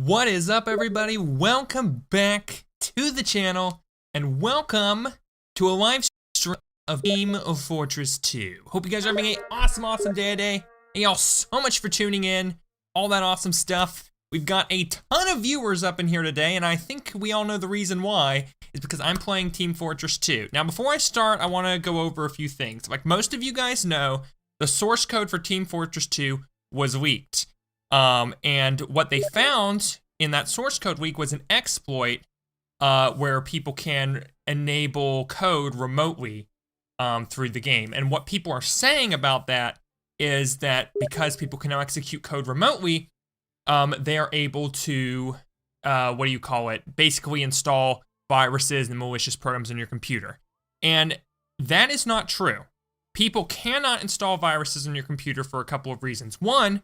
What is up, everybody? Welcome back to the channel, and welcome to a live stream of Team of Fortress 2. Hope you guys are having an awesome day today. Thank y'all so much for tuning in, all that awesome stuff. We've got a ton of viewers up in here today, and I think we all know the reason why is because I'm playing Team Fortress 2. Now, before I start, I want to go over a few things. Like most of you guys know, the source code for Team Fortress 2 was leaked. And what they found in that source code leak was an exploit where people can enable code remotely through the game. And what people are saying about that is that because people can now execute code remotely, they are able to, basically install viruses and malicious programs on your computer. And that is not true. People cannot install viruses on your computer for a couple of reasons. One,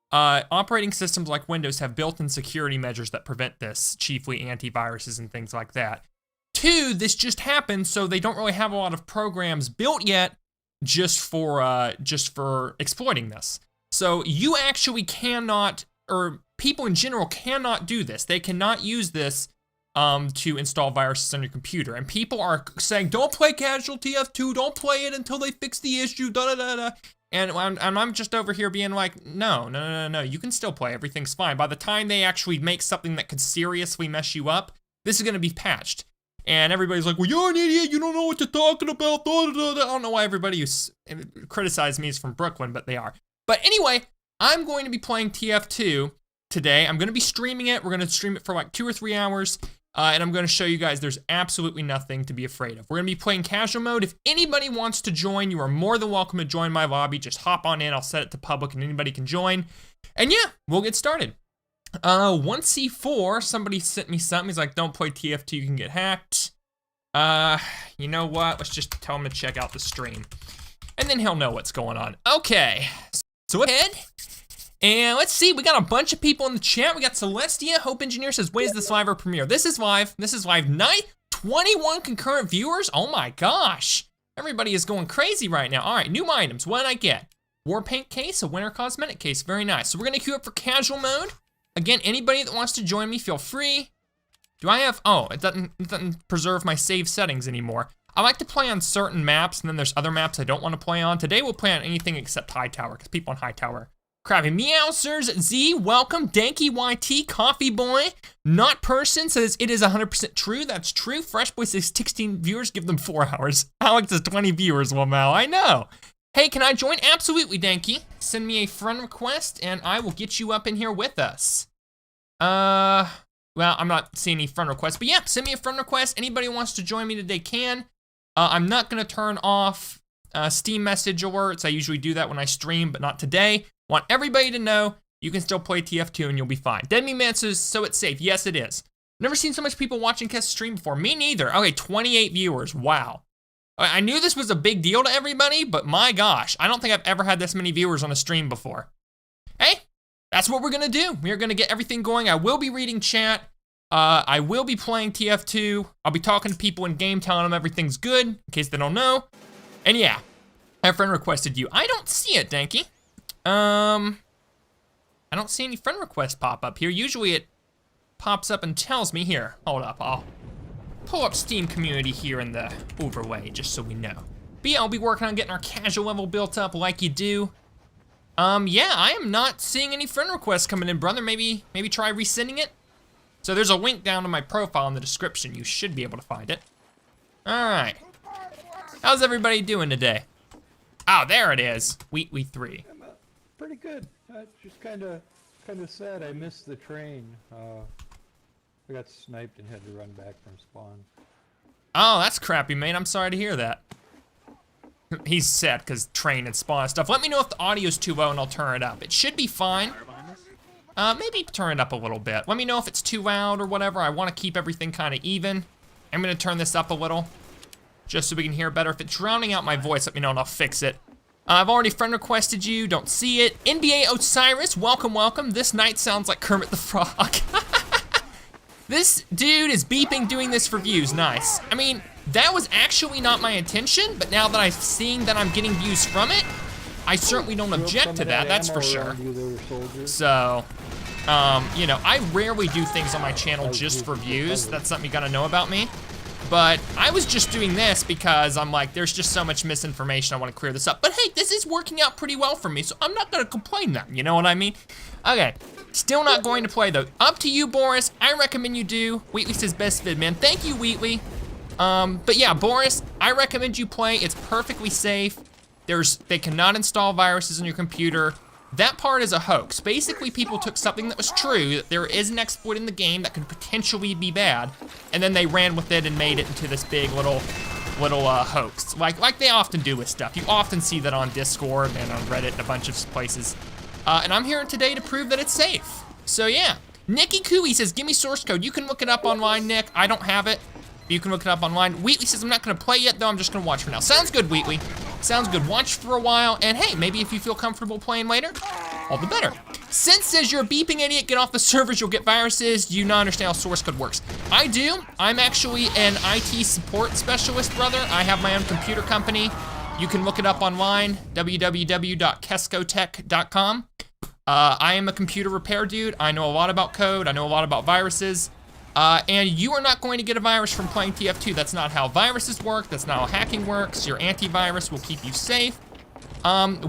operating systems like Windows have built-in security measures that prevent this, chiefly antiviruses and things like that. Two, this just happened, so they don't really have a lot of programs built yet just for exploiting this. So you actually cannot, or people in general cannot do this. They cannot use this to install viruses on your computer. And people are saying, don't play Casual TF2, don't play it until they fix the issue, da-da-da-da. And I'm just over here being like, no, you can still play, everything's fine. By the time they actually make something that could seriously mess you up, this is gonna be patched. And everybody's like, well, you're an idiot, you don't know what you're talking about, da, da, da, da. I don't know why everybody who's criticized me is from Brooklyn, but they are. But anyway, I'm going to be playing TF2 today. I'm gonna be streaming it. We're gonna stream it for like 2 or 3 hours. And I'm gonna show you guys there's absolutely nothing to be afraid of. We're gonna be playing casual mode. If anybody wants to join, you are more than welcome to join my lobby. Just hop on in, I'll set it to public and anybody can join. And yeah, we'll get started. 1C4, somebody sent me something. He's like, don't play TF2, you can get hacked. You know what? Let's just tell him to check out the stream. And then he'll know what's going on. Okay, so ahead. And let's see, we got a bunch of people in the chat. We got Celestia, Hope Engineer says, when is this live or premiere? This is live, night, 21 concurrent viewers, oh my gosh. Everybody is going crazy right now. All right, new items, what did I get? War paint case, a winter cosmetic case, very nice. So we're gonna queue up for casual mode. Again, anybody that wants to join me, feel free. Do I have, oh, it doesn't preserve my save settings anymore. I like to play on certain maps, and then there's other maps I don't wanna play on. Today we'll play on anything except High Tower, because people on High Tower Crabby Meowsers, Z, welcome. Danky YT, Coffee Boy, Not Person says it is 100% true. That's true. Fresh Boy says 16 viewers, give them 4 hours. Alex says 20 viewers, well, Mal, I know. Hey, can I join? Absolutely, Danky. Send me a friend request and I will get you up in here with us. Well, I'm not seeing any friend requests, but yeah, send me a friend request. Anybody who wants to join me today can. I'm not gonna turn off Steam message alerts. I usually do that when I stream, but not today. Want everybody to know you can still play TF2 and you'll be fine. Dead Me Man says, so it's safe. Yes, it is. Never seen so much people watching Kess stream before. Me neither. Okay, 28 viewers, wow. I knew this was a big deal to everybody, but my gosh, I don't think I've ever had this many viewers on a stream before. Hey, that's what we're gonna do. We're gonna get everything going. I will be reading chat. I will be playing TF2. I'll be talking to people in game, telling them everything's good, in case they don't know. And yeah, my friend requested you. I don't see it, Danky. I don't see any friend requests pop up here. Usually it pops up and tells me. Here, hold up, I'll pull up Steam community here in the overlay, just so we know. But yeah, I'll be working on getting our casual level built up like you do. Yeah, I am not seeing any friend requests coming in, brother. Maybe try resending it. So there's a link down to my profile in the description. You should be able to find it. All right, how's everybody doing today? Oh, there it is, we 3. Pretty good. Just kind of sad. I missed the train. I got sniped and had to run back from spawn. Oh, that's crappy, mate. I'm sorry to hear that. He's sad because train and spawn and stuff. Let me know if the audio's too low and I'll turn it up. It should be fine. Maybe turn it up a little bit. Let me know if it's too loud or whatever. I want to keep everything kind of even. I'm gonna turn this up a little just so we can hear better. If it's drowning out my voice, let me know and I'll fix it. I've already friend requested you, don't see it. NBA Osiris, welcome, welcome. This night sounds like Kermit the Frog. This dude is beeping doing this for views, nice. I mean, that was actually not my intention, but now that I'm seeing that I'm getting views from it, I certainly don't object to that, that's for sure. So, You know, I rarely do things on my channel just for views. That's something you gotta know about me. But I was just doing this because I'm like, there's just so much misinformation, I wanna clear this up. But hey, this is working out pretty well for me, so I'm not gonna complain then, you know what I mean? Okay, still not going to play though. Up to you, Boris, I recommend you do. Wheatley says best vid, man. Thank you, Wheatley. But yeah, Boris, I recommend you play. It's perfectly safe. They cannot install viruses on your computer. That part is a hoax. Basically, people took something that was true, that there is an exploit in the game that could potentially be bad, and then they ran with it and made it into this big little hoax. Like they often do with stuff. You often see that on Discord and on Reddit and a bunch of places. And I'm here today to prove that it's safe. So yeah. Nikki Cooey says, give me source code. You can look it up online, Nick. I don't have it. You can look it up online. Wheatley says, I'm not gonna play yet though, I'm just gonna watch for now. Sounds good, Wheatley. Sounds good, watch for a while, and hey, maybe if you feel comfortable playing later, all the better. Sense says, you're a beeping idiot, get off the servers, you'll get viruses. Do you not understand how source code works? I do, I'm actually an IT support specialist, brother. I have my own computer company. You can look it up online, www.kescotech.com. I am a computer repair dude. I know a lot about code, I know a lot about viruses. And you are not going to get a virus from playing TF2. That's not how viruses work. That's not how hacking works. Your antivirus will keep you safe.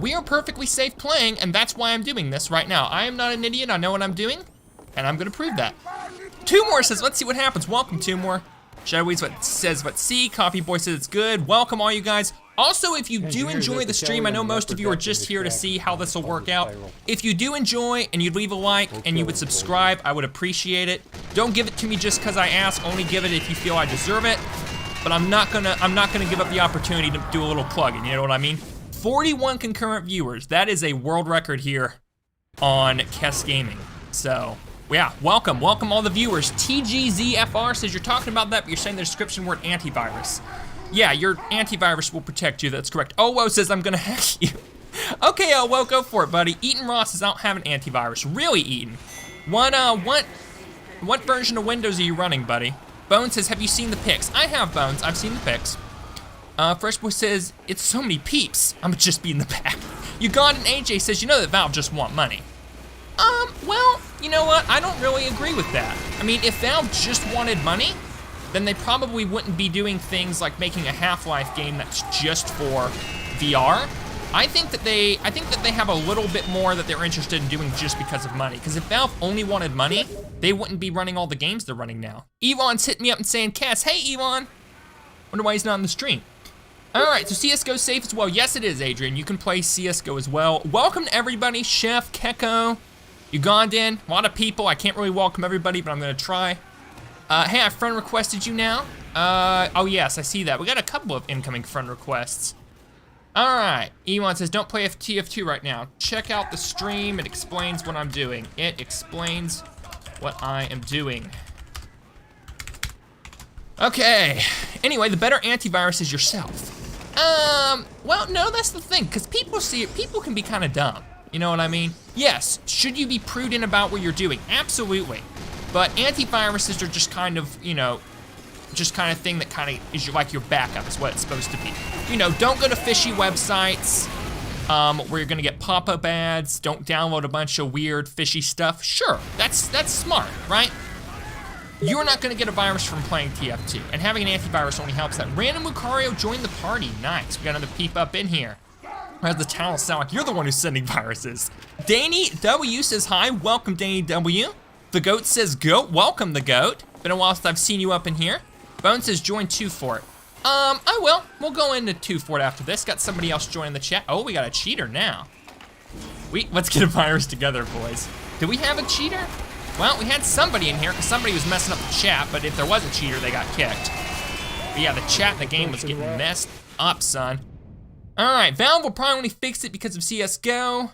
We are perfectly safe playing, and that's why I'm doing this right now. I am not an idiot. I know what I'm doing, and I'm gonna prove that. Two More says, let's see what happens. Welcome, Two More. Shadowweeds says, let's see. Coffee Boy says it's good. Welcome, all you guys. Also, if you do enjoy the stream, I know most of you are just here to see how this will work out. If you do enjoy and you'd leave a like and you would subscribe, I would appreciate it. Don't give it to me just because I ask, only give it if you feel I deserve it. But I'm not gonna give up the opportunity to do a little plugging, you know what I mean? 41 concurrent viewers, that is a world record here on Kes Gaming. So, yeah, welcome all the viewers. TGZFR says you're talking about that, but you're saying the description word antivirus. Yeah, your antivirus will protect you, that's correct. Owo says I'm gonna hack you. Okay, Owo, go for it, buddy. Eaton Ross says I don't have an antivirus. Really, Eaton? What version of Windows are you running, buddy? Bones says, have you seen the pics? I have, Bones, I've seen the pics. Fresh Boy says, it's so many peeps. I'm just be in the back. Ugandan AJ says, you know that Valve just want money. Well, you know what? I don't really agree with that. I mean, if Valve just wanted money, then they probably wouldn't be doing things like making a Half-Life game that's just for VR. I think that they have a little bit more that they're interested in doing just because of money. Because if Valve only wanted money, they wouldn't be running all the games they're running now. Evon's hitting me up and saying, Cass, hey Evon. Wonder why he's not on the stream. All right, so CSGO's safe as well. Yes, it is, Adrian. You can play CSGO as well. Welcome to everybody, Chef, Keko, Ugandan, a lot of people. I can't really welcome everybody, but I'm gonna try. Hey, I friend requested you now. Oh yes, I see that. We got a couple of incoming friend requests. All right, Ewan says, don't play TF2 right now. Check out the stream, it explains what I'm doing. It explains what I am doing. Okay, anyway, the better antivirus is yourself. Well, no, that's the thing, because people can be kind of dumb. You know what I mean? Yes, should you be prudent about what you're doing? Absolutely. But antiviruses are just kind of, you know, just kind of thing that kind of is like your backup is what it's supposed to be. You know, don't go to fishy websites where you're gonna get pop-up ads. Don't download a bunch of weird fishy stuff. Sure, that's smart, right? You're not gonna get a virus from playing TF2, and having an antivirus only helps that. Random Lucario joined the party, nice. We got another peep up in here. Why does the channel sound like you're the one who's sending viruses? Danny W says hi, welcome Danny W. The Goat says goat, welcome the Goat. Been a while since I've seen you up in here. Bone says join 2Fort. I will, we'll go into 2Fort after this. Got somebody else joining the chat. Oh, we got a cheater now. Let's get a virus together, boys. Do we have a cheater? Well, we had somebody in here because somebody was messing up the chat, but if there was a cheater, they got kicked. But yeah, the chat in the game was getting messed up, son. All right, Valve will probably only fix it because of CSGO.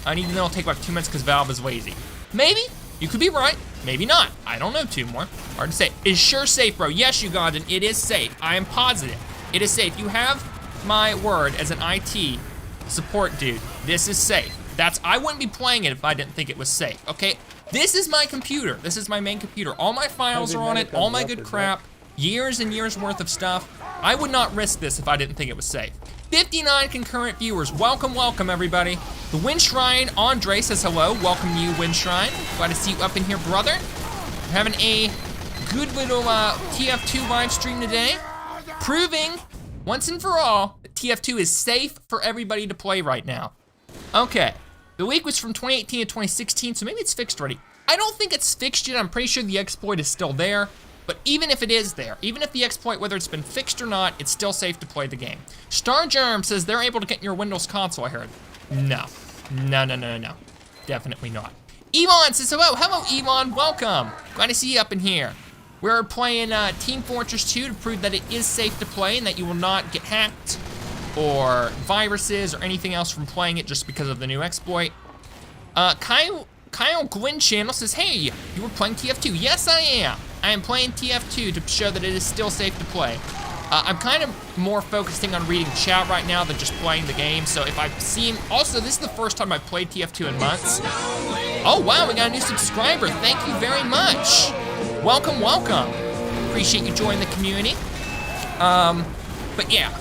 I need to know it'll take like 2 minutes because Valve is lazy. Maybe, you could be right, maybe not. I don't know, Two More, hard to say. It's sure safe, bro. Yes, Ugandan, it is safe. I am positive, it is safe. You have my word as an IT support dude. This is safe. I wouldn't be playing it if I didn't think it was safe, okay? This is my computer. This is my main computer. All my files are on it, all my good crap. years and years worth of stuff. I would not risk this if I didn't think it was safe. 59 concurrent viewers. Welcome, welcome everybody. The Windshrine Andre says hello. Welcome you, Windshrine. Glad to see you up in here, brother. We're having a good little TF2 live stream today, proving once and for all that TF2 is safe for everybody to play right now. Okay, the leak was from 2018 to 2016, so maybe it's fixed already. I don't think it's fixed yet. I'm pretty sure the exploit is still there. But even if it is there, even if the exploit, whether it's been fixed or not, it's still safe to play the game. Star Germ says they're able to get in your Windows console, I heard. No, no. Definitely not. Elon says hello. Hello, Elon, welcome. Glad to see you up in here. We're playing Team Fortress 2 to prove that it is safe to play and that you will not get hacked or viruses or anything else from playing it just because of the new exploit. Kyle Gwyn Channel says, hey, you were playing TF2. Yes, I am. I am playing TF2 to show that it is still safe to play. I'm kind of more focusing on reading chat right now than just playing the game. So if I've seen, also this is the first time I've played TF2 in months. Oh wow, we got a new subscriber. Thank you very much. Welcome, welcome. Appreciate you joining the community. But yeah,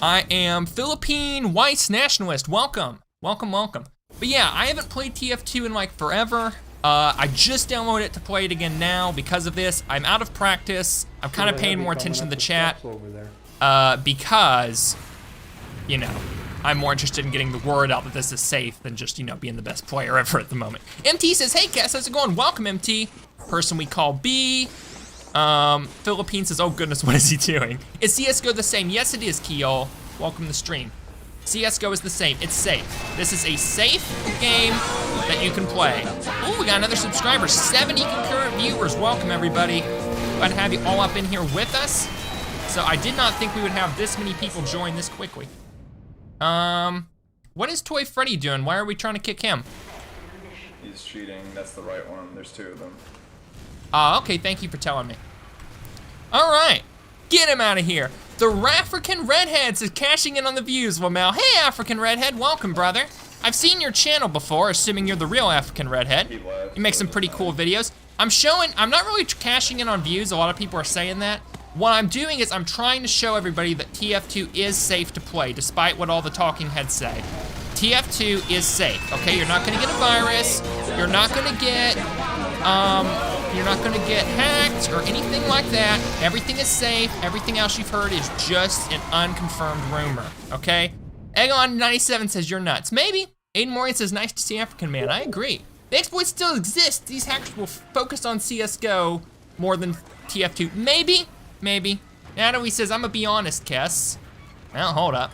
I am Philippine Weiss Nationalist. Welcome, welcome, welcome. But yeah, I haven't played TF2 in like forever. I just downloaded it to play it again now because of this. I'm out of practice. I'm kind of paying more attention to the chat because, you know, I'm more interested in getting the word out that this is safe than just, you know, being the best player ever at the moment. MT says, hey Cass, how's it going? Welcome MT. Person we call B. Philippine says, oh goodness, what is he doing? Is CSGO the same? Yes, it is, Keol. Welcome to the stream. CSGO is the same, it's safe. This is a safe game that you can play. Ooh, we got another subscriber, 70 concurrent viewers. Welcome everybody. Glad to have you all up in here with us. So I did not think we would have this many people join this quickly. What is Toy Freddy doing? Why are we trying to kick him? He's cheating, that's the right one. There's two of them. Okay, thank you for telling me. All right, get him out of here. The African Redheads is cashing in on the views, Lamel. Hey, African Redhead, welcome, brother. I've seen your channel before, assuming you're the real African Redhead. You make some pretty cool videos. I'm not really cashing in on views. A lot of people are saying that. What I'm doing is I'm trying to show everybody that TF2 is safe to play, despite what all the talking heads say. TF2 is safe, okay? You're not gonna get a virus. You're not gonna get hacked or anything like that. Everything is safe. Everything else you've heard is just an unconfirmed rumor, okay? Egon97 says you're nuts. Maybe. Aiden Morgan says nice to see African man. I agree. The exploit still exists. These hackers will focus on CSGO more than TF2. Maybe. Natalie says, I'm gonna be honest, Kess. Well, hold up.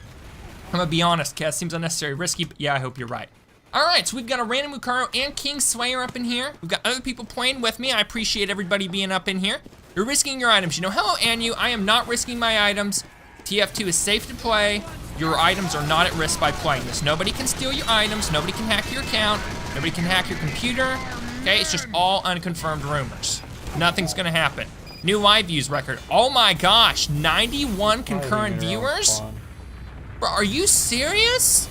I'm gonna be honest, Kess. Seems unnecessary, risky, but yeah, I hope you're right. All right, so we've got a random Lucario and King Slayer up in here. We've got other people playing with me. I appreciate everybody being up in here. You're risking your items. You know, hello, Anu. I am not risking my items. TF2 is safe to play. Your items are not at risk by playing this. Nobody can steal your items. Nobody can hack your account. Nobody can hack your computer. Okay, it's just all unconfirmed rumors. Nothing's gonna happen. New live views record. Oh my gosh, 91 concurrent viewers? Bro, are you serious?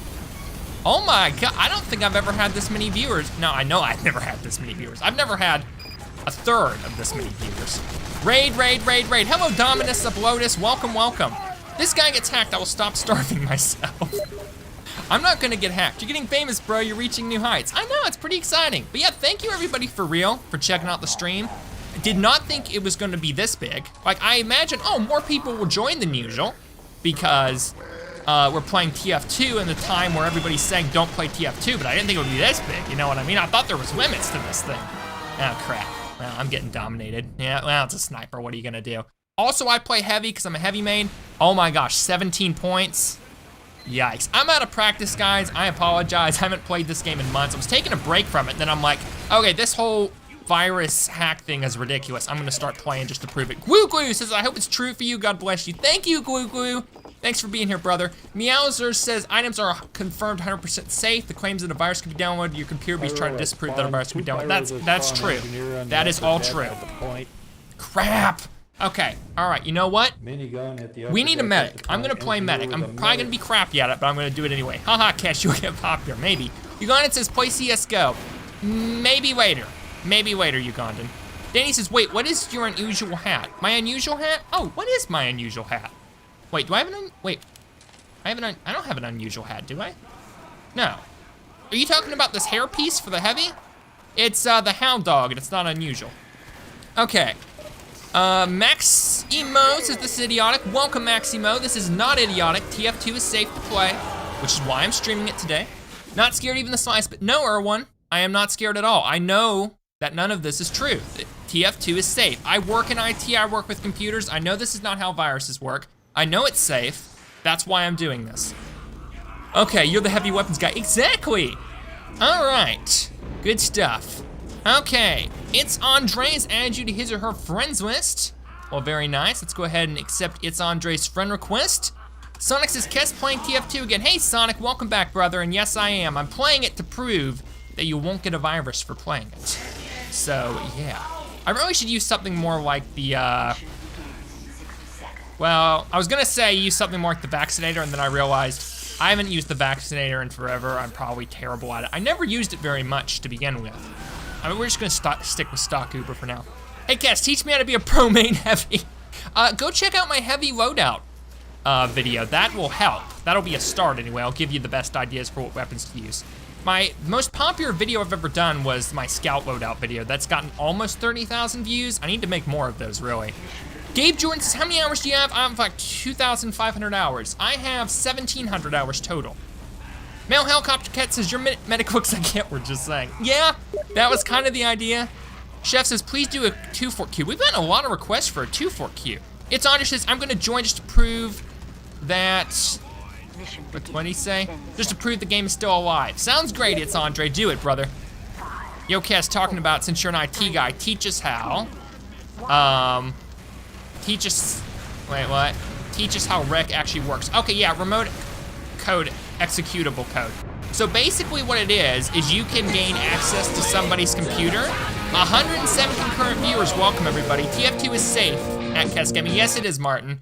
Oh my God, I don't think I've ever had this many viewers. No, I know I've never had this many viewers. I've never had a third of this many viewers. Raid. Hello, Dominus Uplotus, welcome. This guy gets hacked, I will stop starving myself. I'm not gonna get hacked. You're getting famous, bro, you're reaching new heights. I know, it's pretty exciting. But yeah, thank you everybody for real, for checking out the stream. I did not think it was gonna be this big. Like, I imagine, oh, more people will join than usual because we're playing TF2 in the time where everybody's saying don't play TF2, but I didn't think it would be this big, you know what I mean? I thought there was limits to this thing. Oh crap, well, I'm getting dominated. Yeah, well, it's a sniper, what are you gonna do? Also, I play heavy because I'm a heavy main. Oh my gosh, 17 points. Yikes, I'm out of practice, guys. I apologize, I haven't played this game in months. I was taking a break from it, and then I'm like, okay, this whole virus hack thing is ridiculous. I'm gonna start playing just to prove it. Glue Glue says, I hope it's true for you, God bless you. Thank you, Glue Glue. Thanks for being here, brother. Meowser says, items are confirmed 100% safe. The claims that a virus can be downloaded to your computer, but he's trying to disprove that a virus can be downloaded. That's true. That is all true. Crap. Okay, all right, you know what? We need a medic. I'm gonna play medic. I'm probably gonna be crappy at it, but I'm gonna do it anyway. Haha, Cash, you'll get popular, maybe. Ugandan says, play CSGO. Maybe later, Ugandan. Danny says, wait, what is your unusual hat? My unusual hat? Oh, what is my unusual hat? Wait, do I have I don't have an unusual hat, do I? No. Are you talking about this hairpiece for the heavy? It's the hound dog, and it's not unusual. Okay. Maximo says this is idiotic. Welcome, Maximo. This is not idiotic. TF2 is safe to play, which is why I'm streaming it today. Not scared even the slightest, but no, Erwan, I am not scared at all. I know that none of this is true. TF2 is safe. I work in IT, I work with computers. I know this is not how viruses work. I know it's safe. That's why I'm doing this. Okay, you're the heavy weapons guy. Exactly. All right, good stuff. Okay, It's Andre's added you to his or her friends list. Well, very nice. Let's go ahead and accept It's Andre's friend request. Sonic says, Kes playing TF2 again. Hey Sonic, welcome back, brother. And yes, I am. I'm playing it to prove that you won't get a virus for playing it. So, yeah. I really should use something more like the, well, I was gonna say use something more like the vaccinator, and then I realized I haven't used the vaccinator in forever. I'm probably terrible at it. I never used it very much to begin with. I mean, we're just gonna stick with stock Uber for now. Hey Kes, teach me how to be a pro main heavy. Go check out my heavy loadout video. That will help. That'll be a start anyway. I'll give you the best ideas for what weapons to use. My most popular video I've ever done was my scout loadout video. That's gotten almost 30,000 views. I need to make more of those, really. Gabe Jordan says, how many hours do you have? I have like 2,500 hours. I have 1,700 hours total. Male Helicopter Cat says, your medic looks like it, we're just saying. Yeah, that was kind of the idea. Chef says, please do a 2-fort queue. We've gotten a lot of requests for a 2-fort queue. It's Andre says, I'm gonna join just to prove that, what did he say? Just to prove the game is still alive. Sounds great, It's Andre, do it, brother. Yo, Cass, talking about, since you're an IT guy, teach us how. Teach us, wait, what? Teach us how rec actually works. Okay, yeah, remote code, executable code. So basically what it is you can gain access to somebody's computer. 107 concurrent viewers, welcome everybody. TF2 is safe at Kes Gaming. Yes, it is, Martin.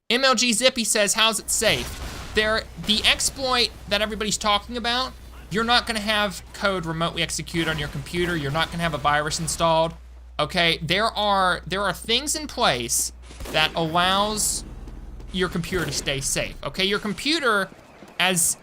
MLG Zippy says, how's it safe? The exploit that everybody's talking about, you're not gonna have code remotely executed on your computer. You're not gonna have a virus installed. Okay, there are things in place that allows your computer to stay safe. Okay, your computer, as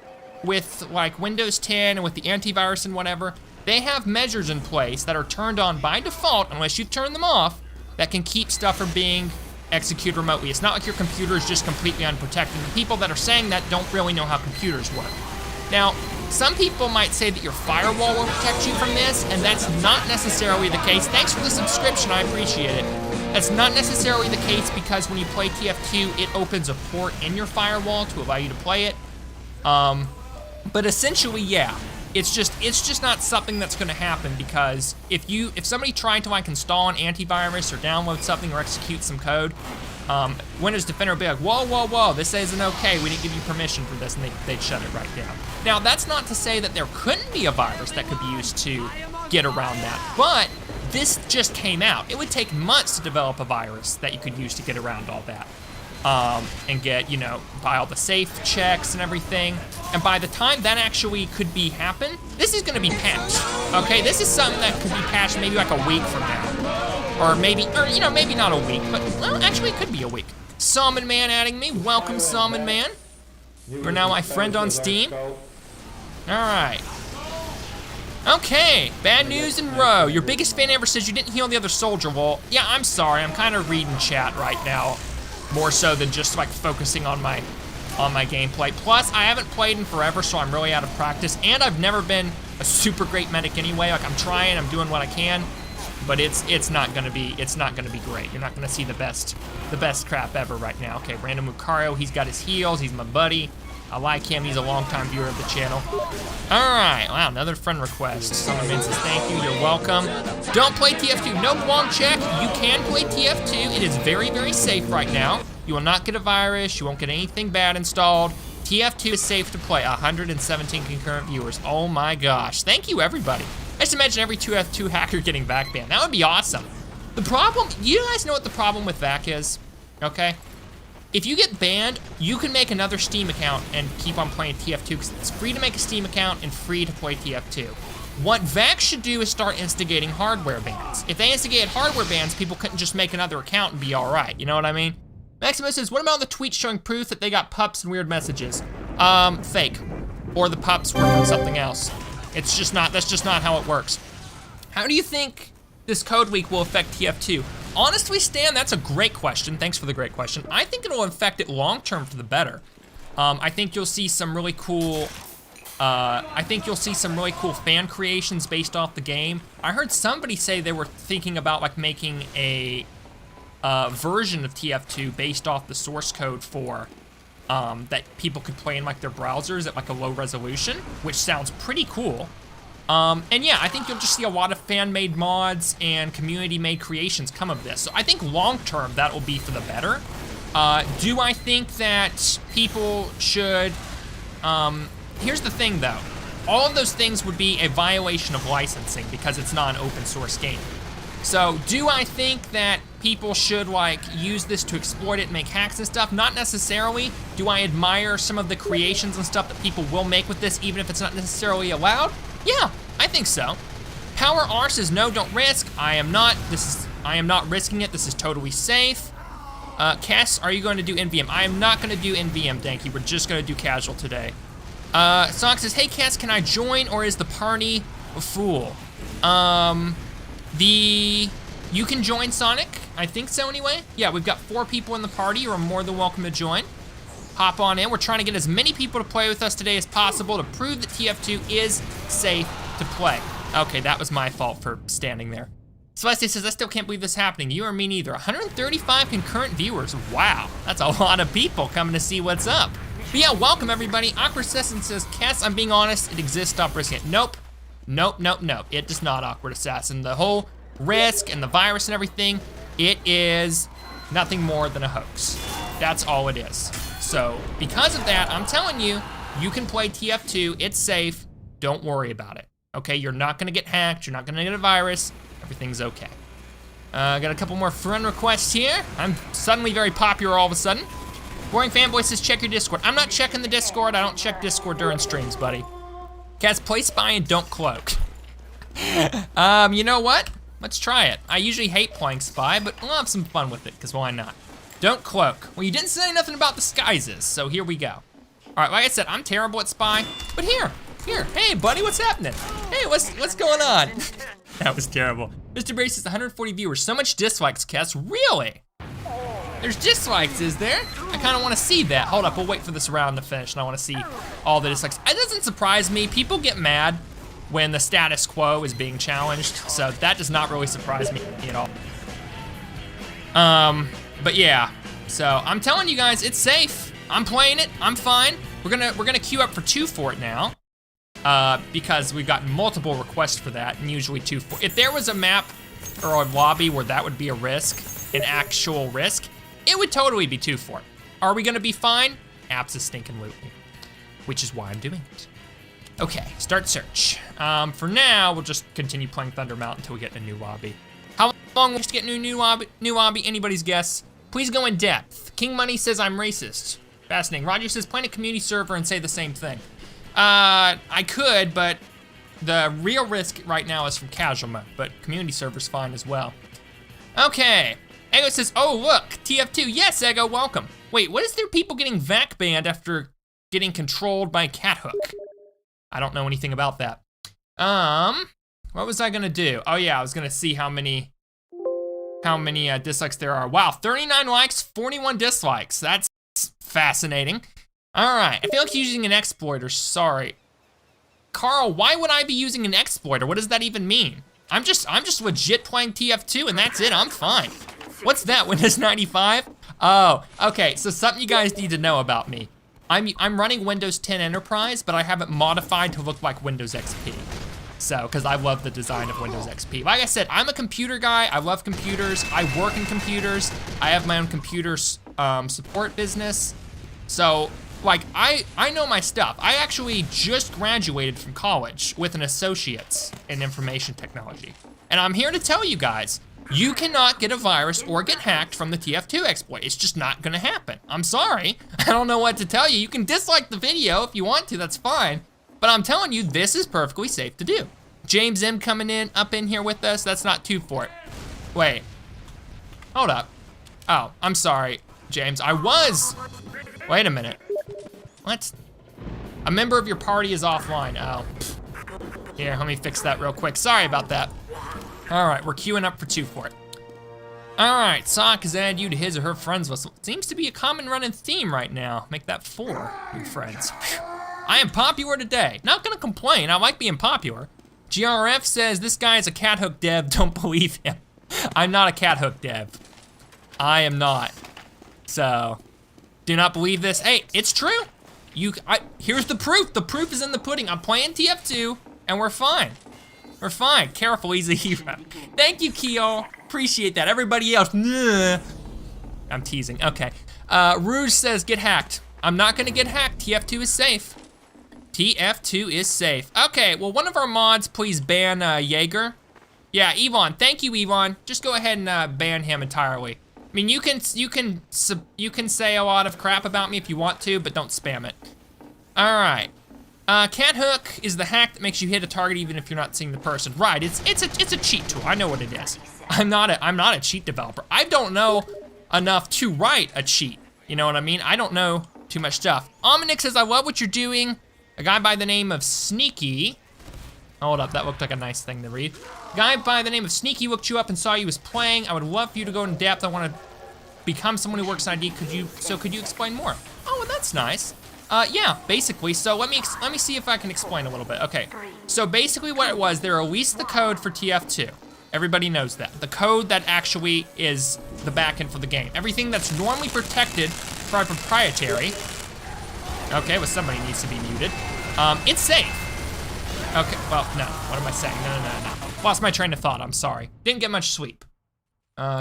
with like Windows 10 and with the antivirus and whatever, they have measures in place that are turned on by default, unless you turn them off, that can keep stuff from being executed remotely. It's not like your computer is just completely unprotected. The people that are saying that don't really know how computers work. Now, some people might say that your firewall will protect you from this, and that's not necessarily the case. Thanks for the subscription, I appreciate it. That's not necessarily the case because when you play TF2, it opens a port in your firewall to allow you to play it. But essentially, yeah, it's just not something that's gonna happen because if somebody tried to like install an antivirus or download something or execute some code, Windows Defender would be like, whoa, whoa, whoa, this isn't okay, we didn't give you permission for this, and they'd shut it right down. Now, that's not to say that there couldn't be a virus that could be used to get around that, but this just came out. It would take months to develop a virus that you could use to get around all that. And get, you know, by all the safe checks and everything. And by the time that actually could happen, this is gonna be patched, okay? This is something that could be patched maybe like a week from now. Or you know, maybe not a week, but, well, actually it could be a week. Salmon Man adding me, welcome Salmon Man. You're now my friend on Steam. All right. Okay, bad news in row. Your biggest fan ever says you didn't heal the other soldier. Well, yeah, I'm sorry, I'm kind of reading chat right now. More so than just like focusing on my gameplay. Plus, I haven't played in forever, so I'm really out of practice, and I've never been a super great medic anyway. Like I'm trying, I'm doing what I can, but it's not gonna be great. You're not gonna see the best crap ever right now. Okay, Random Lucario, he's got his heals, he's my buddy. I like him, he's a longtime viewer of the channel. All right, wow, another friend request. Someone says thank you, you're welcome. Don't play TF2, no long check. You can play TF2, it is very, very safe right now. You will not get a virus, you won't get anything bad installed. TF2 is safe to play, 117 concurrent viewers. Oh my gosh, thank you everybody. I just imagine every TF2 hacker getting VAC banned. That would be awesome. The problem, you guys know what the problem with VAC is, okay? If you get banned, you can make another Steam account and keep on playing TF2 because it's free to make a Steam account and free to play TF2. what VAC should do is start instigating hardware bans. If they instigated hardware bans, people couldn't just make another account and be all right, you know what I mean? Maximus says, what about the tweets showing proof that they got pups and weird messages? Fake. Or the pups were from something else. It's just not, that's just not how it works. How do you think this code week will affect TF2? Honestly, Stan, that's a great question. Thanks for the great question. I think it'll affect it long-term for the better. I think you'll see some really cool, fan creations based off the game. I heard somebody say they were thinking about like making a version of TF2 based off the source code for that people could play in like their browsers at like a low resolution, which sounds pretty cool. And yeah, I think you'll just see a lot of fan-made mods and community-made creations come of this. So I think long-term that will be for the better. Do I think that people should, here's the thing though. All of those things would be a violation of licensing because it's not an open source game. So do I think that people should like use this to exploit it and make hacks and stuff? Not necessarily. Do I admire some of the creations and stuff that people will make with this even if it's not necessarily allowed? Yeah, I think so. Power R says no, don't risk. I am not risking it. This is totally safe. Cass, are you going to do NVM? I am not going to do NVM, Danky. We're just going to do casual today. Sock says, hey Cass, can I join or is the party full? You can join Sonic. I think so anyway. Yeah, we've got 4 people in the party. You're more than welcome to join. Hop on in. We're trying to get as many people to play with us today as possible to prove that TF2 is safe to play. Okay, that was my fault for standing there. Celeste says, I still can't believe this is happening. You or me neither. 135 concurrent viewers. Wow, that's a lot of people coming to see what's up. But yeah, welcome everybody. Awkward Assassin says, Cass, I'm being honest, it exists, stop risking it. Nope, nope, nope, nope. It does not, Awkward Assassin. The whole risk and the virus and everything, it is nothing more than a hoax. That's all it is. So because of that, I'm telling you, you can play TF2, it's safe, don't worry about it. Okay, you're not gonna get hacked, you're not gonna get a virus, everything's okay. Got a couple more friend requests here. I'm suddenly very popular all of a sudden. Boring Fanboy says check your Discord. I'm not checking the Discord, I don't check Discord during streams, buddy. Cats, play Spy and don't cloak. You know what? Let's try it. I usually hate playing Spy, but we'll have some fun with it, because why not? Don't cloak. Well, you didn't say nothing about disguises, so here we go. All right, like I said, I'm terrible at Spy, but here, hey buddy, what's happening? Hey, what's going on? That was terrible. Mr. Brace says 140 viewers, so much dislikes, Cass, really? There's dislikes, is there? I kinda wanna see that. Hold up, we'll wait for this round to finish and I wanna see all the dislikes. It doesn't surprise me, people get mad when the status quo is being challenged, so that does not really surprise me at all. But yeah, so I'm telling you guys, it's safe. I'm playing it, I'm fine. We're gonna queue up for 2 for it now, because we've got multiple requests for that, and usually 2 for. If there was a map or a lobby where that would be a risk, an actual risk, it would totally be 2 for it. Are we gonna be fine? Abso-stinkin-lutely, which is why I'm doing it. Okay, start search. For now, we'll just continue playing Thunder Mountain until we get a new lobby. How long will it get a new lobby? Anybody's guess? Please go in depth. King Money says I'm racist. Fascinating. Roger says play a community server and say the same thing. I could, but the real risk right now is from casual mode, but community server's fine as well. Okay, Ego says, oh look, TF2, yes Ego, welcome. Wait, what is there people getting VAC banned after getting controlled by Cat Hook? I don't know anything about that. What was I gonna do? Oh yeah, I was gonna see how many dislikes there are. Wow, 39 likes, 41 dislikes. That's fascinating. All right, I feel like using an exploiter, sorry. Carl, why would I be using an exploiter? What does that even mean? I'm just legit playing TF2 and that's it, I'm fine. What's that, Windows 95? Oh, okay, so something you guys need to know about me. I'm running Windows 10 Enterprise, but I have it modified to look like Windows XP. So, because I love the design of Windows XP. Like I said, I'm a computer guy, I love computers, I work in computers, I have my own computer support business. So, like, I know my stuff. I actually just graduated from college with an associate's in information technology. And I'm here to tell you guys, you cannot get a virus or get hacked from the TF2 exploit. It's just not gonna happen. I'm sorry, I don't know what to tell you. You can dislike the video if you want to, that's fine. But I'm telling you, this is perfectly safe to do. James M coming in, up in here with us. That's not too for it. Wait, hold up. Oh, I'm sorry, James. Wait a minute. What? A member of your party is offline. Oh. Here, let me fix that real quick. Sorry about that. All right, we're queuing up for 2 for it. All right, Sock has added you to his or her friends list. Seems to be a common running theme right now. Make that 4 new friends. I am popular today. Not gonna complain, I like being popular. GRF says, this guy is a cat hook dev, don't believe him. I'm not a cat hook dev. I am not. So, do not believe this. Hey, it's true. Here's the proof. The proof is in the pudding. I'm playing TF2, and we're fine. We're fine. Careful, he's a hero. Thank you, Keo. Appreciate that. Everybody else, nah. I'm teasing, okay. Rouge says, get hacked. I'm not gonna get hacked. TF2 is safe. TF2 is safe. Okay, well, one of our mods, please ban Jaeger. Yeah, Yvonne, thank you, Yvonne. Just go ahead and ban him entirely. I mean, you can say a lot of crap about me if you want to, but don't spam it. All right. Cat hook is the hack that makes you hit a target even if you're not seeing the person. Right, it's a cheat tool. I know what it is. I'm not a cheat developer. I don't know enough to write a cheat. You know what I mean? I don't know too much stuff. Omnix says, I love what you're doing. A guy by the name of Sneaky. Hold up, that looked like a nice thing to read. Guy by the name of Sneaky looked you up and saw you was playing. I would love for you to go in depth. I want to become someone who works in ID. Could you explain more? Oh, well, that's nice. Yeah, basically. So let me see if I can explain a little bit. Okay. So basically what it was, they released the code for TF2. Everybody knows that. The code that actually is the backend for the game. Everything that's normally protected by proprietary. Okay, well, somebody needs to be muted. It's safe. Okay, well, no, what am I saying? No. Lost my train of thought, I'm sorry. Didn't get much sleep.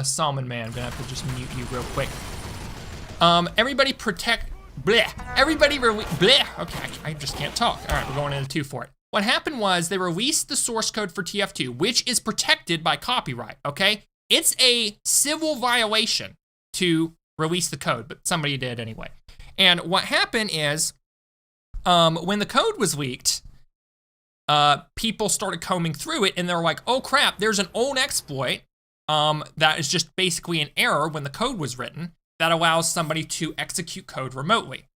Salmon Man, I'm gonna have to just mute you real quick. Everybody protect, bleh. Everybody bleh. Okay, I just can't talk. All right, we're going into 2 for it. What happened was they released the source code for TF2, which is protected by copyright, okay? It's a civil violation to release the code, but somebody did anyway. And what happened is, when the code was leaked, people started combing through it and they're like, oh crap, there's an old exploit that is just basically an error when the code was written that allows somebody to execute code remotely.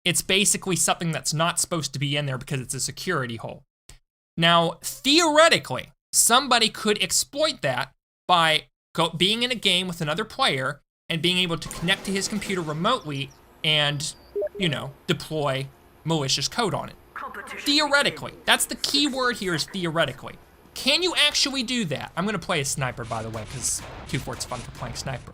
It's basically something that's not supposed to be in there because it's a security hole. Now, theoretically, somebody could exploit that by being in a game with another player and being able to connect to his computer remotely and, you know, deploy malicious code on it. Theoretically. That's the key word here, is theoretically. Can you actually do that? I'm gonna play a sniper, by the way, because 2 for it's fun for playing sniper.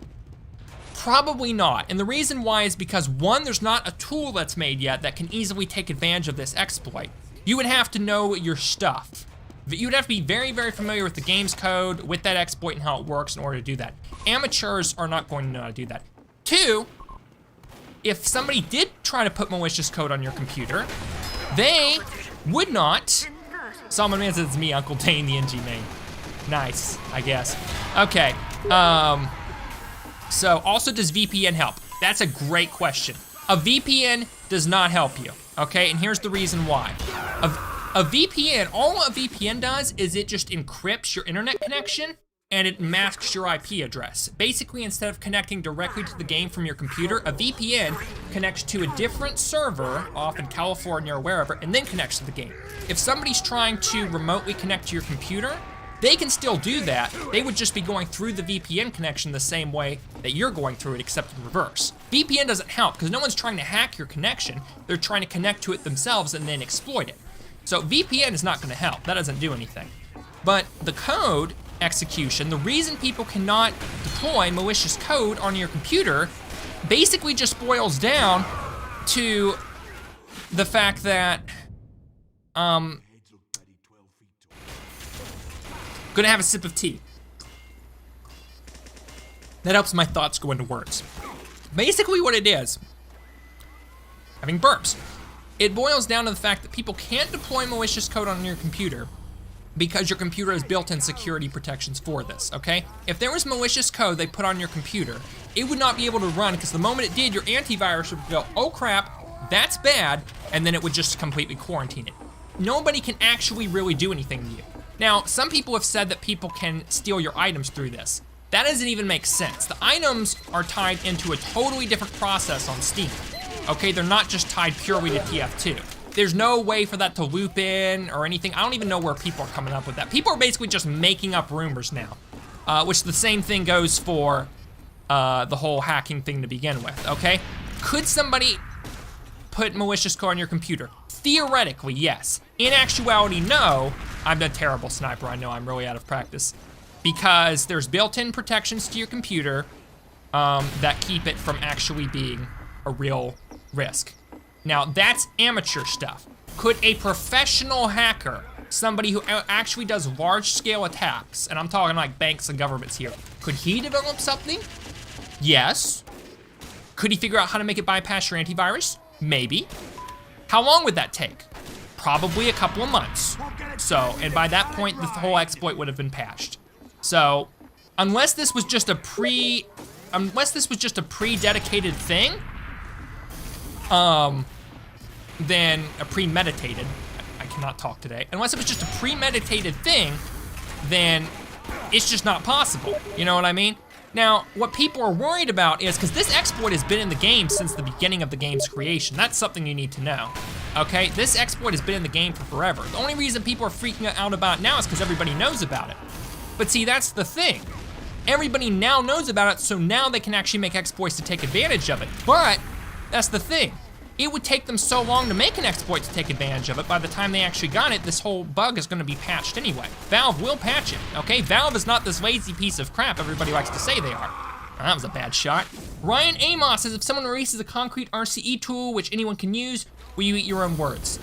Probably not, and the reason why is because 1, there's not a tool that's made yet that can easily take advantage of this exploit. You would have to know your stuff. You'd have to be very, very familiar with the game's code, with that exploit and how it works in order to do that. Amateurs are not going to know how to do that. 2, if somebody did try to put malicious code on your computer, they would not. Salmon Man says it's me, Uncle Dane, the NG main. Nice, I guess. Okay, so also, does VPN help? That's a great question. A VPN does not help you, okay? And here's the reason why. A VPN, all a VPN does is it just encrypts your internet connection and it masks your IP address. Basically, instead of connecting directly to the game from your computer, a VPN connects to a different server, off in California or wherever, and then connects to the game. If somebody's trying to remotely connect to your computer, they can still do that. They would just be going through the VPN connection the same way that you're going through it, except in reverse. VPN doesn't help, because no one's trying to hack your connection. They're trying to connect to it themselves and then exploit it. So VPN is not gonna help. That doesn't do anything. But the code execution, the reason people cannot deploy malicious code on your computer basically just boils down to the fact that, gonna have a sip of tea. That helps my thoughts go into words. Basically what it is, having burps. It boils down to the fact that people can't deploy malicious code on your computer because your computer has built-in security protections for this, okay? If there was malicious code they put on your computer, it would not be able to run, because the moment it did, your antivirus would go, oh crap, that's bad, and then it would just completely quarantine it. nobody can actually really do anything to you. Now, some people have said that people can steal your items through this. That doesn't even make sense. The items are tied into a totally different process on Steam. Okay, they're not just tied purely to TF2. There's no way for that to loop in or anything. I don't even know where people are coming up with that. People are basically just making up rumors now, which the same thing goes for the whole hacking thing to begin with, okay? Could somebody put malicious code on your computer? Theoretically, yes. In actuality, no. I'm a terrible sniper, I know, I'm really out of practice. Because there's built-in protections to your computer that keep it from actually being a real risk. Now, that's amateur stuff. Could a professional hacker, somebody who actually does large-scale attacks, and I'm talking like banks and governments here, could he develop something? Yes. Could he figure out how to make it bypass your antivirus? Maybe. How long would that take? Probably a couple of months. So, and by that point, the whole exploit would have been patched. So, unless this was just a pre-dedicated thing, then a premeditated, I cannot talk today. Unless it was just a premeditated thing, then it's just not possible. You know what I mean? Now, what people are worried about is, because this exploit has been in the game since the beginning of the game's creation. That's something you need to know, okay? This exploit has been in the game for forever. The only reason people are freaking out about it now is because everybody knows about it. But see, that's the thing. Everybody now knows about it, so now they can actually make exploits to take advantage of it. But that's the thing. It would take them so long to make an exploit to take advantage of it. By the time they actually got it, this whole bug is gonna be patched anyway. Valve will patch it, okay? Valve is not this lazy piece of crap everybody likes to say they are. Oh, that was a bad shot. Ryan Amos says, if someone releases a concrete RCE tool which anyone can use, will you eat your own words?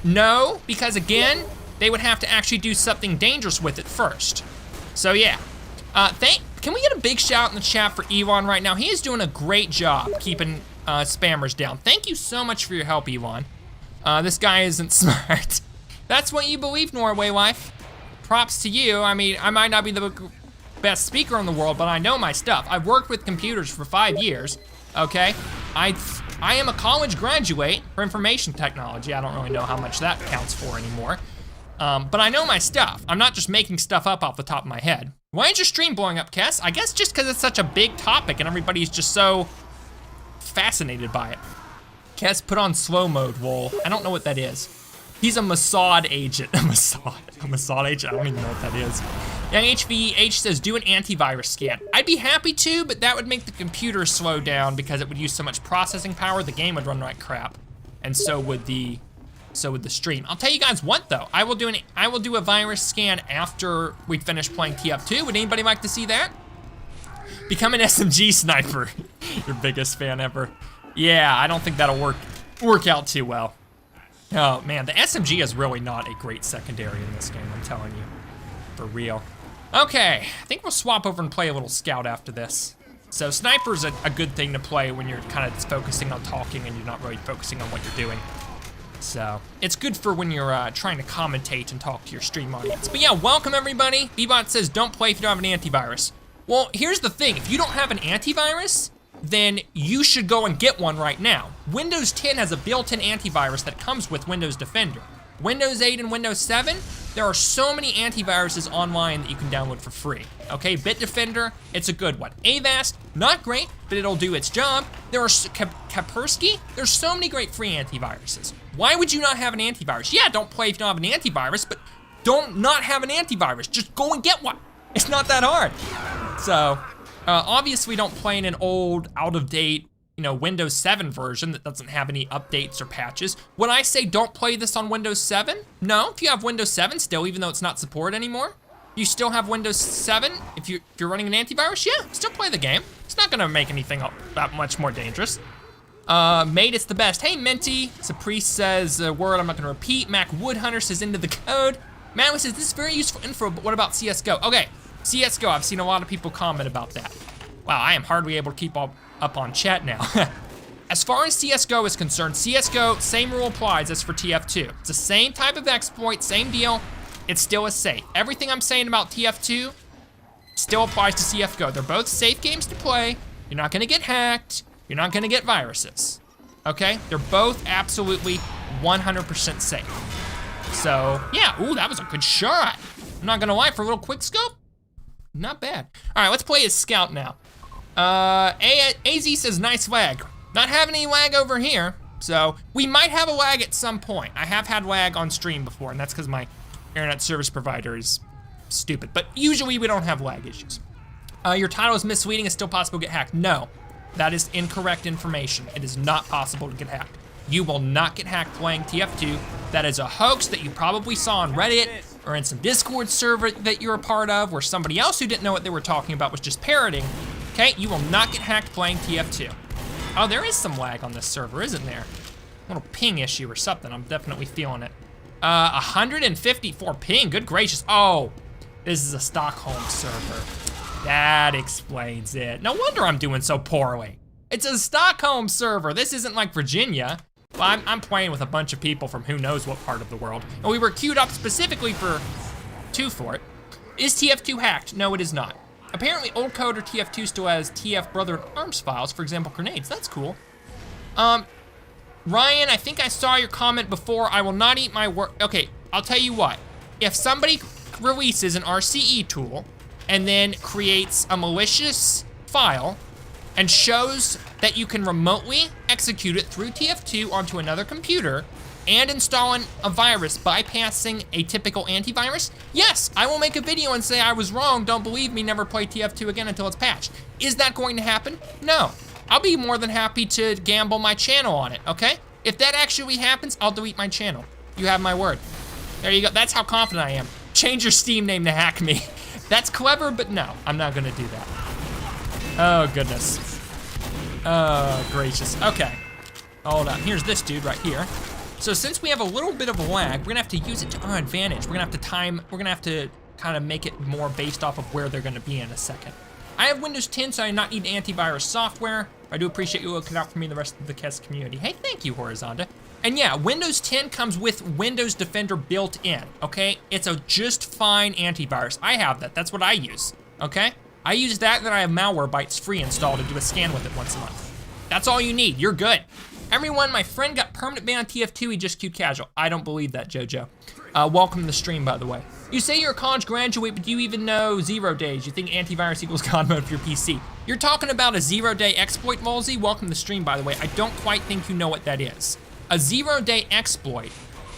No, because again, they would have to actually do something dangerous with it first. So yeah, can we get a big shout in the chat for Elon right now? He is doing a great job keeping spammers down. Thank you so much for your help, Elon. This guy isn't smart. That's what you believe, Norway wife. Props to you. I mean, I might not be the best speaker in the world, but I know my stuff. I've worked with computers for 5 years, okay? I am a college graduate for information technology. I don't really know how much that counts for anymore. But I know my stuff. I'm not just making stuff up off the top of my head. Why is your stream blowing up, Kess? I guess just because it's such a big topic and everybody's just so fascinated by it. Kess put on slow mode, lol. I don't know what that is. He's a Mossad agent. A Mossad agent? I don't even know what that is. Young HVH says, do an antivirus scan. I'd be happy to, but that would make the computer slow down because it would use so much processing power, the game would run like crap. And so would the stream. I'll tell you guys what though, I will do a virus scan after we finish playing TF2. Would anybody like to see that? Become an SMG sniper. Your biggest fan ever. Yeah, I don't think that'll work out too well. Oh man, the SMG is really not a great secondary in this game, I'm telling you. For real. Okay, I think we'll swap over and play a little scout after this. So sniper's a good thing to play when you're kind of focusing on talking and you're not really focusing on what you're doing. So, it's good for when you're trying to commentate and talk to your stream audience. But yeah, welcome everybody. Bebot says, don't play if you don't have an antivirus. Well, here's the thing. If you don't have an antivirus, then you should go and get one right now. Windows 10 has a built-in antivirus that comes with Windows Defender. Windows 8 and Windows 7, there are so many antiviruses online that you can download for free. Okay, Bitdefender, it's a good one. Avast, not great, but it'll do its job. There are Kaspersky, there's so many great free antiviruses. Why would you not have an antivirus? Yeah, don't play if you don't have an antivirus, but don't not have an antivirus. Just go and get one. It's not that hard. So, obviously don't play in an old, out-of-date, Windows 7 version that doesn't have any updates or patches. Would I say don't play this on Windows 7? No, if you have Windows 7 still, even though it's not supported anymore, you still have Windows 7. If you're running an antivirus, yeah, still play the game. It's not gonna make anything that much more dangerous. Mate, it's the best. Hey, Minty. Caprice says a word I'm not gonna repeat. Mac Woodhunter says into the code. Matt says this is very useful info, but what about CSGO? Okay, CSGO, I've seen a lot of people comment about that. Wow, I am hardly able to keep up on chat now. As far as CSGO is concerned, CSGO, same rule applies as for TF2. It's the same type of exploit, same deal. It's still as safe. Everything I'm saying about TF2 still applies to CSGO. They're both safe games to play. You're not gonna get hacked. You're not gonna get viruses. Okay? They're both absolutely 100% safe. So, yeah, ooh, that was a good shot. I'm not gonna lie, for a little quick scope, not bad. All right, let's play as Scout now. AZ says, nice lag. Not having any lag over here, so we might have a lag at some point. I have had lag on stream before, and that's because my internet service provider is stupid, but usually we don't have lag issues. Your title is misleading, it's still possible to get hacked. No, that is incorrect information. It is not possible to get hacked. You will not get hacked playing TF2. That is a hoax that you probably saw on Reddit or in some Discord server that you're a part of, where somebody else who didn't know what they were talking about was just parroting. Okay, you will not get hacked playing TF2. Oh, there is some lag on this server, isn't there? A little ping issue or something, I'm definitely feeling it. 154 ping, good gracious. Oh, this is a Stockholm server. That explains it. No wonder I'm doing so poorly. It's a Stockholm server. This isn't like Virginia. Well, I'm playing with a bunch of people from who knows what part of the world. And we were queued up specifically for it. Is TF2 hacked? No, it is not. Apparently, old code or TF2 still has TF Brother in Arms files, for example, grenades. That's cool. Ryan, I think I saw your comment before. I will not eat my work. Okay, I'll tell you what. If somebody releases an RCE tool and then creates a malicious file and shows that you can remotely execute it through TF2 onto another computer and install a virus bypassing a typical antivirus, yes, I will make a video and say I was wrong, don't believe me, never play TF2 again until it's patched. Is that going to happen? No. I'll be more than happy to gamble my channel on it, okay? If that actually happens, I'll delete my channel. You have my word. There you go, that's how confident I am. Change your Steam name to hack me. That's clever, but no, I'm not gonna do that. Oh, goodness. Oh, gracious. Okay, hold on. Here's this dude right here. So since we have a little bit of a lag, we're gonna have to use it to our advantage. We're gonna have to kind of make it more based off of where they're gonna be in a second. I have Windows 10, so I do not need antivirus software. I do appreciate you looking out for me and the rest of the KES community. Hey, thank you, Horizonta. And yeah, Windows 10 comes with Windows Defender built in, okay? It's a just fine antivirus. I have that, that's what I use, okay? I use that, then I have Malwarebytes free installed to do a scan with it once a month. That's all you need, you're good. Everyone, my friend got permanent ban on TF2, he just queued casual. I don't believe that, Jojo. Welcome to the stream, by the way. You say you're a college graduate, but do you even know 0 days? You think antivirus equals God mode for your PC. You're talking about a 0-day exploit, Volzy? Welcome to the stream, by the way. I don't quite think you know what that is. A 0-day exploit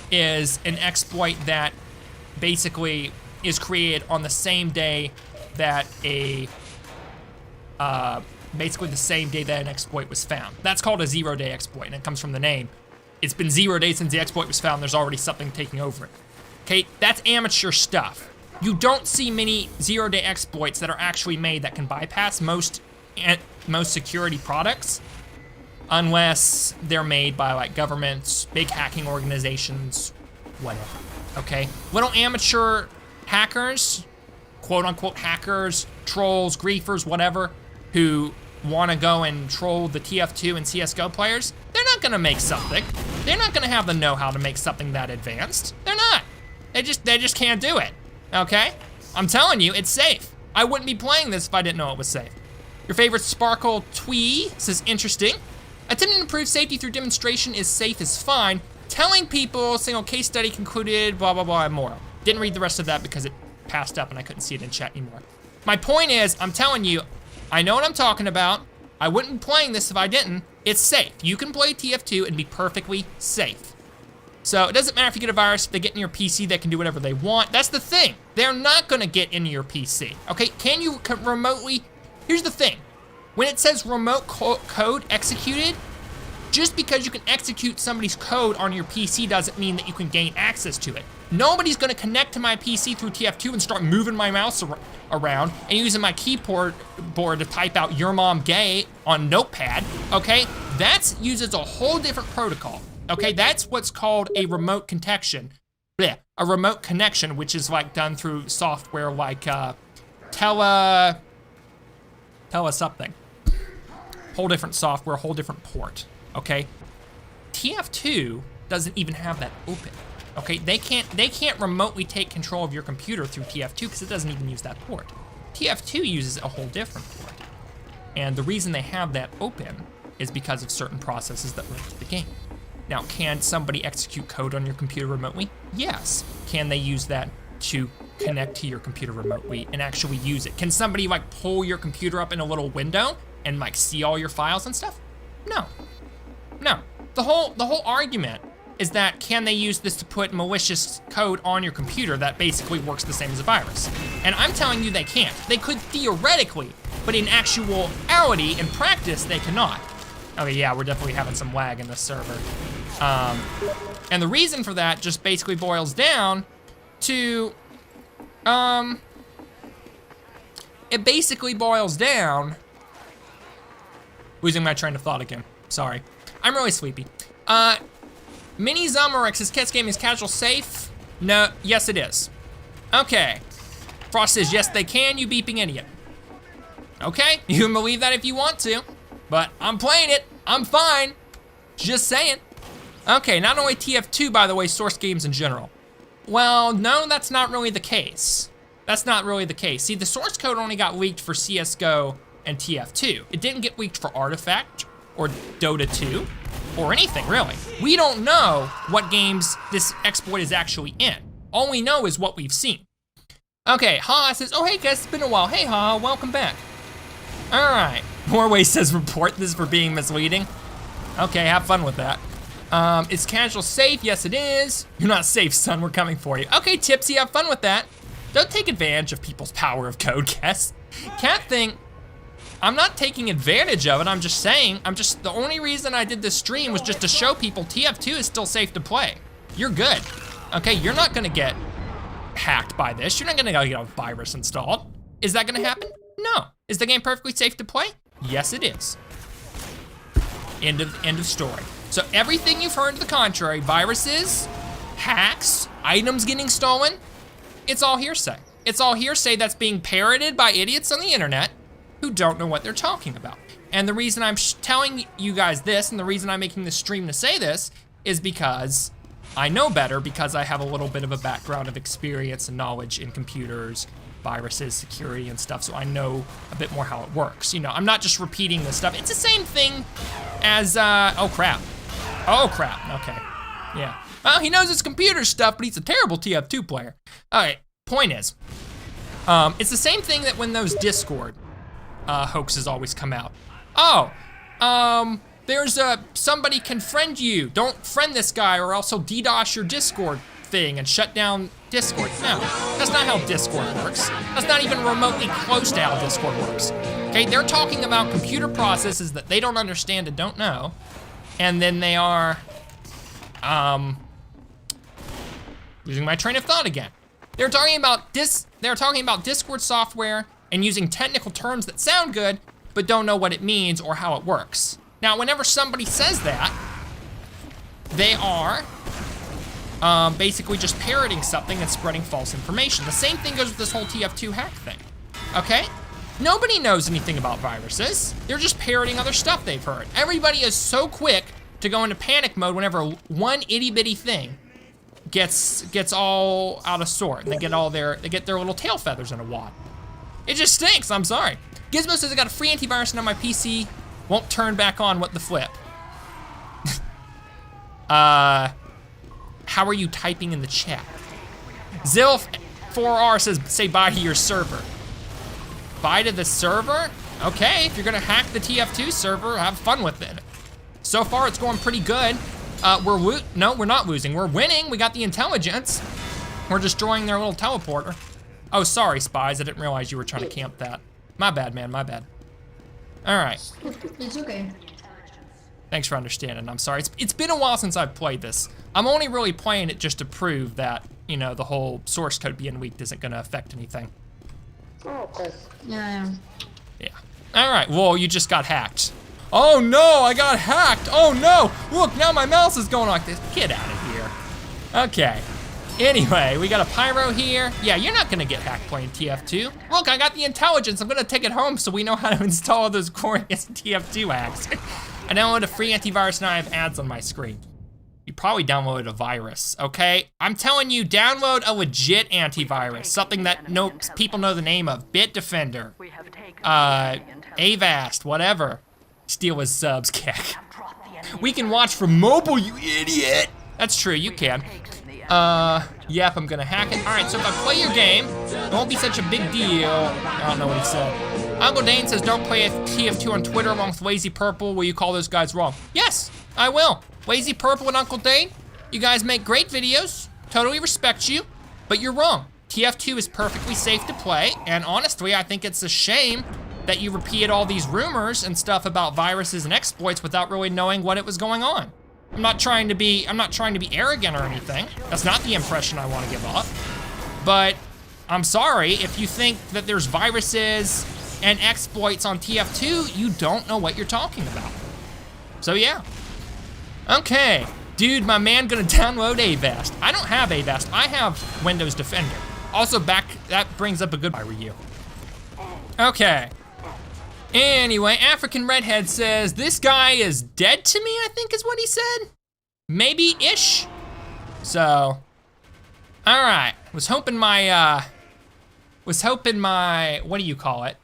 is an exploit that basically is created on the same day that basically the same day that an exploit was found. That's called a 0-day exploit, and it comes from the name. It's been 0 days since the exploit was found, there's already something taking over it. Okay, that's amateur stuff. You don't see many 0-day exploits that are actually made that can bypass most security products, unless they're made by like governments, big hacking organizations, whatever, okay? Little amateur hackers, quote unquote hackers, trolls, griefers, whatever, who wanna go and troll the TF2 and CSGO players, they're not gonna make something. They're not gonna have the know-how to make something that advanced. They're not. They just can't do it, okay? I'm telling you, it's safe. I wouldn't be playing this if I didn't know it was safe. Your favorite Sparkle Twee says, interesting. Attempting to improve safety through demonstration is safe is fine. Telling people, single case study concluded, blah, blah, blah, and more. Didn't read the rest of that because it passed up and I couldn't see it in chat anymore. My point is, I'm telling you, I know what I'm talking about. I wouldn't be playing this if I didn't. It's safe. You can play TF2 and be perfectly safe. So it doesn't matter if you get a virus, if they get in your PC, they can do whatever they want. That's the thing. They're not gonna get into your PC, okay? Can you remotely, here's the thing. When it says remote code executed, just because you can execute somebody's code on your PC doesn't mean that you can gain access to it. Nobody's gonna connect to my PC through TF2 and start moving my mouse around and using my keyboard to type out "your mom gay" on Notepad, okay? That uses a whole different protocol, okay? That's what's called a remote connection. Yeah, a remote connection, which is like done through software like tele something. Whole different software, whole different port, okay? TF2 doesn't even have that open. Okay, they can't remotely take control of your computer through TF2 because it doesn't even use that port. TF2 uses a whole different port. And the reason they have that open is because of certain processes that run through the game. Now, can somebody execute code on your computer remotely? Yes. Can they use that to connect to your computer remotely and actually use it? Can somebody like pull your computer up in a little window and like see all your files and stuff? No, no. The whole argument is that can they use this to put malicious code on your computer that basically works the same as a virus? And I'm telling you they can't. They could theoretically, but in actuality, in practice, they cannot. Okay, yeah, we're definitely having some lag in this server. And the reason for that just basically boils down to, it basically boils down, losing my train of thought again, sorry. I'm really sleepy. Mini Zumrex, is Cats Gaming's casual safe? No, yes it is. Okay, Frost says, yes they can, you beeping idiot. Okay, you can believe that if you want to, but I'm playing it, I'm fine, just saying. Okay, not only TF2, by the way, source games in general. Well, no, that's not really the case. That's not really the case. See, the source code only got leaked for CSGO and TF2. It didn't get leaked for Artifact or Dota 2 or anything, really. We don't know what games this exploit is actually in. All we know is what we've seen. Okay, Ha says, oh hey guys, it's been a while. Hey Ha, welcome back. All right, Morway says report this for being misleading. Okay, have fun with that. Is casual safe? Yes, it is. You're not safe, son, we're coming for you. Okay, Tipsy, have fun with that. Don't take advantage of people's power of code, Kess. Cat thing, I'm not taking advantage of it, I'm just saying, the only reason I did this stream was just to show people TF2 is still safe to play. You're good, okay? You're not gonna get hacked by this. You're not gonna get a virus installed. Is that gonna happen? No. Is the game perfectly safe to play? Yes, it is. End of story. So everything you've heard to the contrary, viruses, hacks, items getting stolen, it's all hearsay. It's all hearsay that's being parroted by idiots on the internet who don't know what they're talking about. And the reason I'm telling you guys this and the reason I'm making this stream to say this is because I know better, because I have a little bit of a background of experience and knowledge in computers, viruses, security and stuff, so I know a bit more how it works. You know, I'm not just repeating this stuff. It's the same thing as, oh crap. Oh crap, okay, yeah. Well, he knows his computer stuff, but he's a terrible TF2 player. All right, point is, it's the same thing that when those Discord hoaxes always come out. Oh, there's somebody can friend you. Don't friend this guy or else he'll DDoS your Discord thing and shut down Discord. No, that's not how Discord works. That's not even remotely close to how Discord works. Okay, they're talking about computer processes that they don't understand and don't know. And then they are, losing my train of thought again. They're talking about Discord software and using technical terms that sound good, but don't know what it means or how it works. Now, whenever somebody says that, they are basically just parroting something and spreading false information. The same thing goes with this whole TF2 hack thing, okay? Nobody knows anything about viruses. They're just parroting other stuff they've heard. Everybody is so quick to go into panic mode whenever one itty bitty thing gets all out of sort and they get their little tail feathers in a wad. It just stinks, I'm sorry. Gizmo says I got a free antivirus and now my PC won't turn back on, what the flip? How are you typing in the chat? Zilf4R says say bye to your server. Bye to the server? Okay, if you're gonna hack the TF2 server, have fun with it. So far it's going pretty good. No, we're not losing, we're winning. We got the intelligence. We're destroying their little teleporter. Oh, sorry, spies, I didn't realize you were trying to camp that. My bad, man, my bad. All right. It's okay. Thanks for understanding, I'm sorry. It's been a while since I've played this. I'm only really playing it just to prove that, you know, the whole source code being leaked isn't gonna affect anything. Oh, of course. Yeah. Yeah. All right, well, you just got hacked. Oh no, I got hacked. Oh no, look, now my mouse is going like this. Get out of here. Okay. Anyway, we got a pyro here. Yeah, you're not gonna get hacked playing TF2. Look, I got the intelligence. I'm gonna take it home so we know how to install those glorious TF2 hacks. I downloaded a free antivirus, now I have ads on my screen. You probably downloaded a virus, okay? I'm telling you, download a legit antivirus, something that people know the name of. Bitdefender, Avast, whatever. Steal his subs, Keck. We can watch from mobile, you idiot. That's true, you can. Yep, I'm gonna hack it. All right, so if I play your game, it won't be such a big deal. I don't know what he said. Uncle Dane says don't play TF2 on Twitter along with Lazy Purple. Will you call those guys wrong? Yes, I will. Lazy Purple and Uncle Dane, you guys make great videos. Totally respect you, but you're wrong. TF2 is perfectly safe to play, and honestly, I think it's a shame that you repeated all these rumors and stuff about viruses and exploits without really knowing what it was going on. I'm not trying to be arrogant or anything. That's not the impression I want to give off. But I'm sorry, if you think that there's viruses and exploits on TF2, you don't know what you're talking about. So yeah. Okay, dude, my man gonna download Avast. I don't have Avast, I have Windows Defender. Also that brings up a good review. Okay. Anyway, African Redhead says, this guy is dead to me, I think is what he said. Maybe-ish. So, all right. Was hoping my, what do you call it?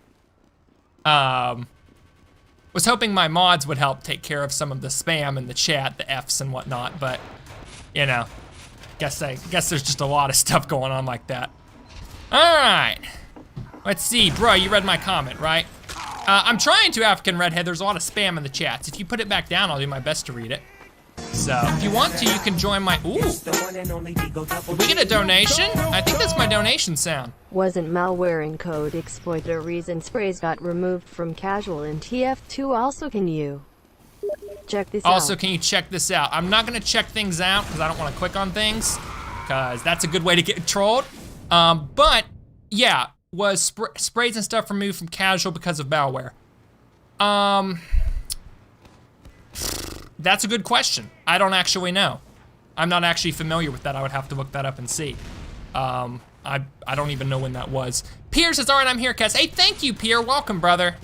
Was hoping my mods would help take care of some of the spam in the chat, the Fs and whatnot, but, you know, guess there's just a lot of stuff going on like that. All right. Let's see, bro, you read my comment, right? I'm trying to, African Redhead. There's a lot of spam in the chats. If you put it back down, I'll do my best to read it. So, if you want to, you can join my, ooh. Did we get a donation? I think that's my donation sound. Wasn't malware in code exploit a reason sprays got removed from casual in TF2? Also, can you check this out? Also, can you check this out? I'm not gonna check things out because I don't wanna click on things because that's a good way to get trolled. But, yeah. Was sprays and stuff removed from casual because of malware? That's a good question. I don't actually know. I'm not actually familiar with that. I would have to look that up and see. I don't even know when that was. Pierre says, all right, I'm here, Cass. Hey, thank you, Pierre. Welcome, brother.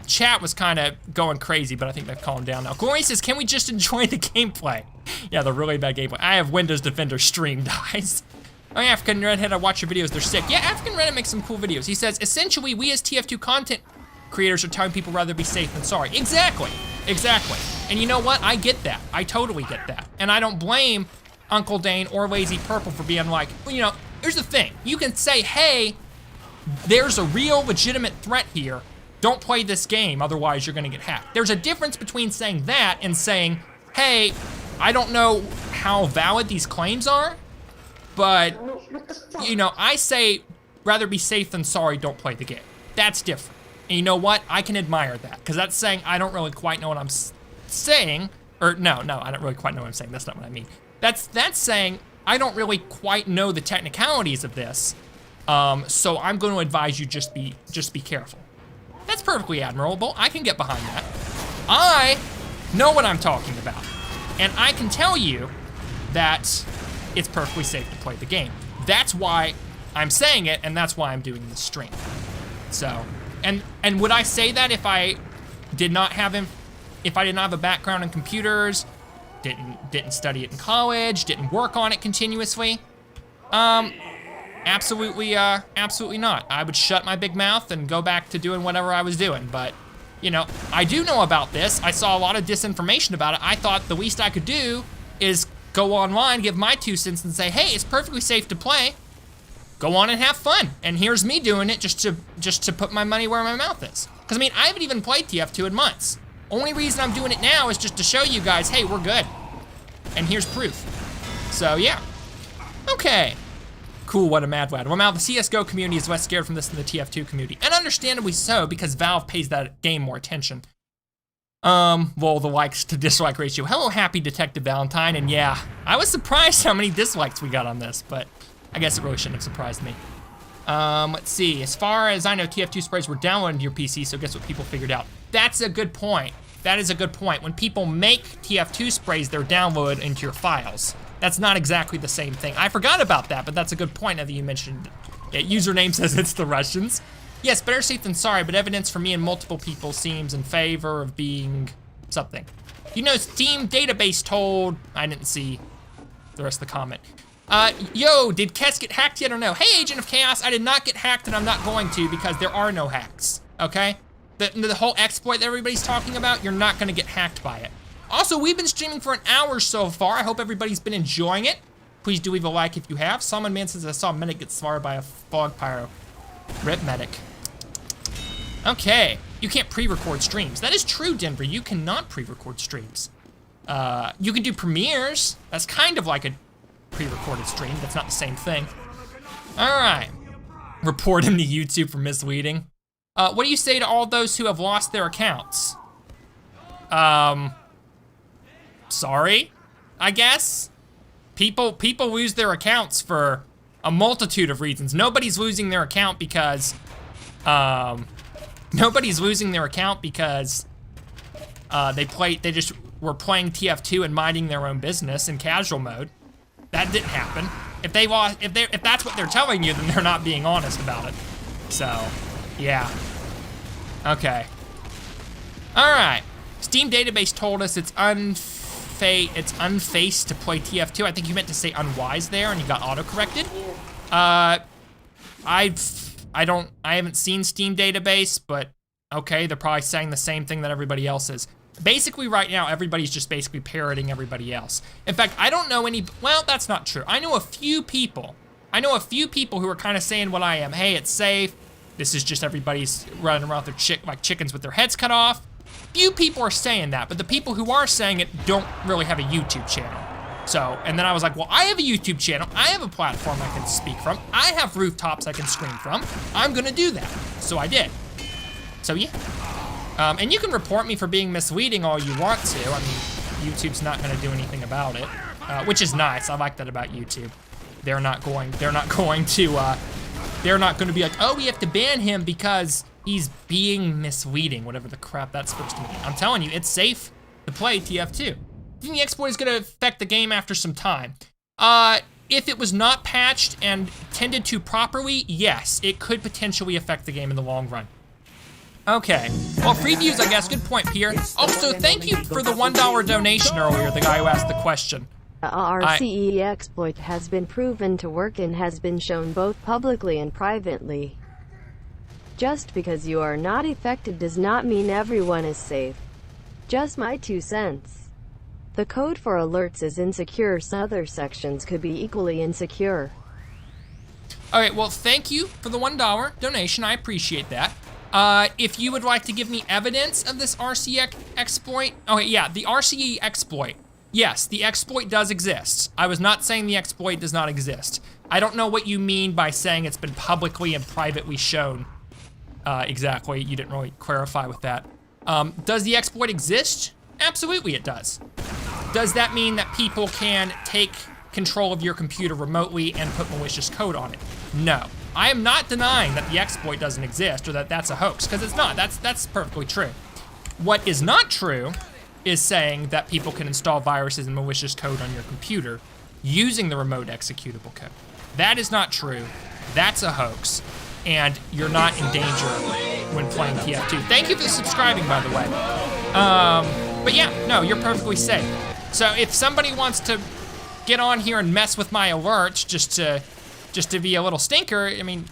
Chat was kind of going crazy, but I think they've calmed down now. Glory says, can we just enjoy the gameplay? Yeah, the really bad gameplay. I have Windows Defender stream, guys. Oh, yeah, African Redhead, I watch your videos, they're sick. Yeah, African Redhead makes some cool videos. He says, essentially, we as TF2 content creators are telling people rather be safe than sorry. Exactly, exactly. And you know what, I get that. I totally get that. And I don't blame Uncle Dane or Lazy Purple for being like, well, you know, here's the thing. You can say, hey, there's a real legitimate threat here. Don't play this game, otherwise you're gonna get hacked. There's a difference between saying that and saying, hey, I don't know how valid these claims are, but, you know, I say, rather be safe than sorry, don't play the game. That's different. And you know what? I can admire that, because that's saying I don't really quite know what I'm saying, or no, I don't really quite know what I'm saying. That's not what I mean. That's saying I don't really quite know the technicalities of this, so I'm going to advise you just be careful. That's perfectly admirable. I can get behind that. I know what I'm talking about, and I can tell you that it's perfectly safe to play the game. That's why I'm saying it, and that's why I'm doing this stream. So, and would I say that if I did not have a background in computers, didn't study it in college, didn't work on it continuously? Absolutely not. I would shut my big mouth and go back to doing whatever I was doing, but you know, I do know about this. I saw a lot of disinformation about it. I thought the least I could do is go online, give my 2 cents and say, hey, it's perfectly safe to play. Go on and have fun. And here's me doing it just to put my money where my mouth is. Because I mean, I haven't even played TF2 in months. Only reason I'm doing it now is just to show you guys, hey, we're good. And here's proof. So yeah. Okay. Cool, what a mad lad. Well, now the CSGO community is less scared from this than the TF2 community. And understandably so, because Valve pays that game more attention. Well, the likes to dislike ratio. Hello, Happy Detective Valentine, and yeah, I was surprised how many dislikes we got on this, but I guess it really shouldn't have surprised me. Let's see, as far as I know, TF2 sprays were downloaded to your PC, so guess what people figured out? That's a good point. That is a good point. When people make TF2 sprays, they're downloaded into your files. That's not exactly the same thing. I forgot about that, but that's a good point now that you mentioned it. Yeah, username says it's the Russians. Yes, better safe than sorry, but evidence for me and multiple people seems in favor of being something. You know, Steam database told, I didn't see the rest of the comment. Yo, did Kess get hacked yet or no? Hey, Agent of Chaos, I did not get hacked and I'm not going to because there are no hacks, okay? The whole exploit that everybody's talking about, you're not gonna get hacked by it. Also, we've been streaming for an hour so far. I hope everybody's been enjoying it. Please do leave a like if you have. Salmon Man says, I saw a medic get slaughtered by a fog pyro. Rip medic. Okay, you can't pre-record streams. That is true, Denver. You cannot pre-record streams. You can do premieres. That's kind of like a pre-recorded stream. That's not the same thing. All right. Report him to YouTube for misleading. What do you say to all those who have lost their accounts? Sorry, I guess. People lose their accounts for a multitude of reasons. Nobody's losing their account because, they just were playing TF2 and minding their own business in casual mode. That didn't happen. If that's what they're telling you, then they're not being honest about it. So, yeah. Okay. All right. Steam database told us it's unfaced to play TF2. I think you meant to say unwise there, and you got auto-corrected. I haven't seen Steam database, but okay, they're probably saying the same thing that everybody else is. Basically, right now, everybody's just basically parroting everybody else. In fact, I don't know any, well, that's not true. I know a few people who are kind of saying what I am. Hey, it's safe. This is just everybody's running around like chickens with their heads cut off. Few people are saying that, but the people who are saying it don't really have a YouTube channel. So, and then I was like, well, I have a YouTube channel. I have a platform I can speak from. I have rooftops I can stream from. I'm gonna do that. So I did. So yeah. And you can report me for being misleading all you want to. I mean, YouTube's not gonna do anything about it, which is nice. I like that about YouTube. They're not going to be like, oh, we have to ban him because he's being misleading, whatever the crap that's supposed to mean. I'm telling you, it's safe to play TF2. Do you think the exploit is gonna affect the game after some time? If it was not patched and tended to properly, yes, it could potentially affect the game in the long run. Okay, well, previews, I guess, good point, Pierre. Also, thank you for the $1 donation earlier, the guy who asked the question. The RCE exploit has been proven to work and has been shown both publicly and privately. Just because you are not affected does not mean everyone is safe. Just my 2 cents. The code for alerts is insecure, so other sections could be equally insecure. Alright, well, thank you for the $1 donation, I appreciate that. If you would like to give me evidence of this RCE exploit, okay, yeah, the RCE exploit. Yes, the exploit does exist. I was not saying the exploit does not exist. I don't know what you mean by saying it's been publicly and privately shown. Exactly, you didn't really clarify with that. Does the exploit exist? Absolutely it does. Does that mean that people can take control of your computer remotely and put malicious code on it? No. I am not denying that the exploit doesn't exist or that that's a hoax, because it's not. That's perfectly true. What is not true is saying that people can install viruses and malicious code on your computer using the remote executable code. That is not true. That's a hoax, and you're not in danger when playing TF2. Thank you for subscribing, by the way. But yeah, no, you're perfectly safe. So if somebody wants to get on here and mess with my alerts just to be a little stinker, I mean,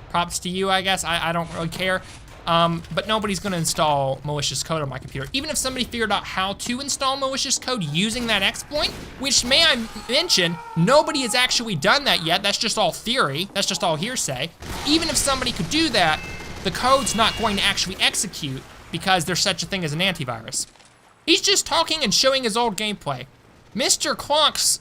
props to you, I guess. I don't really care. But nobody's gonna install malicious code on my computer. Even if somebody figured out how to install malicious code using that exploit, which may I mention, nobody has actually done that yet. That's just all theory. That's just all hearsay. Even if somebody could do that, the code's not going to actually execute because there's such a thing as an antivirus. He's just talking and showing his old gameplay. Mr. Clonks,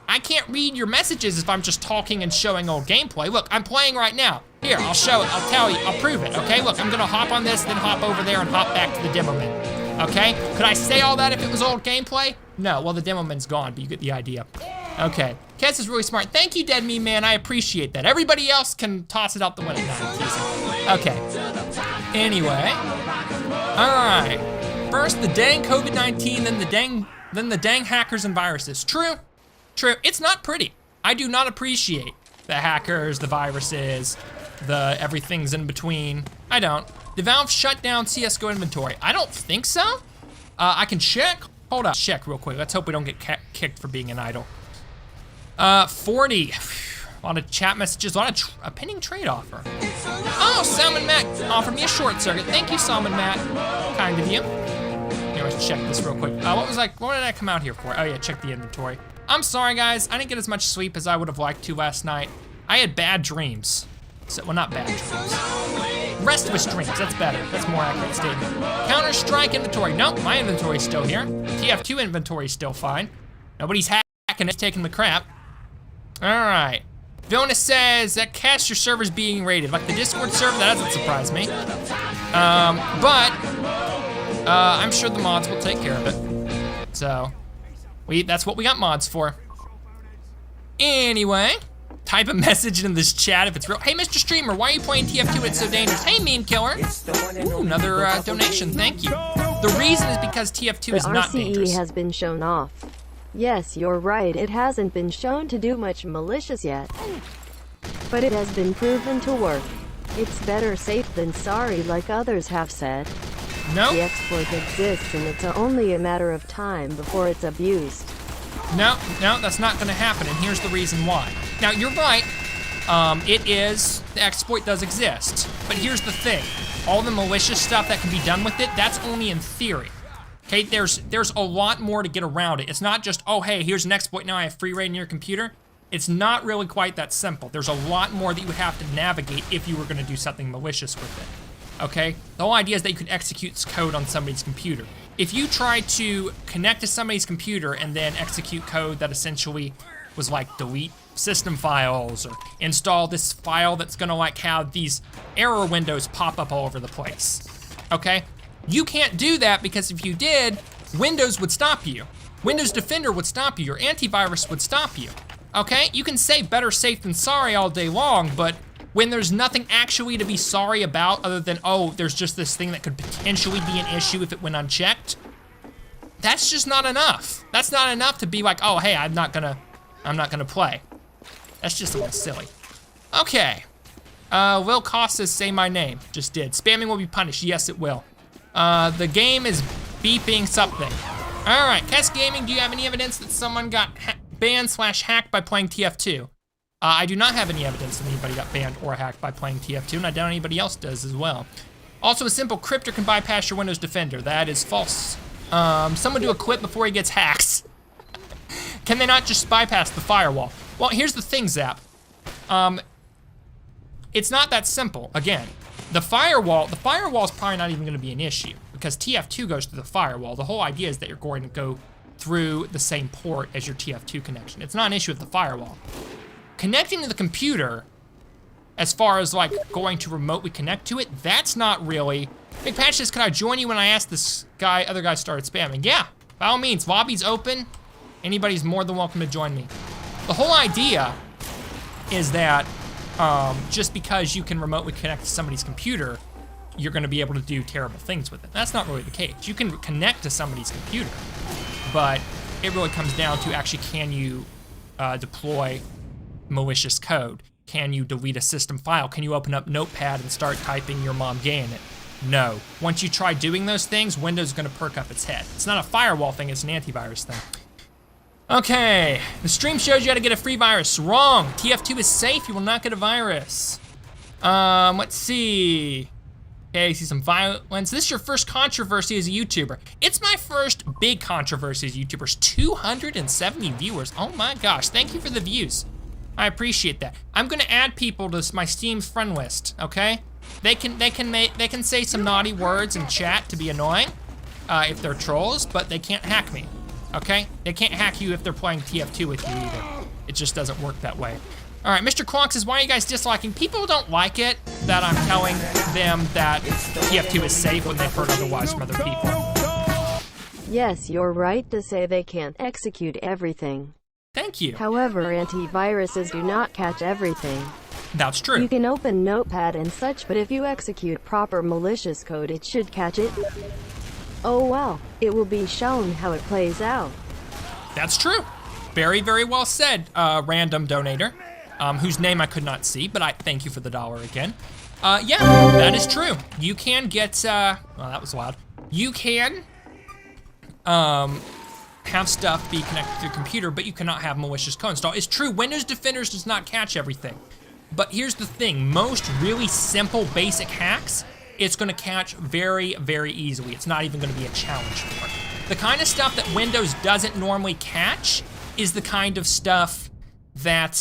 I can't read your messages if I'm just talking and showing old gameplay. Look, I'm playing right now. Here, I'll show it, I'll tell you, I'll prove it, okay? Look, I'm gonna hop on this, then hop over there and hop back to the demo man, okay? Could I say all that if it was old gameplay? No, well, the demo man's gone, but you get the idea. Okay, Kez is really smart. Thank you, Dead Meme Man, I appreciate that. Everybody else can toss it out the window. No, I'm teasing. Okay, anyway. All right, first the dang COVID-19, then the dang hackers and viruses. True. True, it's not pretty. I do not appreciate the hackers, the viruses, the everything's in between. I don't. Did Valve shut down CSGO inventory? I don't think so. I can check. Hold up, check real quick. Let's hope we don't get kicked for being an idol. 40. A lot of chat messages, a lot of a pending trade offer. Oh, Salmon Matt offered me a short circuit. Thank you, Salmon Matt. Kind of you. Here, let's check this real quick. What did I come out here for? Oh yeah, check the inventory. I'm sorry guys, I didn't get as much sleep as I would have liked to last night. I had bad dreams. So, well, not bad dreams. Restless dreams, that's better. That's a more accurate statement. Counter-Strike inventory. Nope, my inventory's still here. TF2 inventory's still fine. Nobody's hacking, it's taking the crap. All right. Villainous says that caster server's being raided. Like the Discord server, that doesn't surprise me. But I'm sure the mods will take care of it. So, that's what we got mods for. Anyway, type a message in this chat if it's real. Hey, Mr. Streamer, why are you playing TF2 when it's so dangerous? Hey, Meme Killer. Ooh, another donation, thank you. The reason is because TF2 is not dangerous. RCE has been shown off. Yes, you're right, it hasn't been shown to do much malicious yet. But it has been proven to work. It's better safe than sorry, like others have said. No. The exploit exists and it's only a matter of time before it's abused. No, that's not gonna happen, and here's the reason why. Now, you're right, the exploit does exist, but here's the thing. All the malicious stuff that can be done with it, that's only in theory. Okay, there's a lot more to get around it. It's not just, oh, hey, here's an exploit, now I have free reign in your computer. It's not really quite that simple. There's a lot more that you would have to navigate if you were gonna do something malicious with it, okay? The whole idea is that you can execute code on somebody's computer. If you try to connect to somebody's computer and then execute code that essentially was like delete system files or install this file that's gonna like have these error windows pop up all over the place, okay? You can't do that because if you did, Windows would stop you. Windows Defender would stop you, your antivirus would stop you, okay? You can say better safe than sorry all day long, but when there's nothing actually to be sorry about other than, oh, there's just this thing that could potentially be an issue if it went unchecked, that's just not enough. That's not enough to be like, oh, hey, I'm not gonna play. That's just a little silly. Okay. Will Costas say my name? Just did. Spamming will be punished. Yes, it will. The game is beeping something. All right, Kess Gaming, do you have any evidence that someone got banned/hacked by playing TF2? I do not have any evidence that anybody got banned or hacked by playing TF2, and I doubt anybody else does as well. Also, a simple cryptor can bypass your Windows Defender. That is false. Someone do a quit before he gets hacks. Can they not just bypass the firewall? Well, here's the thing, Zap. It's not that simple. Again, the firewall's probably not even gonna be an issue because TF2 goes through the firewall. The whole idea is that you're going to go through the same port as your TF2 connection. It's not an issue with the firewall. Connecting to the computer, as far as like going to remotely connect to it, that's not really. Big Patch says, could I join you when I asked this guy, other guy started spamming? Yeah, by all means, lobby's open. Anybody's more than welcome to join me. The whole idea is that just because you can remotely connect to somebody's computer, you're gonna be able to do terrible things with it. That's not really the case. You can connect to somebody's computer, but it really comes down to actually can you deploy malicious code? Can you delete a system file? Can you open up Notepad and start typing your mom gay in it? No. Once you try doing those things, Windows is gonna perk up its head. It's not a firewall thing, it's an antivirus thing. Okay, the stream shows you how to get a free virus. Wrong, TF2 is safe, you will not get a virus. Let's see. Okay, see some violence. This is your first controversy as a YouTuber. It's my first big controversy as YouTubers. 270 viewers, oh my gosh, thank you for the views. I appreciate that. I'm gonna add people to my Steam friend list, okay? They can say some naughty words in chat to be annoying if they're trolls, but they can't hack me, okay? They can't hack you if they're playing TF2 with you either. It just doesn't work that way. All right, Mr. Quonk says, why are you guys disliking? People don't like it that I'm telling them that TF2 is safe when they've heard otherwise from other people. Yes, you're right to say they can't execute everything. Thank you. However, antiviruses do not catch everything. That's true. You can open Notepad and such, but if you execute proper malicious code, it should catch it. Oh well, it will be shown how it plays out. That's true. Very, very well said, random donator, whose name I could not see, but I thank you for the $1 again. Yeah, that is true. You can get, well, that was loud. You can, have stuff be connected to your computer, but you cannot have malicious code installed. It's true, Windows Defender does not catch everything. But here's the thing, most really simple basic hacks it's gonna catch very, very easily. It's not even gonna be a challenge for it. The kind of stuff that Windows doesn't normally catch is the kind of stuff that's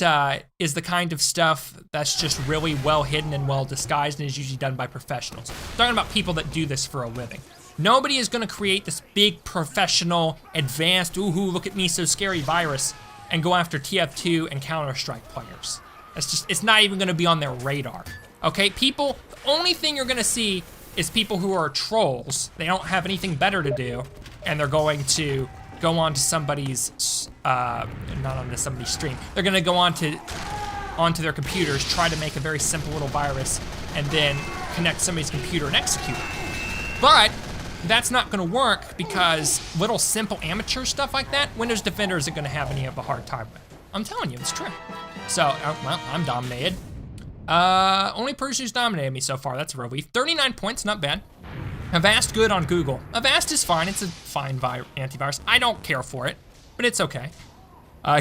just really well hidden and well disguised and is usually done by professionals. I'm talking about people that do this for a living. Nobody is gonna create this big professional, advanced, ooh, look at me, so scary virus and go after TF2 and Counter-Strike players. It's not even gonna be on their radar, okay? People, the only thing you're gonna see is people who are trolls. They don't have anything better to do, and they're going to go onto somebody's, not onto somebody's stream. They're gonna go onto their computers, try to make a very simple little virus, and then connect somebody's computer and execute it. But that's not gonna work because little simple amateur stuff like that, Windows Defender isn't gonna have any of a hard time with. I'm telling you, it's true. So, well, I'm dominated. Only person who's dominated me so far, that's a relief. 39 points, not bad. Avast good on Google. Avast is fine, it's a fine antivirus. I don't care for it, but it's okay.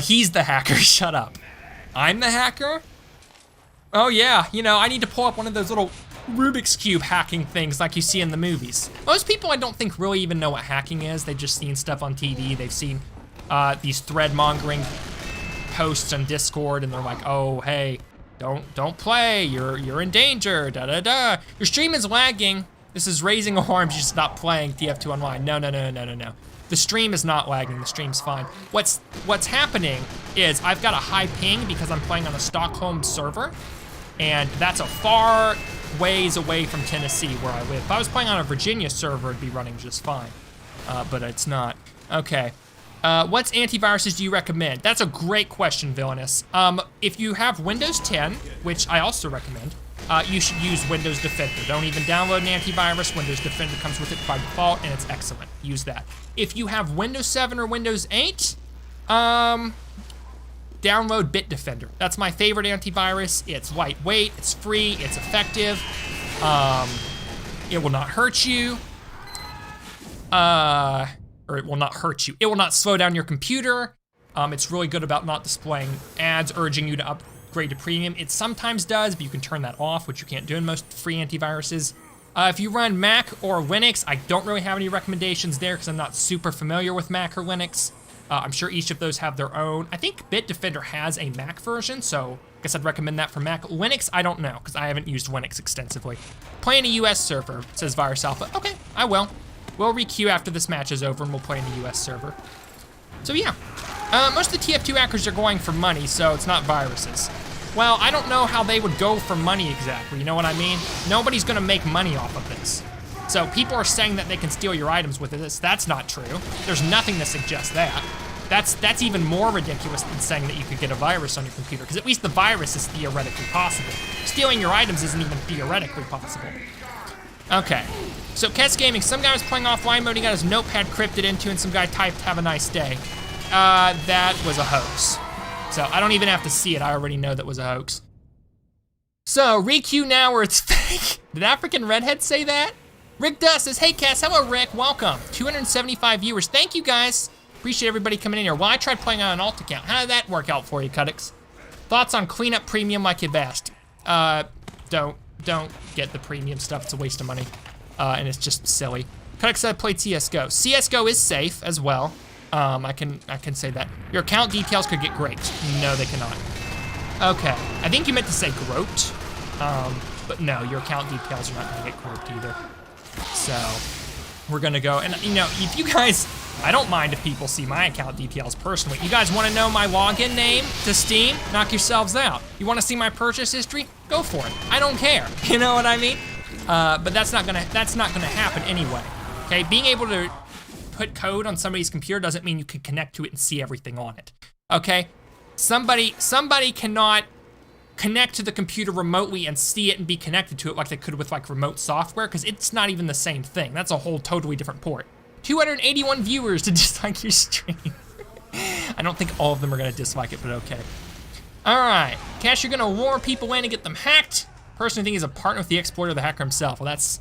He's the hacker, shut up. I'm the hacker? Oh yeah, you know, I need to pull up one of those little Rubik's Cube hacking things like you see in the movies. Most people I don't think really even know what hacking is. They've just seen stuff on TV. They've seen these thread mongering posts on Discord and they're like, oh, hey, don't play, you're in danger, da da da. Your stream is lagging. This is raising alarms, you stop playing TF2 online. No. The stream is not lagging, the stream's fine. What's happening is I've got a high ping because I'm playing on a Stockholm server, and that's a far ways away from Tennessee where I live. If I was playing on a Virginia server, it'd be running just fine, but it's not. Okay, what antiviruses do you recommend? That's a great question, Villainous. If you have Windows 10, which I also recommend, you should use Windows Defender. Don't even download an antivirus. Windows Defender comes with it by default, and it's excellent. Use that. If you have Windows 7 or Windows 8, download Bitdefender. That's my favorite antivirus. It's lightweight, it's free, it's effective. It will not hurt you. Or it will not hurt you. It will not slow down your computer. It's really good about not displaying ads urging you to upgrade to premium. It sometimes does, but you can turn that off, which you can't do in most free antiviruses. If you run Mac or Linux, I don't really have any recommendations there because I'm not super familiar with Mac or Linux. I'm sure each of those have their own. I think Bitdefender has a Mac version, so I guess I'd recommend that for Mac. Linux, I don't know, because I haven't used Linux extensively. Playing a US server, says Virus Alpha. Okay, I will. We'll re-queue after this match is over and we'll play in the US server. So yeah, most of the TF2 hackers are going for money, so it's not viruses. Well, I don't know how they would go for money exactly, you know what I mean? Nobody's gonna make money off of this. So people are saying that they can steal your items with this. That's not true. There's nothing to suggest that. That's even more ridiculous than saying that you could get a virus on your computer, because at least the virus is theoretically possible. Stealing your items isn't even theoretically possible. Okay, so Kets Gaming, some guy was playing offline mode, he got his notepad crypted into, and some guy typed, "Have a nice day." That was a hoax. So I don't even have to see it, I already know that was a hoax. So, re-queue now or it's fake. Did African Redhead say that? Rick Dust says, hey Cass, hello Rick, welcome. 275 viewers, thank you guys. Appreciate everybody coming in here. Well, I tried playing on an alt account. How did that work out for you, Cuttix? Thoughts on cleanup premium like you've asked? Don't get the premium stuff, it's a waste of money. And it's just silly. Cuttix said I played CSGO. CSGO is safe as well. I can say that. Your account details could get groped. No, they cannot. Okay, I think you meant to say groped. But no, your account details are not gonna get groped either. So, we're gonna go, and you know, if you guys, I don't mind if people see my account details personally. You guys wanna know my login name to Steam? Knock yourselves out. You wanna see my purchase history? Go for it. I don't care, you know what I mean? But that's not gonna happen anyway. Okay, being able to put code on somebody's computer doesn't mean you can connect to it and see everything on it. Okay? Somebody cannot connect to the computer remotely and see it and be connected to it like they could with like remote software, because it's not even the same thing. That's a whole totally different port. 281 viewers to dislike your stream. I don't think all of them are gonna dislike it, but okay. All right, Cash, you're gonna lure people in and get them hacked. Person who thinks he's a partner with the exploiter, the hacker himself. Well, that's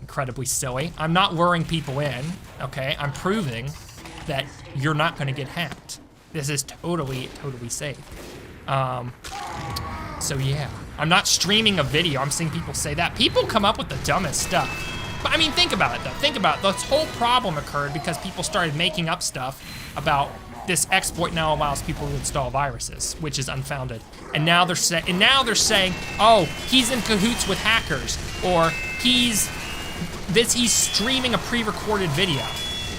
incredibly silly. I'm not luring people in, okay? I'm proving that you're not gonna get hacked. This is totally safe. So yeah. I'm not streaming a video. I'm seeing people say that. People come up with the dumbest stuff. But I mean, think about it though. Think about it. This whole problem occurred because people started making up stuff about this exploit now allows people to install viruses, which is unfounded. And now they're saying, oh, he's in cahoots with hackers, or he's streaming a pre-recorded video.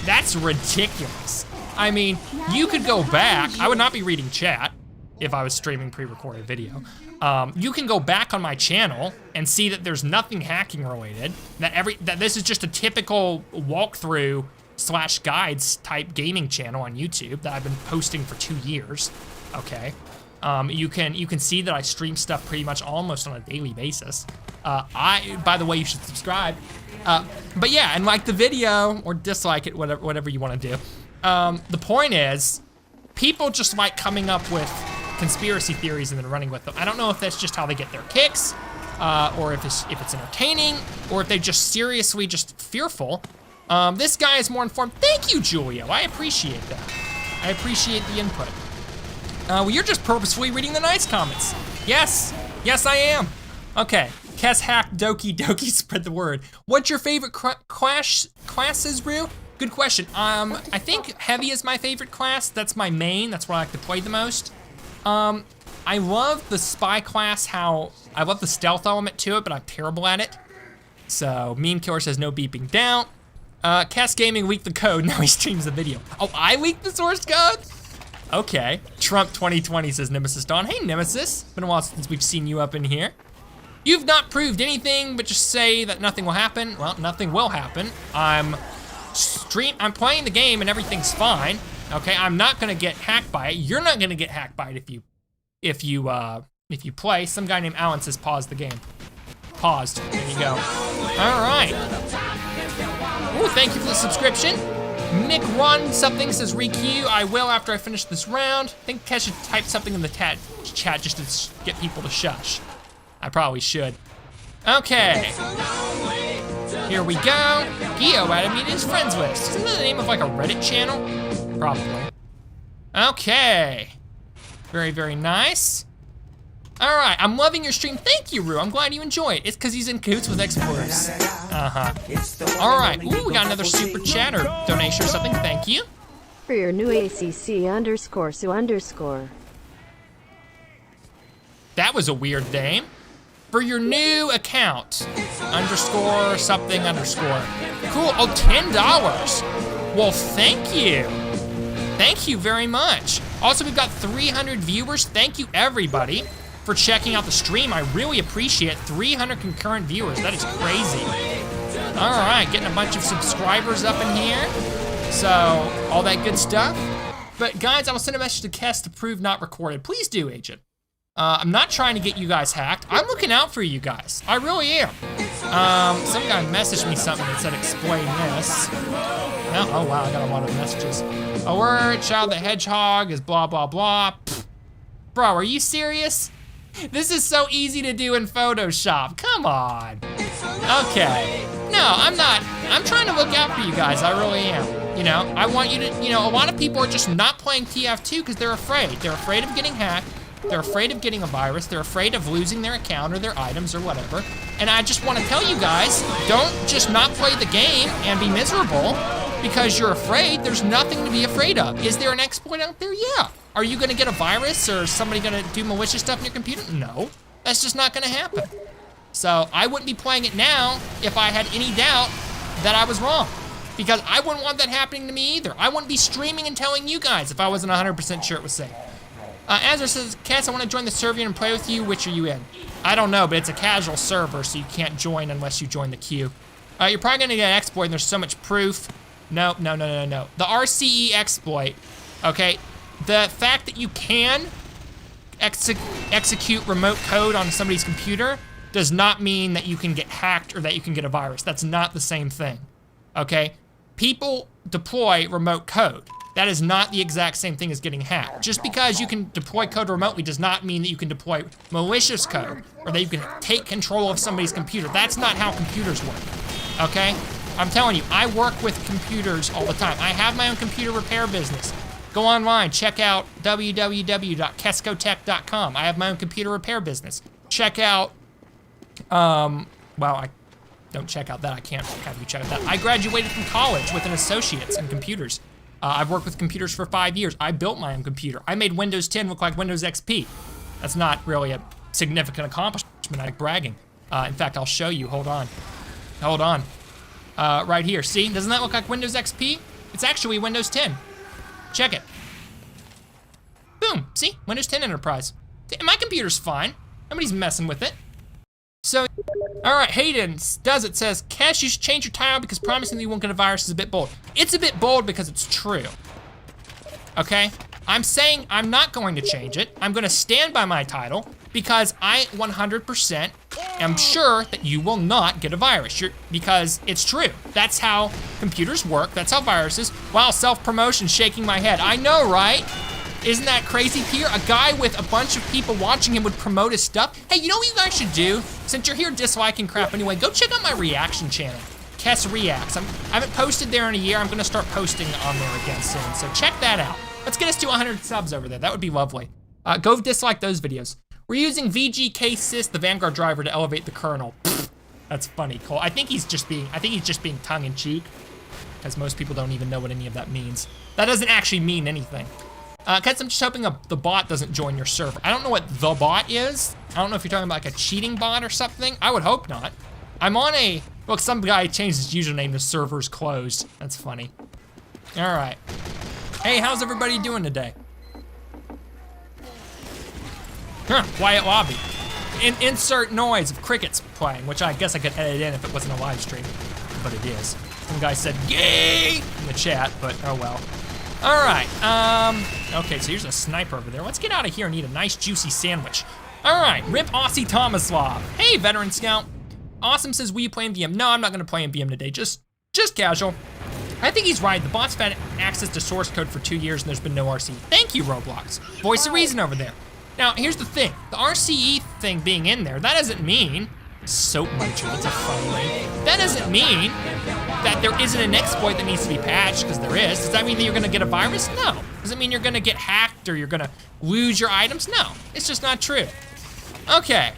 That's ridiculous. I mean, you could go back. I would not be reading chat if I was streaming pre-recorded video. You can go back on my channel and see that there's nothing hacking related. That this is just a typical walkthrough / guides type gaming channel on YouTube that I've been posting for 2 years. Okay, you can see that I stream stuff pretty much almost on a daily basis. By the way, you should subscribe. But yeah, and like the video or dislike it, whatever you want to do. The point is, people just like coming up with conspiracy theories and then running with them. I don't know if that's just how they get their kicks, or if it's entertaining, or if they're just seriously just fearful. This guy is more informed. Thank you, Julio. I appreciate that. I appreciate the input. Well, you're just purposefully reading the nice comments. Yes, I am. Okay, Kes hack Doki Doki, spread the word. What's your favorite classes, Rue? Good question. I think Heavy is my favorite class. That's my main. That's what I like to play the most. I love the Spy class. I love the stealth element to it, but I'm terrible at it. So Meme Killer says no beeping down. Cass Gaming leaked the code. Now he streams the video. Oh, I leaked the source code? Okay. Trump 2020 says Nemesis Dawn. Hey, Nemesis. Been a while since we've seen you up in here. You've not proved anything, but just say that nothing will happen. Well, nothing will happen. I'm playing the game and everything's fine. Okay, I'm not gonna get hacked by it. You're not gonna get hacked by it if you play. Some guy named Alan says pause the game. Paused. There you go. All right. Ooh, thank you for the subscription. Mick Run something says requeue. I will after I finish this round. I think Kesh should type something in the chat just to get people to shush. I probably should. Okay. Here we go. Geo added me to his friends list. Isn't that the name of like a Reddit channel? Probably. Okay. Very, very nice. All right, I'm loving your stream. Thank you, Rue. I'm glad you enjoy it. It's because he's in cahoots with explorers. All right, ooh, we got another super chat or donation or something. Thank you. For your new ACC_Su_. That was a weird name. For your new account, _ something _ Cool, oh, $10. Well, thank you. Thank you very much. Also, we've got 300 viewers. Thank you, everybody, for checking out the stream. I really appreciate it. 300 concurrent viewers, that is crazy. All right, getting a bunch of subscribers up in here. So, all that good stuff. But guys, I will send a message to Kess to prove not recorded. Please do, Agent. I'm not trying to get you guys hacked. I'm looking out for you guys. I really am. Some guy messaged me something that said explain this. Oh wow, I got a lot of messages. A word, Child the Hedgehog is blah, blah, blah. Pfft. Bro, are you serious? This is so easy to do in Photoshop. Come on. Okay. No, I'm not. I'm trying to look out for you guys. I really am. You know, I want you to, you know, a lot of people are just not playing TF2 because they're afraid. They're afraid of getting hacked. They're afraid of getting a virus. They're afraid of losing their account or their items or whatever. And I just want to tell you guys, don't just not play the game and be miserable because you're afraid. There's nothing to be afraid of. Is there an exploit out there? Yeah. Are you gonna get a virus or somebody gonna do malicious stuff in your computer? No, that's just not gonna happen. So I wouldn't be playing it now if I had any doubt that I was wrong, because I wouldn't want that happening to me either. I wouldn't be streaming and telling you guys if I wasn't 100% sure it was safe. Azra says, Cass, I want to join the server and play with you. Which are you in? I don't know, but it's a casual server, so you can't join unless you join the queue. You're probably gonna get an exploit, and there's so much proof. No. The RCE exploit, okay? The fact that you can execute remote code on somebody's computer does not mean that you can get hacked or that you can get a virus. That's not the same thing, okay? People deploy remote code. That is not the exact same thing as getting hacked. Just because you can deploy code remotely does not mean that you can deploy malicious code or that you can take control of somebody's computer. That's not how computers work, okay? I'm telling you, I work with computers all the time. I have my own computer repair business. Go online, check out www.kescotech.com. I have my own computer repair business. check out, well, I don't check out that. I can't have you check out that. I graduated from college with an associate's in computers. I've worked with computers for 5 years. I built my own computer. I made Windows 10 look like Windows XP. That's not really a significant accomplishment. I like bragging. In fact, I'll show you. Hold on. Hold on. Right here. See? Doesn't that look like Windows XP? It's actually Windows 10. Check it. Boom. See? Windows 10 Enterprise. My computer's fine. Nobody's messing with it. So, all right, Hayden does it, says, Cash, you should change your title because promising that you won't get a virus is a bit bold. It's a bit bold because it's true. Okay? I'm saying I'm not going to change it. I'm gonna stand by my title because I 100% am sure that you will not get a virus because it's true. That's how computers work. That's how viruses. Wow, self-promotion, shaking my head. I know, right? Isn't that crazy, Peter? A guy with a bunch of people watching him would promote his stuff. Hey, you know what you guys should do? Since you're here disliking crap anyway, go check out my reaction channel, Kess Reacts. I haven't posted there in a year. I'm gonna start posting on there again soon, so check that out. Let's get us to 100 subs over there. That would be lovely. Go dislike those videos. We're using VGK-sys, the Vanguard driver, to elevate the kernel. Pfft, that's funny, Cole. I think he's just being tongue-in-cheek, because most people don't even know what any of that means. That doesn't actually mean anything. Cause I'm just hoping the bot doesn't join your server. I don't know what the bot is. I don't know if you're talking about like a cheating bot or something. I would hope not. I'm on a, look, some guy changed his username to server's closed. That's funny. All right. Hey, how's everybody doing today? Huh, quiet lobby. Insert noise of crickets playing, which I guess I could edit in if it wasn't a live stream, but it is. Some guy said, yay, in the chat, but oh well. All right, okay, so here's a sniper over there. Let's get out of here and eat a nice juicy sandwich. All right, Rip Aussie Tomislav. Hey, Veteran Scout. Awesome says, will you play in VM? No, I'm not gonna play in VM today, just casual. I think he's right. The bot's had access to source code for 2 years and there's been no RCE. Thank you, Roblox. Voice of reason over there. Now, here's the thing. The RCE thing being in there, that doesn't mean, Soap Muncher, that's a funny name. That doesn't mean that there isn't an exploit that needs to be patched, because there is. Does that mean that you're gonna get a virus? No. Does it mean you're gonna get hacked or you're gonna lose your items? No, it's just not true. Okay,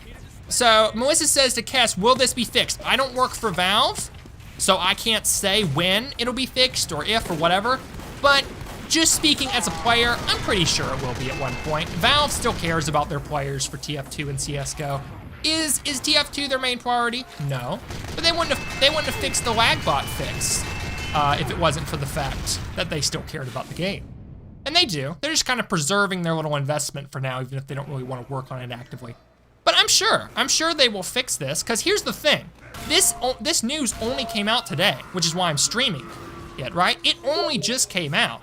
so Melissa says to Cass, will this be fixed? I don't work for Valve, so I can't say when it'll be fixed or if or whatever, but just speaking as a player, I'm pretty sure it will be at one point. Valve still cares about their players for TF2 and CSGO. Is TF2 their main priority? No, but they wouldn't have fixed the lag bot fix if it wasn't for the fact that they still cared about the game. And they do. They're just kind of preserving their little investment for now, even if they don't really want to work on it actively. But I'm sure they will fix this, because here's the thing. This news only came out today, which is why I'm streaming it, right? It only just came out.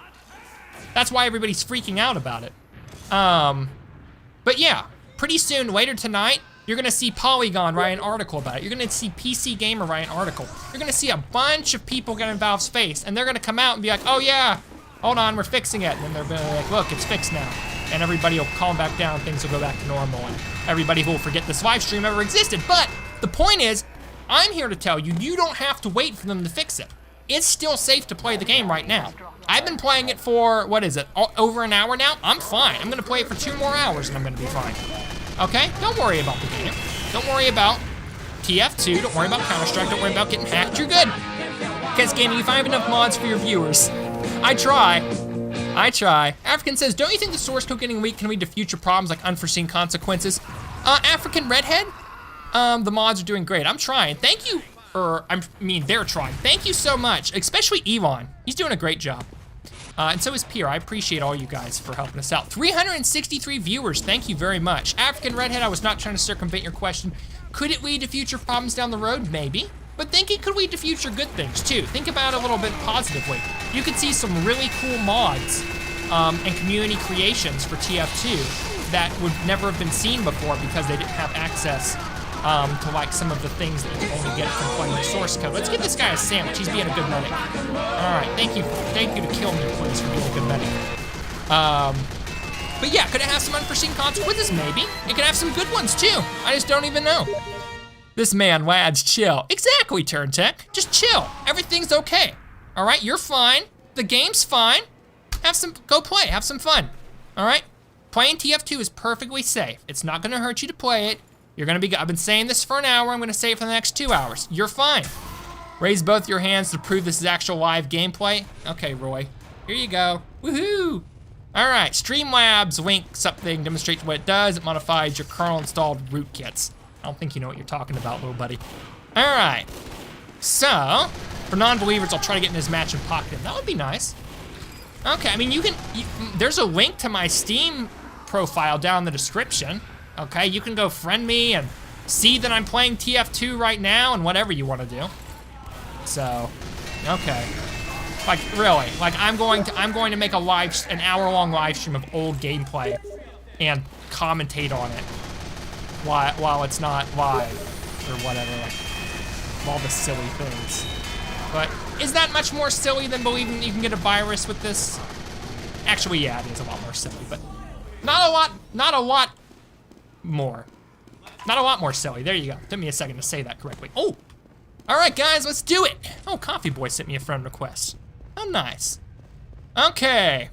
That's why everybody's freaking out about it. But yeah, pretty soon, later tonight, you're gonna see Polygon write an article about it. You're gonna see PC Gamer write an article. You're gonna see a bunch of people get in Valve's face, and they're gonna come out and be like, oh yeah, hold on, we're fixing it. And then they're gonna be like, look, it's fixed now. And everybody will calm back down, things will go back to normal, and everybody will forget this live stream ever existed. But the point is, I'm here to tell you, you don't have to wait for them to fix it. It's still safe to play the game right now. I've been playing it for, what is it, over an hour now? I'm fine. I'm gonna play it for 2 more hours and I'm gonna be fine. Okay, don't worry about the game. Don't worry about TF2, don't worry about Counter-Strike, don't worry about getting hacked, you're good. Because Gaming, you find have enough mods for your viewers. I try. African says, don't you think the source code getting weak can lead to future problems like unforeseen consequences? African Redhead, the mods are doing great. I'm trying, thank you. They're trying. Thank you so much, especially Elon. He's doing a great job. And so is Pierre. I appreciate all you guys for helping us out. 363 viewers, thank you very much. African Redhead, I was not trying to circumvent your question. Could it lead to future problems down the road? Maybe. But think it could lead to future good things too. Think about it a little bit positively. You could see some really cool mods and community creations for TF2 that would never have been seen before because they didn't have access to like some of the things that you can only get from playing the source code. Let's give this guy a sandwich. He's being a good medic. All right, thank you to kill me, please, for being a good medic. But yeah, could it have some unforeseen consequences? Maybe. It could have some good ones too. I just don't even know. This man, lads, chill. Exactly, TurnTech. Just chill. Everything's okay. All right, you're fine. The game's fine. Go play, have some fun. All right? Playing TF2 is perfectly safe. It's not gonna hurt you to play it. You're gonna be, I've been saying this for an hour, I'm gonna say it for the next 2 hours. You're fine. Raise both your hands to prove this is actual live gameplay. Okay, Roy, here you go. Woohoo! All right, Streamlabs Wink something demonstrates what it does. It modifies your kernel installed rootkits. I don't think you know what you're talking about, little buddy. All right, so for non-believers, I'll try to get in his match and pocket him. That would be nice. Okay, I mean, there's a link to my Steam profile down in the description. Okay, you can go friend me and see that I'm playing TF2 right now and whatever you want to do. So, okay. Like really, like I'm going to make an hour-long live stream of old gameplay and commentate on it while it's not live or whatever, like all the silly things. But is that much more silly than believing that you can get a virus with this? Actually, yeah, it is a lot more silly, but not a lot more silly. There you go. Took me a second to say that correctly. Oh, all right, guys, let's do it. Oh, Coffee Boy sent me a friend request. Oh, nice. Okay.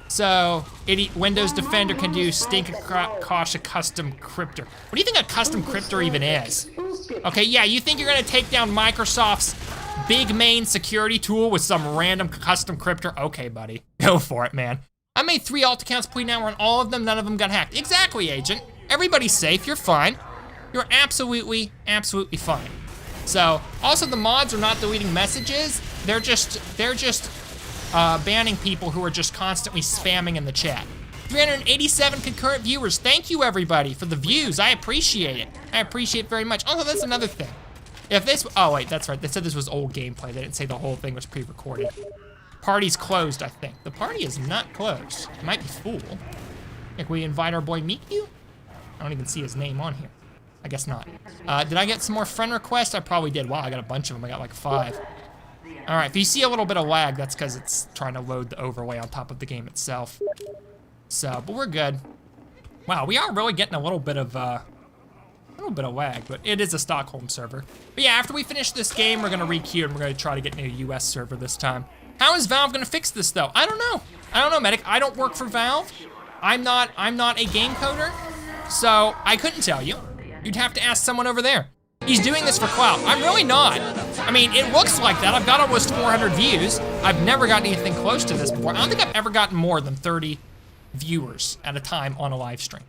So, Windows Defender can do Kosh a custom cryptor. What do you think a custom cryptor even is? Okay, yeah, you think you're gonna take down Microsoft's big main security tool with some random custom cryptor? Okay, buddy, go for it, man. I made 3 alt accounts pre-now on all of them, none of them got hacked. Exactly, Agent. Everybody's safe, you're fine. You're absolutely fine. So, also the mods are not deleting messages. They're just banning people who are just constantly spamming in the chat. 387 concurrent viewers. Thank you, everybody, for the views. I appreciate it. I appreciate it very much. Also, that's another thing. If this, oh wait, that's right. They said this was old gameplay. They didn't say the whole thing was pre-recorded. Party's closed, I think. The party is not closed. It might be full. Can we invite our boy Miku? I don't even see his name on here. I guess not. Did I get some more friend requests? I probably did. Wow, I got a bunch of them. I got like 5. All right, if you see a little bit of lag, that's because it's trying to load the overlay on top of the game itself. So, but we're good. Wow, we are really getting a little bit of lag, but it is a Stockholm server. But yeah, after we finish this game, we're gonna requeue and we're gonna try to get into a US server this time. How is Valve gonna fix this though? I don't know, Medic. I don't work for Valve. I'm not a game coder, so I couldn't tell you. You'd have to ask someone over there. He's doing this for clout. I'm really not. I mean, it looks like that. I've got almost 400 views. I've never gotten anything close to this before. I don't think I've ever gotten more than 30 viewers at a time on a live stream,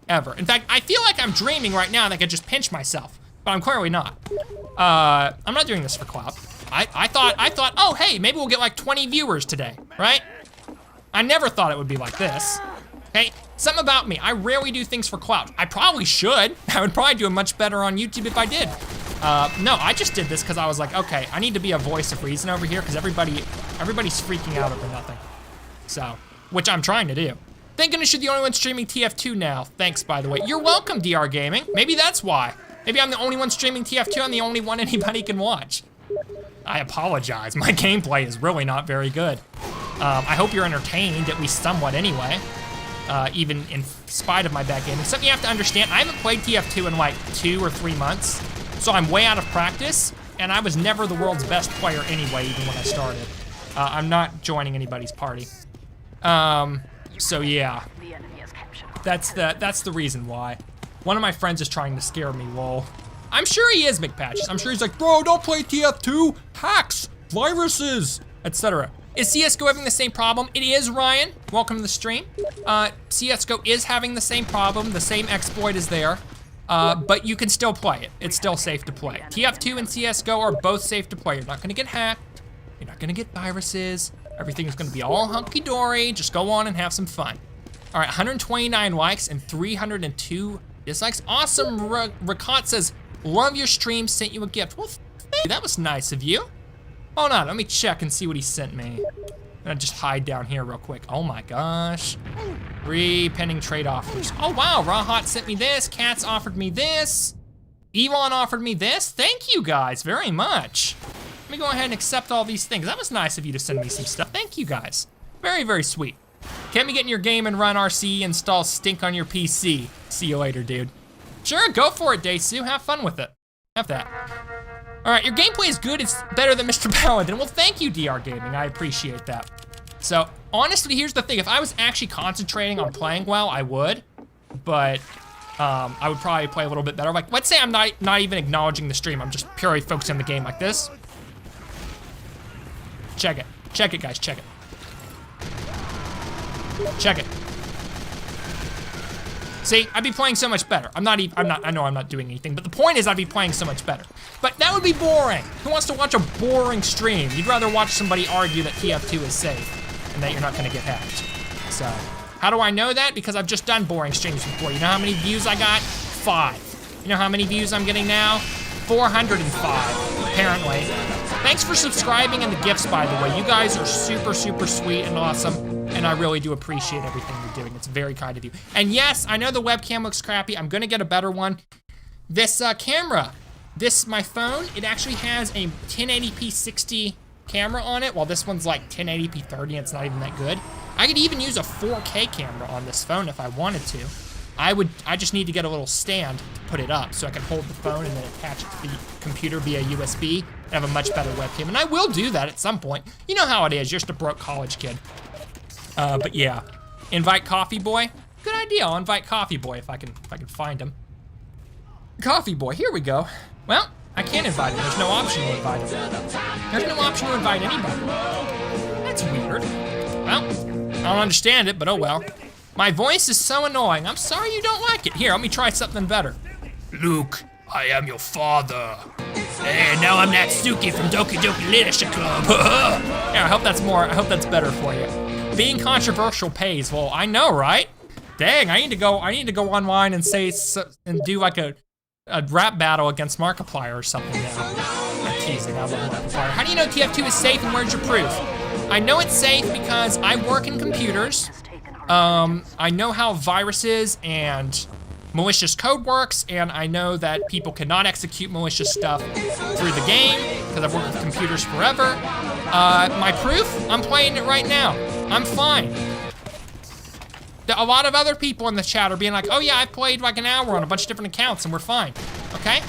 ever. In fact, I feel like I'm dreaming right now and I could just pinch myself, but I'm clearly not. I'm not doing this for clout. I thought, oh, hey, maybe we'll get like 20 viewers today, right? I never thought it would be like this. Okay, something about me, I rarely do things for clout. I probably should. I would probably do it much better on YouTube if I did. No, I just did this because I was like, okay, I need to be a voice of reason over here because everybody's freaking out over nothing. So, which I'm trying to do. Thank goodness you're the only one streaming TF2 now. Thanks, by the way. You're welcome, DR Gaming. Maybe that's why. Maybe I'm the only one streaming TF2, I'm the only one anybody can watch. I apologize, my gameplay is really not very good. I hope you're entertained, at least somewhat anyway. Even in spite of my bad gaming. Something you have to understand, I haven't played TF2 in like 2 or 3 months, so I'm way out of practice, and I was never the world's best player anyway, even when I started. I'm not joining anybody's party. So yeah, that's the reason why. One of my friends is trying to scare me, lol. I'm sure he is, McPatches. I'm sure he's like, bro, don't play TF2, hacks, viruses, etc. Is CSGO having the same problem? It is, Ryan. Welcome to the stream. CSGO is having the same problem. The same exploit is there, but you can still play it. It's still safe to play. TF2 and CSGO are both safe to play. You're not gonna get hacked. You're not gonna get viruses. Everything's gonna be all hunky-dory. Just go on and have some fun. All right, 129 likes and 302 dislikes. Awesome, Rakat says, love your stream, sent you a gift. Well, thank you, that was nice of you. Hold on, let me check and see what he sent me. I'm gonna just hide down here real quick. Oh my gosh. 3 pending trade offers. Oh wow, Rahat sent me this, Katz offered me this, Elon offered me this. Thank you guys very much. Let me go ahead and accept all these things. That was nice of you to send me some stuff. Thank you guys. Very, very sweet. Can we get in your game and run RC, install Stink on your PC? See you later, dude. Sure, go for it, Daysu. Have fun with it. Have that. All right, your gameplay is good. It's better than Mr. Paladin. Well, thank you, DR Gaming. I appreciate that. So, honestly, here's the thing. If I was actually concentrating on playing well, I would. But I would probably play a little bit better. Like, let's say I'm not even acknowledging the stream. I'm just purely focusing on the game like this. Check it. Check it, guys. Check it. Check it. See, I'd be playing so much better. I know I'm not doing anything, but the point is I'd be playing so much better. But that would be boring. Who wants to watch a boring stream? You'd rather watch somebody argue that TF2 is safe and that you're not gonna get hacked. So, how do I know that? Because I've just done boring streams before. You know how many views I got? 5. You know how many views I'm getting now? 405, apparently. Thanks for subscribing and the gifts, by the way. You guys are super, super sweet and awesome, and I really do appreciate everything you're doing. It's very kind of you. And yes, I know the webcam looks crappy. I'm gonna get a better one. This camera, my phone, it actually has a 1080p 60 camera on it, while this one's like 1080p 30, and it's not even that good. I could even use a 4K camera on this phone if I wanted to. I just need to get a little stand to put it up so I can hold the phone and then attach it to the computer via USB and have a much better webcam. And I will do that at some point. You know how it is, you're just a broke college kid. But yeah, invite Coffee Boy. Good idea, I'll invite Coffee Boy if I can find him. Coffee Boy, here we go. Well, I can't invite him, there's no option to invite him. There's no option to invite anybody. That's weird. Well, I don't understand it, but oh well. My voice is so annoying. I'm sorry you don't like it. Here, let me try something better. Luke, I am your father. And now I'm Natsuki from Doki Doki Literature Club. Yeah, I hope that's better for you. Being controversial pays. Well, I know, right? Dang, I need to go online and and do like a rap battle against Markiplier or something now. I'm teasing, I love Markiplier. How do you know TF2 is safe and where's your proof? I know it's safe because I work in computers. I know how viruses and malicious code works, and I know that people cannot execute malicious stuff through the game, because I've worked with computers forever. My proof, I'm playing it right now. I'm fine. A lot of other people in the chat are being like, oh yeah, I played like an hour on a bunch of different accounts and we're fine, okay?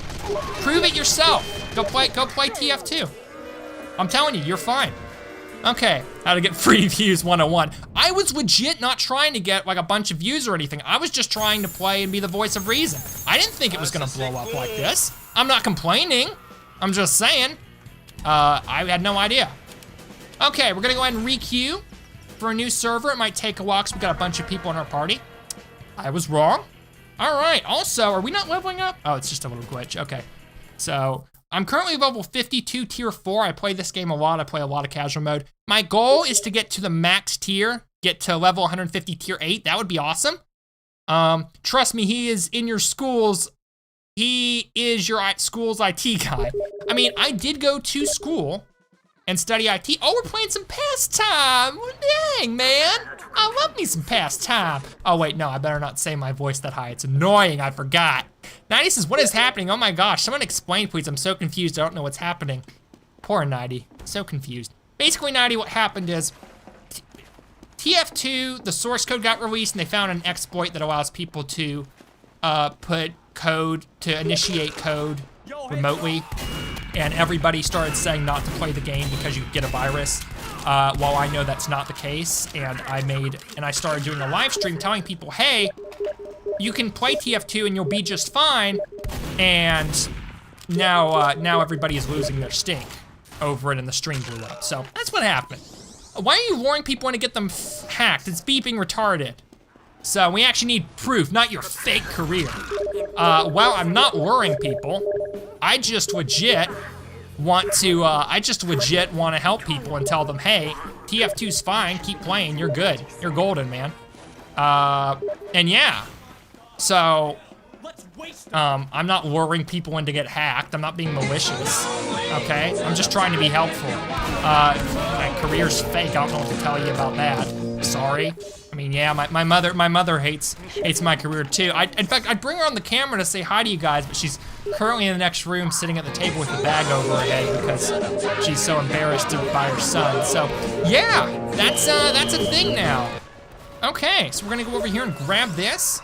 Prove it yourself. Go play TF2. I'm telling you, you're fine. Okay, how to get free views 101. I was legit not trying to get like a bunch of views or anything. I was just trying to play and be the voice of reason. I didn't think it was gonna blow up like this. I'm not complaining. I'm just saying. I had no idea. Okay, we're gonna go ahead and re-queue for a new server. It might take a while because we got a bunch of people in our party. I was wrong. All right, also, are we not leveling up? Oh, it's just a little glitch, okay. So, I'm currently level 52 tier 4. I play this game a lot. I play a lot of casual mode. My goal is to get to the max tier, get to level 150 tier 8. That would be awesome. Trust me, he is in your schools. He is your school's IT guy. I mean, I did go to school and study IT. Oh, we're playing some pastime. Well, dang, man. I love me some pastime. Oh wait, no, I better not say my voice that high. It's annoying, I forgot. 90 says, what is happening? Oh my gosh, someone explain please. I'm so confused, I don't know what's happening. Poor 90, so confused. Basically 90, what happened is, TF2, the source code got released and they found an exploit that allows people to put code, to initiate code remotely. And everybody started saying not to play the game because you get a virus. While I know that's not the case, and I started doing a live stream telling people, hey, you can play TF2 and you'll be just fine. And now everybody is losing their stink over it and the stream blew up. So that's what happened. Why are you luring people in to get them hacked? It's beeping retarded. So we actually need proof, not your fake career. Well, I'm not luring people. I just legit want to help people and tell them, hey, TF2's fine, keep playing, you're good. You're golden, man. And yeah, so, I'm not luring people in to get hacked. I'm not being malicious, okay? I'm just trying to be helpful. My career's fake, I don't know what to tell you about that. Sorry. I mean, yeah, my mother hates my career too. In fact, I'd bring her on the camera to say hi to you guys, but she's currently in the next room sitting at the table with the bag over her head because she's so embarrassed by her son. So, yeah, that's a thing now. Okay, so we're gonna go over here and grab this.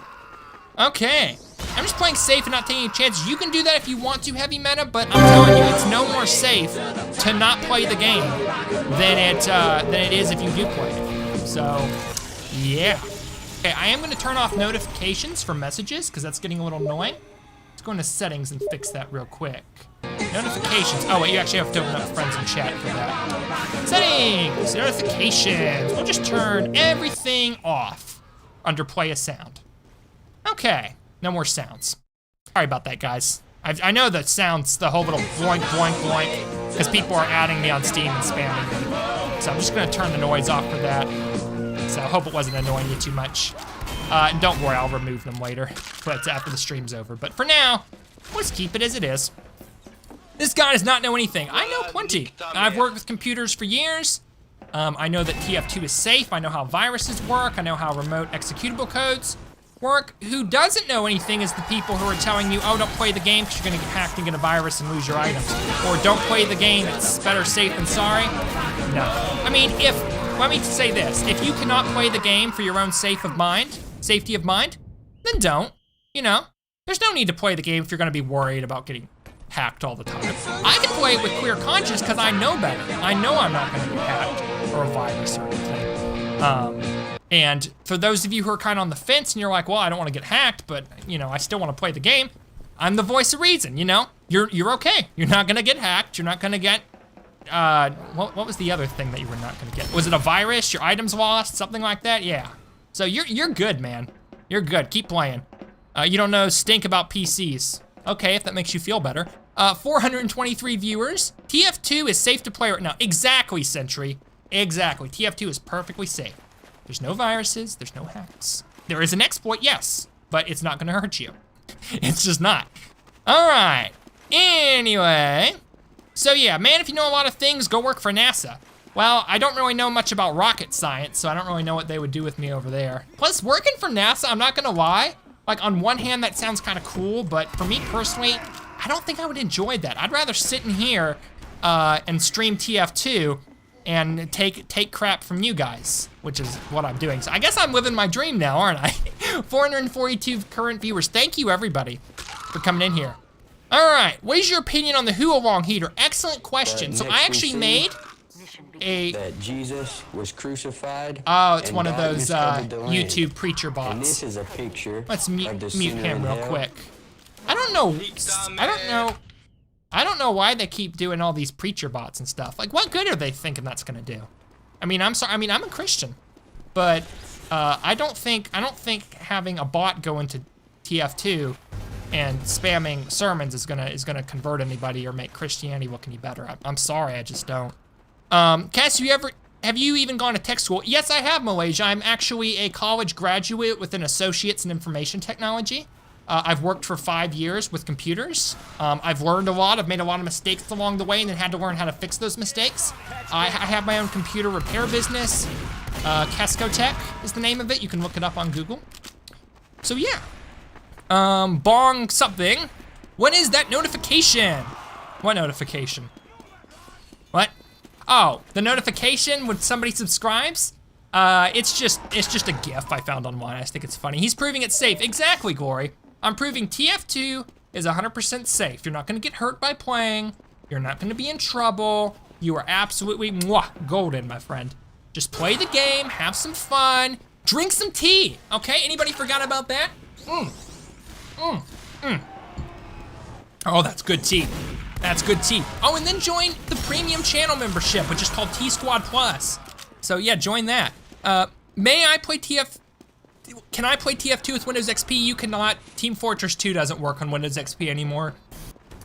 Okay, I'm just playing safe and not taking any chances. You can do that if you want to, Heavy Meta, but I'm telling you, it's no more safe to not play the game than it is if you do play it. So, yeah. Okay, I am gonna turn off notifications for messages because that's getting a little annoying. Let's go into settings and fix that real quick. Notifications. Oh wait, you actually have to open up friends and chat for that. Settings, notifications. We'll just turn everything off under play a sound. Okay, no more sounds. Sorry about that, guys. I know the sounds, the whole little boink, boink, boink, because people are adding me on Steam and spamming them. So I'm just gonna turn the noise off for that. So I hope it wasn't annoying you too much. And don't worry, I'll remove them later, but after the stream's over. But for now, let's keep it as it is. This guy does not know anything. I know plenty. I've worked with computers for years. I know that TF2 is safe. I know how viruses work. I know how remote executable codes work. Who doesn't know anything is the people who are telling you, oh, don't play the game because you're gonna get hacked and get a virus and lose your items. Or don't play the game, it's better safe than sorry. No. I mean, let me say this. If you cannot play the game for your own safety of mind, then don't. You know, there's no need to play the game if you're gonna be worried about getting hacked all the time. I can play it with clear conscience because I know better. I know I'm not gonna get hacked or a virus or anything. And for those of you who are kind of on the fence and you're like, well, I don't want to get hacked, but you know, I still want to play the game. I'm the voice of reason, you know? You're okay. You're not gonna get hacked. You're not gonna get, what was the other thing that you were not gonna get? Was it a virus? Your items lost? Something like that? Yeah. So you're good, man. You're good. Keep playing. You don't know stink about PCs. Okay, if that makes you feel better. 423 viewers. TF2 is safe to play right now. Exactly, Sentry. Exactly. TF2 is perfectly safe. There's no viruses, there's no hacks. There is an exploit, yes, but it's not gonna hurt you. It's just not. All right, anyway. So yeah, man, if you know a lot of things, go work for NASA. Well, I don't really know much about rocket science, so I don't really know what they would do with me over there. Plus, working for NASA, I'm not gonna lie, like on one hand, that sounds kind of cool, but for me personally, I don't think I would enjoy that. I'd rather sit in here and stream TF2 and take crap from you guys, which is what I'm doing. So I guess I'm living my dream now, aren't I? 442 current viewers. Thank you, everybody, for coming in here. All right, what is your opinion on the Who-Along heater? Excellent question. So I actually made that Jesus was crucified. Oh, it's one of those YouTube preacher bots. And this is a picture. Let's mute him real quick. I don't know why they keep doing all these preacher bots and stuff. Like, what good are they thinking that's gonna do? I mean, I'm sorry. I mean, I'm a Christian, but I don't think having a bot go into TF2 and spamming sermons is gonna convert anybody or make Christianity look any better. I'm sorry, I just don't. Cass, have you even gone to tech school? Yes, I have, Malaysia. I'm actually a college graduate with an associate's in information technology. I've worked for 5 years with computers. I've learned a lot. I've made a lot of mistakes along the way and then had to learn how to fix those mistakes. I have my own computer repair business. Casco Tech is the name of it. You can look it up on Google. So yeah. Bong something. What is that notification? What notification? What? Oh, the notification when somebody subscribes? It's just a GIF I found online. I just think it's funny. He's proving it safe. Exactly, Glory. I'm proving TF2 is 100% safe. You're not gonna get hurt by playing. You're not gonna be in trouble. You are absolutely golden, my friend. Just play the game, have some fun, drink some tea, okay? Anybody forgot about that? Oh, that's good tea. That's good tea. Oh, and then join the premium channel membership, which is called T Squad Plus. So yeah, join that. Can I play TF2 with Windows XP? You cannot. Team Fortress 2 doesn't work on Windows XP anymore.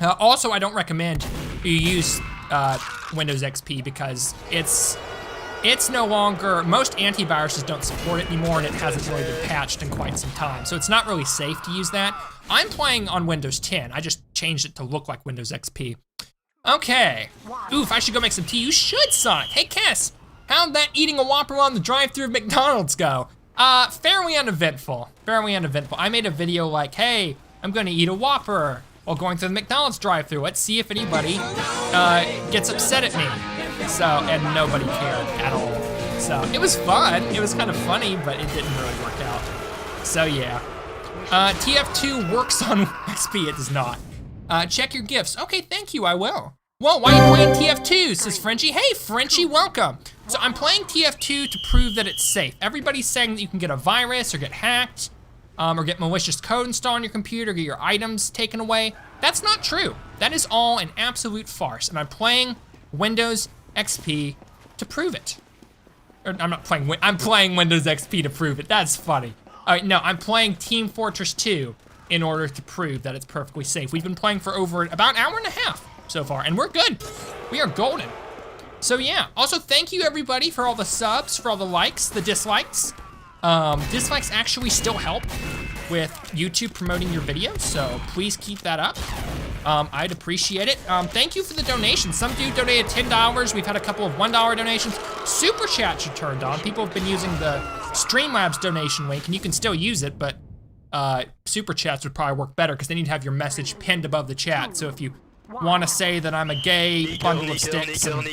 Also, I don't recommend you use Windows XP because it's no longer, most antiviruses don't support it anymore and it hasn't really been patched in quite some time. So it's not really safe to use that. I'm playing on Windows 10. I just changed it to look like Windows XP. Okay. Oof, I should go make some tea. You should, Sonic. Hey, Cass, how'd that eating a Whopper on the drive-thru of McDonald's go? Fairly uneventful. Fairly uneventful. I made a video like, hey, I'm gonna eat a Whopper while going through the McDonald's drive-thru. Let's see if anybody gets upset at me. So, and nobody cared at all. So, it was fun. It was kind of funny, but it didn't really work out. So, yeah. TF2 works on XP, it does not. Check your gifts. Okay, thank you, I will. Whoa, why are you playing TF2, says Frenchie. Hey, Frenchie, welcome. So I'm playing TF2 to prove that it's safe. Everybody's saying that you can get a virus or get hacked, or get malicious code installed on your computer, get your items taken away. That's not true. That is all an absolute farce, and I'm playing Windows XP to prove it. Or, I'm not playing, I'm playing Windows XP to prove it. That's funny. All right, no, I'm playing Team Fortress 2 in order to prove that it's perfectly safe. We've been playing for over about an hour and a half so far, and we're good. We are golden. So yeah, also thank you everybody for all the subs, for all the likes, the dislikes. Dislikes actually still help with YouTube promoting your videos, so please keep that up. I'd appreciate it. Thank you for the donations. Some dude donated $10. We've had a couple of $1 donations. Super chats are turned on. People have been using the Streamlabs donation link, and you can still use it, but super chats would probably work better because they need to have your message pinned above the chat. So if you want to say that I'm a gay bundle of sticks and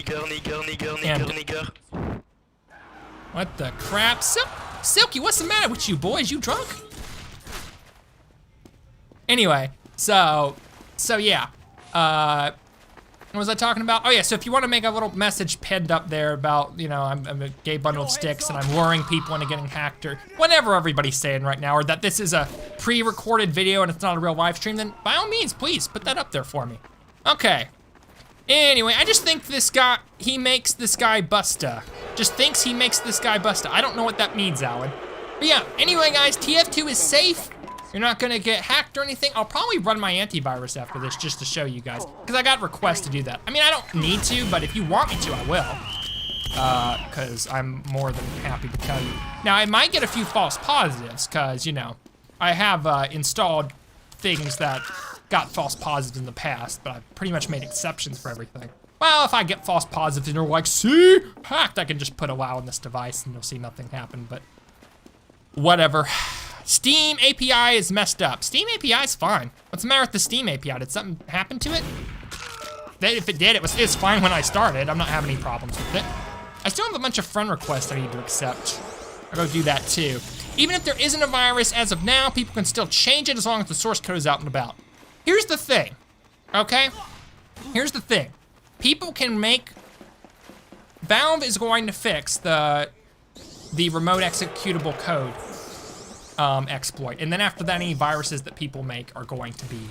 what the crap? Silky, what's the matter with you boys? You drunk? Anyway, so yeah. What was I talking about? Oh yeah, so if you want to make a little message pinned up there about, you know, I'm a gay bundle of sticks and I'm luring people into getting hacked or whatever everybody's saying right now, or that this is a pre-recorded video and it's not a real live stream, then by all means, please put that up there for me. Okay. Anyway, I just think this guy, he makes this guy busta. Just thinks he makes this guy busta. I don't know what that means, Alan. But yeah, anyway guys, TF2 is safe. You're not gonna get hacked or anything. I'll probably run my antivirus after this just to show you guys, because I got requests to do that. I mean, I don't need to, but if you want me to, I will. Because I'm more than happy to tell you. Now, I might get a few false positives, because, you know, I have installed things that got false positives in the past, but I've pretty much made exceptions for everything. Well, if I get false positives and you're like, see, hacked, I can just put allow on this device and you'll see nothing happen, but whatever. Steam API is messed up. Steam API is fine. What's the matter with the Steam API? Did something happen to it? If it did, it's fine when I started. I'm not having any problems with it. I still have a bunch of friend requests I need to accept. I'll go do that too. Even if there isn't a virus as of now, people can still change it as long as the source code is out and about. Here's the thing, okay? Here's the thing. People can make, Valve is going to fix the remote executable code exploit. And then after that, any viruses that people make are going to be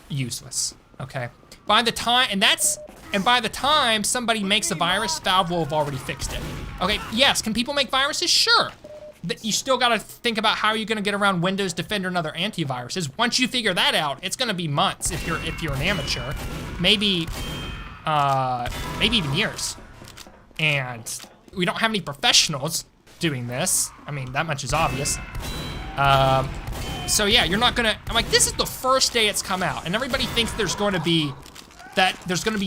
useless, okay? By the time somebody makes a virus, Valve will have already fixed it. Okay, yes, can people make viruses? Sure. You still gotta think about how you're gonna get around Windows Defender and other antiviruses. Once you figure that out, it's gonna be months if you're an amateur. Maybe even years. And we don't have any professionals doing this. I mean, that much is obvious. So yeah, you're not gonna, I'm like, this is the first day it's come out, and everybody thinks there's gonna be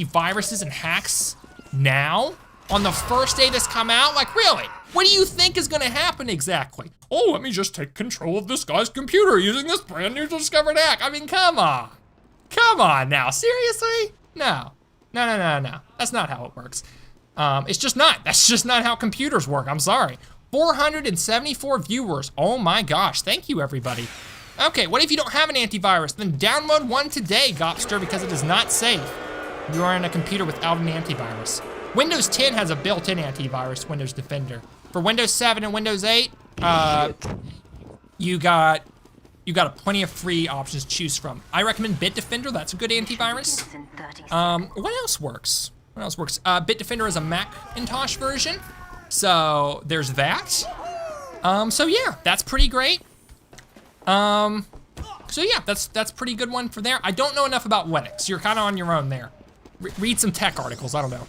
viruses and hacks now, on the first day this come out? Like, really? What do you think is gonna happen exactly? Oh, let me just take control of this guy's computer using this brand new discovered hack. I mean, come on. Come on now, seriously? No. No. That's not how it works. It's just not. That's just not how computers work, I'm sorry. 474 viewers, oh my gosh, thank you everybody. Okay, what if you don't have an antivirus? Then download one today, Gopster, because it is not safe. You are on a computer without an antivirus. Windows 10 has a built-in antivirus, Windows Defender. For Windows 7 and Windows 8, you got plenty of free options to choose from. I recommend Bitdefender, that's a good antivirus. What else works? Bitdefender is a Macintosh version. So there's that. So yeah, that's pretty great. So yeah, that's pretty good one for there. I don't know enough about Linux. You're kind of on your own there. Read some tech articles, I don't know.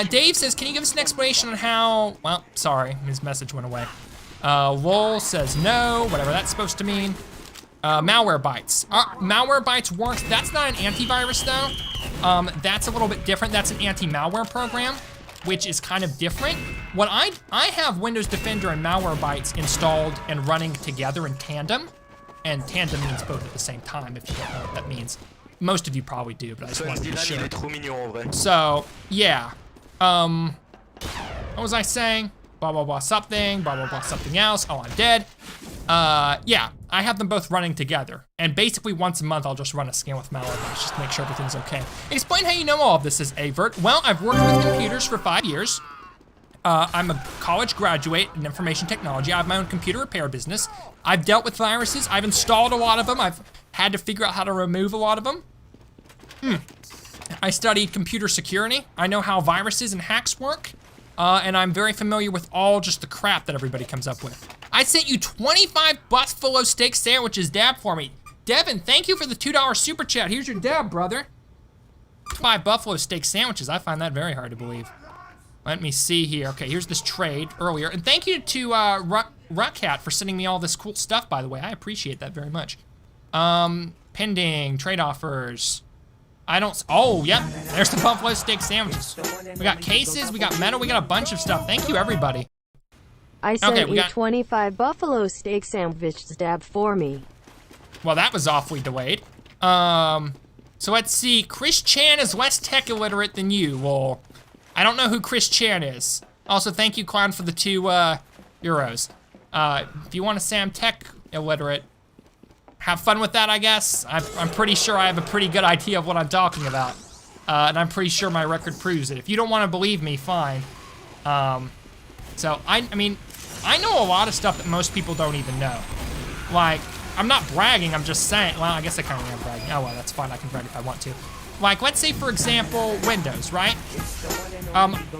Dave says, can you give us an explanation on how, well, sorry, his message went away. Lol says no, whatever that's supposed to mean. Malwarebytes. Malwarebytes works, that's not an antivirus though. That's a little bit different, that's an anti-malware program, which is kind of different. What I have Windows Defender and Malwarebytes installed and running together in tandem, and tandem means both at the same time, if you don't know what that means. Most of you probably do, but I just wanted to be sure. So, yeah. What was I saying? Blah, blah, blah, something, blah, blah, blah, something else. Oh, I'm dead. Yeah, I have them both running together. And basically once a month, I'll just run a scan with maliciously just to make sure everything's okay. Explain how you know all of this is Avert. Well, I've worked with computers for 5 years. I'm a college graduate in information technology. I have my own computer repair business. I've dealt with viruses. I've installed a lot of them. I've had to figure out how to remove a lot of them. I studied computer security. I know how viruses and hacks work. And I'm very familiar with all just the crap that everybody comes up with. I sent you 25 buffalo steak sandwiches, Dab, for me. Devin, thank you for the $2 super chat. Here's your dab, brother. 5 buffalo steak sandwiches. I find that very hard to believe. Let me see here. Okay, here's this trade earlier. And thank you to Ruckhat for sending me all this cool stuff, by the way. I appreciate that very much. Pending, trade offers. Oh, yep, there's the buffalo steak sandwiches. We got cases, we got metal, we got a bunch of stuff. Thank you, everybody. I sent you 25 buffalo steak sandwiches, Dab, for me. Well, that was awfully delayed. So let's see, Chris Chan is less tech illiterate than you. Well, I don't know who Chris Chan is. Also, thank you, Clown, for the 2 euros. If you want to say I'm tech illiterate, have fun with that, I guess. I'm pretty sure I have a pretty good idea of what I'm talking about. And I'm pretty sure my record proves it. If you don't want to believe me, fine. So, I mean, I know a lot of stuff that most people don't even know. Like, I'm not bragging, I'm just saying. Well, I guess I kind of am bragging. Oh, well, that's fine, I can brag if I want to. Like, let's say, for example, Windows, right?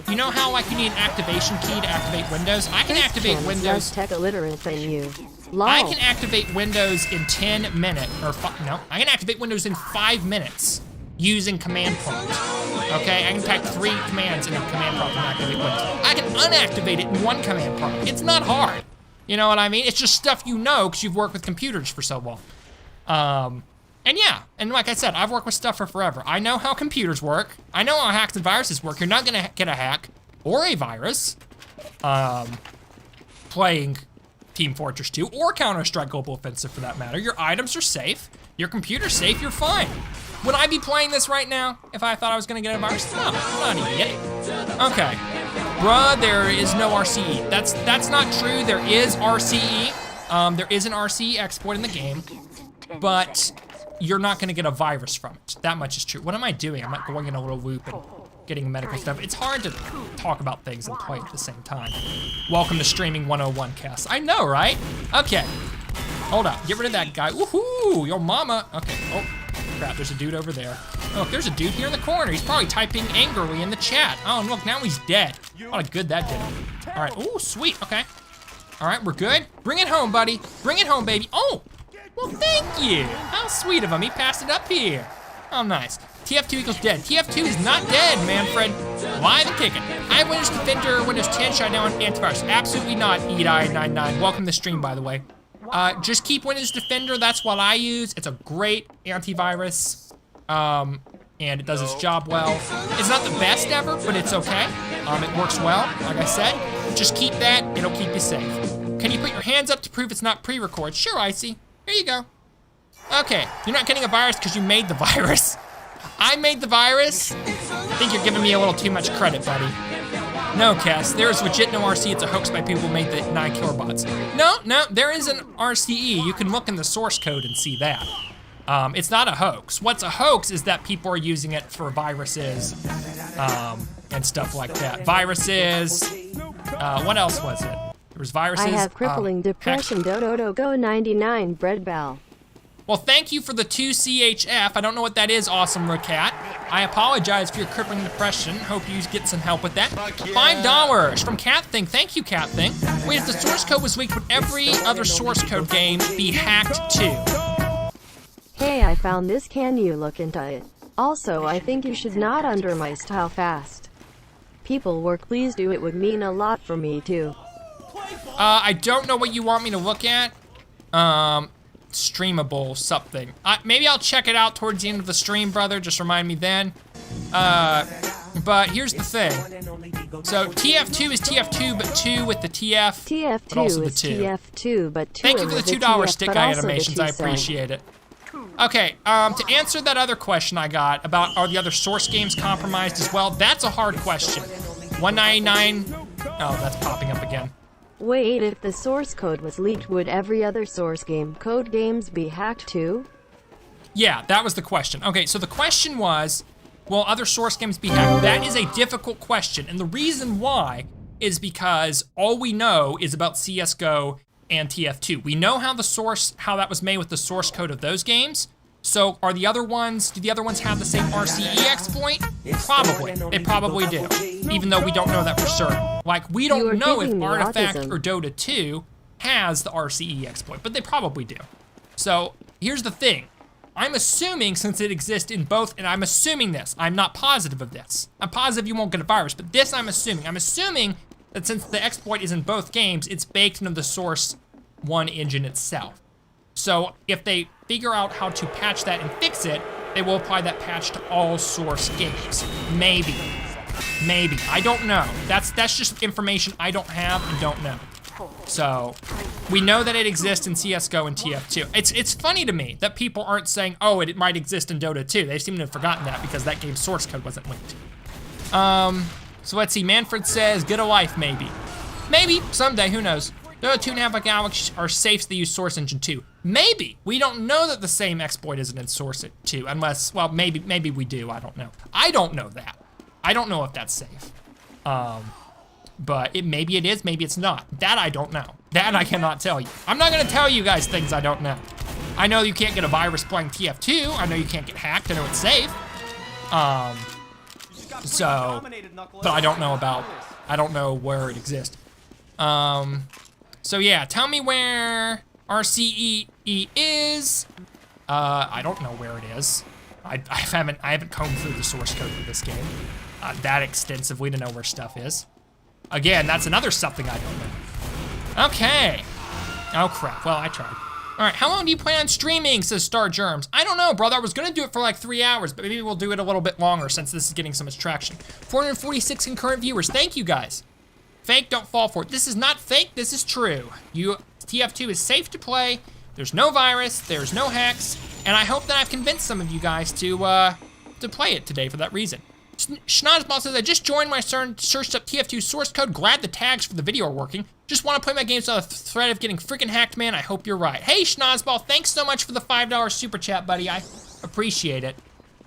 You know how, like, you need an activation key to activate Windows? I can activate Windows. Less tech illiterate than you. Lol. I can activate Windows in 10 minutes, no, I can activate Windows in 5 minutes using command prompt. Okay, I can type 3 commands in a command prompt and activate Windows. I can unactivate it in 1 command prompt. It's not hard. You know what I mean? It's just stuff you know because you've worked with computers for so long. And yeah, and like I said, I've worked with stuff for forever. I know how computers work. I know how hacks and viruses work. You're not gonna get a hack or a virus playing Team Fortress 2 or Counter-Strike Global Offensive for that matter. Your items are safe, your computer's safe, you're fine. Would I be playing this right now if I thought I was gonna get a virus? No, I'm not an idiot. Okay, bruh, there is no RCE. That's not true, there is RCE. There is an RCE exploit in the game, but you're not gonna get a virus from it. That much is true. What am I doing? I'm not going in a little loop and getting medical stuff. It's hard to talk about things and play at the same time. Welcome to Streaming 101, Cass. I know, right? Okay, hold up, get rid of that guy. Woohoo, your mama. Okay, oh, crap, there's a dude over there. Look, there's a dude here in the corner. He's probably typing angrily in the chat. Oh, and look, now he's dead. What a good that did him. All right, ooh, sweet, okay. All right, we're good. Bring it home, buddy. Bring it home, baby. Oh, well, thank you. How sweet of him. He passed it up here. Oh, nice. TF2 equals dead. TF2 is not dead, Manfred. Live and kicking. I have Windows Defender, Windows 10 shut down Antivirus. Absolutely not, EDI99. Welcome to the stream, by the way. Just keep Windows Defender. That's what I use. It's a great antivirus. And it does its job well. It's not the best ever, but it's okay. It works well, like I said. Just keep that, it'll keep you safe. Can you put your hands up to prove it's not pre-record? Sure, Icy. Here you go. Okay, you're not getting a virus because you made the virus. I made the virus. I think you're giving me a little too much credit, buddy. No, Cass, there is legit no RCE. It's a hoax by people who made the 9 killer bots. No, there is an RCE. You can look in the source code and see that. It's not a hoax. What's a hoax is that people are using it for viruses and stuff like that. Viruses, what else was it? There was viruses. I have crippling depression. Go 99 bread bell. Well, thank you for the 2 CHF. I don't know what that is, awesome Cat. I apologize for your crippling depression. Hope you get some help with that. $5 from Cat Thing. Thank you, Cat Thing. Wait, if the source code was leaked, would every other source code game be hacked too? Hey, I found this. Can you look into it? Also, I think you should not undermine how fast people work. Please do. It would mean a lot for me too. I don't know what you want me to look at. Streamable something. Maybe I'll check it out towards the end of the stream, brother. Just remind me then. But here's the thing. So TF2 is TF2, but 2 with the TF. TF2 but also the is 2. TF2, but 2 Thank you for the $2 TF, stick guy animations. I appreciate it. Okay, to answer that other question I got about are the other source games compromised as well, that's a hard question. 199. Oh, that's popping up again. Wait, if the source code was leaked, would every other source game code games be hacked too? Yeah, that was the question. Okay, so the question was, will other source games be hacked? That is a difficult question, and the reason why is because all we know is about CSGO and TF2. We know how that was made with the source code of those games. So do the other ones have the same RCE exploit? Probably, they probably do, even though we don't know that for certain. Like, we don't know if Artifact or Dota 2 has the RCE exploit, but they probably do. So here's the thing. I'm assuming, since it exists in both, and I'm assuming this, I'm not positive of this. I'm positive you won't get a virus, but this I'm assuming. I'm assuming that since the exploit is in both games, it's baked into the Source 1 engine itself. So if they figure out how to patch that and fix it, they will apply that patch to all Source games. Maybe, I don't know. That's just information I don't have and don't know. So, we know that it exists in CSGO and TF2. It's funny to me that people aren't saying, oh, it might exist in Dota 2. They seem to have forgotten that because that game's source code wasn't linked. So let's see, Manfred says, get a life, maybe. Maybe, someday, who knows? Dota 2 and Half-Life Alyx are safe to use Source Engine 2. Maybe. We don't know that the same exploit isn't in Source 2, unless, well, maybe we do, I don't know. I don't know that. I don't know if that's safe. But maybe it is, maybe it's not. That I don't know. That I cannot tell you. I'm not gonna tell you guys things I don't know. I know you can't get a virus playing TF2. I know you can't get hacked. I know it's safe. But I don't know where it exists. So yeah, tell me where RCE is. I don't know where it is. I haven't combed through the source code for this game that extensively to know where stuff is. Again, that's another something I don't know. Okay. Oh crap, well, I tried. All right, how long do you plan on streaming, says Star Germs? I don't know, brother, I was gonna do it for like 3 hours, but maybe we'll do it a little bit longer since this is getting so much traction. 446 concurrent viewers, thank you guys. Fake, don't fall for it. This is not fake, this is true. TF2 is safe to play, there's no virus, there's no hacks, and I hope that I've convinced some of you guys to play it today for that reason. Schnozball says, I just joined my searched up TF2 source code, glad the tags for the video are working. Just want to play my games without the threat of getting freaking hacked, man. I hope you're right. Hey, Schnozball, thanks so much for the $5 super chat, buddy. I appreciate it.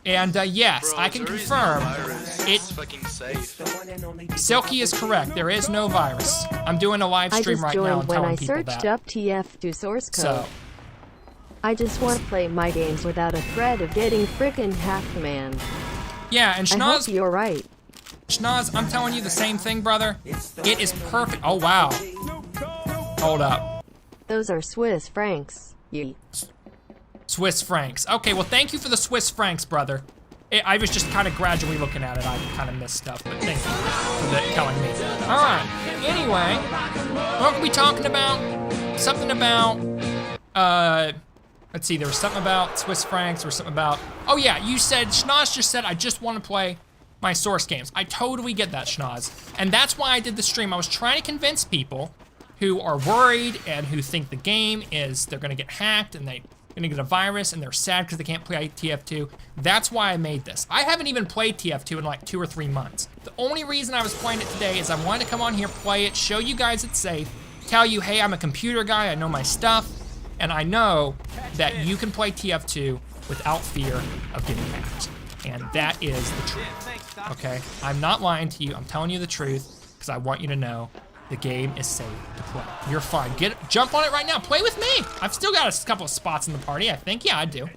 And yes, I can confirm it's fucking safe. Silky is correct. There is no virus. I'm doing a live stream right now and telling people that. I just joined when I searched up TF2 source code. I just want to play my games without a threat of getting freaking hacked, man. Yeah, and Schnoz, I hope you're right. Schnoz, I'm telling you the same thing, brother. It is perfect. Oh, wow. Hold up. Those are Swiss francs. Swiss francs. Okay, well, thank you for the Swiss francs, brother. I was just kind of gradually looking at it. I kind of missed stuff, but thank you for telling me. All right. Anyway, what were we talking about? Something about, let's see, there was something about Swiss francs or something about, oh yeah, you said, Schnoz just said, I just want to play my source games. I totally get that, Schnoz. And that's why I did the stream. I was trying to convince people who are worried and who think the game is, they're gonna get hacked and they're gonna get a virus and they're sad because they can't play TF2. That's why I made this. I haven't even played TF2 in like 2 or 3 months. The only reason I was playing it today is I wanted to come on here, play it, show you guys it's safe, tell you, hey, I'm a computer guy, I know my stuff, and I know that you can play TF2 without fear of getting hacked. And that is the truth, okay? I'm not lying to you, I'm telling you the truth, because I want you to know the game is safe to play. You're fine, jump on it right now, play with me. I've still got a couple of spots in the party, I think, yeah, I do.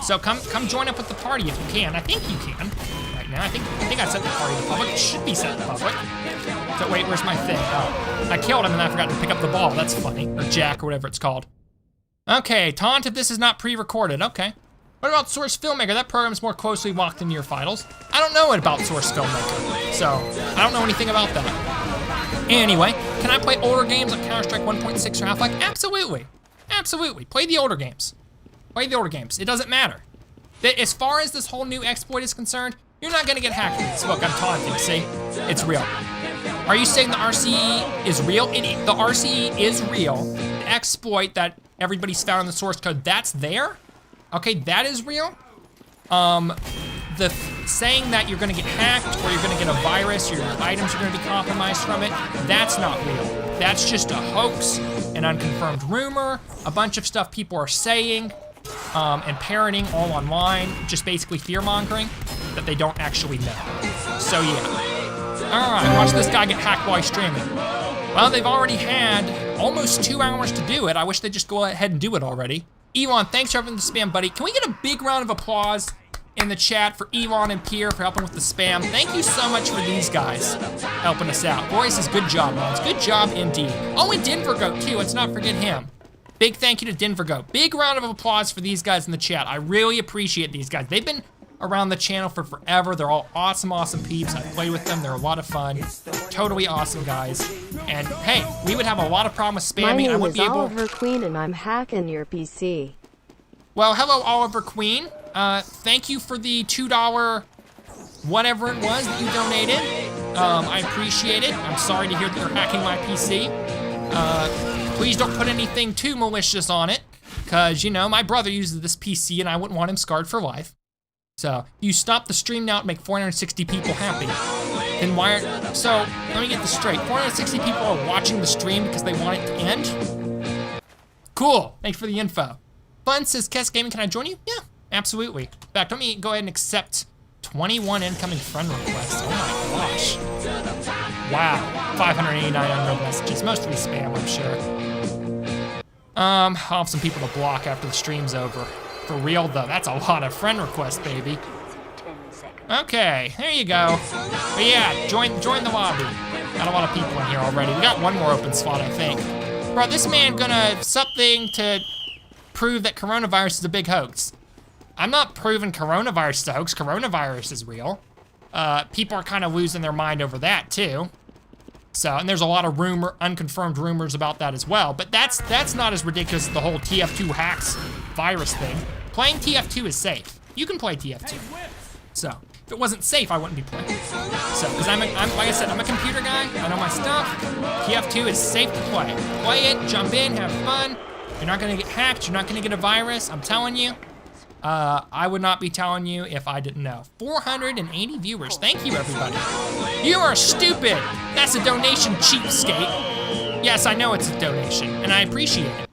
So come join up with the party if you can. I think you can right now. I think I set the party to public, it should be set to public. So wait, where's my thing? Oh, I killed him and I forgot to pick up the ball, that's funny, or Jack, or whatever it's called. Okay, taunt if this is not pre-recorded, okay. What about Source Filmmaker? That program's more closely locked into your finals. I don't know about Source Filmmaker, so I don't know anything about that. Anyway, can I play older games like Counter-Strike 1.6 or Half-Life? Absolutely, absolutely. Play the older games. Play the older games, it doesn't matter. As far as this whole new exploit is concerned, you're not gonna get hacked with this. Look, I'm taunting, see? It's real. Are you saying the RCE is real? The RCE is real. The exploit that everybody's found in the source code, that's there? Okay, that is real. the saying that you're gonna get hacked or you're gonna get a virus or your items are gonna be compromised from it, that's not real. That's just a hoax, an unconfirmed rumor, a bunch of stuff people are saying and parroting all online, just basically fear-mongering that they don't actually know. So yeah. All right, watch this guy get hacked while he's streaming. Well, they've already had almost 2 hours to do it. I wish they'd just go ahead and do it already. Elon, thanks for helping with the spam, buddy. Can we get a big round of applause in the chat for Elon and Pierre for helping with the spam? Thank you so much for these guys helping us out. Boys, good job, Mons. Good job indeed. Oh, and Denver Goat too, let's not forget him. Big thank you to Denver Goat. Big round of applause for these guys in the chat. I really appreciate these guys. They've been around the channel for forever. They're all awesome, awesome peeps. I play with them, they're a lot of fun. Totally awesome guys. And hey, we would have a lot of problem with spamming. My name I wouldn't is be able. Oliver Queen and I'm hacking your PC. Well, hello, Oliver Queen. Thank you for the $2 whatever it was that you donated. I appreciate it. I'm sorry to hear that you're hacking my PC. Please don't put anything too malicious on it, because, you know, my brother uses this PC and I wouldn't want him scarred for life. So, you stop the stream now and make 460 people happy. Then why are, so, let me get this straight. 460 people are watching the stream because they want it to end? Cool, thanks for the info. Fun says, Kess Gaming, can I join you? Yeah, absolutely. In fact, let me go ahead and accept 21 incoming friend requests. Oh my gosh. Wow, 589 unread messages, mostly spam, I'm sure. I'll have some people to block after the stream's over. For real though, that's a lot of friend requests, baby. Okay, there you go. But yeah, join the lobby. Got a lot of people in here already. We got one more open spot, I think. Bro, this man gonna something to prove that coronavirus is a big hoax. I'm not proving coronavirus is a hoax. Coronavirus is real. People are kind of losing their mind over that too. So, and there's a lot of unconfirmed rumors about that as well, but that's not as ridiculous as the whole TF2 hacks virus thing. Playing TF2 is safe. You can play TF2. So, if it wasn't safe, I wouldn't be playing. So, because I'm like I said, I'm a computer guy, I know my stuff. TF2 is safe to play. Play it, jump in, have fun. You're not gonna get hacked, you're not gonna get a virus, I'm telling you. I would not be telling you if I didn't know. 480 viewers, thank you everybody. You are stupid. That's a donation, cheapskate. Yes, I know it's a donation, and I appreciate it.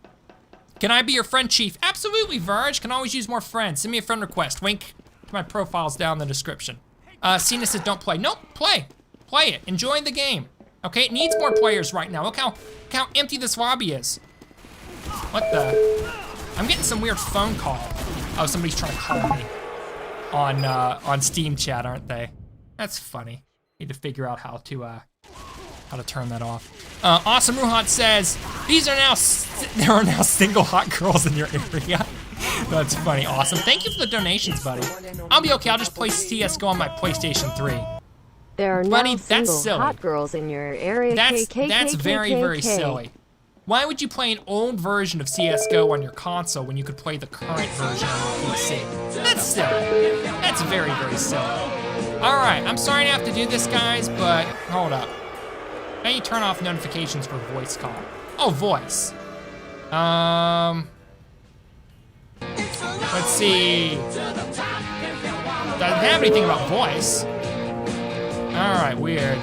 Can I be your friend, Chief? Absolutely, Verge. Can always use more friends. Send me a friend request. Wink to my profiles down in the description. Cena said don't play. Nope, play. Play it, enjoy the game. Okay, it needs more players right now. Look how empty this lobby is. What the? I'm getting some weird phone call. Oh, somebody's trying to call me on Steam chat, aren't they? That's funny. Need to figure out how to turn that off. Awesome Ruhat says, there are now single hot girls in your area. That's funny, awesome. Thank you for the donations, buddy. I'll be okay, I'll just play CSGO on my PlayStation 3. There are Buddy, no that's single silly. hot girls in your area. That's very, very silly. Why would you play an old version of CSGO on your console when you could play the current version on your PC? That's silly. That's very, very silly. All right, I'm sorry to have to do this, guys, but hold up. How do you turn off notifications for voice call? Oh, voice. Let's see. Doesn't have anything about voice. All right, weird.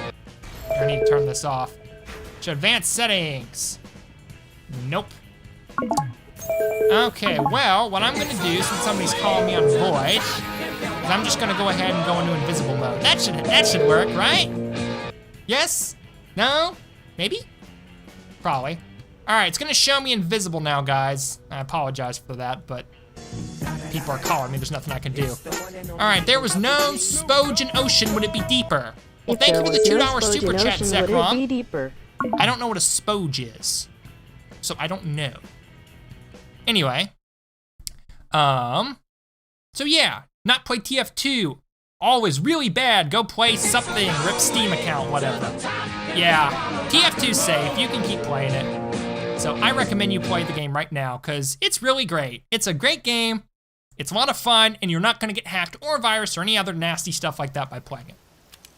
I need to turn this off. Advanced settings. Nope. Okay, well, what I'm gonna do, since somebody's calling me on voice, is I'm just gonna go ahead and go into invisible mode. That should work, right? Yes? No? Maybe? Probably. All right, it's gonna show me invisible now, guys. I apologize for that, but people are calling me, there's nothing I can do. All right, there was no Spogen Ocean, would it be deeper? Well, thank you for the $2 super chat, Zekrom. I don't know what a spoge is, so I don't know. Anyway, so yeah, not play TF2, always really bad, go play something, rip Steam account, whatever. Yeah, TF2's safe, you can keep playing it. So I recommend you play the game right now, because it's really great. It's a great game, it's a lot of fun, and you're not gonna get hacked or virus or any other nasty stuff like that by playing it.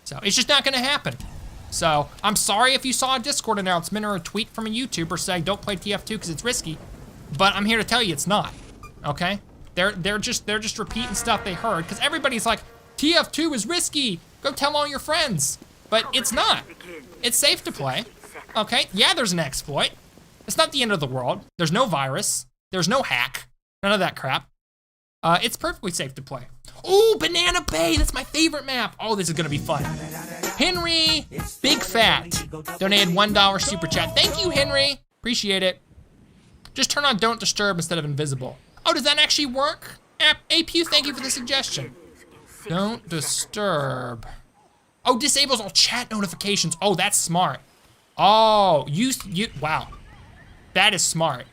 So it's just not gonna happen. So I'm sorry if you saw a Discord announcement or a tweet from a YouTuber saying don't play TF2 because it's risky, but I'm here to tell you it's not, okay? They're just repeating stuff they heard, because everybody's like, TF2 is risky. Go tell all your friends. But it's not. It's safe to play. Okay, yeah, there's an exploit. It's not the end of the world. There's no virus. There's no hack. None of that crap. It's perfectly safe to play. Ooh, Banana Bay, that's my favorite map. Oh, this is gonna be fun. Henry, Big Fat, donated $1 super chat. Thank you, Henry, appreciate it. Just turn on Don't Disturb instead of Invisible. Oh, does that actually work? APU, thank you for the suggestion. Don't Disturb. Oh, disables all chat notifications. Oh, that's smart. Oh, wow. That is smart.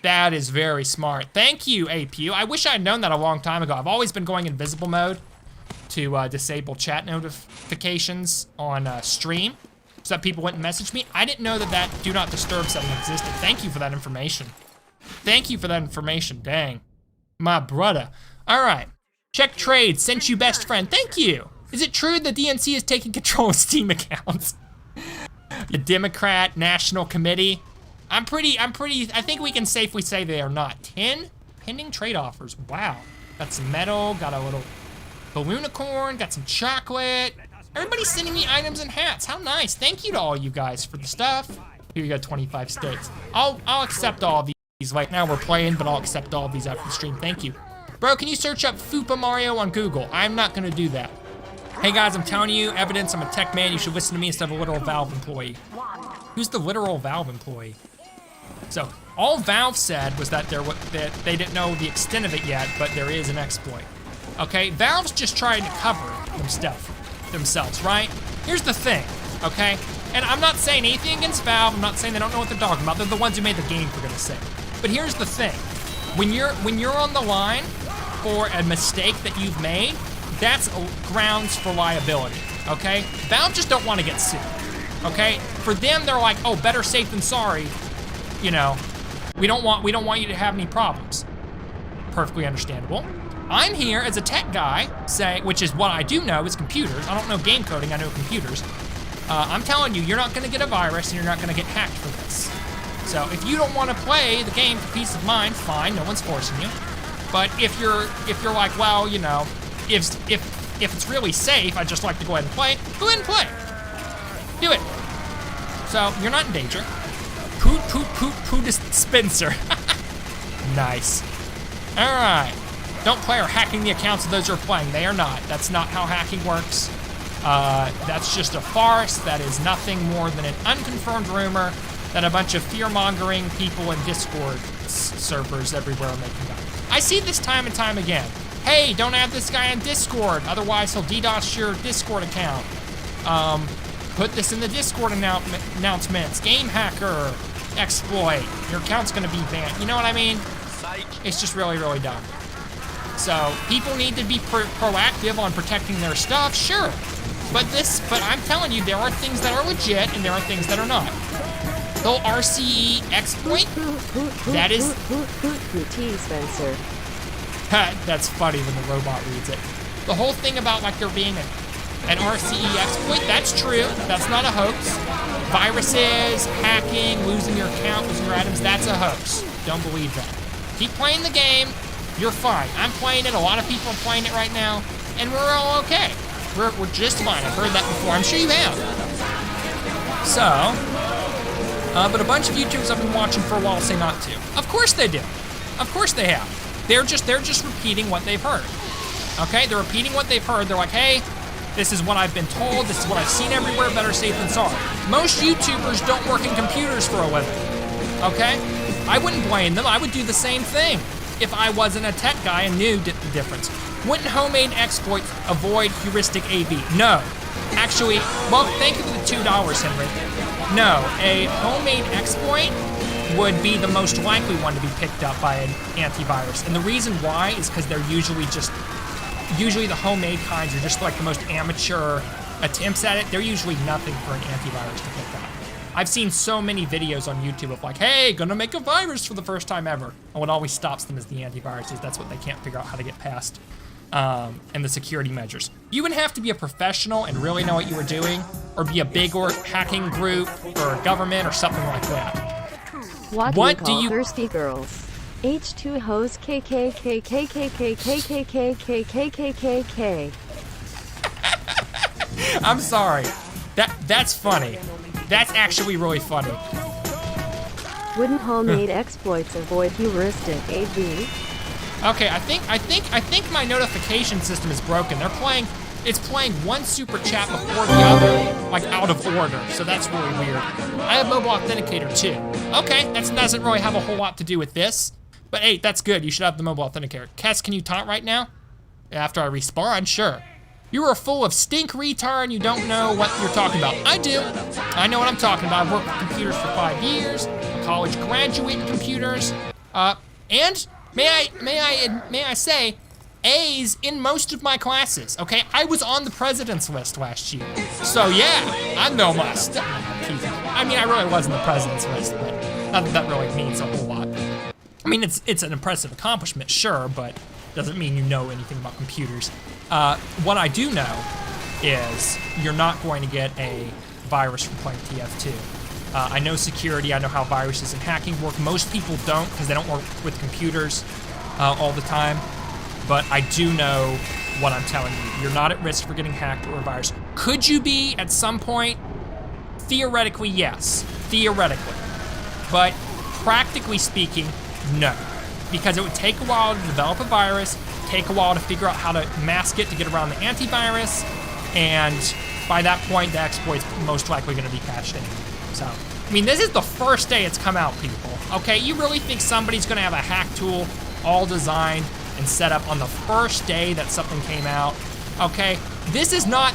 That is very smart. Thank you, APU. I wish I had known that a long time ago. I've always been going invisible mode to disable chat notifications on stream so that people wouldn't message me. I didn't know that do not disturb setting existed. Thank you for that information. Thank you for that information, dang. My brother. All right, check trade, sent you best friend. Thank you. Is it true the DNC is taking control of Steam accounts? The Democrat National Committee. I think we can safely say they are not. 10 pending trade offers, wow. Got some metal, got a little balloonicorn, got some chocolate. Everybody's sending me items and hats, how nice. Thank you to all you guys for the stuff. Here you go, 25 states. I'll accept all of these, like now we're playing, but I'll accept all of these after the stream, thank you. Bro, can you search up Fupa Mario on Google? I'm not gonna do that. Hey guys, I'm telling you, evidence I'm a tech man, you should listen to me instead of a literal Valve employee. Who's the literal Valve employee? So, all Valve said was that they didn't know the extent of it yet, but there is an exploit. Okay, Valve's just trying to cover themselves, right? Here's the thing, okay? And I'm not saying anything against Valve, I'm not saying they don't know what they're talking about, they're the ones who made the game, for goodness sake. But here's the thing, when you're on the line for a mistake that you've made, that's grounds for liability, okay? Valve just don't want to get sued, okay? For them, they're like, oh, better safe than sorry. You know, we don't want you to have any problems. Perfectly understandable. I'm here as a tech guy, which is what I do know is computers. I don't know game coding, I know computers. I'm telling you, you're not gonna get a virus and you're not gonna get hacked for this. So if you don't wanna play the game for peace of mind, fine, no one's forcing you. But if you're like, well, you know, if it's really safe, I'd just like to go ahead and play, go ahead and play. Do it. So you're not in danger. Poo dispenser. Nice. All right. Don't play or hacking the accounts of those who are playing. They are not. That's not how hacking works. That's just a farce. That is nothing more than an unconfirmed rumor that a bunch of fear-mongering people in Discord servers everywhere are making up. I see this time and time again. Hey, don't add this guy on Discord, otherwise he'll DDoS your Discord account. Put this in the Discord announcements. Game hacker exploit. Your account's gonna be banned. You know what I mean? It's just really, really dumb. So people need to be proactive on protecting their stuff, sure. But I'm telling you, there are things that are legit and there are things that are not. The RCE exploit, that is... T, Spencer. That's funny when the robot reads it. The whole thing about like there being an RCE exploit, that's true. That's not a hoax. Viruses, hacking, losing your account, losing your items, that's a hoax. Don't believe that. Keep playing the game, you're fine. I'm playing it, a lot of people are playing it right now, and we're all okay. We're just fine, I've heard that before, I'm sure you have. So, but a bunch of YouTubers I've been watching for a while say not to. Of course they do. Of course they have. They're just repeating what they've heard. Okay, they're repeating what they've heard. They're like, hey, this is what I've been told, this is what I've seen everywhere, better safe than sorry. Most YouTubers don't work in computers for a living, okay? I wouldn't blame them, I would do the same thing if I wasn't a tech guy and knew the difference. Wouldn't homemade exploits avoid heuristic AV? No. Actually, well, thank you for the $2, Henry. No, a homemade exploit would be the most likely one to be picked up by an antivirus. And the reason why is because they're usually the homemade kinds are just like the most amateur attempts at it. They're usually nothing for an antivirus to pick up. I've seen so many videos on YouTube of like, hey, gonna make a virus for the first time ever. And what always stops them is the antiviruses. That's what they can't figure out how to get past. And the security measures. You would have to be a professional and really know what you were doing, or be a big hacking group or government or something like that. What do you thirsty girls? H2 hose KKKKKKKKKKKKKK. I'm sorry. That's funny. That's actually really funny. Wouldn't homemade exploits avoid heuristic AV? Okay, I think my notification system is broken. It's playing one super chat before the other, like out of order. So that's really weird. I have mobile authenticator too. Okay, that doesn't really have a whole lot to do with this. But hey, that's good. You should have the mobile authenticator. Kess, can you taunt right now? After I respawn, sure. You are full of stink retard and you don't know what you're talking about. I do. I know what I'm talking about. I've worked with computers for 5 years. I'm a college graduate in computers. And may I say, A's in most of my classes, okay? I was on the president's list last year. So yeah, I know my stuff. I mean, I really was on the president's list, but not that really means a whole lot. I mean, it's an impressive accomplishment, sure, but doesn't mean you know anything about computers. What I do know is you're not going to get a virus from playing TF2. I know security, I know how viruses and hacking work. Most people don't, because they don't work with computers all the time. But I do know what I'm telling you. You're not at risk for getting hacked or a virus. Could you be at some point? Theoretically, yes. Theoretically. But practically speaking, no. Because it would take a while to develop a virus, take a while to figure out how to mask it to get around the antivirus, and by that point, the exploit's most likely gonna be patched in. So, I mean, this is the first day it's come out, people. Okay, you really think somebody's gonna have a hack tool all designed and set up on the first day that something came out? Okay, this is not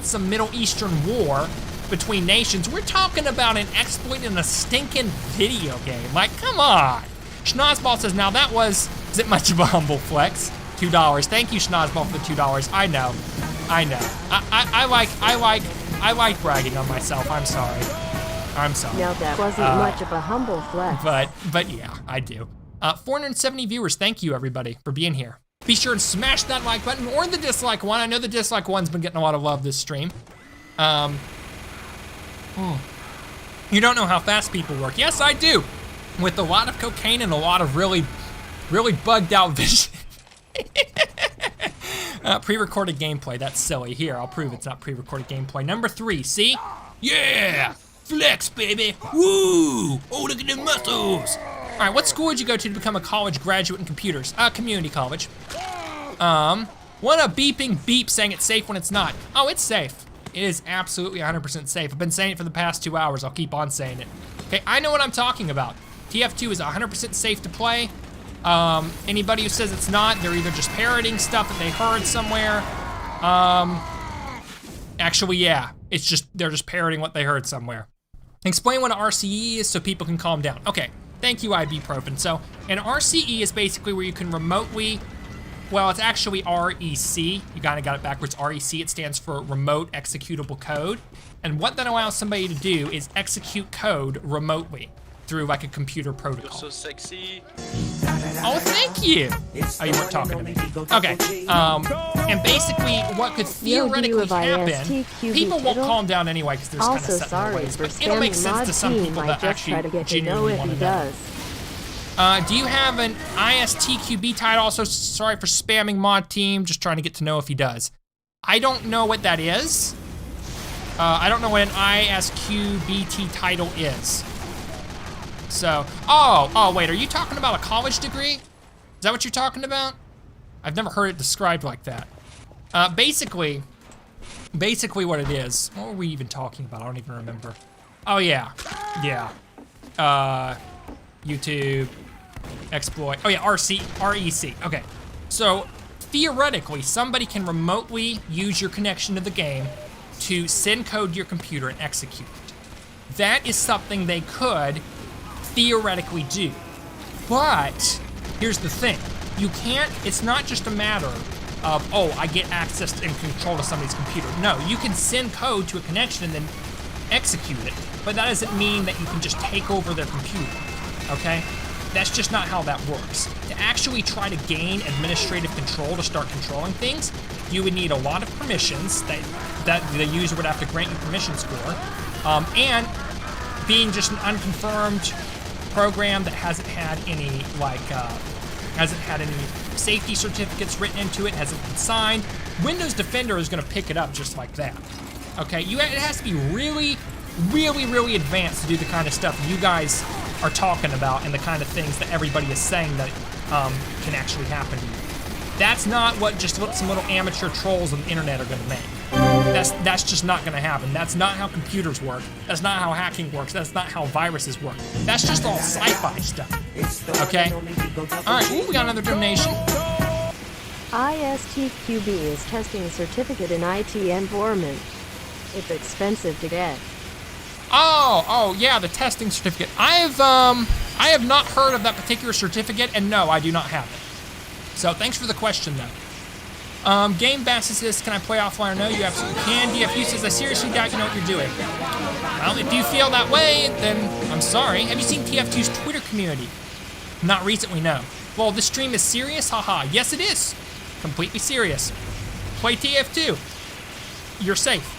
some Middle Eastern war between nations. We're talking about an exploit in a stinking video game. Like, come on. Schnozball says, now that was, is it much of a humble flex? $2. Thank you, Schnozball, for the $2. I know. I like bragging on myself. I'm sorry. Now that wasn't much of a humble flex. But yeah, I do. 470 viewers. Thank you, everybody, for being here. Be sure and smash that like button or the dislike one. I know the dislike one's been getting a lot of love this stream. You don't know how fast people work. Yes, I do. With a lot of cocaine and a lot of really bugged out vision. Pre-recorded gameplay, that's silly. Here, I'll prove it's not pre-recorded gameplay. Number 3, see? Yeah, flex, baby. Woo, oh, look at the muscles. All right, what school did you go to become a college graduate in computers? Community college. What a beeping beep saying it's safe when it's not. Oh, it's safe. It is absolutely 100% safe. I've been saying it for the past 2 hours. I'll keep on saying it. Okay, I know what I'm talking about. TF2 is 100% safe to play. Anybody who says it's not, they're either just parroting stuff that they heard somewhere. Actually, yeah, it's just, they're just parroting what they heard somewhere. Explain what an RCE is so people can calm down. Okay, thank you, ibuprofen. So, an RCE is basically where you can remotely, well, it's actually REC. You kinda got it backwards. REC, it stands for Remote Executable Code. And what that allows somebody to do is execute code remotely through like a computer protocol. You're so sexy. Oh, thank you. Oh, you weren't talking to me. Okay, and basically what could theoretically happen, people won't calm down anyway because there's kind of set in their ways, but it'll make sense to some people that actually genuinely want to know. Do you have an ISTQB title? Also, sorry for spamming mod team, just trying to get to know if he does. I don't know what that is. I don't know what an ISQBT title is. So, oh, wait, are you talking about a college degree? Is that what you're talking about? I've never heard it described like that. Basically what it is, what were we even talking about? I don't even remember. Oh yeah, YouTube, exploit, oh yeah, REC, okay. So, theoretically, somebody can remotely use your connection to the game to send code to your computer and execute it. That is something they could theoretically do. But here's the thing. You can't, it's not just a matter of, oh, I get access and control to somebody's computer. No, you can send code to a connection and then execute it, but that doesn't mean that you can just take over their computer, okay? That's just not how that works. To actually try to gain administrative control to start controlling things, you would need a lot of permissions that the user would have to grant you permissions for, and being just an unconfirmed program that hasn't had any safety certificates written into it, hasn't been signed. Windows Defender is gonna pick it up just like that. Okay, it has to be really, really, really advanced to do the kind of stuff you guys are talking about and the kind of things that everybody is saying that can actually happen to you. That's not what just some little amateur trolls on the internet are gonna make. That's just not gonna happen. That's not how computers work. That's not how hacking works. That's not how viruses work. That's just all sci-fi stuff, okay? All right, ooh, we got another donation. ISTQB is testing a certificate in IT environment. It's expensive to get. Oh, yeah, the testing certificate. I have not heard of that particular certificate, and no, I do not have it. So thanks for the question, though. Game Bass says, can I play offline or no? You absolutely can. DFU says, I seriously doubt you know what you're doing. Well, if you feel that way, then I'm sorry. Have you seen TF2's Twitter community? Not recently, no. Well, this stream is serious? Haha. Yes, it is. Completely serious. Play TF2. You're safe.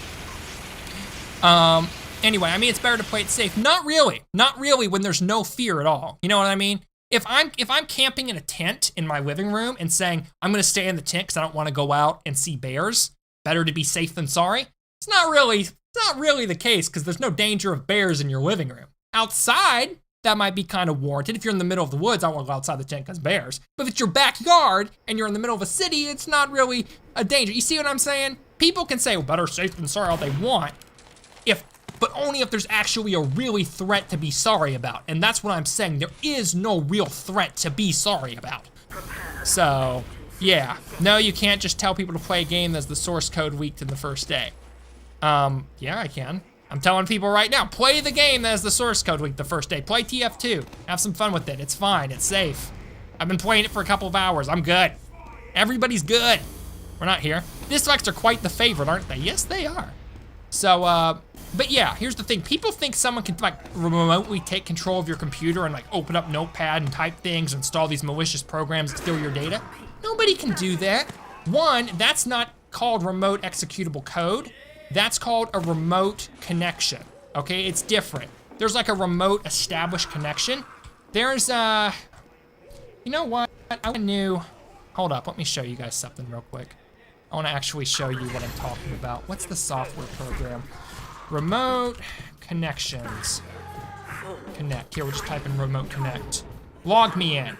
Anyway, I mean, it's better to play it safe. Not really. Not really when there's no fear at all. You know what I mean? If I'm camping in a tent in my living room and saying, I'm gonna stay in the tent because I don't wanna go out and see bears, better to be safe than sorry, it's not really the case because there's no danger of bears in your living room. Outside, that might be kind of warranted. If you're in the middle of the woods, I don't wanna go outside the tent because bears. But if it's your backyard and you're in the middle of a city, it's not really a danger. You see what I'm saying? People can say, well, better safe than sorry all they want, but only if there's actually a really threat to be sorry about. And that's what I'm saying. There is no real threat to be sorry about. So, yeah. No, you can't just tell people to play a game that's the source code leaked in the first day. Yeah, I can. I'm telling people right now, play the game that has the source code leaked the first day. Play TF2. Have some fun with it. It's fine. It's safe. I've been playing it for a couple of hours. I'm good. Everybody's good. We're not here. Dislikes are quite the favorite, aren't they? Yes, they are. So, but yeah, here's the thing. People think someone can like remotely take control of your computer and like open up Notepad and type things, install these malicious programs to steal your data. Nobody can do that. One, that's not called remote executable code. That's called a remote connection, okay? It's different. There's like a remote established connection. There's, you know what? Hold up, let me show you guys something real quick. I wanna actually show you what I'm talking about. What's the software program? Remote connections. Connect. Here, we'll just type in remote connect. Log me in.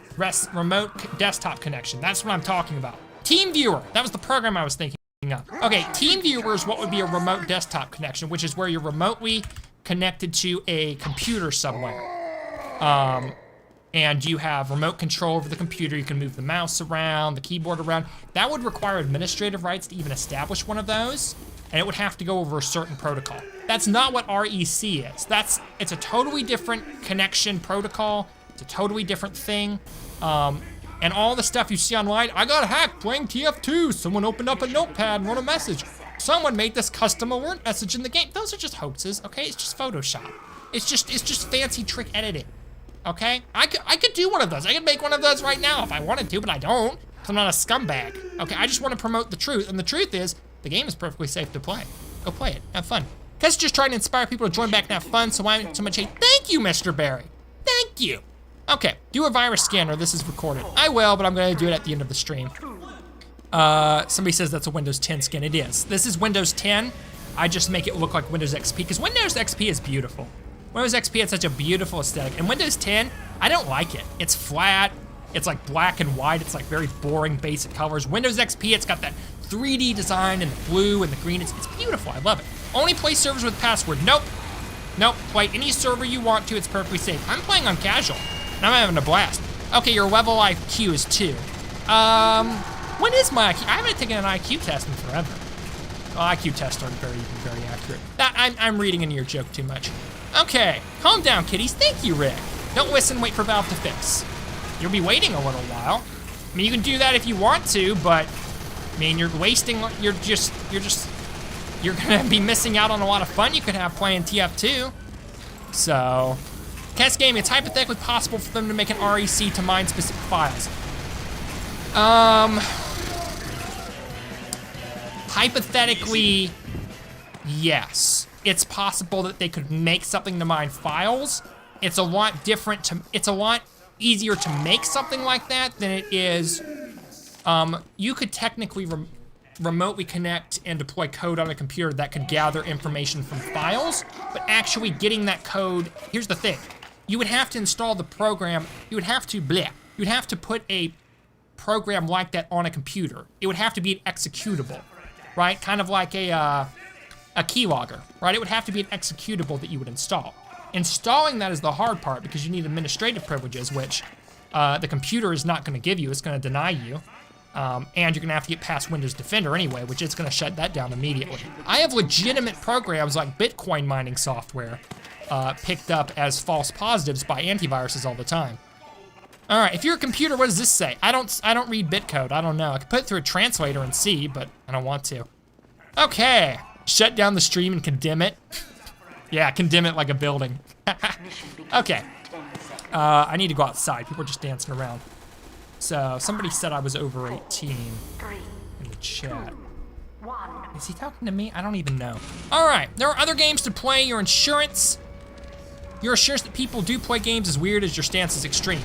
Remote desktop connection. That's what I'm talking about. TeamViewer. That was the program I was thinking of. Okay, TeamViewer is what would be a remote desktop connection, which is where you're remotely connected to a computer somewhere. And you have remote control over the computer. You can move the mouse around, the keyboard around. That would require administrative rights to even establish one of those, and it would have to go over a certain protocol. That's not what REC is. It's a totally different connection protocol. It's a totally different thing. And all the stuff you see online, I got hacked playing TF2. Someone opened up a notepad and wrote a message. Someone made this custom alert message in the game. Those are just hoaxes, okay? It's just Photoshop. It's just fancy trick editing. Okay, I could do one of those. I could make one of those right now if I wanted to, but I don't, because I'm not a scumbag. Okay, I just want to promote the truth, and the truth is, the game is perfectly safe to play. Go play it, have fun. Cause just trying to inspire people to join back and have fun, so why so much hate? Thank you, Mr. Barry. Thank you. Okay, do a virus scanner. This is recorded. I will, but I'm gonna do it at the end of the stream. Somebody says that's a Windows 10 skin. It is. This is Windows 10. I just make it look like Windows XP, because Windows XP is beautiful. Windows XP had such a beautiful aesthetic. And Windows 10, I don't like it. It's flat, it's like black and white, it's like very boring basic colors. Windows XP, it's got that 3D design and the blue and the green, it's beautiful, I love it. Only play servers with password, nope. Nope, play any server you want to, it's perfectly safe. I'm playing on casual, and I'm having a blast. Okay, your level IQ is 2. When is my IQ? I haven't taken an IQ test in forever. Well, IQ tests aren't very accurate. I'm reading into your joke too much. Okay, calm down, kiddies. Thank you, Rick. Don't listen, wait for Valve to fix. You'll be waiting a little while. I mean, you can do that if you want to, but I mean, you're gonna be missing out on a lot of fun you could have playing TF2. So, Test Game, it's hypothetically possible for them to make an REC to mine specific files. Hypothetically, yes. It's possible that they could make something to mine files. It's a lot easier to make something like that than it is you could technically remotely connect and deploy code on a computer that could gather information from files, but actually getting that code, here's the thing. You would have to install the program, you would have to put a program like that on a computer. It would have to be an executable, right? Kind of like a keylogger, right? It would have to be an executable that you would install. Installing that is the hard part because you need administrative privileges, which the computer is not gonna give you, it's gonna deny you. And you're gonna have to get past Windows Defender anyway, which is gonna shut that down immediately. I have legitimate programs like Bitcoin mining software picked up as false positives by antiviruses all the time. All right, if you're a computer, what does this say? I don't read bitcode, I don't know. I could put it through a translator and see, but I don't want to. Okay, shut down the stream and condemn it. Yeah, condemn it like a building. Okay, I need to go outside. People are just dancing around. So, somebody said I was over 18 in the chat. Is he talking to me? I don't even know. All right, there are other games to play. Your assurance that people do play games is weird as your stance is extreme.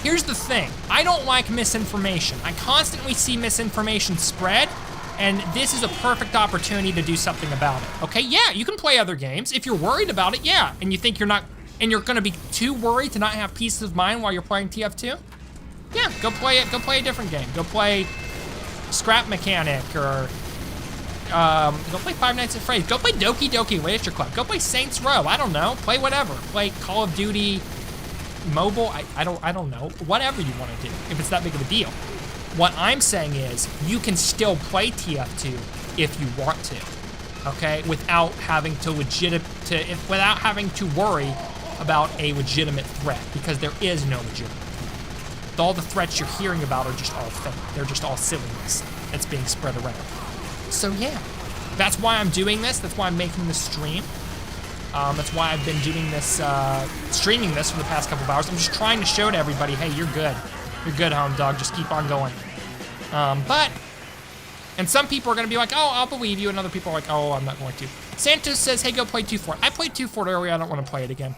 Here's the thing, I don't like misinformation. I constantly see misinformation spread, and this is a perfect opportunity to do something about it. Okay, yeah, you can play other games. If you're worried about it, yeah, and you think you're not, and you're gonna be too worried to not have peace of mind while you're playing TF2, yeah, go play it, go play a different game. Go play Scrap Mechanic, or go play Five Nights at Freddy's. Go play Doki Doki Literature Club. Go play Saints Row, I don't know. Play whatever, play Call of Duty Mobile, I don't know. Whatever you wanna do, if it's that big of a deal. What I'm saying is, you can still play TF2 if you want to, okay? Without having to without having to worry about a legitimate threat, because there is no legitimate threat. All the threats you're hearing about are just all fake. They're just all silliness that's being spread around. So yeah, that's why I'm doing this. That's why I'm making this stream. That's why I've been doing this, streaming this for the past couple of hours. I'm just trying to show to everybody, hey, you're good. You're good, home dog, just keep on going. And some people are gonna be like, oh, I'll believe you, and other people are like, oh, I'm not going to. Santos says, hey, go play 2-4. I played 2-4 earlier, I don't wanna play it again.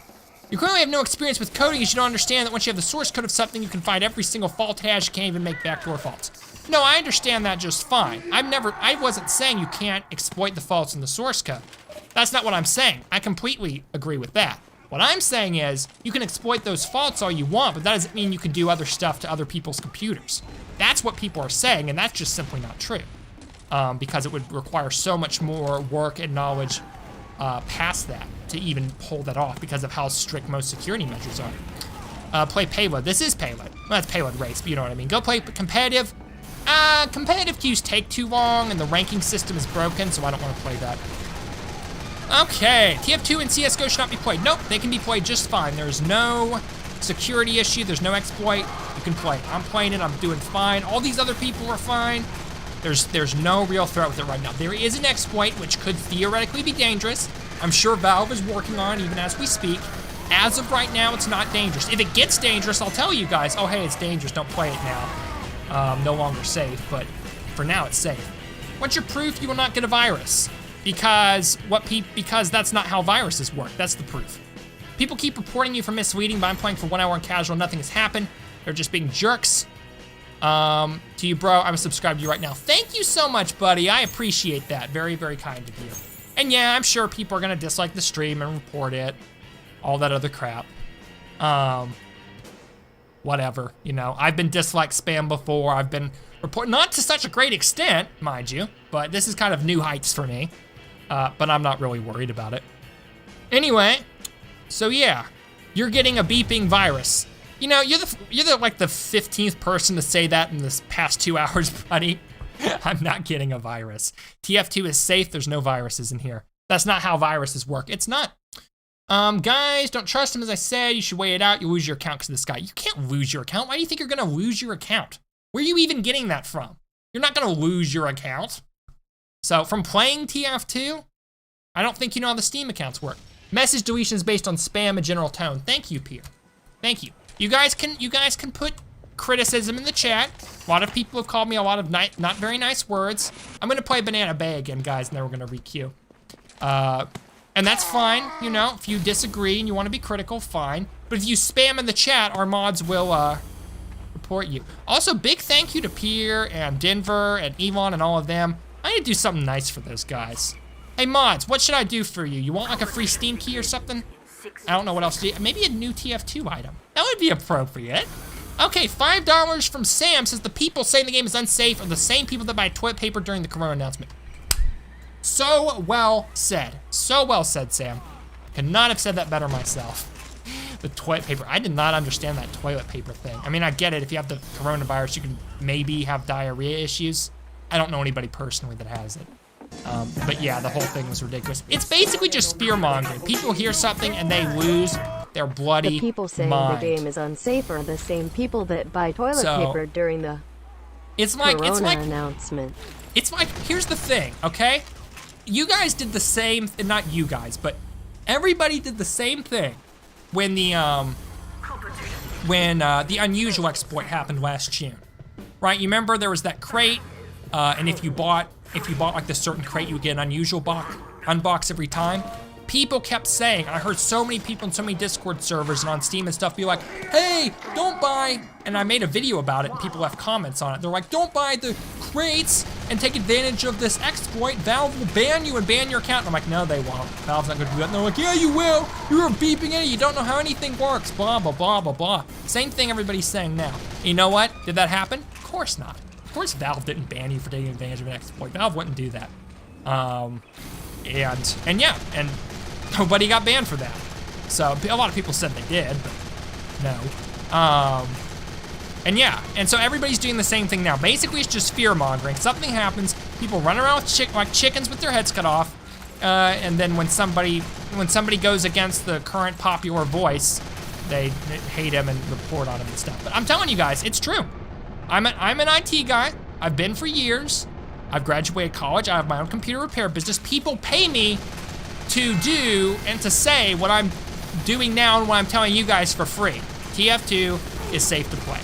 You currently have no experience with coding as you don't understand that once you have the source code of something, you can find every single fault it has, you can't even make backdoor faults. No, I understand that just fine. I wasn't saying you can't exploit the faults in the source code. That's not what I'm saying. I completely agree with that. What I'm saying is, you can exploit those faults all you want, but that doesn't mean you can do other stuff to other people's computers. That's what people are saying, and that's just simply not true. Because it would require so much more work and knowledge past that to even pull that off because of how strict most security measures are. Play payload. This is payload. Well, that's payload race, but you know what I mean. Go play competitive. Competitive queues take too long, and the ranking system is broken, so I don't want to play that. Okay, TF2 and CSGO should not be played. Nope, they can be played just fine. There's no security issue, there's no exploit. You can play. I'm playing it, I'm doing fine. All these other people are fine. There's no real threat with it right now. There is an exploit which could theoretically be dangerous. I'm sure Valve is working on it even as we speak. As of right now, it's not dangerous. If it gets dangerous, I'll tell you guys, oh hey, it's dangerous, don't play it now. No longer safe, but for now it's safe. Once you're proof, you will not get a virus. Because that's not how viruses work, that's the proof. People keep reporting you for misleading, but I'm playing for 1 hour on casual, nothing has happened. They're just being jerks. To you, bro, I'm subscribed to you right now. Thank you so much, buddy, I appreciate that. Very, very kind of you. And yeah, I'm sure people are gonna dislike the stream and report it. All that other crap. Whatever, you know. I've been disliked spam before, I've been reported, not to such a great extent, mind you, but this is kind of new heights for me. But I'm not really worried about it. Anyway, so yeah, you're getting a beeping virus. You know, you're like the 15th person to say that in this past 2 hours, buddy. I'm not getting a virus. TF2 is safe, there's no viruses in here. That's not how viruses work, it's not. Guys, don't trust him, as I said, you should weigh it out, you lose your account because of this guy. You can't lose your account, why do you think you're gonna lose your account? Where are you even getting that from? You're not gonna lose your account. So from playing TF2, I don't think you know how the Steam accounts work. Message deletions based on spam and general tone. Thank you, Pierre. Thank you. You guys can put criticism in the chat. A lot of people have called me a lot of not very nice words. I'm gonna play Banana Bay again, guys, and then we're gonna re-queue. And that's fine, you know, if you disagree and you wanna be critical, fine. But if you spam in the chat, our mods will report you. Also, big thanks thank you to Pierre and Denver and Yvonne and all of them. I need to do something nice for those guys. Hey mods, what should I do for you? You want like a free Steam key or something? I don't know what else to do. Maybe a new TF2 item. That would be appropriate. Okay, $5 from Sam says the people saying the game is unsafe are the same people that buy toilet paper during the Corona announcement. So well said. So well said, Sam. Could not have said that better myself. The toilet paper, I did not understand that toilet paper thing. I mean, I get it, if you have the coronavirus, you can maybe have diarrhea issues. I don't know anybody personally that has it. But yeah, the whole thing was ridiculous. It's basically just fear mongering. People hear something and they lose their bloody The people saying mind. the game is unsafe are the same people that buy toilet paper during the Corona announcement. It's like, here's the thing, okay? You guys did the same, not you guys, but everybody did the same thing when the unusual exploit happened last June, right? You remember there was that crate, and if you bought like the certain crate, you would get an unusual unbox every time. People kept saying, I heard so many people in so many Discord servers and on Steam and stuff be like, hey, don't buy, and I made a video about it and people left comments on it. They're like, don't buy the crates and take advantage of this exploit. Valve will ban you and ban your account. And I'm like, no, they won't. Valve's not gonna do that. And they're like, yeah, you will. You were beeping it. You don't know how anything works. Blah, blah, blah, blah, blah. Same thing everybody's saying now. You know what? Did that happen? Of course not. Of course Valve didn't ban you for taking advantage of an exploit. Valve wouldn't do that. And yeah, and nobody got banned for that. So a lot of people said they did, but no. And yeah, and so everybody's doing the same thing now. Basically, it's just fear mongering. Something happens, people run around with like chickens with their heads cut off, and then when somebody goes against the current popular voice, they hate him and report on him and stuff. But I'm telling you guys, it's true. I'm an IT guy. I've been for years. I've graduated college. I have my own computer repair business. People pay me to do and to say what I'm doing now and what I'm telling you guys for free. TF2 is safe to play.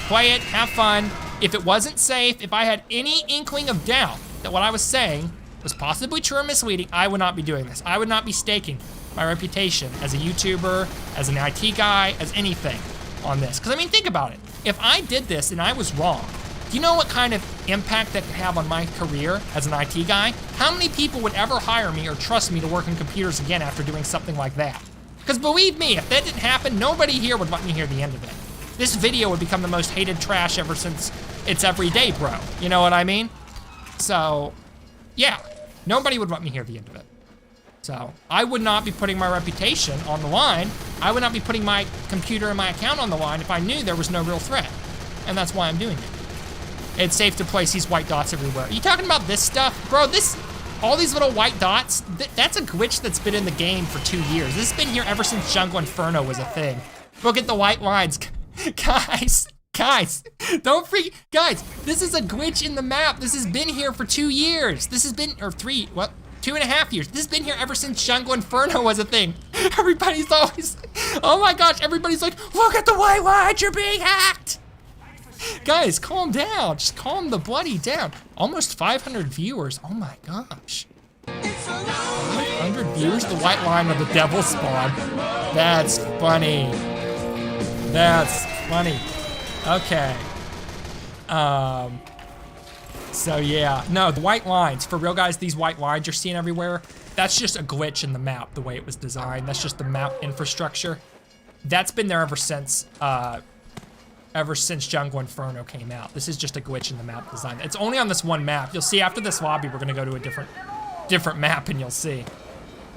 Play it, have fun. If it wasn't safe, if I had any inkling of doubt that what I was saying was possibly true or misleading, I would not be doing this. I would not be staking my reputation as a YouTuber, as an IT guy, as anything on this. Because I mean, think about it. If I did this and I was wrong, do you know what kind of impact that could have on my career as an IT guy? How many people would ever hire me or trust me to work on computers again after doing something like that? Because believe me, if that didn't happen, nobody here would let me hear the end of it. This video would become the most hated trash ever since it's everyday, bro. You know what I mean? So, yeah, nobody would let me hear the end of it. So, I would not be putting my reputation on the line. I would not be putting my computer and my account on the line if I knew there was no real threat. And that's why I'm doing it. It's safe to place these white dots everywhere. Are you talking about this stuff? Bro, all these little white dots, that's a glitch that's been in the game for 2 years. This has been here ever since Jungle Inferno was a thing. Look at the white lines. Guys, don't freak. Guys, this is a glitch in the map. This has been here for 2 years. This has been, or 2.5 years. This has been here ever since Jungle Inferno was a thing. Everybody's always, oh my gosh, everybody's like, look at the white lines, you're being hacked. Guys, calm down. Just calm the bloody down. Almost 500 viewers. Oh my gosh. 500 viewers? The white line of the devil spawn. That's funny. That's funny. Okay. So yeah. No, the white lines. For real, guys, these white lines you're seeing everywhere, that's just a glitch in the map, the way it was designed. That's just the map infrastructure. That's been there ever since Jungle Inferno came out. This is just a glitch in the map design. It's only on this one map. You'll see after this lobby, we're gonna go to a different map and you'll see.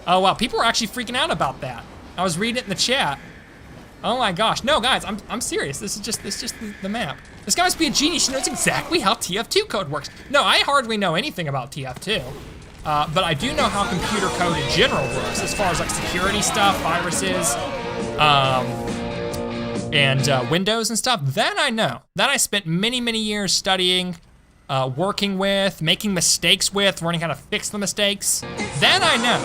Oh wow, people are actually freaking out about that. I was reading it in the chat. Oh my gosh, no guys, I'm serious. This is just the map. This guy must be a genius. He knows exactly how TF2 code works. No, I hardly know anything about TF2. But I do know how computer code in general works, as far as like security stuff, viruses, and Windows and stuff. That I know. That I spent many, many years studying, working with, making mistakes with, learning how to fix the mistakes. That I know.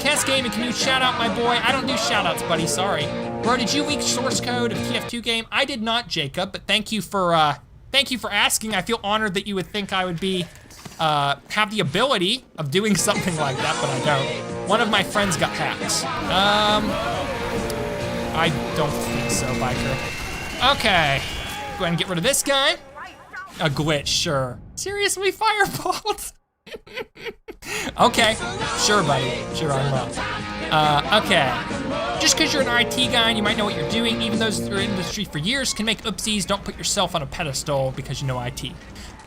Cass Gaming, can you shout out my boy? I don't do shout outs, buddy, sorry. Bro, did you leak source code of TF2 game? I did not, Jacob, but thank you for asking. I feel honored that you would think I would be, have the ability of doing something like that, but I don't. One of my friends got hacked. I don't think so, Biker. Okay, go ahead and get rid of this guy. A glitch, sure. Seriously, fireballs? Okay, sure, buddy. Sure, I will. Okay. Just because you're an IT guy and you might know what you're doing, even those that are in the industry for years can make oopsies. Don't put yourself on a pedestal because you know IT.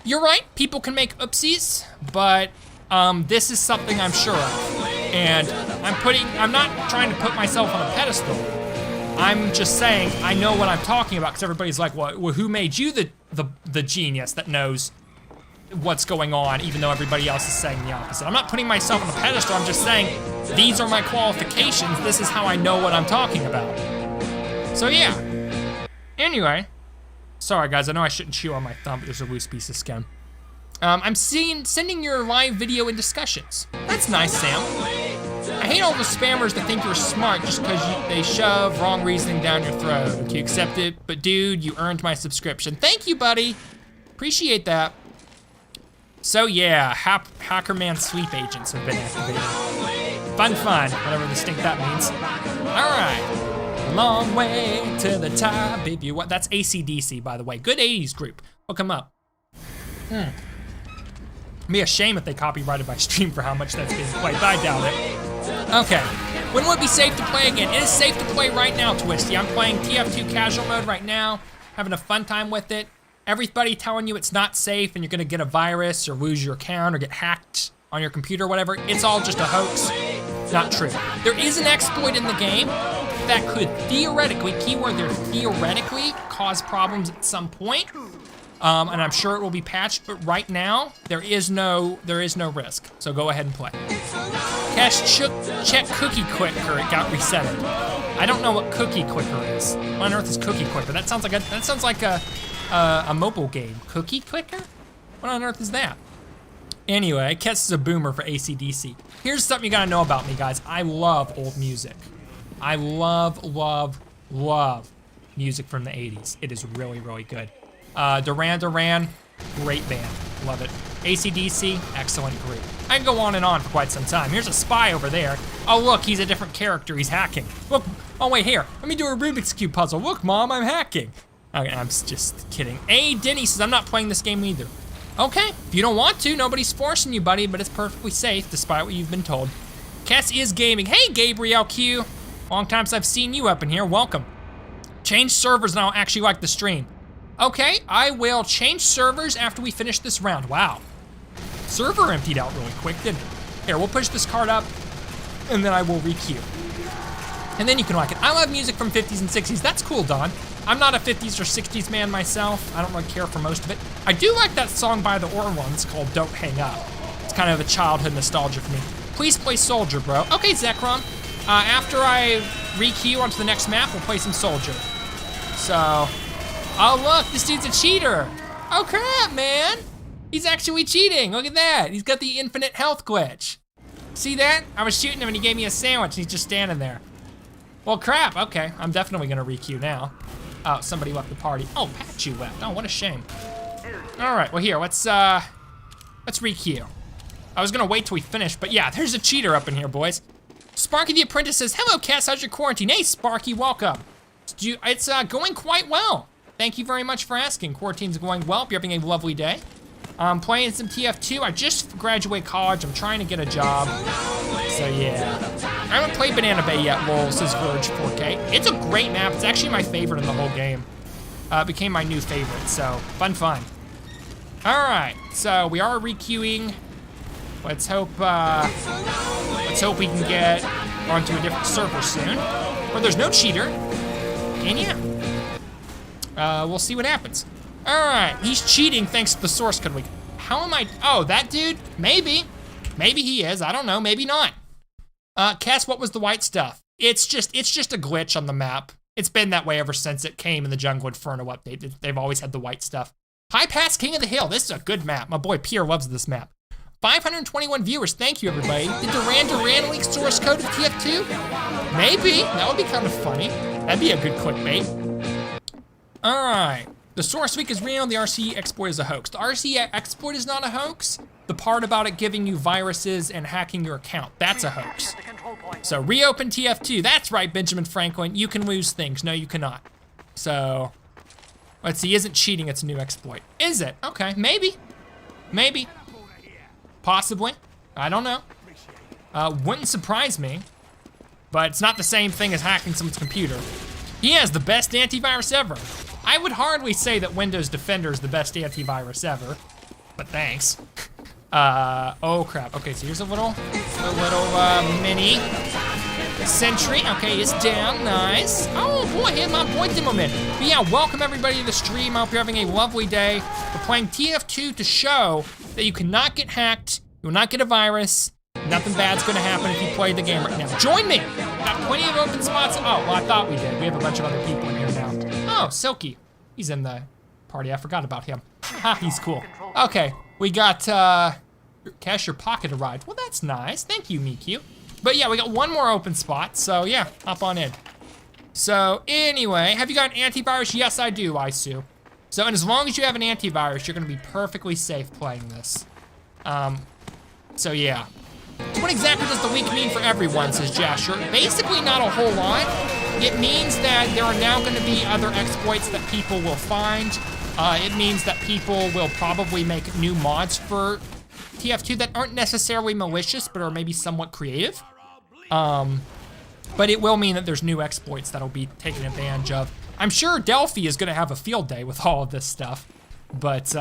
You're right, people can make oopsies, but this is something I'm sure of. And I'm not trying to put myself on a pedestal. I'm just saying I know what I'm talking about because everybody's like, well, who made you the genius that knows what's going on, even though everybody else is saying the opposite. I'm not putting myself on a pedestal, I'm just saying these are my qualifications, this is how I know what I'm talking about. So yeah, anyway, sorry guys, I know I shouldn't chew on my thumb, but there's a loose piece of skin. I'm sending your live video in discussions. That's nice, Sam. I hate all the spammers that think you're smart just because they shove wrong reasoning down your throat. Okay, you accept it, but dude, you earned my subscription. Thank you, buddy. Appreciate that. So yeah, Hackerman sweep agents have been activated. Fun, whatever the stink that means. All right, long way to the top if you want. That's AC/DC, by the way. Good 80s group. Look them up. It'd be a shame if they copyrighted my stream for how much that's being played, but I doubt it. Okay, when would it be safe to play again? It is safe to play right now, Twisty. I'm playing TF2 casual mode right now, having a fun time with it. Everybody telling you it's not safe and you're gonna get a virus or lose your account or get hacked on your computer or whatever, it's all just a hoax. Not true. There is an exploit in the game that could theoretically, keyword there, theoretically cause problems at some point. And I'm sure it will be patched, but right now, there is no risk. So go ahead and play. Check Cookie Quicker, it got resetted. I don't know what Cookie Quicker is. What on earth is Cookie Quicker? That sounds like a mobile game. Cookie Clicker? What on earth is that? Anyway, Kess is a boomer for AC/DC. Here's something you gotta know about me, guys. I love old music. I love music from the 80s. It is really, really good. Duran Duran, great band, love it. AC/DC, excellent group. I can go on and on for quite some time. Here's a spy over there. Oh look, he's a different character, he's hacking. Look, oh wait, here, let me do a Rubik's Cube puzzle. Look, Mom, I'm hacking. Okay, I'm just kidding. Hey, Denny says I'm not playing this game either. Okay, if you don't want to, nobody's forcing you, buddy, but it's perfectly safe, despite what you've been told. Cass is gaming. Hey, Gabriel Q. Long time since I've seen you up in here, welcome. Change servers and I'll actually like the stream. Okay, I will change servers after we finish this round. Wow, server emptied out really quick, didn't it? Here, we'll push this card up, and then I will re-queue. And then you can like it. I love music from 50s and 60s. That's cool, Don. I'm not a 50s or 60s man myself. I don't really care for most of it. I do like that song by the Orwans called Don't Hang Up. It's kind of a childhood nostalgia for me. Please play Soldier, bro. Okay, Zekrom. After I re-queue onto the next map, we'll play some Soldier. So, oh look, this dude's a cheater. Oh crap, man. He's actually cheating, look at that. He's got the infinite health glitch. See that? I was shooting him and he gave me a sandwich and he's just standing there. Well, crap, okay. I'm definitely gonna re-queue now. Oh, somebody left the party. Oh, Patchy left, oh, what a shame. All right, well here, let's re-queue. I was gonna wait till we finish, but yeah, there's a cheater up in here, boys. Sparky the Apprentice says, hello, Cass, how's your quarantine? Hey, Sparky, welcome. It's going quite well. Thank you very much for asking. Quarantine's going well, hope you're having a lovely day. I'm playing some TF2. I just graduated college. I'm trying to get a job. So yeah. I haven't played Banana Bay yet, lol, says Verge 4K. It's a great map. It's actually my favorite in the whole game. It became my new favorite, so fun. All right, so we are re-queuing. Let's hope we can get onto a different server soon, where there's no cheater. And yeah, we'll see what happens. All right, he's cheating thanks to the source code leak. How am I, oh, that dude? Maybe he is, I don't know, maybe not. Cass, what was the white stuff? It's just a glitch on the map. It's been that way ever since it came in the Jungle Inferno update. They've always had the white stuff. High Pass King of the Hill, this is a good map. My boy Pierre loves this map. 521 viewers, thank you everybody. Did Duran leak source code of TF2? Maybe, that would be kind of funny. That'd be a good clickbait. All right. The source leak is real, the RC exploit is a hoax. The RC exploit is not a hoax. The part about it giving you viruses and hacking your account, that's a hoax. So reopen TF2, that's right, Benjamin Franklin. You can lose things, no you cannot. So, Let's see, isn't cheating, it's a new exploit. Is it? Okay, maybe. Maybe. Possibly. I don't know. Wouldn't surprise me. But it's not the same thing as hacking someone's computer. He has the best antivirus ever. I would hardly say that Windows Defender is the best antivirus ever, but thanks. Oh crap. Okay, so here's a little mini sentry. Okay, it's down, nice. Oh boy, hit my boy Demoman. But yeah, welcome everybody to the stream. I hope you're having a lovely day. We're playing TF2 to show that you cannot get hacked, you will not get a virus, nothing bad's gonna happen if you play the game right now. Join me! Got plenty of open spots. Oh, well I thought we did. We have a bunch of other people in here now. Oh, Silky. He's in the party, I forgot about him. Ha, he's cool. Okay, we got, cash your pocket arrived. Well, that's nice, thank you, Miku. But yeah, we got one more open spot, so yeah, hop on in. So anyway, have you got an antivirus? Yes, I do, Isu. So, and as long as you have an antivirus, you're gonna be perfectly safe playing this. So yeah. So what exactly does the week mean for everyone, says Jasher? Basically not a whole lot. It means that there are now gonna be other exploits that people will find. It means that people will probably make new mods for TF2 that aren't necessarily malicious, but are maybe somewhat creative. But it will mean that there's new exploits that'll be taken advantage of. I'm sure Delphi is gonna have a field day with all of this stuff, but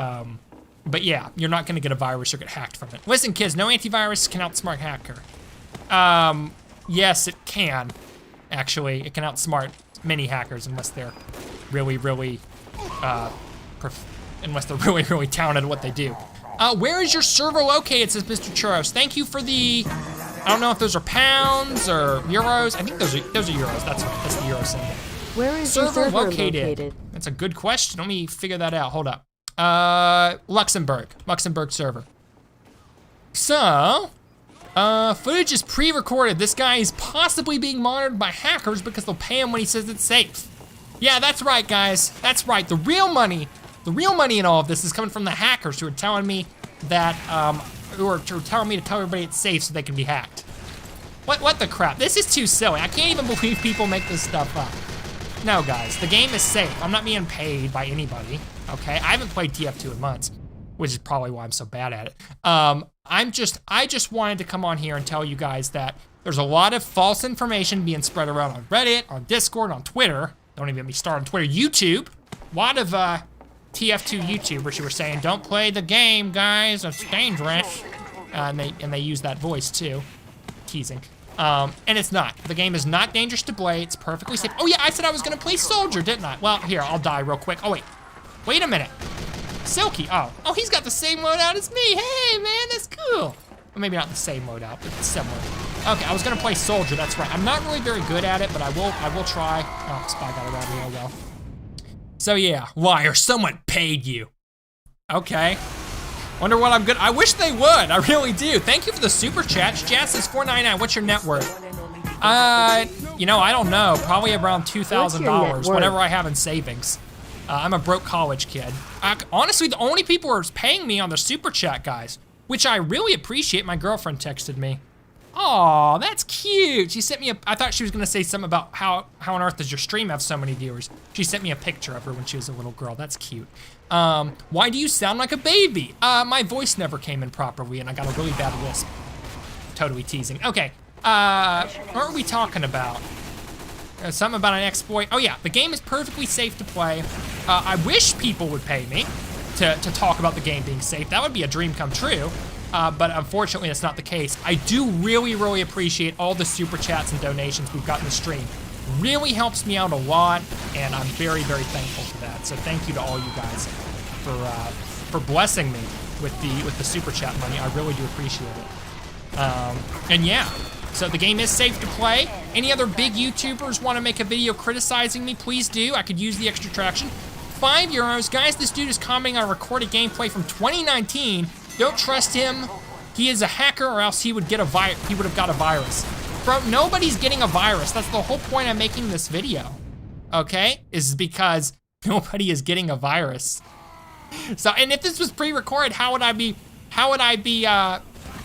yeah, you're not gonna get a virus or get hacked from it. Listen, kids, no antivirus can outsmart hacker. Yes, it can. Actually, it can outsmart many hackers unless they're really talented at what they do. Where is your server located, says Mr. Churros. Thank you for the, I don't know if those are pounds or euros. I think those are euros, that's right, that's the euro symbol. Where is your server located? That's a good question, let me figure that out, hold up. Luxembourg server. So, footage is pre-recorded. This guy is possibly being monitored by hackers because they'll pay him when he says it's safe. Yeah, that's right, guys, that's right. The real money in all of this is coming from the hackers who are telling me that, who are telling me to tell everybody it's safe so they can be hacked. What the crap? This is too silly. I can't even believe people make this stuff up. No, guys, the game is safe. I'm not being paid by anybody, okay? I haven't played TF2 in months, which is probably why I'm so bad at it. I just wanted to come on here and tell you guys that there's a lot of false information being spread around on Reddit, on Discord, on Twitter. Don't even get me started on Twitter. YouTube. A lot of TF2 YouTubers who were saying, don't play the game, guys, it's dangerous. And they use that voice too, teasing. And it's not. The game is not dangerous to play, it's perfectly safe. Oh yeah, I said I was gonna play Soldier, didn't I? Well, here, I'll die real quick. Oh wait a minute. Silky, oh, he's got the same loadout as me. Hey man, that's cool. Well, maybe not the same loadout, but it's similar. Okay, I was gonna play Soldier, that's right. I'm not really very good at it, but I will try. Oh, Spy got around me, oh well. So yeah, liar, someone paid you. Okay. Wonder what I'm good, I wish they would, I really do. Thank you for the super chat. Jazz says $4.99, what's your net worth? You know, I don't know, probably around $2,000, whatever I have in savings. I'm a broke college kid. Honestly, the only people who are paying me on the super chat, guys, which I really appreciate, my girlfriend texted me. Aw, that's cute. She sent me I thought she was gonna say something about how on earth does your stream have so many viewers? She sent me a picture of her when she was a little girl, that's cute. Why do you sound like a baby? My voice never came in properly and I got a really bad lisp. Totally teasing. Okay, what are we talking about? Something about an exploit. Oh yeah, the game is perfectly safe to play. I wish people would pay me to talk about the game being safe. That would be a dream come true. But unfortunately, that's not the case. I do really appreciate all the super chats and donations we've got in the stream. Really helps me out a lot, and I'm very thankful for that. So thank you to all you guys for blessing me with the super chat money. I really do appreciate it. And yeah, so the game is safe to play. Any other big YouTubers want to make a video criticizing me? Please do. I could use the extra traction. €5, guys. This dude is commenting on recorded gameplay from 2019. Don't trust him. He is a hacker, or else he would have got a virus. Bro, nobody's getting a virus. That's the whole point I'm making this video. Okay? Is because nobody is getting a virus. So, and if this was pre-recorded, how would I be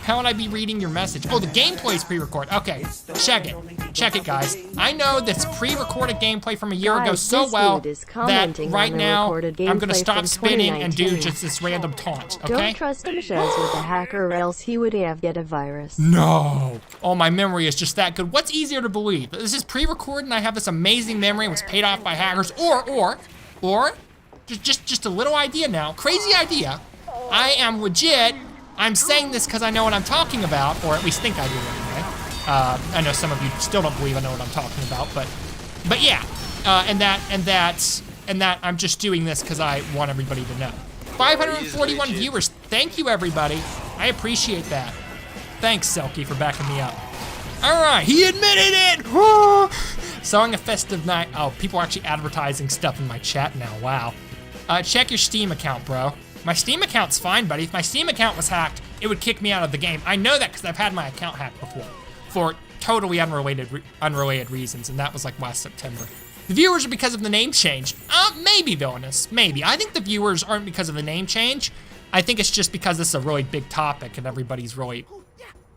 How would I be reading your message? Oh, the gameplay's pre-recorded. Okay, check it. Check it, guys. I know this pre-recorded gameplay from a year ago so well that right now I'm gonna stop spinning and do just this random taunt, okay? Don't trust him, Shaz, with a hacker, or else he would have get a virus. No. Oh, my memory is just that good. What's easier to believe? This is pre-recorded and I have this amazing memory and was paid off by hackers, or just a little idea now, crazy idea. I am legit. I'm saying this because I know what I'm talking about, or at least think I do anyway. I know some of you still don't believe I know what I'm talking about, but yeah. And that I'm just doing this because I want everybody to know. 541 viewers. Thank you, everybody. I appreciate that. Thanks, Selkie, for backing me up. All right, he admitted it. Sewing a festive night. Oh, people are actually advertising stuff in my chat now. Wow. Check your Steam account, bro. My Steam account's fine, buddy. If my Steam account was hacked, it would kick me out of the game. I know that because I've had my account hacked before for totally unrelated reasons, and that was like last September. The viewers are because of the name change. Maybe, Villainous, maybe. I think the viewers aren't because of the name change. I think it's just because this is a really big topic and everybody's really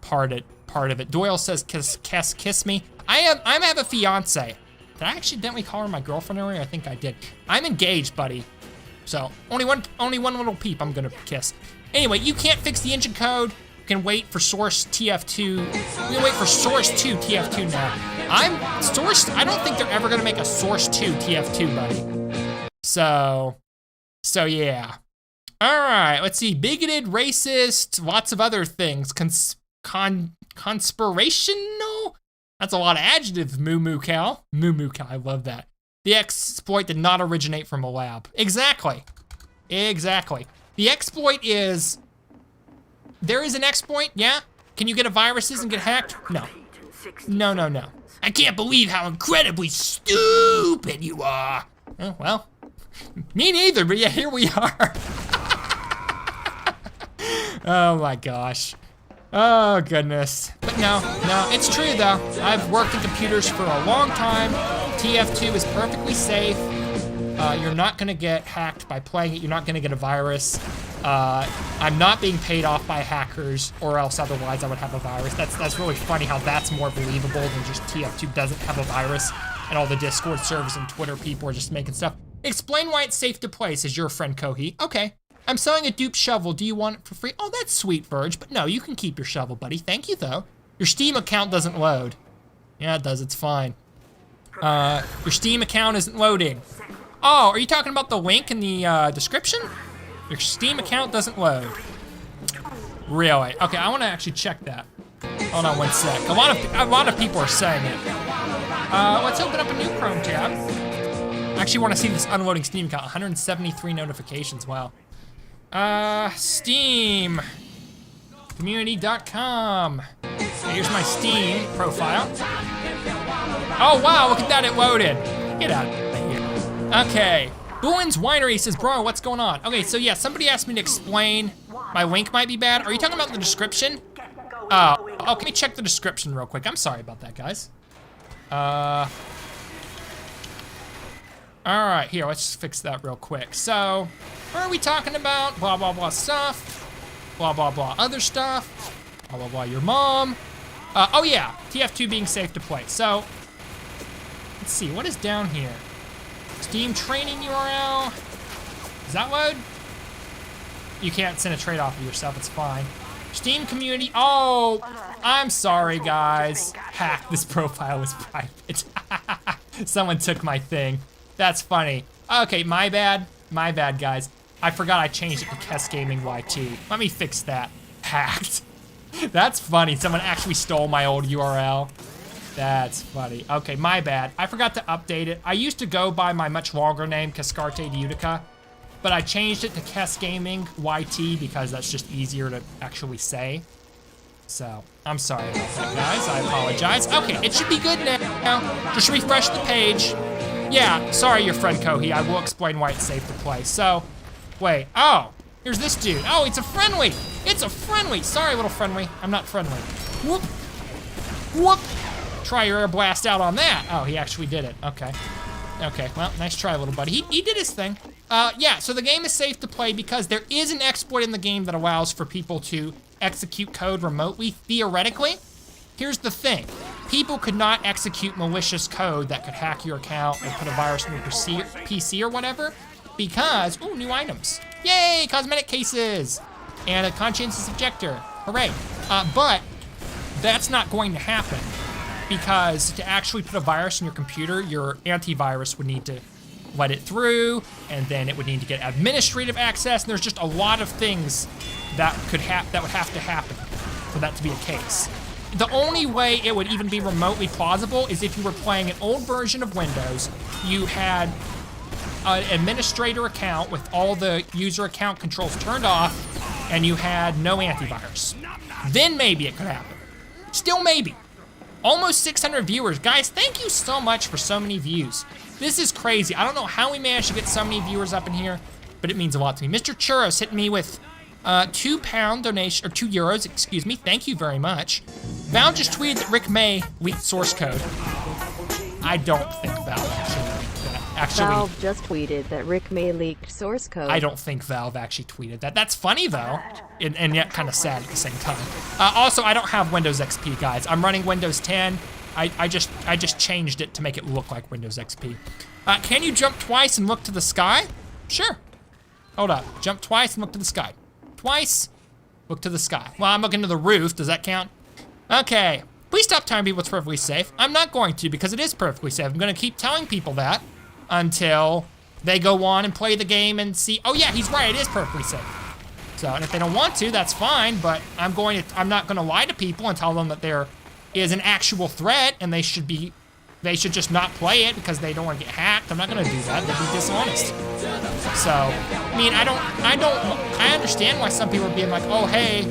part of it. Doyle says, kiss me. I have a fiance. Did I accidentally call her my girlfriend earlier? I think I did. I'm engaged, buddy. So only one little peep I'm gonna kiss. Anyway, you can't fix the engine code. You can wait for source TF2. We can wait for source 2 TF2 now. I don't think they're ever gonna make a source 2 TF2, buddy. So yeah. All right, let's see. Bigoted, racist, lots of other things. Conspirational? That's a lot of adjectives, Moo Cal. Moo Cal, I love that. The exploit did not originate from a lab. Exactly. The exploit is, there is an exploit, yeah? Can you get a viruses and get hacked? No. No. I can't believe how incredibly stupid you are. Oh, well, me neither, but yeah, here we are. Oh my gosh. Oh goodness. But no, it's true though. I've worked in computers for a long time. TF2 is perfectly safe. You're not gonna get hacked by playing it. You're not gonna get a virus. I'm not being paid off by hackers, or else otherwise I would have a virus. That's really funny how that's more believable than just TF2 doesn't have a virus and all the Discord servers and Twitter people are just making stuff. Explain why it's safe to play, says your friend Kohi. Okay. I'm selling a dupe shovel. Do you want it for free? Oh, that's sweet, Verge. But no, you can keep your shovel, buddy. Thank you, though. Your Steam account doesn't load. Yeah, it does. It's fine. Your Steam account isn't loading. Oh, are you talking about the link in the description? Your Steam account doesn't load. Really? Okay, I want to actually check that. Hold on one sec. A lot of people are saying it. Let's open up a new Chrome tab. I actually want to see this unloading Steam account. 173 notifications. Wow. Steam. Community.com. Here's my Steam profile. Oh wow, look at that, it loaded. Get out of here. Okay. Booin's Winery says, bro, what's going on? Okay, so yeah, somebody asked me to explain. My link might be bad. Are you talking about the description? Oh, let me check the description real quick. I'm sorry about that, guys. All right, here, let's fix that real quick. So, what are we talking about? Blah, blah, blah stuff. Blah, blah, blah other stuff. Blah, blah, blah your mom. Oh yeah, TF2 being safe to play. So, let's see, what is down here? Steam training URL. Does that load? You can't send a trade off of yourself, it's fine. Steam community, oh, I'm sorry guys. Hack, this profile was private. Someone took my thing. That's funny. Okay, my bad guys. I forgot I changed it to Kess Gaming YT. Let me fix that. Hacked. That's funny, someone actually stole my old URL. That's funny. Okay, my bad. I forgot to update it. I used to go by my much longer name, Cascarte Utica, but I changed it to Kess Gaming YT because that's just easier to actually say. So, I'm sorry about that, guys. I apologize. Okay, it should be good now. Just refresh the page. Yeah, sorry, your friend Kohi. I will explain why it's safe to play. So, wait. Oh, here's this dude. Oh, it's a friendly. It's a friendly. Sorry, little friendly. I'm not friendly. Whoop. Whoop. Try your air blast out on that. Oh, he actually did it. Okay. Okay, well, nice try, little buddy. He did his thing. Yeah, so the game is safe to play because there is an exploit in the game that allows for people to execute code remotely, theoretically. Here's the thing. People could not execute malicious code that could hack your account and put a virus in your PC or whatever because, ooh, new items. Yay, cosmetic cases. And a conscientious objector, hooray. But that's not going to happen because to actually put a virus in your computer, your antivirus would need to let it through, and then it would need to get administrative access, and there's just a lot of things that would have to happen for that to be the case. The only way it would even be remotely plausible is if you were playing an old version of Windows, you had an administrator account with all the user account controls turned off, and you had no antivirus. Then maybe it could happen. Still maybe. Almost 600 viewers. Guys, thank you so much for so many views. This is crazy. I don't know how we managed to get so many viewers up in here, but it means a lot to me. Mr. Churros hit me with £2 donation, or €2, excuse me. Thank you very much. Val just tweeted that Rick May leaked source code. I don't think Val actually Valve just tweeted that Rick May leaked source code. I don't think Valve actually tweeted that. That's funny though, and yet kind of sad at the same time. Also, I don't have Windows XP, guys. I'm running Windows 10. I just changed it to make it look like Windows XP. Can you jump twice and look to the sky? Sure. Hold up. Jump twice and look to the sky. Twice, look to the sky. Well, I'm looking to the roof. Does that count? Okay. Please stop telling people it's perfectly safe. I'm not going to because it is perfectly safe. I'm gonna keep telling people that until they go on and play the game and see, oh yeah, he's right, it is perfectly safe. So, and if they don't want to, that's fine, but I'm not gonna lie to people and tell them that there is an actual threat and they should just not play it because they don't want to get hacked. I'm not gonna do that, they'd be dishonest. So, I mean, I understand why some people are being like, oh hey,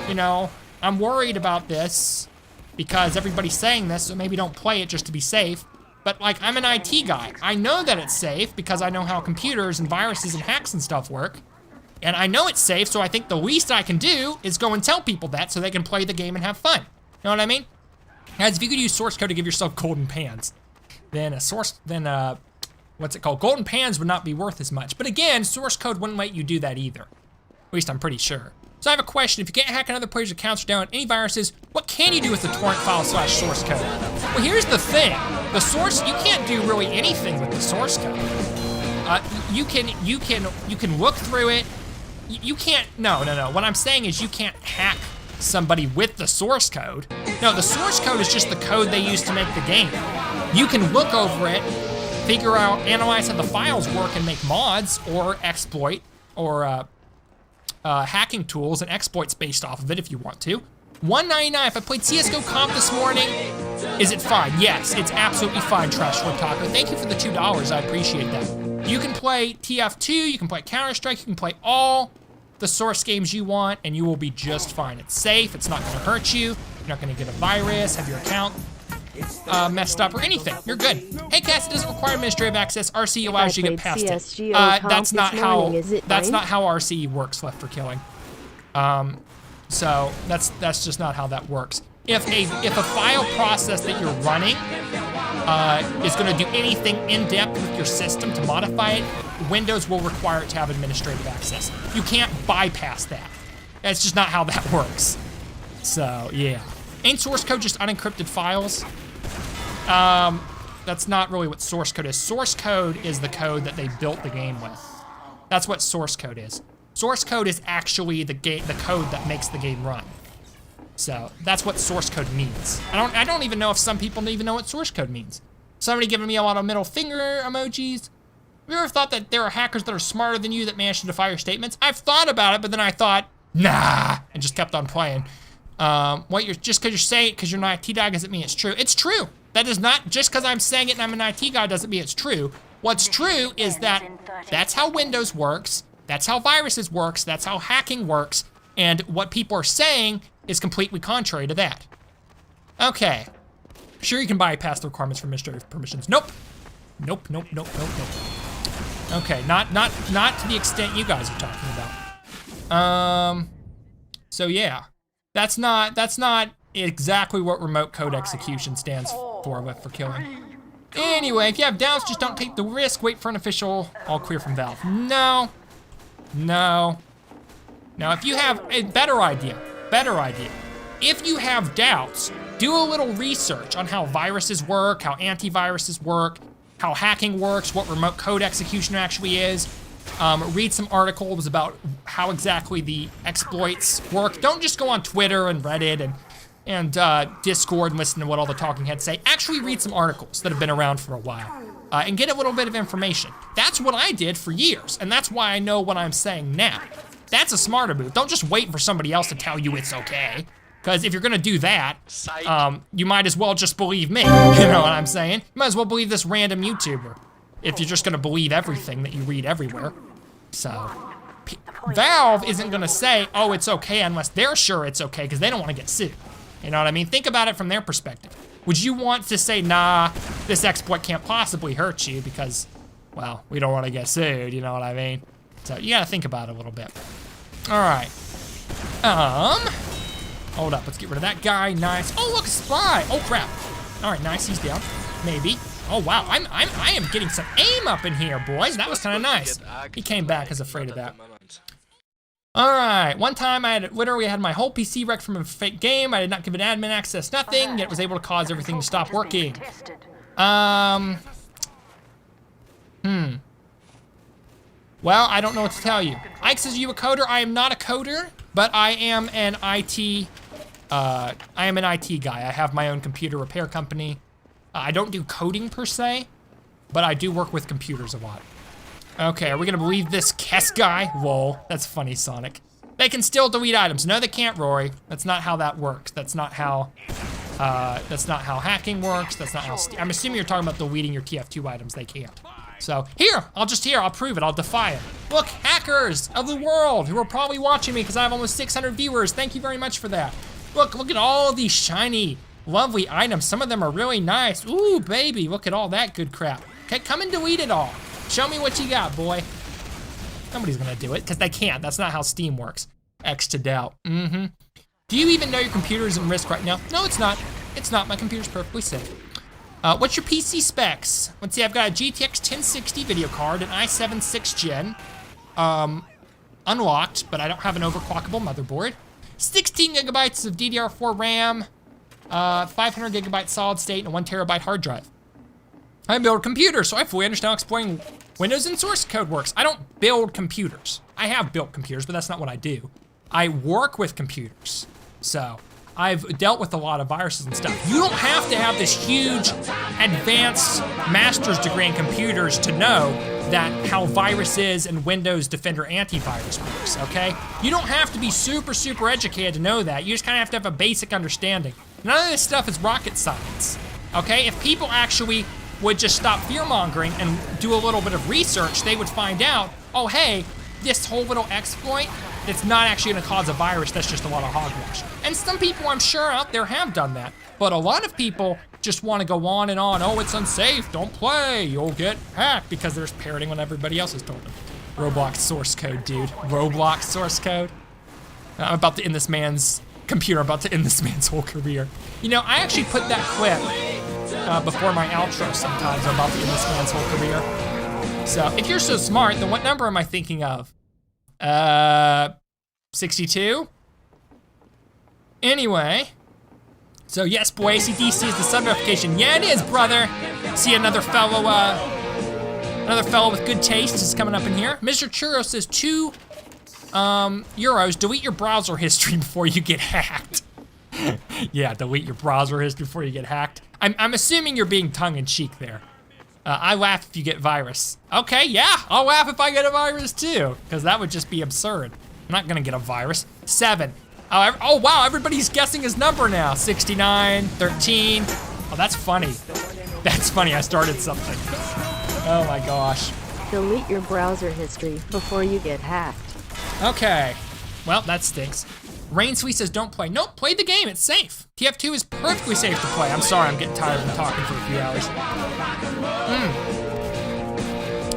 you know, I'm worried about this because everybody's saying this, so maybe don't play it just to be safe. But like, I'm an IT guy. I know that it's safe because I know how computers and viruses and hacks and stuff work. And I know it's safe, so I think the least I can do is go and tell people that so they can play the game and have fun. You know what I mean? Guys, if you could use source code to give yourself golden pans, then what's it called? Golden pans would not be worth as much. But again, source code wouldn't let you do that either. At least I'm pretty sure. So I have a question. If you can't hack another player's accounts or download any viruses, what can you do with the torrent file / source code? Well, here's the thing. The source, you can't do really anything with the source code. You can look through it. You can't, no. What I'm saying is you can't hack somebody with the source code. No, the source code is just the code they use to make the game. You can look over it, figure out, analyze how the files work and make mods or exploit or hacking tools and exploits based off of it if you want to. $1.99 if I played CSGO comp this morning. Is it fine? Yes, it's absolutely fine, Trash Lord Taco. Thank you for the $2, I appreciate that. You can play TF2, you can play Counter-Strike, you can play all the source games you want and you will be just fine. It's safe, it's not gonna hurt you, you're not gonna get a virus, have your account messed up or anything. You're good. Hey Cass, it doesn't require administrative access. RC allows you to get past it. That's not how RC works, Left for Killing. So that's just not how that works. If a file process that you're running is going to do anything in depth with your system to modify it, Windows will require it to have administrative access. You can't bypass that. That's just not how that works. So yeah, ain't source code just unencrypted files? That's not really what source code is. Source code is the code that they built the game with. That's what source code is. Source code is actually the code that makes the game run. So that's what source code means. I don't even know if some people even know what source code means. Somebody giving me a lot of middle finger emojis. Have you ever thought that there are hackers that are smarter than you that manage to defy your statements? I've thought about it, but then I thought, nah, and just kept on playing. Just because you're saying it because you're an IT guy doesn't mean it's true. It's true. That is not, just because I'm saying it and I'm an IT guy doesn't mean it's true. What's true is that that's how Windows works, that's how viruses works, that's how hacking works, and what people are saying is completely contrary to that. Okay. Sure, you can bypass the requirements for administrative permissions. Nope. Nope. Okay, not to the extent you guys are talking about. So yeah. That's not exactly what remote code execution stands for, Left for Killing. Anyway, if you have doubts, just don't take the risk. Wait for an official all clear from Valve. No. Now, if you have a better idea, better idea. If you have doubts, do a little research on how viruses work, how antiviruses work, how hacking works, what remote code execution actually is. Read some articles about how exactly the exploits work. Don't just go on Twitter and Reddit and Discord and listen to what all the talking heads say. Actually read some articles that have been around for a while and get a little bit of information. That's what I did for years, and that's why I know what I'm saying now. That's a smarter move. Don't just wait for somebody else to tell you it's okay. Because if you're gonna do that, you might as well just believe me. You know what I'm saying? You might as well believe this random YouTuber if you're just gonna believe everything that you read everywhere. So, Valve isn't gonna say, oh, it's okay unless they're sure it's okay because they don't wanna get sued. You know what I mean? Think about it from their perspective. Would you want to say, nah, this exploit can't possibly hurt you because, well, we don't wanna get sued, you know what I mean? So you gotta think about it a little bit. All right, hold up, let's get rid of that guy, nice. Oh, look, a spy, oh crap. All right, nice, he's down, maybe. Oh wow, I am getting some aim up in here, boys. That was kind of nice. He came back because afraid of that. All right, one time I literally had my whole PC wrecked from a fake game. I did not give it admin access, nothing, yet was able to cause everything to stop working. Well, I don't know what to tell you. Ike says, are you a coder? I am not a coder, but I am an IT guy. I have my own computer repair company. I don't do coding per se, but I do work with computers a lot. Okay, are we gonna believe this Kess guy? Lol, that's funny, Sonic. They can still delete items. No, they can't, Rory. That's not how that works. That's not how hacking works. That's not how, I'm assuming you're talking about deleting your TF2 items. They can't. So here, I'll prove it, I'll defy it. Look, hackers of the world who are probably watching me because I have almost 600 viewers. Thank you very much for that. Look at all these shiny, lovely items. Some of them are really nice. Ooh, baby, look at all that good crap. Okay, come and delete it all. Show me what you got, boy. Nobody's gonna do it because they can't. That's not how Steam works. X to doubt, Do you even know your computer is in risk right now? No, it's not. It's not, my computer's perfectly safe. What's your PC specs? Let's see, I've got a GTX 1060 video card, an i7 6th gen, unlocked, but I don't have an overclockable motherboard. 16 gigabytes of DDR4 RAM, 500 gigabyte solid state, and a 1 terabyte hard drive. I build computers, so I fully understand how exploiting Windows and source code works. I don't build computers. I have built computers, but that's not what I do. I work with computers, so I've dealt with a lot of viruses and stuff. You don't have to have this huge advanced master's degree in computers to know that how viruses and Windows Defender antivirus works, okay? You don't have to be super, super educated to know that. You just kind of have to have a basic understanding. None of this stuff is rocket science, okay? If people actually would just stop fear-mongering and do a little bit of research, they would find out, oh, hey, this whole little exploit, it's not actually gonna cause a virus, that's just a lot of hogwash. And some people, I'm sure, out there have done that. But a lot of people just wanna go on and on, oh, it's unsafe, don't play, you'll get hacked, because they're parroting what everybody else has told them. Roblox source code, dude. Roblox source code. I'm about to end this man's computer, I'm about to end this man's whole career. You know, I actually put that clip before my outro sometimes. I'm about to end this man's whole career. So, if you're so smart, then what number am I thinking of? 62? Anyway. So yes, boy, ACDC is the sub notification. Yeah, it is, brother. See another fellow with good taste is coming up in here. Mr. Churro says 2 euros, delete your browser history before you get hacked. Yeah, delete your browser history before you get hacked. I'm assuming you're being tongue-in-cheek there. I laugh if you get virus. Okay, yeah, I'll laugh if I get a virus too, because that would just be absurd. I'm not gonna get a virus. 7. Oh wow, everybody's guessing his number now. 69, 13. Oh, that's funny. That's funny, I started something. Oh my gosh. Delete your browser history before you get hacked. Okay, well, that stinks. Rain Sweet says don't play. Nope, play the game, it's safe. TF2 is perfectly safe to play. I'm sorry, I'm getting tired of talking for a few hours.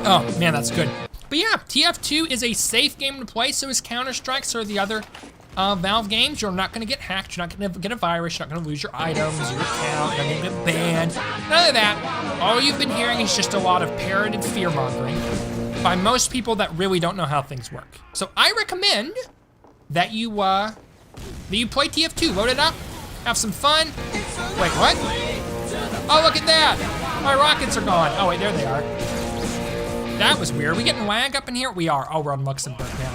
Oh, man, that's good. But yeah, TF2 is a safe game to play, so is Counter-Strike, so are the other Valve games. You're not gonna get hacked, you're not gonna get a virus, you're not gonna lose your items, your account, you're not gonna get banned. None of that. All you've been hearing is just a lot of parroted fear-mongering by most people that really don't know how things work. So I recommend that you Do you play TF2? Load it up, have some fun. Wait, what? Oh, look at that. My rockets are gone. Oh wait, there they are. That was weird. Are we getting lag up in here? We are. Oh, we're on Luxembourg now.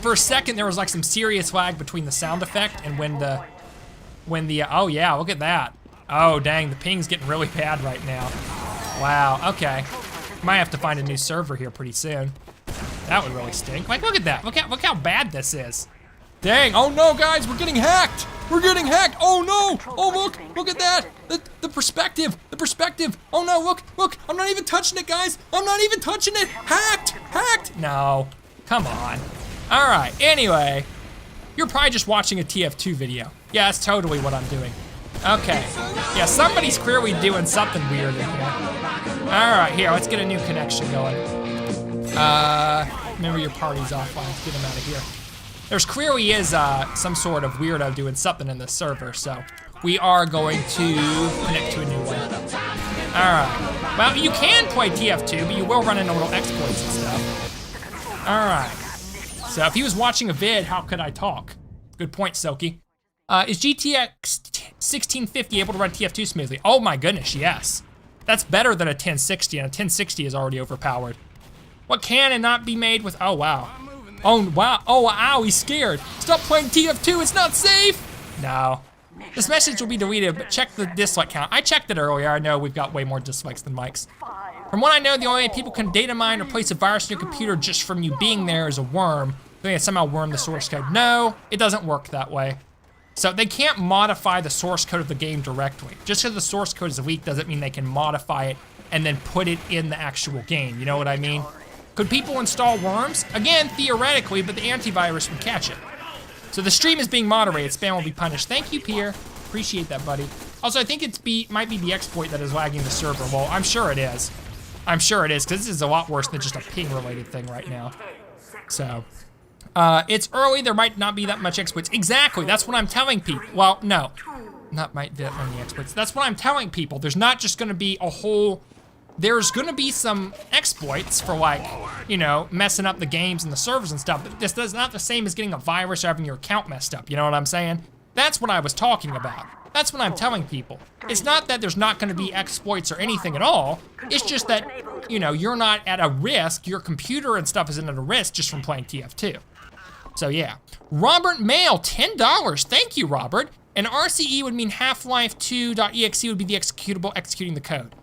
For a second, there was like some serious lag between the sound effect and when the, oh yeah, look at that. Oh dang, the ping's getting really bad right now. Wow, okay. Might have to find a new server here pretty soon. That would really stink. Like, look at that. Look how bad this is. Dang, oh no guys, we're getting hacked. We're getting hacked, oh no. Oh look at that. The perspective. Oh no, look, I'm not even touching it, guys. I'm not even touching it. Hacked. No, come on. All right, anyway, you're probably just watching a TF2 video. Yeah, that's totally what I'm doing. Okay, yeah, somebody's clearly doing something weird in here. All right, here, let's get a new connection going. Remember your party's offline, let's get him out of here. There's clearly is some sort of weirdo doing something in this server, so we are going to connect to a new one. All right, well, you can play TF2, but you will run into little exploits and stuff. All right. So if he was watching a vid, how could I talk? Good point, Silky. Is GTX 1650 able to run TF2 smoothly? Oh my goodness, yes. That's better than a 1060, and a 1060 is already overpowered. What can and not be made with, oh wow. Oh wow, oh wow, he's scared. Stop playing TF2, it's not safe. No. This message will be deleted, but check the dislike count. I checked it earlier, I know we've got way more dislikes than likes. From what I know, the only way people can data mine or place a virus in your computer just from you being there is a worm. They can somehow worm the source code. No, it doesn't work that way. So they can't modify the source code of the game directly. Just because the source code is weak doesn't mean they can modify it and then put it in the actual game, you know what I mean? Could people install worms? Again, theoretically, but the antivirus would catch it. So the stream is being moderated, spam will be punished. Thank you, Pierre. Appreciate that, buddy. Also, I think might be the exploit that is lagging the server. Well, I'm sure it is. I'm sure it is, because this is a lot worse than just a ping-related thing right now. So, it's early, there might not be that much exploits. Exactly, that's what I'm telling people. Well, no, not might that many exploits. That's what I'm telling people. There's not just gonna be a whole, there's gonna be some exploits for like, you know, messing up the games and the servers and stuff, but this is not the same as getting a virus or having your account messed up, you know what I'm saying? That's what I was talking about. That's what I'm telling people. It's not that there's not gonna be exploits or anything at all. It's just that, you know, you're not at a risk, your computer and stuff isn't at a risk just from playing TF2. So yeah. Robert Mail, $10. Thank you, Robert. And RCE would mean Half-Life 2.exe would be the executable executing the code.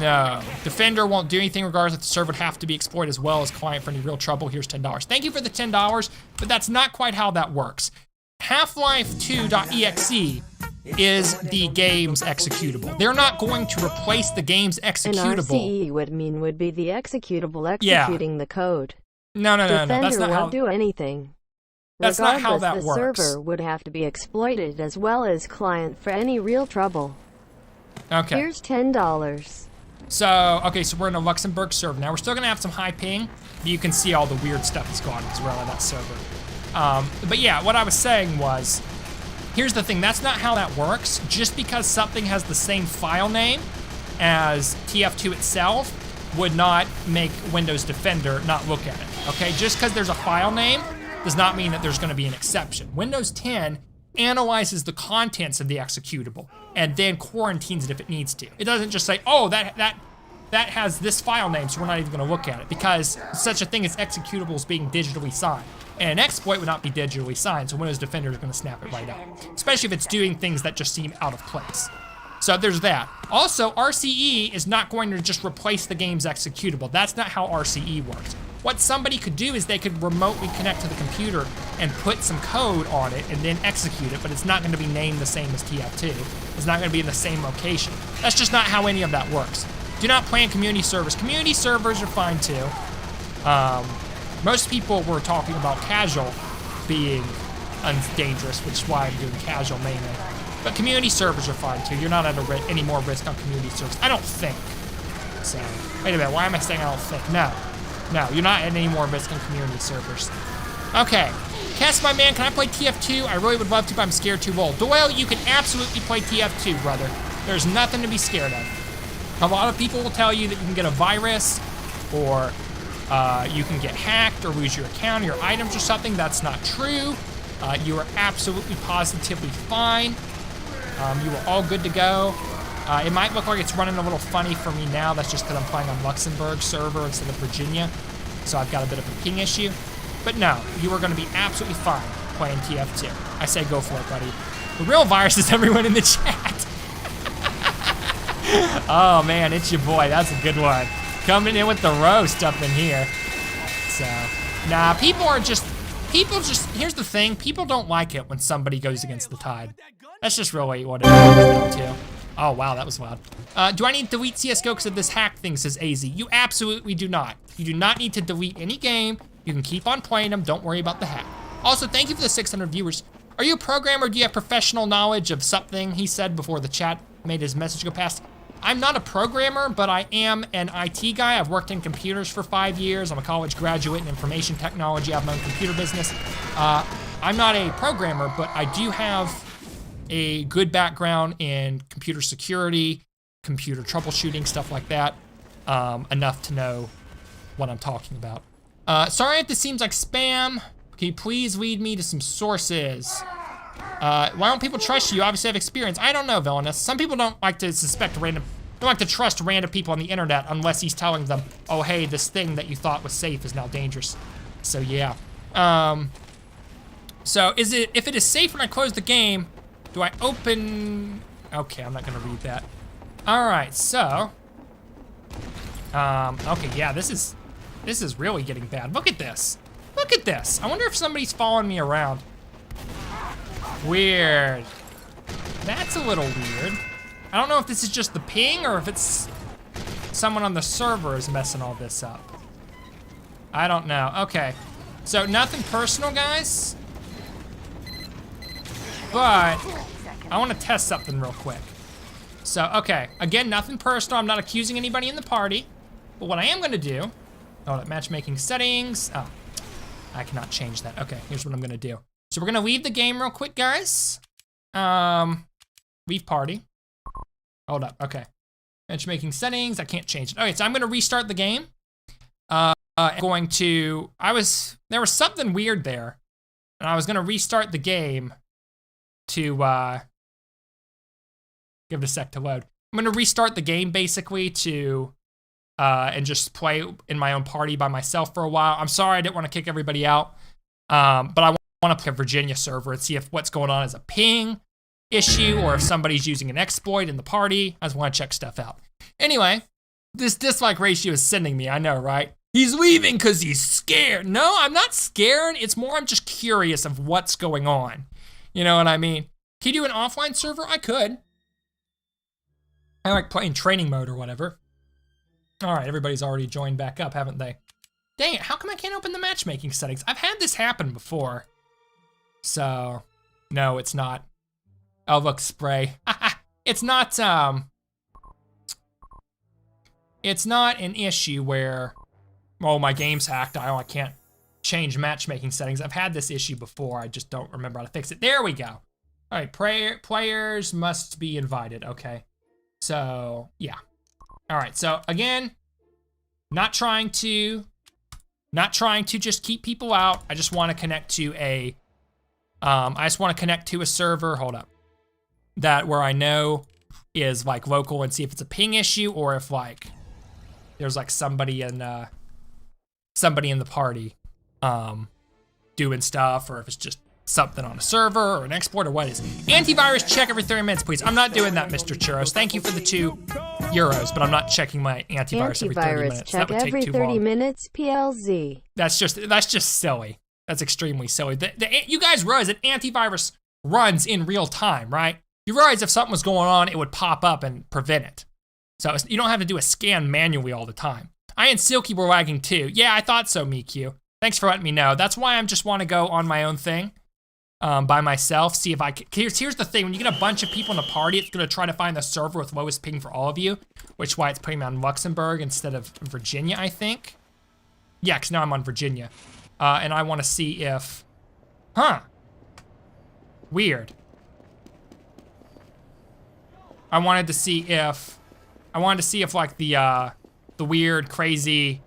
No. Defender won't do anything regardless if the server would have to be exploited as well as client for any real trouble. Here's $10. Thank you for the $10, but that's not quite how that works. Half-Life 2.exe is the game's executable. They're not going to replace the game's executable. And RCE would be the executable executing the code. No, Defender that's not how. won't do anything. That's not how that the works. server would have to be exploited as well as client for any real trouble. Okay. Here's $10. So, okay, so we're in a Luxembourg server. Now we're still gonna have some high ping, but you can see all the weird stuff that's going on because we're on that server. But yeah, what I was saying was, here's the thing, that's not how that works. Just because something has the same file name as TF2 itself would not make Windows Defender not look at it, okay? Just because there's a file name does not mean that there's gonna be an exception. Windows 10 analyzes the contents of the executable and then quarantines it if it needs to. It doesn't just say, oh, that has this file name, so we're not even gonna look at it, because such a thing as executables being digitally signed. And an exploit would not be digitally signed, so Windows Defender is gonna snap it right up, especially if it's doing things that just seem out of place. So there's that. Also, RCE is not going to just replace the game's executable. That's not how RCE works. What somebody could do is they could remotely connect to the computer and put some code on it and then execute it, but it's not gonna be named the same as TF2. It's not gonna be in the same location. That's just not how any of that works. Do not play in community servers. Community servers are fine too. Most people were talking about casual being dangerous, which is why I'm doing casual mainly. But community servers are fine too. You're not at any more risk on community servers. I don't think. So, wait a minute, why am I saying I don't think? No, you're not at any more risk on community servers. Okay, Cass, my man, can I play TF2? I really would love to, but I'm scared to roll. Doyle, you can absolutely play TF2, brother. There's nothing to be scared of. A lot of people will tell you that you can get a virus or you can get hacked or lose your account or your items or something. That's not true. You are absolutely positively fine. You are all good to go. It might look like it's running a little funny for me now. That's just because I'm playing on Luxembourg server instead of Virginia. So I've got a bit of a ping issue. But no, you are going to be absolutely fine playing TF2. I say go for it, buddy. The real virus is everyone in the chat. Oh man, it's your boy. That's a good one. Coming in with the roast up in here. So, nah, people just, here's the thing. People don't like it when somebody goes against the tide. That's just really what it comes down to. Oh wow, that was loud. Do I need to delete CSGO because of this hack thing, says AZ? You absolutely do not. You do not need to delete any game. You can keep on playing them. Don't worry about the hack. Also, thank you for the 600 viewers. Are you a programmer? Do you have professional knowledge of something? He said before the chat made his message go past. I'm not a programmer, but I am an IT guy. I've worked in computers for 5 years. I'm a college graduate in information technology. I have my own computer business. I'm not a programmer, but I do have a good background in computer security, computer troubleshooting, stuff like that. Enough to know what I'm talking about. Sorry if this seems like spam. Can you please lead me to some sources? Why don't people trust you? You obviously have experience. I don't know, Villainous. Some people don't like to don't like to trust random people on the internet unless he's telling them, oh hey, this thing that you thought was safe is now dangerous. So yeah. So if it is safe when I close the game, do I open? Okay, I'm not gonna read that. All right, so. Okay, yeah, this is really getting bad. Look at this. Look at this. I wonder if somebody's following me around. Weird. That's a little weird. I don't know if this is just the ping or if it's someone on the server is messing all this up. I don't know. Okay. So nothing personal, guys. But I want to test something real quick. So, okay. Again, nothing personal. I'm not accusing anybody in the party. But what I am going to do... Oh, matchmaking settings. Oh, I cannot change that. Okay, here's what I'm going to do. So we're going to leave the game real quick, guys. Leave party. Hold up. Okay. Matchmaking settings. I can't change it. Okay, so I'm going to restart the game. I'm going to... There was something weird there. And I was going to restart the game to... give it a sec to load. I'm going to restart the game, basically, to... and just play in my own party by myself for a while. I'm sorry I didn't want to kick everybody out. But I want to play a Virginia server and see if what's going on is a ping issue or if somebody's using an exploit in the party. I just want to check stuff out. Anyway, this dislike ratio is sending me, I know, right? He's leaving because he's scared. No, I'm not scared. It's more I'm just curious of what's going on. You know what I mean? Can you do an offline server? I could. I like playing training mode or whatever. All right, everybody's already joined back up, haven't they? Dang it, how come I can't open the matchmaking settings? I've had this happen before. So, no, it's not. Oh, look, spray. It's not an issue where, oh, my game's hacked, I can't change matchmaking settings. I've had this issue before, I just don't remember how to fix it. There we go. All right, players must be invited, okay. So, yeah. All right, so again, not trying to just keep people out. I just want to connect to a server, hold up, that where I know is like local and see if it's a ping issue or if like there's like somebody in the party doing stuff, or if it's just something on a server or an exploit or what is it. Antivirus check every 30 minutes, please. I'm not doing that, Mr. Churros. Thank you for the €2, but I'm not checking my antivirus every 30 minutes. Check that would take every too 30 long. minutes, PLZ. That's just silly. That's extremely silly. You guys realize that antivirus runs in real time, right? You realize if something was going on, it would pop up and prevent it. So you don't have to do a scan manually all the time. I and Silky were lagging too. Yeah, I thought so, Miku. Thanks for letting me know. That's why I just want to go on my own thing. By myself, see if I can. Here's the thing, when you get a bunch of people in a party, it's gonna try to find the server with lowest ping for all of you, which is why it's putting me on Luxembourg instead of Virginia, I think. Yeah, because now I'm on Virginia. And I wanna see if, weird. I wanted to see if like the weird, crazy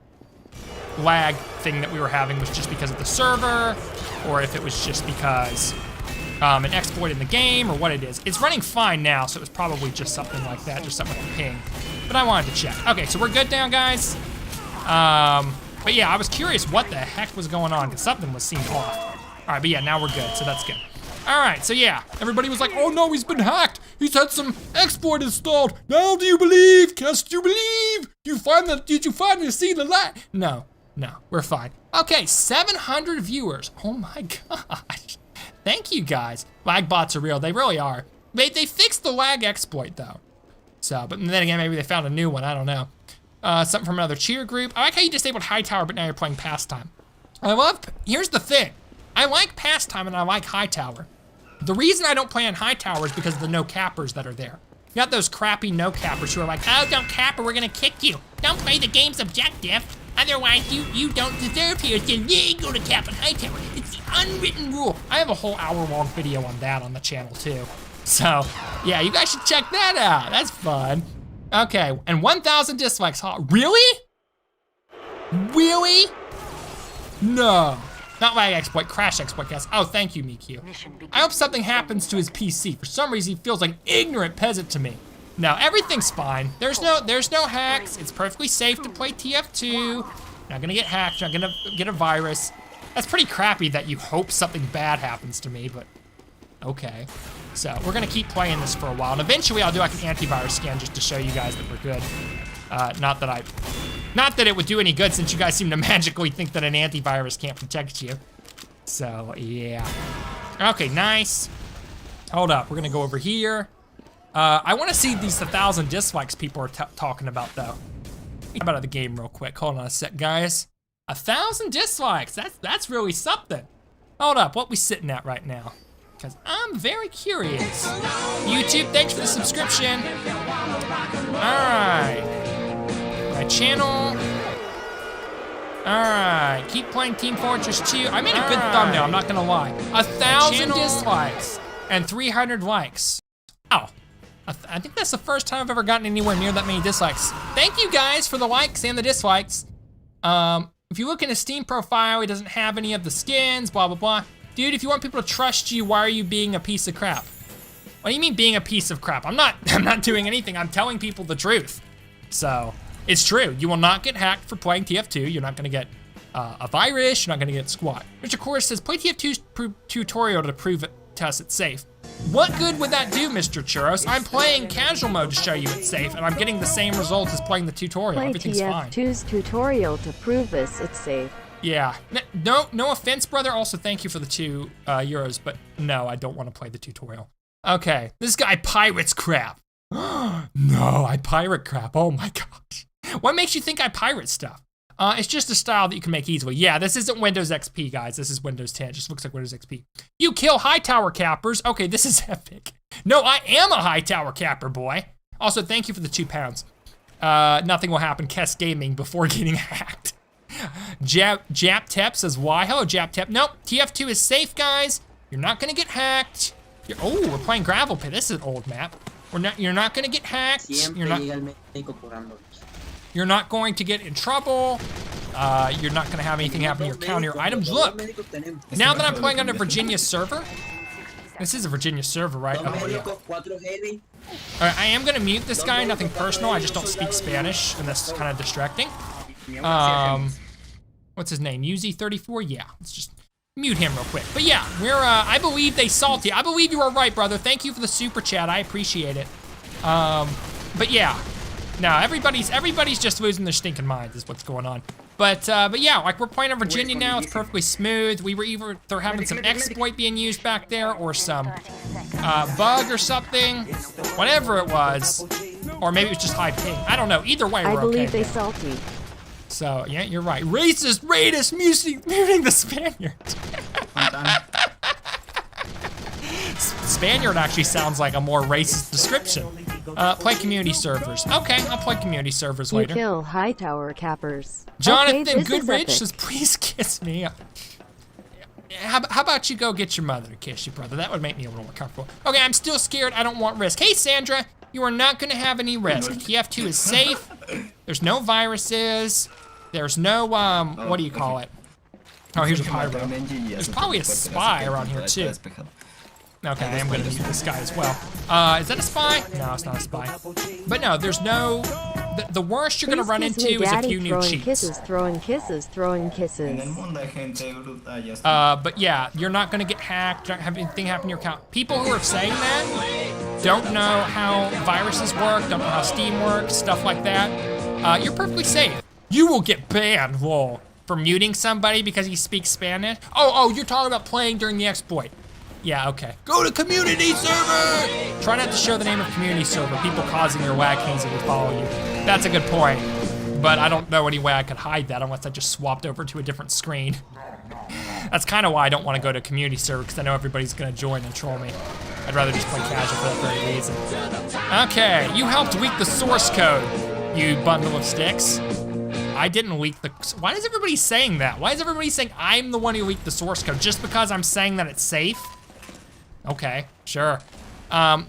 lag thing that we were having was just because of the server, or if it was just because an exploit in the game, or what it is. It's running fine now, so it was probably just something like that, just something with a ping. But I wanted to check. Okay, so we're good now, guys. But yeah, I was curious what the heck was going on, because something was seemed off. All right, but yeah, now we're good, so that's good. All right, so yeah, everybody was like, oh no, he's been hacked. He's had some exploit installed. Now do you believe? Cass, do you believe? Did you finally see the light? No, we're fine. Okay, 700 viewers. Oh my gosh. Thank you guys. Lag bots are real, they really are. They fixed the lag exploit though. So, but then again, maybe they found a new one, I don't know. Something from another cheer group. I like how you disabled Hightower, but now you're playing Pastime. Here's the thing. I like Pastime and I like Hightower. The reason I don't play on Hightower is because of the no cappers that are there. You got those crappy no cappers who are like, oh, don't cap or we're gonna kick you. Don't play the game's objective. Otherwise, you don't deserve here. It's illegal to cap on Hightower. It's the unwritten rule. I have a whole hour-long video on that on the channel too. So, yeah, you guys should check that out. That's fun. Okay, and 1,000 dislikes, huh? Really? Really? No. Not lag exploit, crash exploit, guys. Oh, thank you, Miku. I hope something happens to his PC. For some reason, he feels like an ignorant peasant to me. No, everything's fine. There's no hacks. It's perfectly safe to play TF2. Not gonna get hacked, not gonna get a virus. That's pretty crappy that you hope something bad happens to me, but okay. So we're gonna keep playing this for a while, and eventually I'll do like an antivirus scan just to show you guys that we're good. Not that it would do any good since you guys seem to magically think that an antivirus can't protect you. So yeah. Okay, nice. Hold up, we're gonna go over here. I wanna see these 1,000 dislikes people are talking about though. How about the game real quick? Hold on a sec, guys. 1,000 dislikes, that's really something. Hold up, what we sitting at right now? Because I'm very curious. YouTube, thanks for the subscription. All right. My channel. All right, keep playing Team Fortress 2. I made a good thumbnail, I'm not gonna lie. 1,000 dislikes and 300 likes. Oh, I think that's the first time I've ever gotten anywhere near that many dislikes. Thank you guys for the likes and the dislikes. If you look in his Steam profile, he doesn't have any of the skins, blah, blah, blah. Dude, if you want people to trust you, why are you being a piece of crap? What do you mean being a piece of crap? I'm not doing anything, I'm telling people the truth. So, it's true, you will not get hacked for playing TF2, you're not gonna get a virus, you're not gonna get squat. Which of course says, play TF2's tutorial to prove it to us it's safe. What good would that do, Mr. Churros? I'm playing casual mode to show you it's safe, and I'm getting the same results as playing the tutorial, everything's fine. Play TF2's tutorial to prove us it's safe. Yeah, no offense, brother. Also, thank you for the 2 euros, but no, I don't want to play the tutorial. Okay, this guy pirates crap. No, I pirate crap, oh my gosh. What makes you think I pirate stuff? It's just a style that you can make easily. Yeah, this isn't Windows XP, guys. This is Windows 10, it just looks like Windows XP. You kill Hightower cappers. Okay, this is epic. No, I am a Hightower capper, boy. Also, thank you for the £2. Nothing will happen, Kess Gaming, before getting hacked. Japtep says why? Hello, Japtep. Nope, TF2 is safe, guys. You're not gonna get hacked. Oh, we're playing Gravel Pit. This is an old map. You're not gonna get hacked. You're not going to get in trouble. You're not gonna have anything happen to your counter items. Look, now that I'm playing on a Virginia server, this is a Virginia server, right? Oh, yeah. All right, I am gonna mute this guy, nothing personal. I just don't speak Spanish, and that's kind of distracting. What's his name? UZ34? Yeah, let's just mute him real quick. But yeah, I believe they salty. I believe you are right, brother. Thank you for the super chat, I appreciate it. But yeah, no, everybody's just losing their stinking minds is what's going on. But yeah, like we're playing on Virginia now, it's perfectly smooth. We were either, they're having some exploit being used back there or some bug or something, whatever it was. Or maybe it was just high ping, I don't know. Either way, we're okay. I believe they salty. So, yeah, you're right. Racist, muting the Spaniard. Spaniard actually sounds like a more racist description. Play community servers. Okay, I'll play community servers later. You kill Hightower cappers. Jonathan okay, Goodrich says, please kiss me. How about you go get your mother to kiss you, brother? That would make me a little more comfortable. Okay, I'm still scared. I don't want risk. Hey, Sandra, you are not gonna have any risk. TF2 is safe. There's no viruses. There's no, what do you call it? Oh, here's a pyro. There's probably a spy around here too. Okay, I am gonna mute this guy as well. Is that a spy? No, it's not a spy. But no, there's no, the worst you're gonna run into is a few new cheats. Throwing kisses. But yeah, you're not gonna get hacked, don't have anything happen to your account. People who are saying that don't know how viruses work, don't know how Steam works, stuff like that. You're perfectly safe. You will get banned, lol, for muting somebody because he speaks Spanish. Oh, you're talking about playing during the exploit. Yeah, okay. Go to community server! Try not to show the name of community server, people causing your WAG keys if they follow you. That's a good point, but I don't know any way I could hide that unless I just swapped over to a different screen. That's kind of why I don't want to go to community server, because I know everybody's gonna join and troll me. I'd rather just play casual for that very reason. Okay, you helped leak the source code, you bundle of sticks. I didn't leak the, why is everybody saying that? Why is everybody saying I'm the one who leaked the source code just because I'm saying that it's safe? Okay, sure.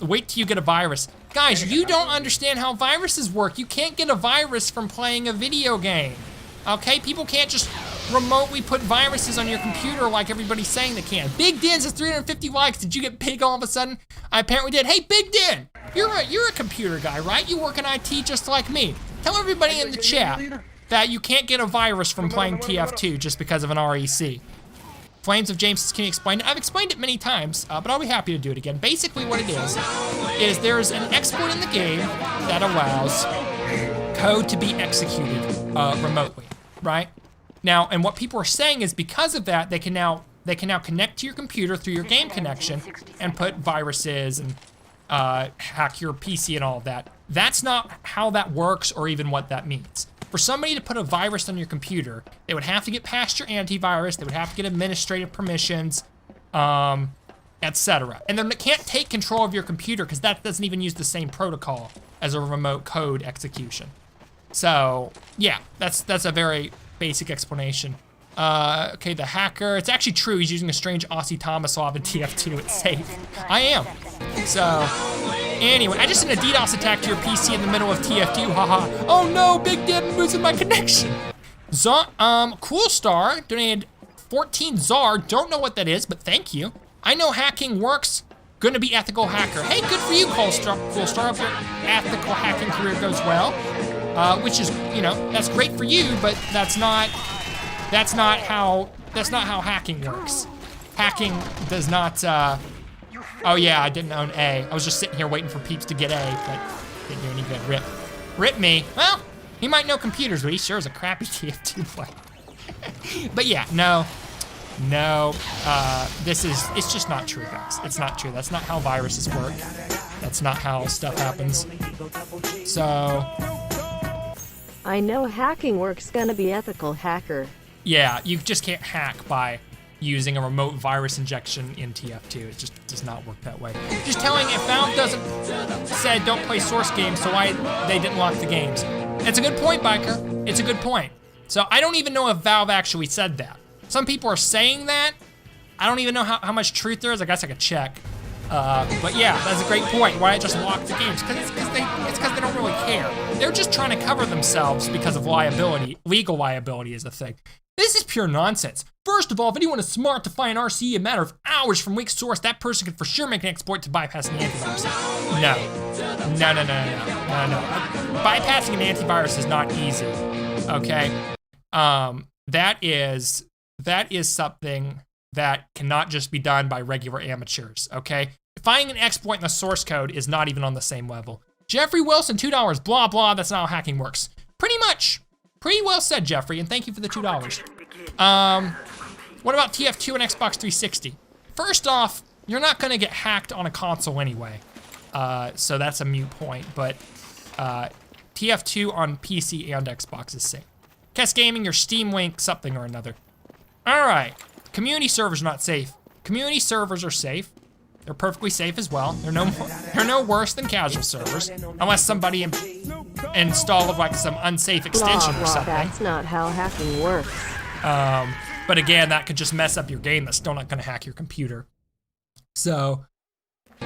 Wait till you get a virus. Guys, you don't understand how viruses work. You can't get a virus from playing a video game. Okay, people can't just remotely put viruses on your computer like everybody's saying they can. Big Dan says 350 likes. Did you get big all of a sudden? I apparently did. Hey, Big Dan, you're a computer guy, right? You work in IT just like me. Tell everybody in the chat that you can't get a virus from playing TF2 just because of an REC. Flames of James says, can you explain it? I've explained it many times, but I'll be happy to do it again. Basically what it is there's an exploit in the game that allows code to be executed remotely, right? Now, and what people are saying is because of that, they can now connect to your computer through your game connection and put viruses and hack your PC and all of that. That's not how that works or even what that means. For somebody to put a virus on your computer, they would have to get past your antivirus, they would have to get administrative permissions, etc. And then they can't take control of your computer because that doesn't even use the same protocol as a remote code execution. So, yeah, that's a very basic explanation. Okay, the hacker, it's actually true, he's using a strange Aussie Tomaslav in TF2, it's safe. I am. So, anyway, I just did a DDoS attack to your PC in the middle of TF2, haha. Oh no, Big Dan losing my connection. Cool Star donated 14 ZAR, don't know what that is, but thank you. I know hacking works, gonna be ethical hacker. Hey, good for you, Cool Star, hope your ethical hacking career goes well. Which is, you know, that's great for you, but that's not how hacking works. Hacking does not, oh yeah, I didn't own A. I was just sitting here waiting for peeps to get A, but didn't do any good. Rip me. Well, he might know computers, but he sure is a crappy TF2 player. But yeah, no, it's just not true, guys. It's not true. That's not how viruses work. That's not how stuff happens. So, I know hacking works, gonna be ethical hacker. yeah, you just can't hack by using a remote virus injection in TF2. It just does not work that way. Just telling if Valve said don't play source games, so why they didn't lock the games. It's a good point, Biker. It's a good point. So I don't even know if Valve actually said that. Some people are saying that. I don't even know how much truth there is. I guess I could check. But yeah, that's a great point. Why just lock the games? It's because they don't really care. They're just trying to cover themselves because of liability. Legal liability is a thing. This is pure nonsense. First of all, if anyone is smart to find RC in a matter of hours from weak source, that person can for sure make an exploit to bypass an antivirus. No. Bypassing an antivirus is not easy, okay? That is something that cannot just be done by regular amateurs, okay? Finding an exploit in the source code is not even on the same level. Jeffrey Wilson, $2, blah, blah, that's not how hacking works. Pretty much. Pretty well said, Jeffrey, and thank you for the $2. What about TF2 and Xbox 360? First off, you're not gonna get hacked on a console anyway, so that's a moot point, but TF2 on PC and Xbox is safe. Kess Gaming, your Steam Link, something or another. All right, community servers not safe. Community servers are safe. They're perfectly safe as well. They're no worse than casual servers, unless somebody installed like some unsafe extension or something. That's not how hacking works. But again, that could just mess up your game. That's still not gonna hack your computer. So,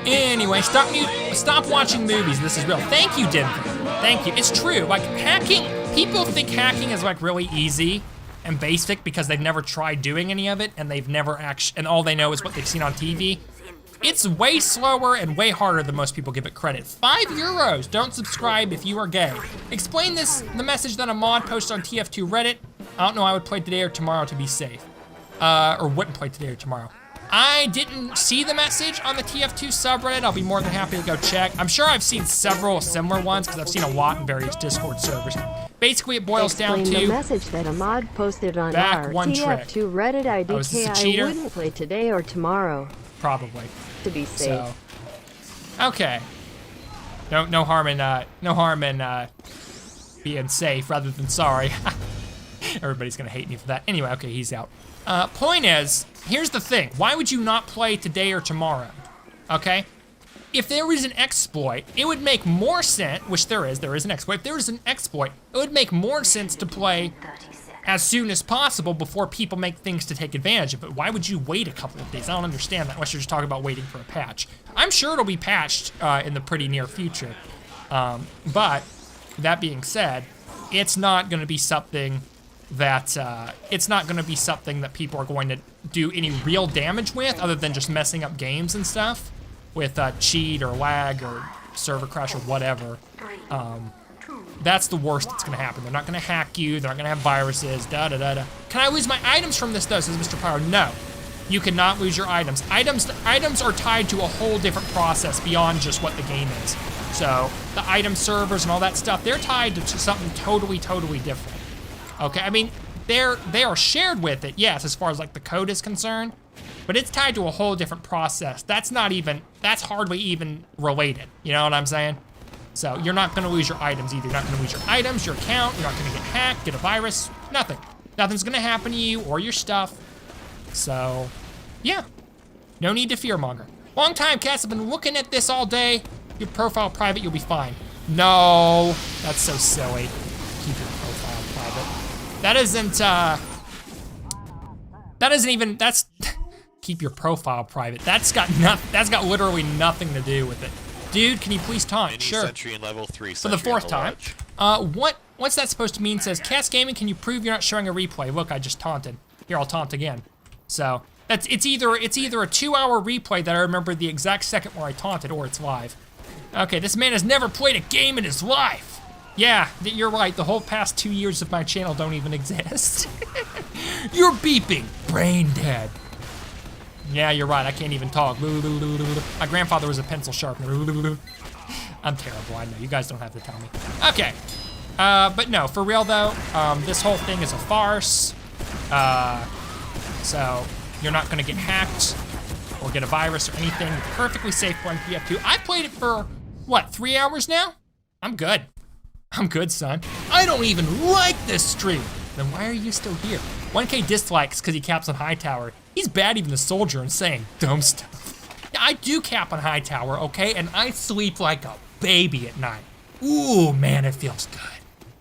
anyway, stop watching movies. This is real. Thank you, Denver. Thank you. It's true. Like hacking People think hacking is like really easy and basic because they've never tried doing any of it and they've never actually, and all they know is what they've seen on TV. It's way slower and way harder than most people give it credit. €5, don't subscribe if you are gay. Explain the message that a mod posted on TF2 Reddit. I don't know, I would play today or tomorrow to be safe. Or wouldn't play today or tomorrow. I didn't see the message on the TF2 subreddit. I'll be more than happy to go check. I'm sure I've seen several similar ones because I've seen a lot in various Discord servers. Basically, it boils down to the message that a mod posted on back our one TF2 trick. Reddit IDK. cheater? I wouldn't play today or tomorrow Probably. to be safe. So, okay. No harm in being safe rather than sorry. Everybody's gonna hate me for that. Anyway, okay, he's out. Point is, here's the thing. Why would you not play today or tomorrow? Okay? If there was an exploit, it would make more sense, which there is an exploit. If there was an exploit, it would make more sense to play as soon as possible before people make things to take advantage of it. Why would you wait a couple of days? I don't understand that unless you're just talking about waiting for a patch. I'm sure it'll be patched in the pretty near future. But that being said, it's not gonna be something that people are going to do any real damage with other than just messing up games and stuff with cheat or lag or server crash or whatever. That's the worst that's gonna happen. They're not gonna hack you, they're not gonna have viruses, da-da-da-da. Can I lose my items from this though, says Mr. Pyro? No, you cannot lose your items. Items are tied to a whole different process beyond just what the game is. So the item servers and all that stuff, they're tied to something totally, totally different. Okay, I mean, they are shared with it, yes, as far as like the code is concerned, but it's tied to a whole different process. That's hardly even related, you know what I'm saying? So you're not gonna lose your items either. You're not gonna lose your items, your account, you're not gonna get hacked, get a virus, nothing. Nothing's gonna happen to you or your stuff. So, yeah, no need to fearmonger. Long time, Cass, I've been looking at this all day. Your profile private, you'll be fine. No, that's so silly. Keep your profile private. Keep your profile private. That's got literally nothing to do with it. Dude, can you please taunt? Sure. Sentry in level 3, For the fourth time. What's that supposed to mean? Says, Cass Gaming, can you prove you're not showing a replay? Look, I just taunted. Here, I'll taunt again. So, it's either a 2-hour replay that I remember the exact second where I taunted, or it's live. Okay, this man has never played a game in his life. Yeah, you're right. The whole past 2 years of my channel don't even exist. You're beeping. Brain dead. Yeah, you're right. I can't even talk. My grandfather was a pencil sharpener. I'm terrible. I know. You guys don't have to tell me. Okay. But no, for real though, this whole thing is a farce. So you're not gonna get hacked or get a virus or anything. You're perfectly safe playing TF2. I've played it for, what, 3 hours now? I'm good. I'm good, son. I don't even like this stream. Then why are you still here? 1K dislikes because he caps on Hightower. He's bad even a soldier and saying dumb stuff. Yeah, I do cap on Hightower, okay? And I sleep like a baby at night. Ooh, man, it feels good.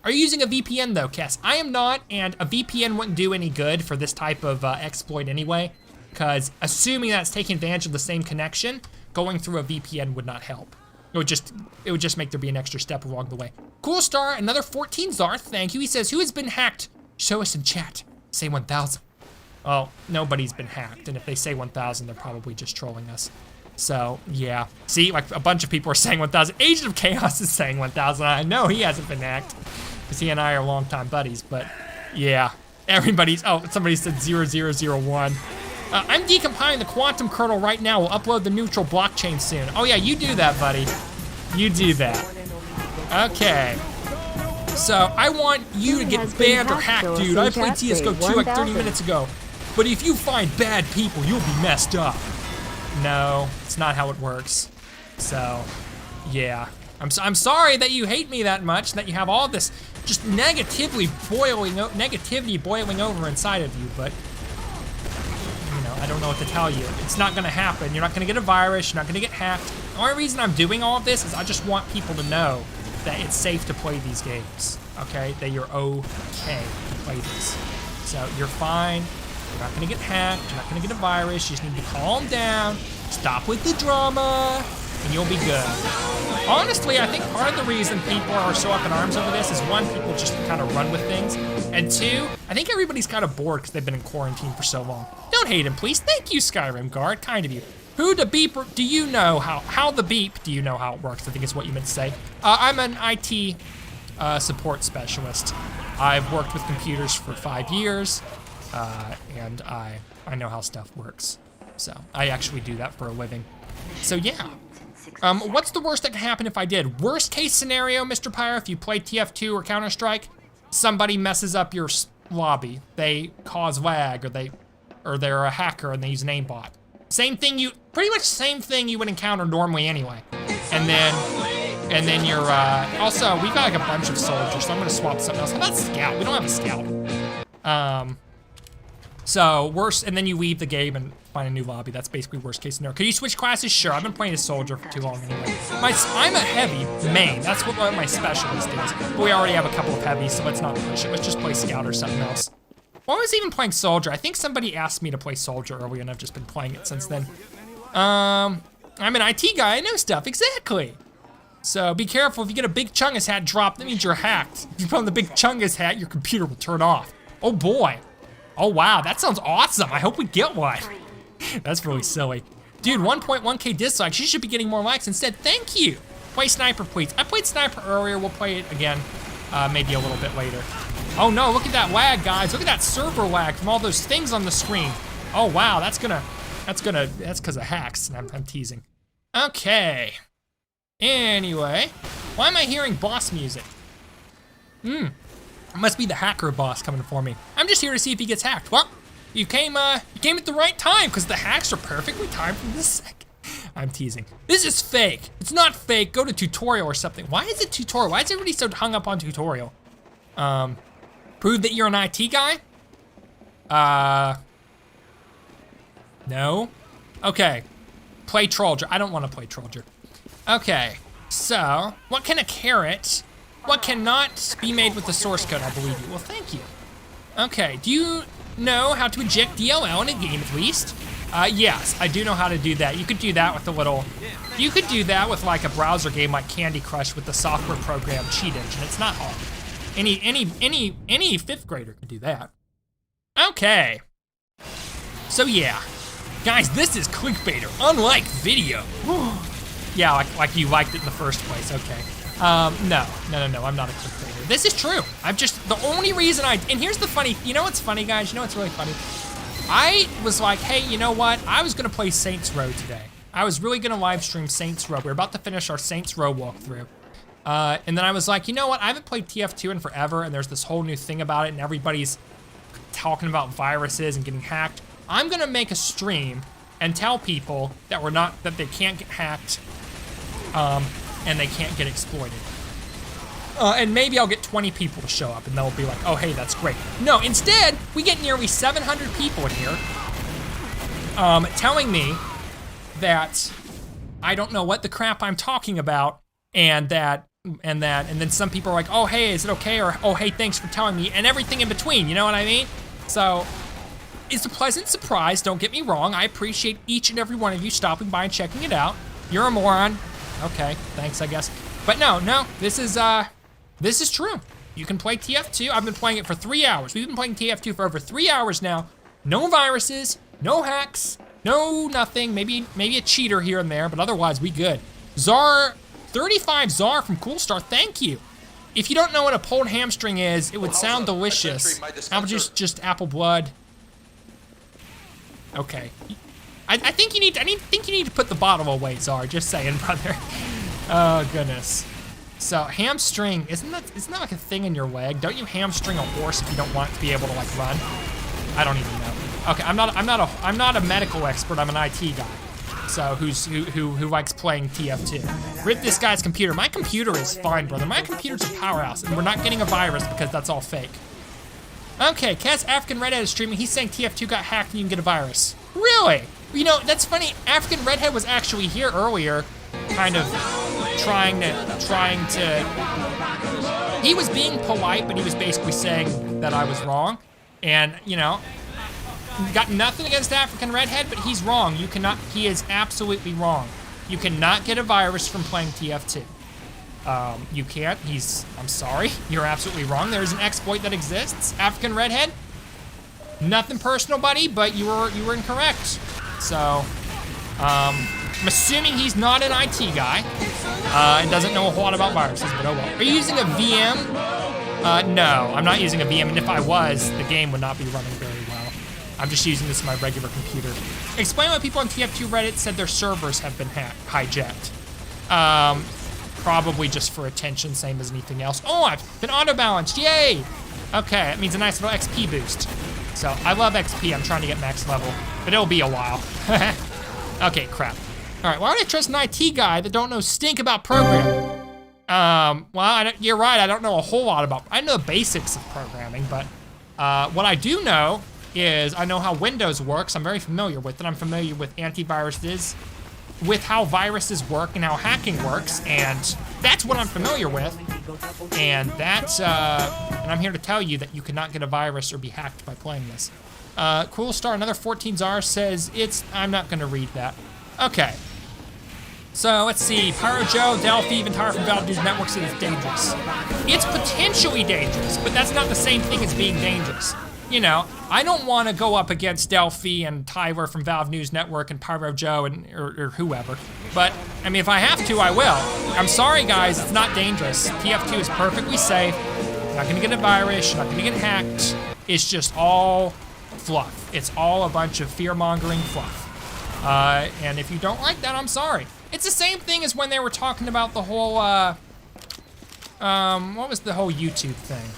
Are you using a VPN though, Cass? I am not, and a VPN wouldn't do any good for this type of exploit anyway, because assuming that's taking advantage of the same connection, going through a VPN would not help. It would just make there be an extra step along the way. Cool Star, another 14 Zarth, thank you. He says, who has been hacked? Show us in chat. Say 1,000. Well, nobody's been hacked, and if they say 1,000, they're probably just trolling us. So, yeah. See, like a bunch of people are saying 1,000. Agent of Chaos is saying 1,000. I know he hasn't been hacked, because he and I are longtime buddies, but yeah. Everybody's, oh, somebody said 0001. I'm decompiling the quantum kernel right now. We'll upload the neutral blockchain soon. Oh yeah, you do that, buddy. You do that. Okay. So I want you to get banned or hacked, dude. I played CSGO 2 like 30 minutes ago. But if you find bad people, you'll be messed up. No, it's not how it works. So, yeah. I'm sorry that you hate me that much, that you have all this just negativity boiling over inside of you, but I don't know what to tell you. It's not gonna happen. You're not gonna get a virus, you're not gonna get hacked. The only reason I'm doing all of this is I just want people to know that it's safe to play these games, okay? That you're okay to play these. So you're fine, you're not gonna get hacked, you're not gonna get a virus, you just need to calm down, stop with the drama, and you'll be good. Honestly, I think part of the reason people are so up in arms over this is one, people just kind of run with things, and two, I think everybody's kind of bored because they've been in quarantine for so long. Don't hate him, please. Thank you, Skyrim Guard. Kind of you. Who the beeper? Do you know how the beep? Do you know how it works? I think is what you meant to say. I'm an IT support specialist. I've worked with computers for 5 years, and I know how stuff works. So I actually do that for a living. So yeah. What's the worst that can happen if I did? Worst case scenario, Mr. Pyro, if you play TF2 or Counter-Strike, somebody messes up your lobby. They cause lag, or they're a hacker and they use an aimbot. Same thing pretty much same thing you would encounter normally anyway. And then you're, also, we got like a bunch of soldiers, so I'm gonna swap something else. How about scout? We don't have a scout. So worst, and then you leave the game and find a new lobby. That's basically worst case scenario. Could you switch classes? Sure, I've been playing a soldier for too long anyway. I'm a heavy main. That's what my specialist is. But we already have a couple of heavies, so let's not push it. Let's just play scout or something else. Why was I even playing soldier? I think somebody asked me to play soldier earlier and I've just been playing it since then. I'm an IT guy, I know stuff, exactly. So be careful, if you get a big Chungus hat drop, that means you're hacked. If you put on the big Chungus hat, your computer will turn off. Oh boy. Oh wow, that sounds awesome. I hope we get one. That's really silly. Dude, 1.1K dislikes, you should be getting more likes instead. Thank you. Play sniper, please. I played sniper earlier, we'll play it again, maybe a little bit later. Oh no, look at that lag, guys. Look at that server lag from all those things on the screen. Oh wow, that's because of hacks, and I'm teasing. Okay. Anyway, why am I hearing boss music? It must be the hacker boss coming for me. I'm just here to see if he gets hacked. Well, you came at the right time, because the hacks are perfectly timed from this second. I'm teasing. This is fake. It's not fake. Go to tutorial or something. Why is it tutorial? Why is everybody so hung up on tutorial? Prove that you're an IT guy? No? Okay, play Trollger. I don't wanna play Trollger. Okay, so, what can a carrot, what cannot be made with the source code, I believe you. Well, thank you. Okay, do you know how to eject DLL in a game at least? Yes, I do know how to do that. You could do that with you could do that with like a browser game like Candy Crush with the software program cheat engine. It's not hard. Any fifth grader could do that. Okay. So yeah. Guys, this is clickbaiter, unlike video. Yeah, like you liked it in the first place, okay. No, I'm not a clickbaiter. This is true. The only reason and here's the funny, you know what's funny, guys? You know what's really funny? I was like, hey, you know what? I was gonna play Saints Row today. I was really gonna live stream Saints Row. We're about to finish our Saints Row walkthrough. And then I was like, you know what? I haven't played TF2 in forever, and there's this whole new thing about it, and everybody's talking about viruses and getting hacked. I'm gonna make a stream and tell people that that they can't get hacked, and they can't get exploited. And maybe I'll get 20 people to show up, and they'll be like, oh, hey, that's great. No, instead, we get nearly 700 people in here, telling me that I don't know what the crap I'm talking about, and then some people are like, oh, hey, is it okay? Or, oh, hey, thanks for telling me, and everything in between, you know what I mean? So, it's a pleasant surprise, don't get me wrong. I appreciate each and every one of you stopping by and checking it out. You're a moron. Okay, thanks, I guess. But no, this is true. You can play TF2. I've been playing it for 3 hours. We've been playing TF2 for over 3 hours now. No viruses, no hacks, no nothing. Maybe a cheater here and there, but otherwise we good. 35 Czar from Coolstar, thank you. If you don't know what a pulled hamstring is, it would sound delicious. Apple juice, just apple blood. Okay. I think you need to put the bottle away, Czar. Just saying, brother. Oh goodness. So hamstring, isn't that like a thing in your leg? Don't you hamstring a horse if you don't want it to be able to like run? I don't even know. Okay, I'm not a medical expert. I'm an IT guy. So who likes playing TF2. Rip this guy's computer. My computer is fine, brother. My computer's a powerhouse, and we're not getting a virus because that's all fake. Okay, Cat's African Redhead is streaming. He's saying TF2 got hacked and you can get a virus. Really? You know, that's funny. African Redhead was actually here earlier, kind of trying to. He was being polite, but he was basically saying that I was wrong. And, you know, got nothing against African Redhead, but he's wrong. He is absolutely wrong. You cannot get a virus from playing TF2. You can't. I'm sorry. You're absolutely wrong. There's an exploit that exists. African Redhead. Nothing personal, buddy, but you were incorrect. So, I'm assuming he's not an IT guy and doesn't know a whole lot about viruses, but oh well. Are you using a VM? No, I'm not using a VM, and if I was, the game would not be running very well. I'm just using this on my regular computer. Explain why people on TF2 Reddit said their servers have been hijacked. Probably just for attention, same as anything else. Oh, I've been auto-balanced, yay! Okay, that means a nice little XP boost. So, I love XP, I'm trying to get max level, but it'll be a while. Okay, crap. All right, why would I trust an IT guy that don't know stink about programming? Well, you're right, I don't know a whole lot about, I know the basics of programming, but what I do know is I know how Windows works. I'm very familiar with it. I'm familiar with antiviruses, with how viruses work and how hacking works, and that's what I'm familiar with. And that's, and I'm here to tell you that you cannot get a virus or be hacked by playing this. Cool Star, another 14 czar says I'm not gonna read that. Okay. So let's see, Pyro Joe, Delphi, even Tyler from Valve News Network said it's dangerous. It's potentially dangerous, but that's not the same thing as being dangerous. You know, I don't want to go up against Delphi and Tyler from Valve News Network and Pyro Joe or whoever. But, I mean, if I have to, I will. I'm sorry, guys, it's not dangerous. TF2 is perfectly safe. You're not gonna get a virus, you're not gonna get hacked. It's just all fluff. It's all a bunch of fear-mongering fluff. And if you don't like that, I'm sorry. It's the same thing as when they were talking about the whole, what was the whole YouTube thing?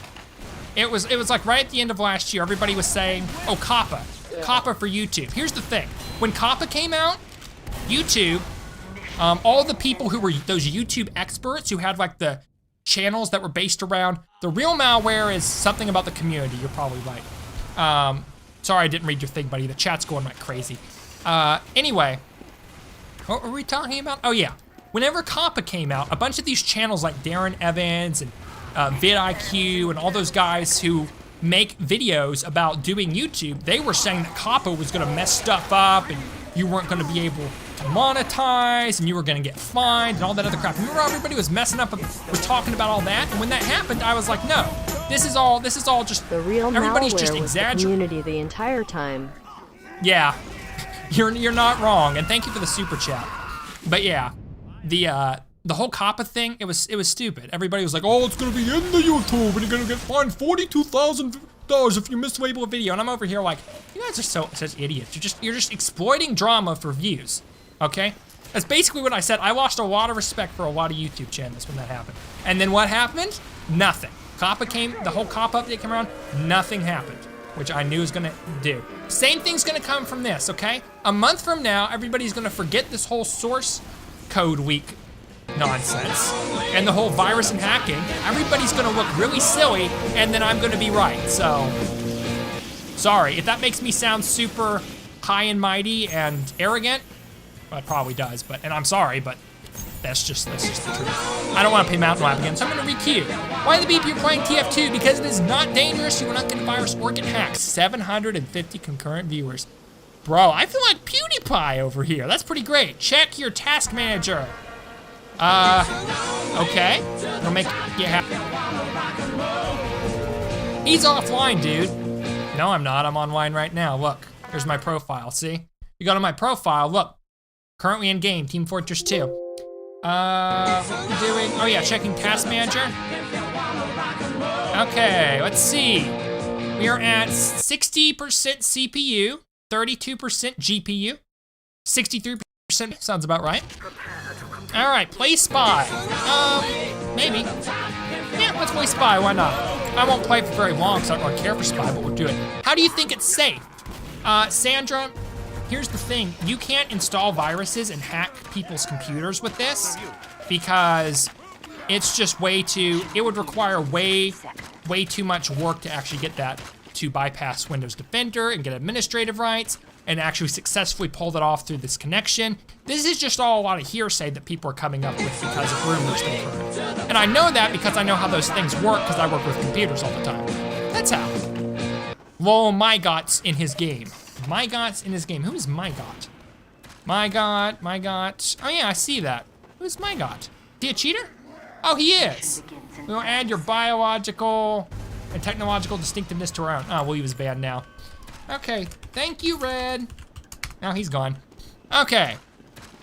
It was like right at the end of last year, everybody was saying, oh, Kappa for YouTube. Here's the thing, when Kappa came out, YouTube, all the people who were those YouTube experts who had like the channels that were based around, the real malware is something about the community, you're probably right. Sorry I didn't read your thing, buddy, the chat's going like crazy. Anyway, what were we talking about? Oh yeah, whenever Kappa came out, a bunch of these channels like Darren Evans and vidIQ and all those guys who make videos about doing YouTube, they were saying that Kappa was gonna mess stuff up and you weren't gonna be able to monetize and you were gonna get fined and all that other crap. Remember everybody was messing up, was talking about all that? And when that happened, I was like, no, this is all just, The real everybody's malware just was the exaggerating. community the entire time. Yeah, you're not wrong, and thank you for the super chat. But yeah, the whole Kappa thing, it was stupid. Everybody was like, oh, it's gonna be in the YouTube and you're gonna get fined $42,000 if you mislabel a video. And I'm over here like, you guys are such idiots. You're just exploiting drama for views, okay? That's basically what I said. I lost a lot of respect for a lot of YouTube channels when that happened. And then what happened? Nothing. The whole Kappa update came around, nothing happened, which I knew was gonna do. Same thing's gonna come from this, okay? A month from now, everybody's gonna forget this whole source code week nonsense and the whole virus and hacking. Everybody's gonna look really silly and then I'm gonna be right. So, sorry, if that makes me sound super high and mighty and arrogant, well, it probably does, and I'm sorry, but that's just the truth. I don't wanna play Mountain Lab again, so I'm gonna re-queue. Why the beep you're playing TF2? Because it is not dangerous, you will not get a virus or get hacked. 750 concurrent viewers. Bro, I feel like PewDiePie over here. That's pretty great. Check your task manager. Okay. It'll make you happy. He's offline, dude. No, I'm not. I'm online right now. Look, here's my profile. See? You go to my profile. Look. Currently in game, Team Fortress 2. What are we doing? Oh yeah, checking task manager. Okay, let's see. We are at 60% CPU, 32% GPU, 63% sounds about right. All right, play Spy. Maybe. Yeah, let's play Spy, why not? I won't play for very long because I don't really care for Spy, but we'll do it. How do you think it's safe? Sandra, here's the thing. You can't install viruses and hack people's computers with this because it's just it would require way too much work to actually get that to bypass Windows Defender and get administrative rights and actually successfully pull that off through this connection. This is just all a lot of hearsay that people are coming up with because of rumors they've heard. And I know that because I know how those things work because I work with computers all the time. That's how. Lol, MyGot's in his game. MyGot's in his game. Who is MyGot? My God. Oh yeah, I see that. Who's my God? Is he a cheater? Oh, he is. We'll add your biological and technological distinctiveness to our own. Oh, well, he was banned now. Okay, thank you, Red. Now he's gone. Okay,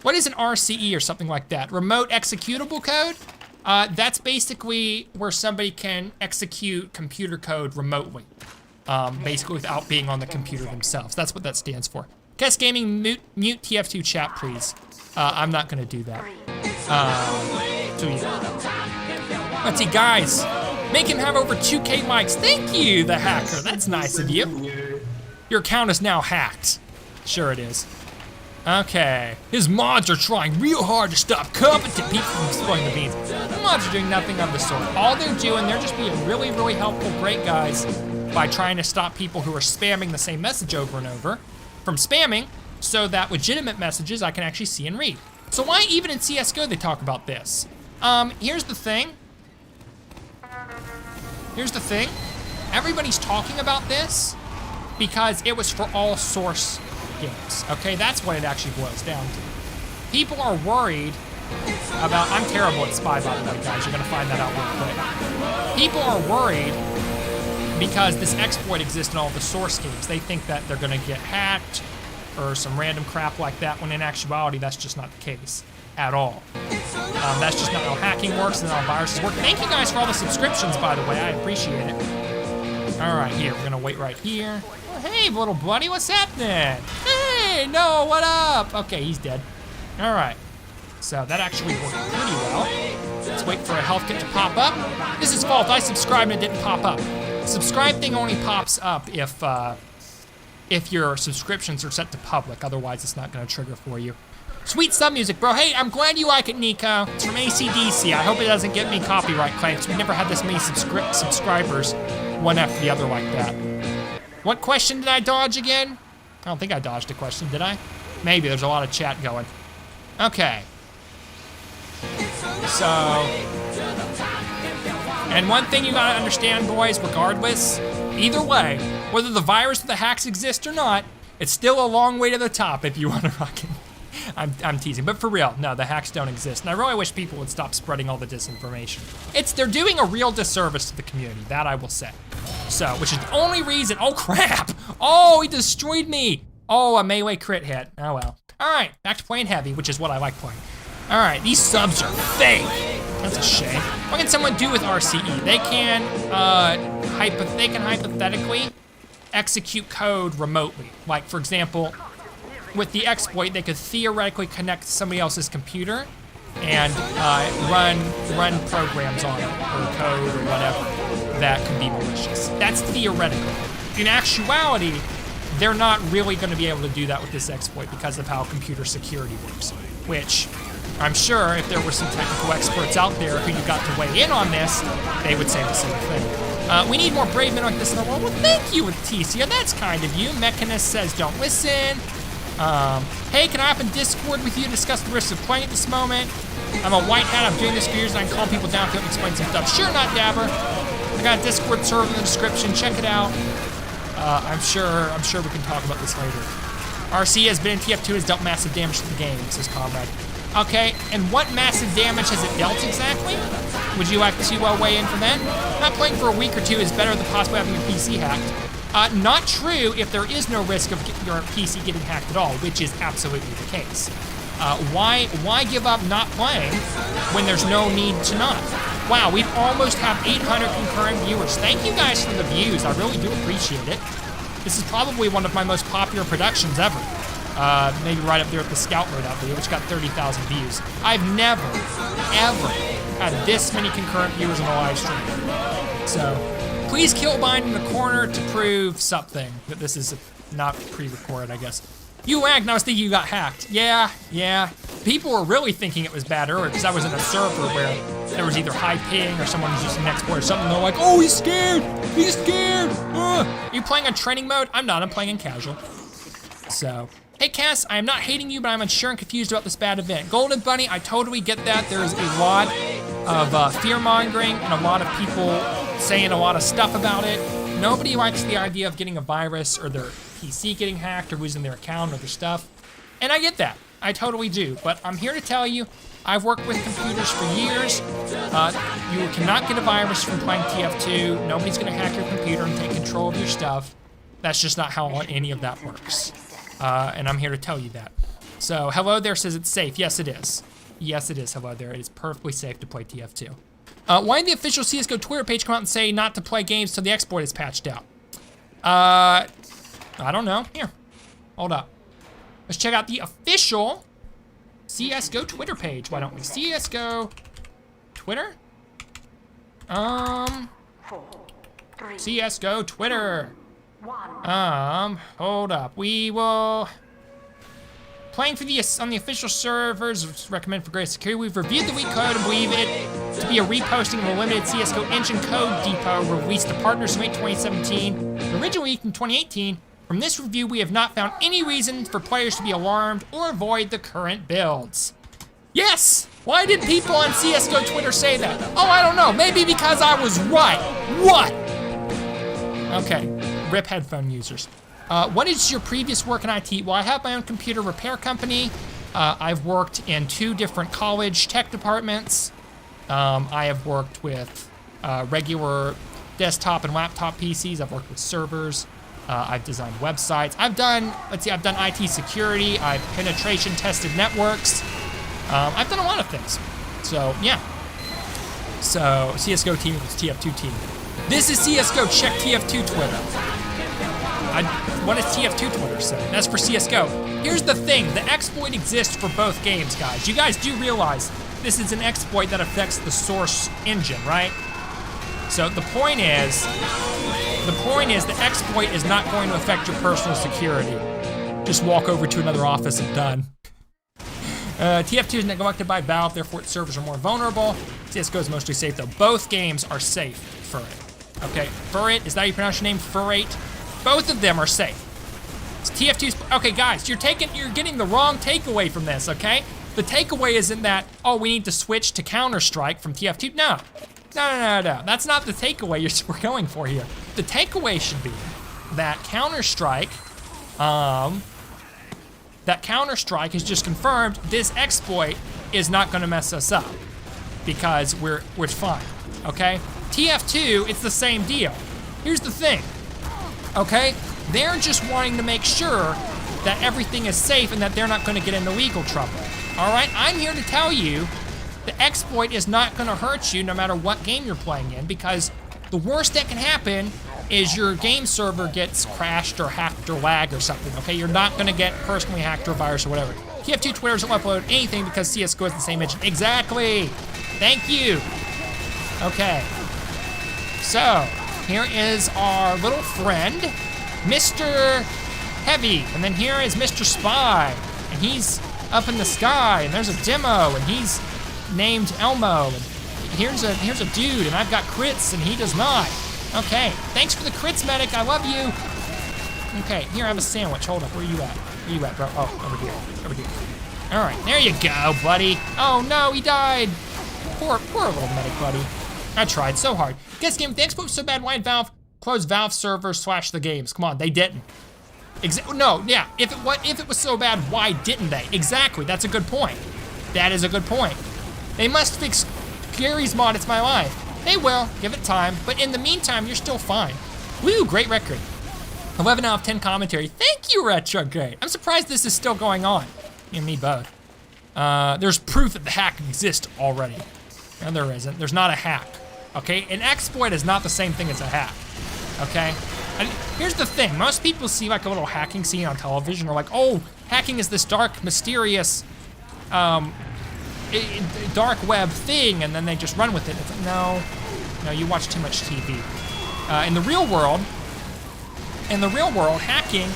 what is an RCE or something like that? Remote executable code? That's basically where somebody can execute computer code remotely. Basically without being on the computer themselves. That's what that stands for. Guest Gaming, mute TF2 chat, please. I'm not gonna do that. So yeah. Let's see, guys. Make him have over 2K likes. Thank you, the hacker. That's nice of you. Your account is now hacked. Sure it is. Okay. His mods are trying real hard to stop competent people from spilling the beans. The mods are doing nothing of the sort. All they're doing, they're just being really, really helpful, great guys by trying to stop people who are spamming the same message over and over from spamming so that legitimate messages I can actually see and read. So why even in CSGO they talk about this? Here's the thing. Everybody's talking about this because it was for all source games, okay? That's what it actually boils down to. People are worried about, I'm terrible at spy, by the way, guys. You're gonna find that out real quick. People are worried because this exploit exists in all the source games. They think that they're gonna get hacked or some random crap like that, when in actuality, that's just not the case at all. That's just not how hacking works and how viruses work. Thank you guys for all the subscriptions, by the way. I appreciate it. All right, here, we're gonna wait right here. Oh, hey, little buddy, what's happening? Hey, no, what up? Okay, he's dead. All right, so that actually worked pretty well. Let's wait for a health kit to pop up. This is false, I subscribed and it didn't pop up. Subscribe thing only pops up if your subscriptions are set to public, otherwise it's not gonna trigger for you. Sweet sub music, bro. Hey, I'm glad you like it, Nico. It's from AC/DC. I hope it doesn't get me copyright claims. We've never had this many subscribers, one after the other like that. What question did I dodge again? I don't think I dodged a question, did I? Maybe, there's a lot of chat going. Okay. So, and one thing you gotta understand, boys, regardless, either way, whether the virus or the hacks exist or not, it's still a long way to the top if you wanna rock it. I'm teasing, but for real, no, the hacks don't exist. And I really wish people would stop spreading all the disinformation. They're doing a real disservice to the community, that I will say. So, which is the only reason, oh crap! Oh, he destroyed me! Oh, a melee crit hit, oh well. All right, back to playing heavy, which is what I like playing. All right, these subs are fake. That's a shame. What can someone do with RCE? They can hypothetically execute code remotely. Like, for example, with the exploit, they could theoretically connect to somebody else's computer and run programs on it, or code, or whatever, that could be malicious. That's theoretical. In actuality, they're not really gonna be able to do that with this exploit because of how computer security works, which I'm sure if there were some technical experts out there who you got to weigh in on this, they would say the same thing. We need more brave men like this in the world. Well, thank you, Leticia, that's kind of you. Mechanist says don't listen. Hey, can I hop in Discord with you to discuss the risks of playing at this moment? I'm a white hat, I'm doing this for years, and I can call people down to explain some stuff. Sure, not Dabber. I got a Discord server in the description, check it out. I'm sure we can talk about this later. RC has been in TF2, has dealt massive damage to the game, says Comrade. Okay, and what massive damage has it dealt exactly? Would you like to weigh in for that? Not playing for a week or two is better than possibly having your PC hacked. Not true if there is no risk of your PC getting hacked at all, which is absolutely the case. Why give up not playing when there's no need to not? Wow, we almost have 800 concurrent viewers. Thank you guys for the views, I really do appreciate it. This is probably one of my most popular productions ever. Maybe right up there with the Scout Mode out there, which got 30,000 views. I've never, ever had this many concurrent viewers on a live stream. So, please kill Bind in the corner to prove something, that this is not pre-recorded, I guess. You lagged, and I was thinking you got hacked. Yeah. People were really thinking it was bad earlier, because I was in a server where there was either high ping or someone was using an exploit or something, and they're like, oh, he's scared! Are you playing on training mode? I'm not, I'm playing in casual. So, hey Cass, I am not hating you, but I'm unsure and confused about this bad event. Golden Bunny, I totally get that. There's a lot of fear-mongering and a lot of people saying a lot of stuff about it. Nobody likes the idea of getting a virus or their PC getting hacked or losing their account or their stuff. And I get that. I totally do. But I'm here to tell you, I've worked with computers for years. You cannot get a virus from playing TF2. Nobody's gonna hack your computer and take control of your stuff. That's just not how any of that works. And I'm here to tell you that. So, Hello There says it's safe. Yes, it is. Yes, it is, Hello There. It is perfectly safe to play TF2. Why did the official CSGO Twitter page come out and say not to play games till the exploit is patched out? I don't know. Here, hold up. Let's check out the official CSGO Twitter page. Why don't we? CSGO Twitter? CSGO Twitter. Hold up. We will... Playing for on the official servers, recommended for greater security. We've reviewed the weak code and believe it to be a reposting of a limited CSGO engine code depot released to partners in late 2017, originally leaked in 2018. From this review, we have not found any reason for players to be alarmed or avoid the current builds. Yes! Why did people on CSGO Twitter say that? Oh, I don't know. Maybe because I was right. What? Okay, rip headphone users. What is your previous work in IT? Well, I have my own computer repair company. I've worked in 2 different college tech departments. I have worked with regular desktop and laptop PCs. I've worked with servers. I've designed websites. I've done IT security. I've penetration tested networks. I've done a lot of things. So, yeah. So, CSGO team equals TF2 team. This is CSGO, check TF2 Twitter. What does TF2 Twitter say? That's for CSGO. Here's the thing, the exploit exists for both games, guys. You guys do realize this is an exploit that affects the source engine, right? So the point is the exploit is not going to affect your personal security. Just walk over to another office and done. TF2 is neglected by Valve, therefore its servers are more vulnerable. CSGO is mostly safe though. Both games are safe for it. Okay, Furrit, is that how you pronounce your name? Furrate? Both of them are safe. It's TF2's, okay guys, you're getting the wrong takeaway from this, okay? The takeaway isn't that, oh, we need to switch to Counter-Strike from TF2. No, that's not the takeaway we're going for here. The takeaway should be that Counter-Strike has just confirmed this exploit is not gonna mess us up because we're fine, okay? TF2, it's the same deal. Here's the thing. Okay, they're just wanting to make sure that everything is safe and that they're not gonna get into legal trouble. All right, I'm here to tell you the exploit is not gonna hurt you no matter what game you're playing in, because the worst that can happen is your game server gets crashed or hacked or lagged or something, okay? You're not gonna get personally hacked or a virus or whatever. TF2 Twitter doesn't upload anything because CSGO is the same engine. Exactly, thank you. Okay, so, here is our little friend, Mr. Heavy, and then here is Mr. Spy, and he's up in the sky, and there's a demo, and he's named Elmo, and here's a dude, and I've got crits, and he does not. Okay, thanks for the crits, medic, I love you. Okay, here I have a sandwich, hold up, where you at? Where you at, bro? Oh, over here. All right, there you go, buddy. Oh no, he died. Poor little medic, buddy. I tried so hard. Guess game, the exploit was so bad, why did Valve close Valve servers / the games? Come on, they didn't. No, yeah, if it was so bad, why didn't they? Exactly, that's a good point. That is a good point. They must fix Gary's mod, It's My Life. They will, give it time, but in the meantime, you're still fine. Woo, great record. 11 out of 10 commentary. Thank you, Retrograde. I'm surprised this is still going on. You and me both. There's proof that the hack exists already. No, there isn't. There's not a hack. Okay, an exploit is not the same thing as a hack. Okay, and here's the thing. Most people see like a little hacking scene on television. They're like, oh, hacking is this dark, mysterious, dark web thing, and then they just run with it. It's like, no, you watch too much TV. In the real world, hacking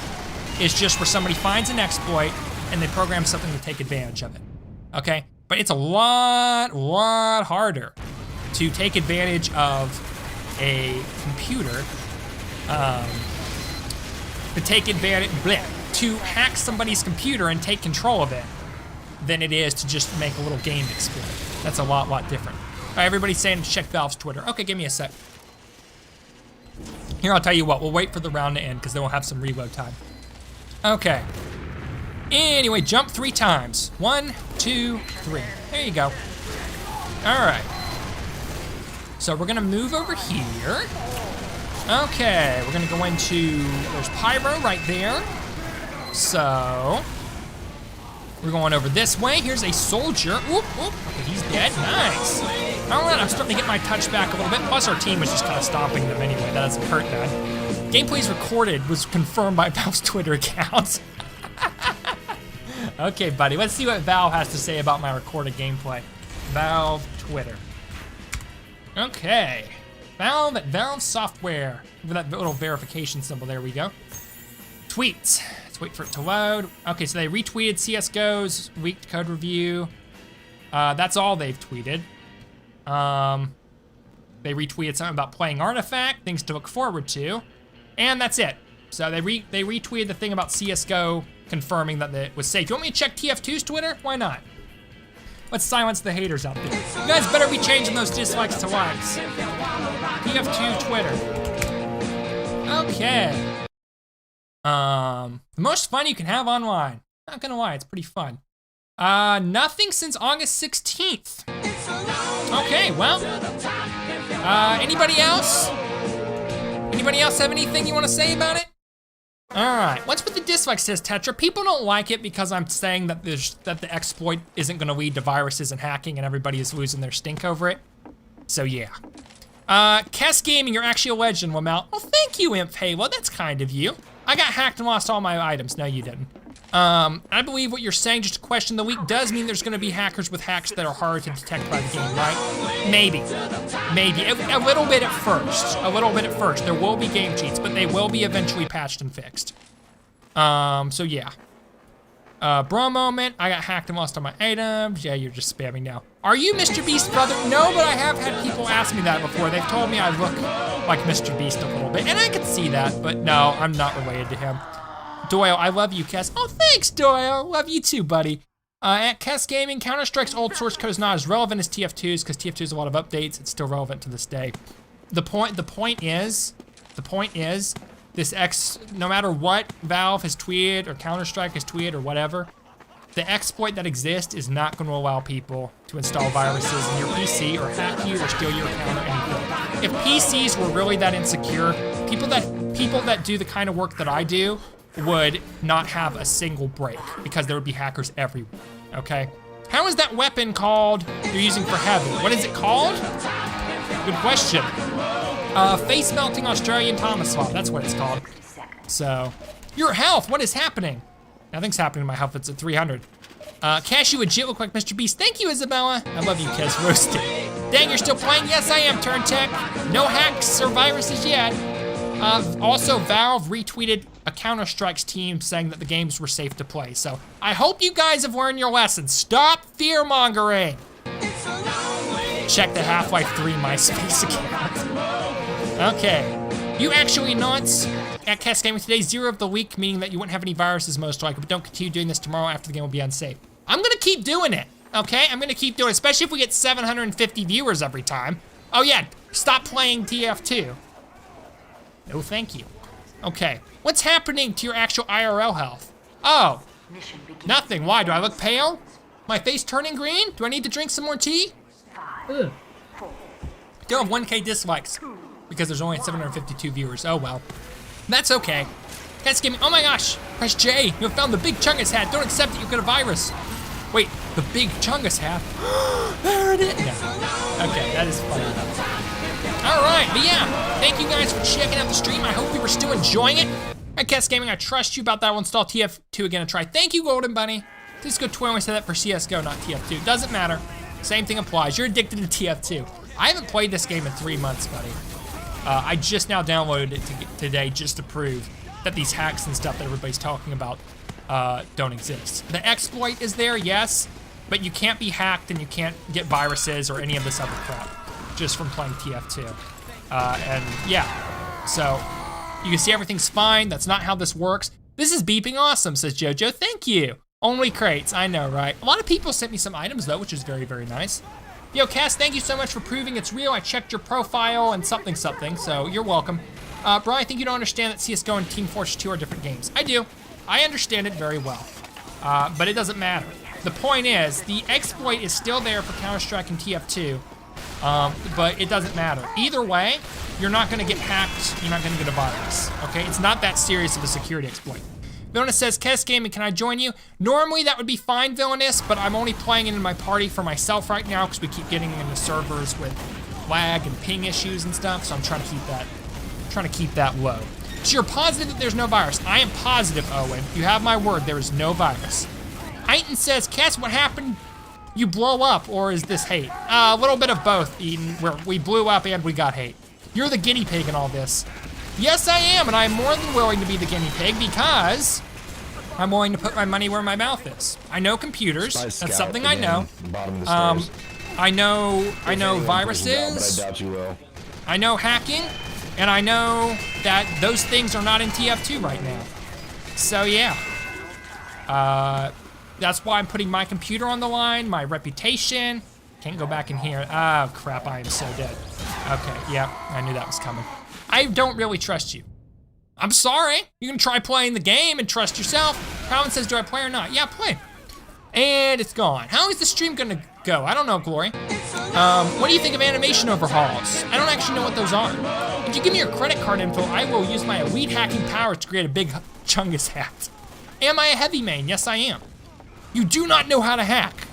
is just where somebody finds an exploit and they program something to take advantage of it. Okay, but it's a lot harder to take advantage of a computer, to hack somebody's computer and take control of it than it is to just make a little game exploit. That's a lot different. All right, everybody's saying to check Valve's Twitter. Okay, give me a sec. Here, I'll tell you what, we'll wait for the round to end because then we'll have some reload time. Okay. Anyway, jump 3 times. 1, 2, 3. There you go. All right. So we're gonna move over here. Okay, we're gonna go into, there's pyro right there. So, we're going over this way. Here's a soldier. Oop, oop. Okay, he's dead. Nice. All right, I'm starting to get my touch back a little bit. Plus, our team was just kind of stomping them anyway. That doesn't hurt that. Gameplays recorded was confirmed by Valve's Twitter account. Okay, buddy, let's see what Valve has to say about my recorded gameplay. Valve Twitter. Okay. Valve at Valve Software. With that little verification symbol, there we go. Tweets. Let's wait for it to load. Okay, so they retweeted CSGO's leaked code review. That's all they've tweeted. They retweeted something about playing Artifact, things to look forward to, and that's it. So they retweeted the thing about CSGO confirming that it was safe. You want me to check TF2's Twitter? Why not? Let's silence the haters out there. You guys better be changing those dislikes to likes. TF2 Twitter. Okay. The most fun you can have online. Not gonna lie, it's pretty fun. Nothing since August 16th. Okay, well. Anybody else? Anybody else have anything you wanna say about it? All right, what's with the dislike, says Tetra? People don't like it because I'm saying that the exploit isn't gonna lead to viruses and hacking and everybody is losing their stink over it. So yeah. Kess Gaming, you're actually a legend, Wamel. Well, thank you, Imp Halo, that's kind of you. I got hacked and lost all my items. No, you didn't. I believe what you're saying, just a question of the week, does mean there's gonna be hackers with hacks that are hard to detect by the game, right? Maybe. Maybe. A little bit at first. A little bit at first. There will be game cheats, but they will be eventually patched and fixed. So yeah. Bro moment, I got hacked and lost all my items. Yeah, you're just spamming now. Are you Mr. Beast, brother? No, but I have had people ask me that before. They've told me I look like Mr. Beast a little bit, and I could see that, but no, I'm not related to him. Doyle, I love you, Kess. Oh, thanks, Doyle. Love you too, buddy. At Kess Gaming, Counter-Strike's old source code is not as relevant as TF2's because TF2 has a lot of updates. It's still relevant to this day. The point is, no matter what Valve has tweeted or Counter-Strike has tweeted or whatever, the exploit that exists is not going to allow people to install viruses in your PC or hack you or steal your account or anything. If PCs were really that insecure, people that do the kind of work that I do would not have a single break because there would be hackers everywhere, okay? How is that weapon called you're using for heavy? What is it called? Good question. Face melting Australian Tomislav, that's what it's called. So, your health, what is happening? Nothing's happening to my health, it's at 300. Cash, you legit look like Mr. Beast. Thank you, Isabella. I love you, Kes Roasted. Dang, you're still playing? Yes, I am, Turn Tech. No hacks or viruses yet. Also, Valve retweeted a Counter-Strike's team saying that the games were safe to play. So, I hope you guys have learned your lesson. Stop fear-mongering. Check the Half-Life 3 MySpace account. Okay. You actually nuts. At Cast Gaming today, 0 of the week, meaning that you wouldn't have any viruses most likely, but don't continue doing this tomorrow after the game will be unsafe. I'm gonna keep doing it, okay? I'm gonna keep doing it, especially if we get 750 viewers every time. Oh yeah, stop playing TF2. No, thank you. Okay, what's happening to your actual IRL health? Oh, nothing. Why, do I look pale? My face turning green? Do I need to drink some more tea? Ugh. Still have 1K dislikes because there's only 752 viewers. Oh well. That's okay. Cats Gaming, oh my gosh, press J. You have found the Big Chungus hat. Don't accept it, you've got a virus. Wait, the Big Chungus hat? There it is. Yeah. Okay, that is funny. All right, but yeah, thank you guys for checking out the stream. I hope you were still enjoying it. At Cats Gaming, I trust you about that. I'll install TF2 again and try. Thank you, Golden Bunny. Cisco Twin, we said that for CSGO, not TF2. Doesn't matter. Same thing applies. You're addicted to TF2. I haven't played this game in 3 months, buddy. I just now downloaded it today just to prove that these hacks and stuff that everybody's talking about don't exist. The exploit is there, yes, but you can't be hacked and you can't get viruses or any of this other crap just from playing TF2. And yeah, so you can see everything's fine. That's not how this works. This is beeping awesome, says Jojo. Thank you. Only crates, I know, right? A lot of people sent me some items though, which is very, very nice. Yo, Cass, thank you so much for proving it's real. I checked your profile and something, so you're welcome. Brian, I think you don't understand that CSGO and Team Fortress 2 are different games. I do. I understand it very well. but it doesn't matter. The point is, the exploit is still there for Counter-Strike and TF2, but it doesn't matter. Either way, you're not gonna get hacked, you're not gonna get a virus, okay? It's not that serious of a security exploit. Villainous says, Kes Gaming, can I join you? Normally that would be fine, Villainous, but I'm only playing it in my party for myself right now because we keep getting into servers with lag and ping issues and stuff, so I'm trying to keep that low. So you're positive that there's no virus. I am positive, Owen. You have my word, there is no virus. Eaton says, Kes, what happened? You blow up, or is this hate? A little bit of both, Eaton, where we blew up and we got hate. You're the guinea pig in all this. Yes, I am, and I'm more than willing to be the guinea pig because I'm willing to put my money where my mouth is. I know computers, that's something I know. I know viruses, But I doubt you will. I know hacking, and I know that those things are not in TF2 right now. So yeah, that's why I'm putting my computer on the line, my reputation. Can't go back in here. Oh crap, I am so dead. Okay, yeah, I knew that was coming. I don't really trust you. I'm sorry. You can try playing the game and trust yourself. Colin says, do I play or not? Yeah, play. And it's gone. How is the stream gonna go? I don't know, Glory. What do you think of animation overhauls? I don't actually know what those are. If you give me your credit card info, I will use my elite hacking powers to create a big Chungus hat. Am I a heavy main? Yes, I am. You do not know how to hack.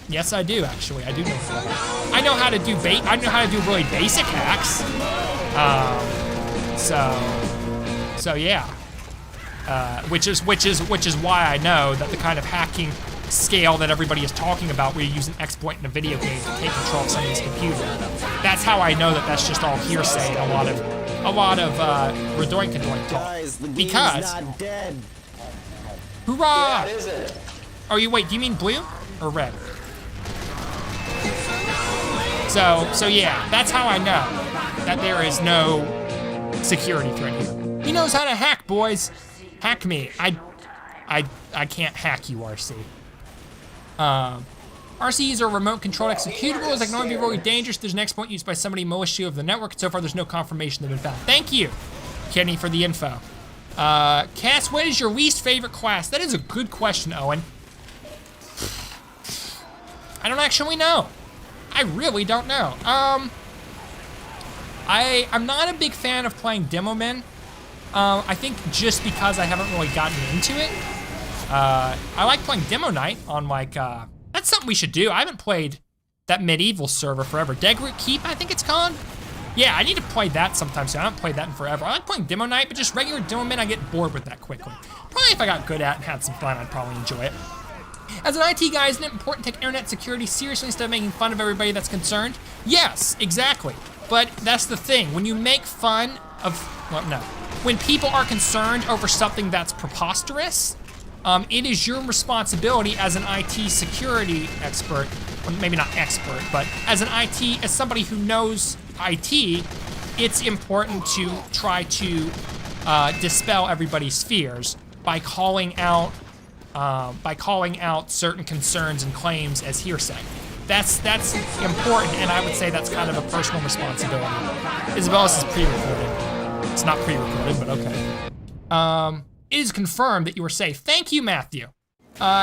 Yes, I do, actually. I do know how to hack. I know how to do I know how to do really basic hacks. So yeah. Which is why I know that the kind of hacking scale that everybody is talking about where you use an exploit in a video game to take control of somebody's computer. That's how I know that that's just all hearsay and a lot of redoink-a-doink talk. Guys, the game's Because not dead. hoorah! Yeah, it isn't. Oh, wait, do you mean blue or red? So yeah, that's how I know that there is no security threat here. He knows how to hack, boys. Hack me. I can't hack you, RC. RCs are remote controlled executables that can only be really dangerous. There's an exploit used by somebody malicious of the network. So far, there's no confirmation they've been found. Thank you, Kenny, for the info. Cass, what is your least favorite class? That is a good question, Owen. I don't actually know. I really don't know. I'm not a big fan of playing Demo Men. I think just because I haven't really gotten into it. I like playing Demo Night on like, that's something we should do. I haven't played that medieval server forever. Degroot Keep, I think it's called. Yeah, I need to play that sometime soon. I haven't played that in forever. I like playing Demo Night, but just regular Demo Men, I get bored with that quickly. Probably if I got good at it and had some fun, I'd probably enjoy it. As an IT guy, isn't it important to take internet security seriously instead of making fun of everybody that's concerned? Yes, exactly. But that's the thing. When you make fun of, well, no. When people are concerned over something that's preposterous, it is your responsibility as an IT security expert, well, maybe not expert, but as somebody who knows IT, it's important to try to dispel everybody's fears by calling out certain concerns and claims as hearsay. That's important, and I would say that's kind of a personal responsibility. Isabella's is pre-recorded. It's not pre-recorded, but okay. It is confirmed that you were safe. Thank you, Matthew.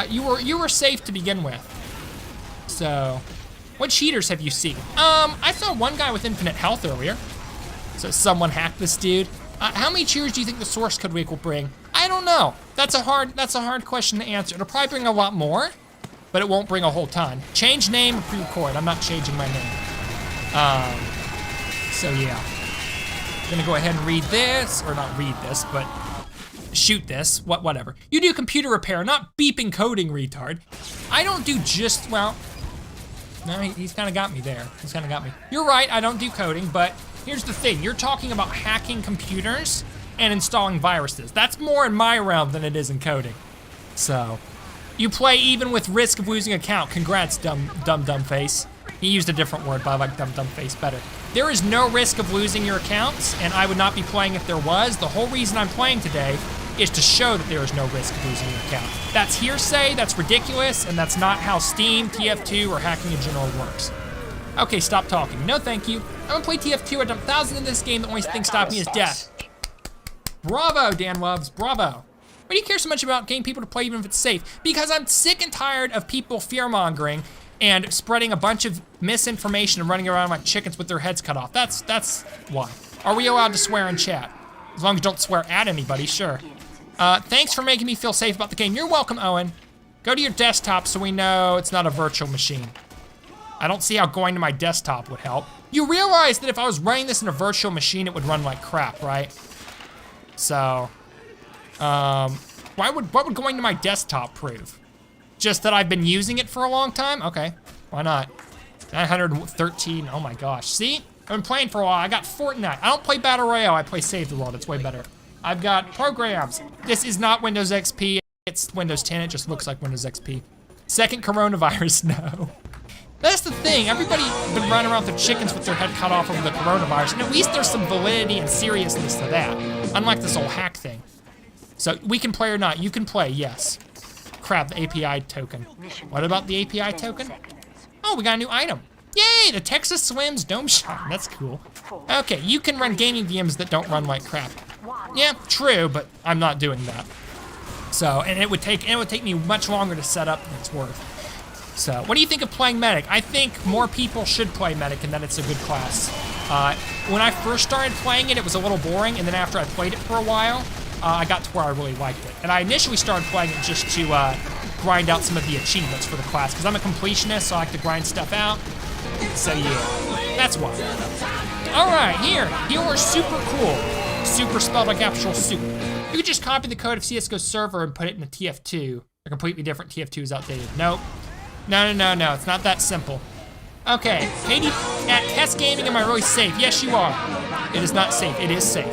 You were safe to begin with. So, what cheaters have you seen? I saw one guy with infinite health earlier. So someone hacked this dude. How many cheers do you think the source code week will bring? I don't know. That's a hard question to answer. It'll probably bring a lot more, but it won't bring a whole ton. Change name, pre-record. I'm not changing my name. So yeah. I'm gonna go ahead and read this, or not read this, but shoot this, whatever. You do computer repair, not beeping coding, retard. I don't do just, well, no, he's kind of got me there. He's kind of got me. You're right, I don't do coding, but here's the thing. You're talking about hacking computers and installing viruses. That's more in my realm than it is in coding. So, you play even with risk of losing account. Congrats, dumb face. He used a different word, but I like dumb face better. There is no risk of losing your accounts, and I would not be playing if there was. The whole reason I'm playing today is to show that there is no risk of losing your account. That's hearsay, that's ridiculous, and that's not how Steam, TF2, or hacking in general works. Okay, stop talking. No, thank you. I'm gonna play TF2. I dumped thousands in this game. The only thing stopping me is death. Bravo, Dan Loves, bravo. Why do you care so much about getting people to play even if it's safe? Because I'm sick and tired of people fear-mongering and spreading a bunch of misinformation and running around like chickens with their heads cut off. That's why. Are we allowed to swear in chat? As long as you don't swear at anybody, sure. Thanks for making me feel safe about the game. You're welcome, Owen. Go to your desktop so we know it's not a virtual machine. I don't see how going to my desktop would help. You realize that if I was running this in a virtual machine, it would run like crap, right? So, what would going to my desktop prove? Just that I've been using it for a long time? Okay, why not? 913, oh my gosh. See, I've been playing for a while. I got Fortnite. I don't play Battle Royale, I play Save the World, it's way better. I've got programs. This is not Windows XP, it's Windows 10, it just looks like Windows XP. Second coronavirus, no. That's the thing, everybody's been running around with chickens with their head cut off over the coronavirus, and at least there's some validity and seriousness to that, unlike this whole hack thing. So we can play or not, you can play, yes. Crap, the API token. What about the API token? Oh, we got a new item. Yay, the Texas Slim's Dome Shot, that's cool. Okay, you can run gaming VMs that don't run like crap. Yeah, true, but I'm not doing that. So, and it would take me much longer to set up than it's worth. So, what do you think of playing Medic? I think more people should play Medic and that it's a good class. When I first started playing it, it was a little boring, and then after I played it for a while, I got to where I really liked it. And I initially started playing it just to grind out some of the achievements for the class, because I'm a completionist, so I like to grind stuff out. So yeah, that's why. All right, here, Healer's super cool. Super spelled like actual soup. You could just copy the code of CSGO server and put it in a TF2. A completely different TF2 is outdated. Nope. No, it's not that simple. Okay, Katie, at Test Gaming, am I really safe? Yes, you are. It is not safe, it is safe.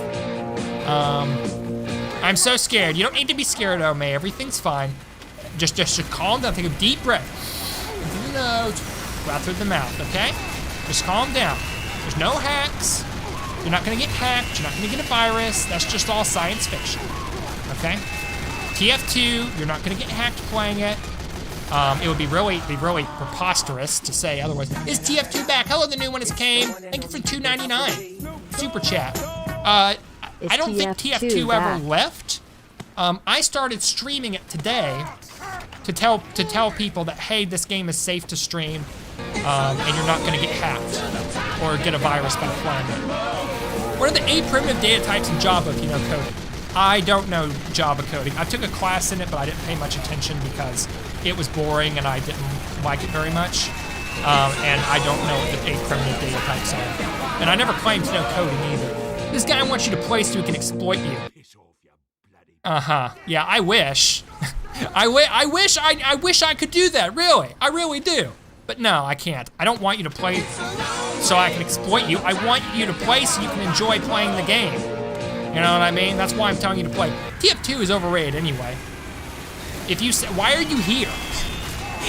I'm so scared. You don't need to be scared, Ome, everything's fine. Just calm down, take a deep breath. In through the nose, out through the mouth, okay? Just calm down. There's no hacks. You're not gonna get hacked, you're not gonna get a virus. That's just all science fiction, okay? TF2, you're not gonna get hacked playing it. It would be really preposterous to say otherwise. Is TF2 back? Hello, the new one has came. Thank you for $2.99. Super chat. I don't think TF2 ever left. I started streaming it today to tell people that, hey, this game is safe to stream, and you're not gonna get hacked or get a virus by playing it. What are the 8 primitive data types in Java if you know coding? I don't know Java coding. I took a class in it, but I didn't pay much attention because it was boring and I didn't like it very much. And I don't know what the 8 primitive data types are. And I never claimed to know coding either. This guy wants you to play so he can exploit you. Uh-huh, yeah, I wish. I wish I could do that, really. I really do. But no, I can't. I don't want you to play so I can exploit you. I want you to play so you can enjoy playing the game. You know what I mean? That's why I'm telling you to play. TF2 is overrated anyway. If you say, why are you here?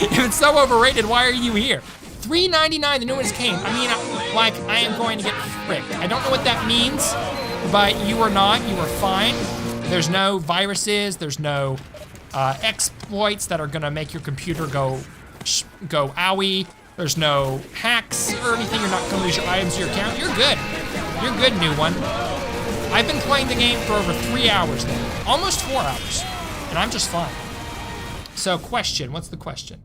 If it's so overrated, why are you here? $3.99, the new one came. I mean, like, I am going to get fricked. I don't know what that means, but you are not, you are fine. There's no viruses, there's no exploits that are gonna make your computer go owie. There's no hacks or anything. You're not gonna lose your items to your account. You're good. You're good, new one. I've been playing the game for over 3 hours now, almost 4 hours, and I'm just fine. So question, what's the question?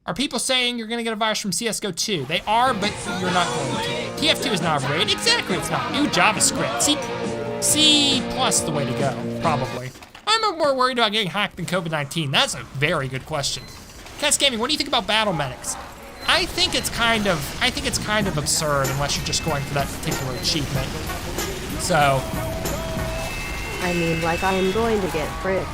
Are people saying you're gonna get a virus from CSGO 2? They are, but you're not going to. TF2 is not overrated. Exactly, it's not. New JavaScript. C+ the way to go, probably. I'm more worried about getting hacked than COVID-19. That's a very good question. Cats Gaming, what do you think about battle medics? I think it's kind of absurd unless you're just going for that particular achievement. So. I mean, like I am going to get fricked.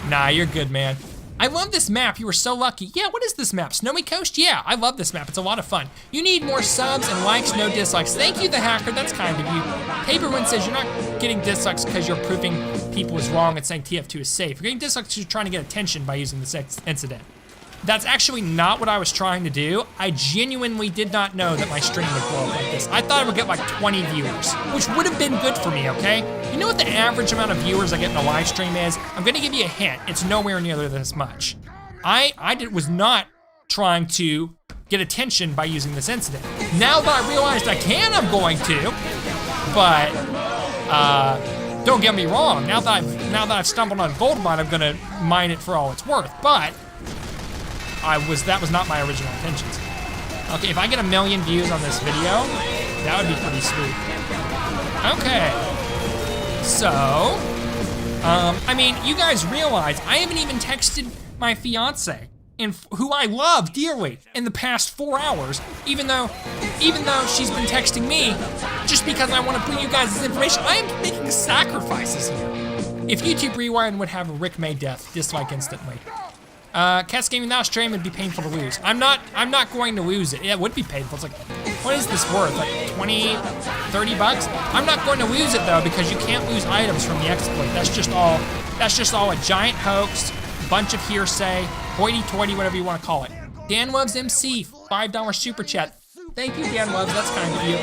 Nah, you're good, man. I love this map, you were so lucky. Yeah, what is this map? Snowy Coast? Yeah, I love this map, it's a lot of fun. You need more subs and likes, no dislikes. Thank you, the hacker, that's kind of you. Paperwin says you're not getting dislikes because you're proving people is wrong and saying TF2 is safe. You're getting dislikes because you're trying to get attention by using this incident. That's actually not what I was trying to do. I genuinely did not know that my stream would blow up like this. I thought I would get like 20 viewers, which would have been good for me, okay? You know what the average amount of viewers I get in a live stream is? I'm gonna give you a hint. It's nowhere near this much. I was not trying to get attention by using this incident. Now that I realized I can, I'm going to. But Don't get me wrong, now that I've stumbled on gold mine, I'm gonna mine it for all it's worth, but that was not my original intentions. Okay, if I get 1 million views on this video, that would be pretty sweet. Okay, so, I mean, you guys realize I haven't even texted my fiance, and who I love dearly, in the past 4 hours, even though she's been texting me, just because I want to bring you guys this information. I am making sacrifices here. If YouTube Rewind would have a Rick May death, dislike instantly. Cats Gaming Now stream would be painful to lose. I'm not going to lose it. Yeah, it would be painful. It's like, what is this worth? Like 20, 30 bucks? I'm not going to lose it though, because you can't lose items from the exploit. That's just all a giant hoax, bunch of hearsay, hoity-toity, whatever you want to call it. Dan Loves MC, $5 super chat. Thank you, Dan Loves, that's kind of you.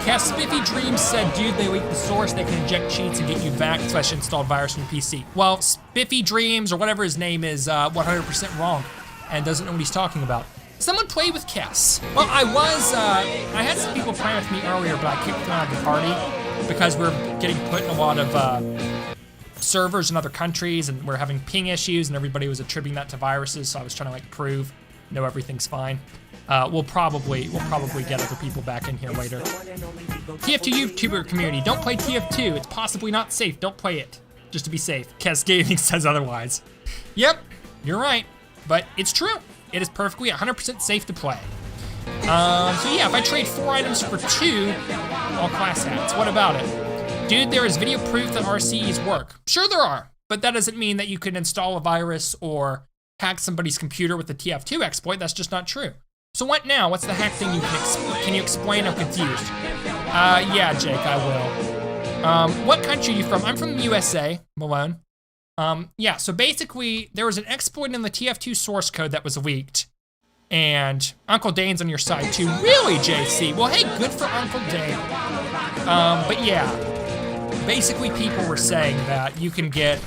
Cat Spiffy Dreams said, dude, they leaked the source, they can inject cheats and get you back, especially installed virus on your PC. Well, Spiffy Dreams, or whatever his name is, 100% wrong, and doesn't know what he's talking about. Someone play with Cass. Well, I had some people playing with me earlier, but I kicked them out of the party because we're getting put in a lot of servers in other countries, and we're having ping issues, and everybody was attributing that to viruses, so I was trying to like prove, no, everything's fine. We'll probably get other people back in here later. TF2 YouTuber community, don't play TF2. It's possibly not safe. Don't play it, just to be safe. Kes Gaming says otherwise. Yep, you're right, but it's true. It is perfectly 100% safe to play. So yeah, if I trade 4 items for 2, all class hats. What about it? Dude, there is video proof that RCEs work. Sure there are, but that doesn't mean that you can install a virus or hack somebody's computer with the TF2 exploit. That's just not true. So what now? What's the hack thing you can you explain? I'm confused. Yeah, Jake, I will. What country are you from? I'm from the USA, Malone. Yeah, so basically, there was an exploit in the TF2 source code that was leaked. And Uncle Dane's on your side too. Really, JC? Well, hey, good for Uncle Dane. But yeah, basically people were saying that you can get,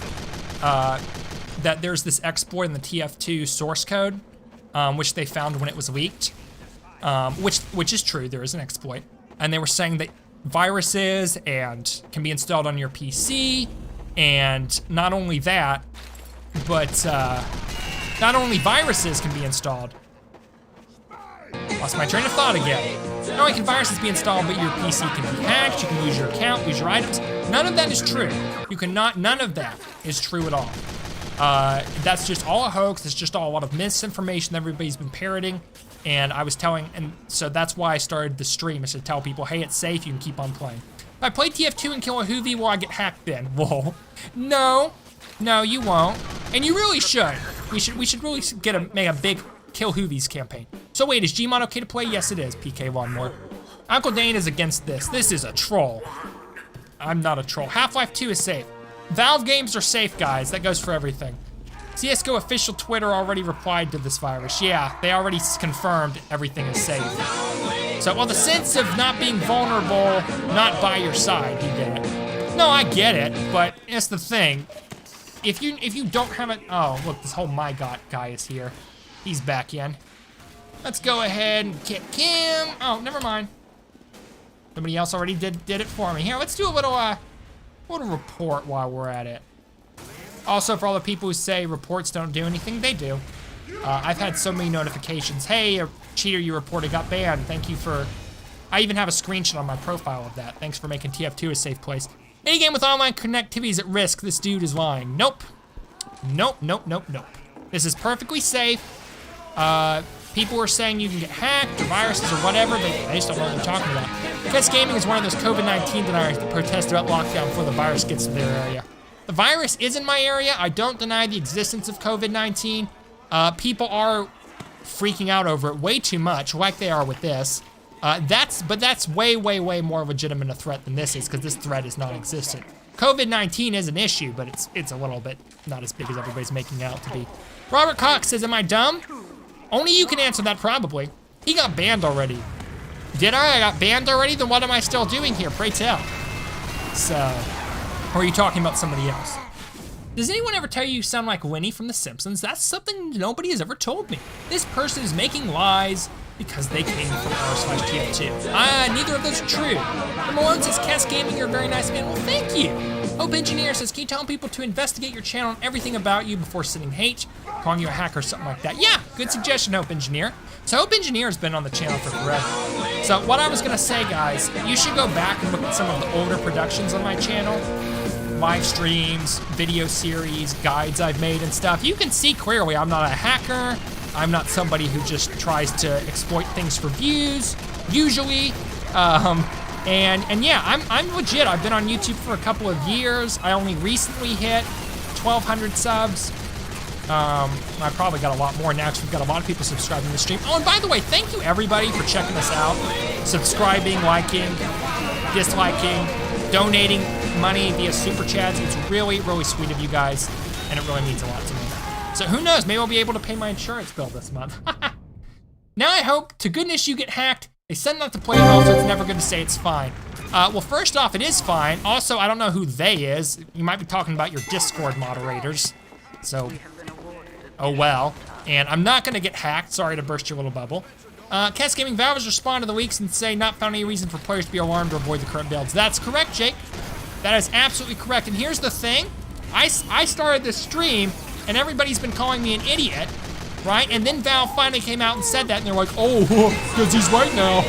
that there's this exploit in the TF2 source code, which they found when it was leaked, which is true, there is an exploit. And they were saying that viruses and can be installed on your PC, and not only that, but not only viruses can be installed. Lost my train of thought again. Not only can viruses be installed, but your PC can be hacked, you can lose your account, lose your items. None of that is true. None of that is true at all. That's just all a hoax. It's just all a lot of misinformation that everybody's been parroting. And I was telling, and so that's why I started the stream, is to tell people, hey, it's safe, you can keep on playing. If I play TF2 and kill a Hoovy, will I get hacked then? Whoa. No, you won't. And you really should. We should really make a big kill Hoovies campaign. So wait, is Gmod okay to play? Yes, it is, PK Lawnmower. Uncle Dane is against this. This is a troll. I'm not a troll. Half-Life 2 is safe. Valve games are safe, guys. That goes for everything. CSGO official Twitter already replied to this virus. Yeah, they already confirmed everything is safe. So, well, the sense of not being vulnerable, not by your side, you get it. No, I get it, but it's the thing. If you don't have it, oh, look, this whole My God guy is here. He's back in. Let's go ahead and kick him. Oh, never mind. Somebody else already did it for me. Here, let's do a little report while we're at it. Also, for all the people who say reports don't do anything, they do. I've had so many notifications. Hey, a cheater you reported got banned. Thank you for... I even have a screenshot on my profile of that. Thanks for making TF2 a safe place. Any game with online connectivity is at risk. This dude is lying. Nope. Nope. This is perfectly safe. People are saying you can get hacked or viruses or whatever. They just don't know what they're talking about. Because gaming is one of those COVID-19 deniers that protest about lockdown before the virus gets to their area. The virus is in my area. I don't deny the existence of COVID-19. People are freaking out over it way too much, like they are with this. But that's way more legitimate a threat than this is, because this threat is non-existent. COVID-19 is an issue, but it's a little bit not as big as everybody's making out to be. Robert Cox says, am I dumb? Only you can answer that, probably. He got banned already. Did I? I got banned already? Then what am I still doing here? Pray tell. So, or are you talking about somebody else? Does anyone ever tell you you sound like Winnie from The Simpsons? That's something nobody has ever told me. This person is making lies. because they came from r/TF2. Neither of those are true. Number one says, Kess Gaming, you're a very nice man. Well, thank you. Hope Engineer says, can you tell people to investigate your channel and everything about you before sending hate, calling you a hacker or something like that? Yeah, good suggestion, Hope Engineer. So Hope Engineer has been on the channel for forever. So what I was gonna say, guys, you should go back and look at some of the older productions on my channel. Live streams, video series, guides I've made and stuff. You can see clearly I'm not a hacker. I'm not somebody who just tries to exploit things for views, usually. And yeah, I'm legit. I've been on YouTube for a couple of years. I only recently hit 1,200 subs. I probably got a lot more now because we've got a lot of people subscribing to the stream. Oh, and by the way, thank you everybody for checking us out. Subscribing, liking, disliking, donating money via super chats. It's really, really sweet of you guys, and it really means a lot to me. So who knows, maybe I'll be able to pay my insurance bill this month. Now I hope to goodness you get hacked. They said not to play it all, so it's never good to say it's fine. Well, first off, it is fine. Also, I don't know who they is. You might be talking about your Discord moderators. So, oh well. And I'm not gonna get hacked. Sorry to burst your little bubble. Kess Gaming Valve has responded to the weeks and say not found any reason for players to be alarmed or avoid the current builds. That's correct, Jake. That is absolutely correct. And here's the thing. I started this stream and everybody's been calling me an idiot, right? And then Valve finally came out and said that and they're like, oh, because he's right now.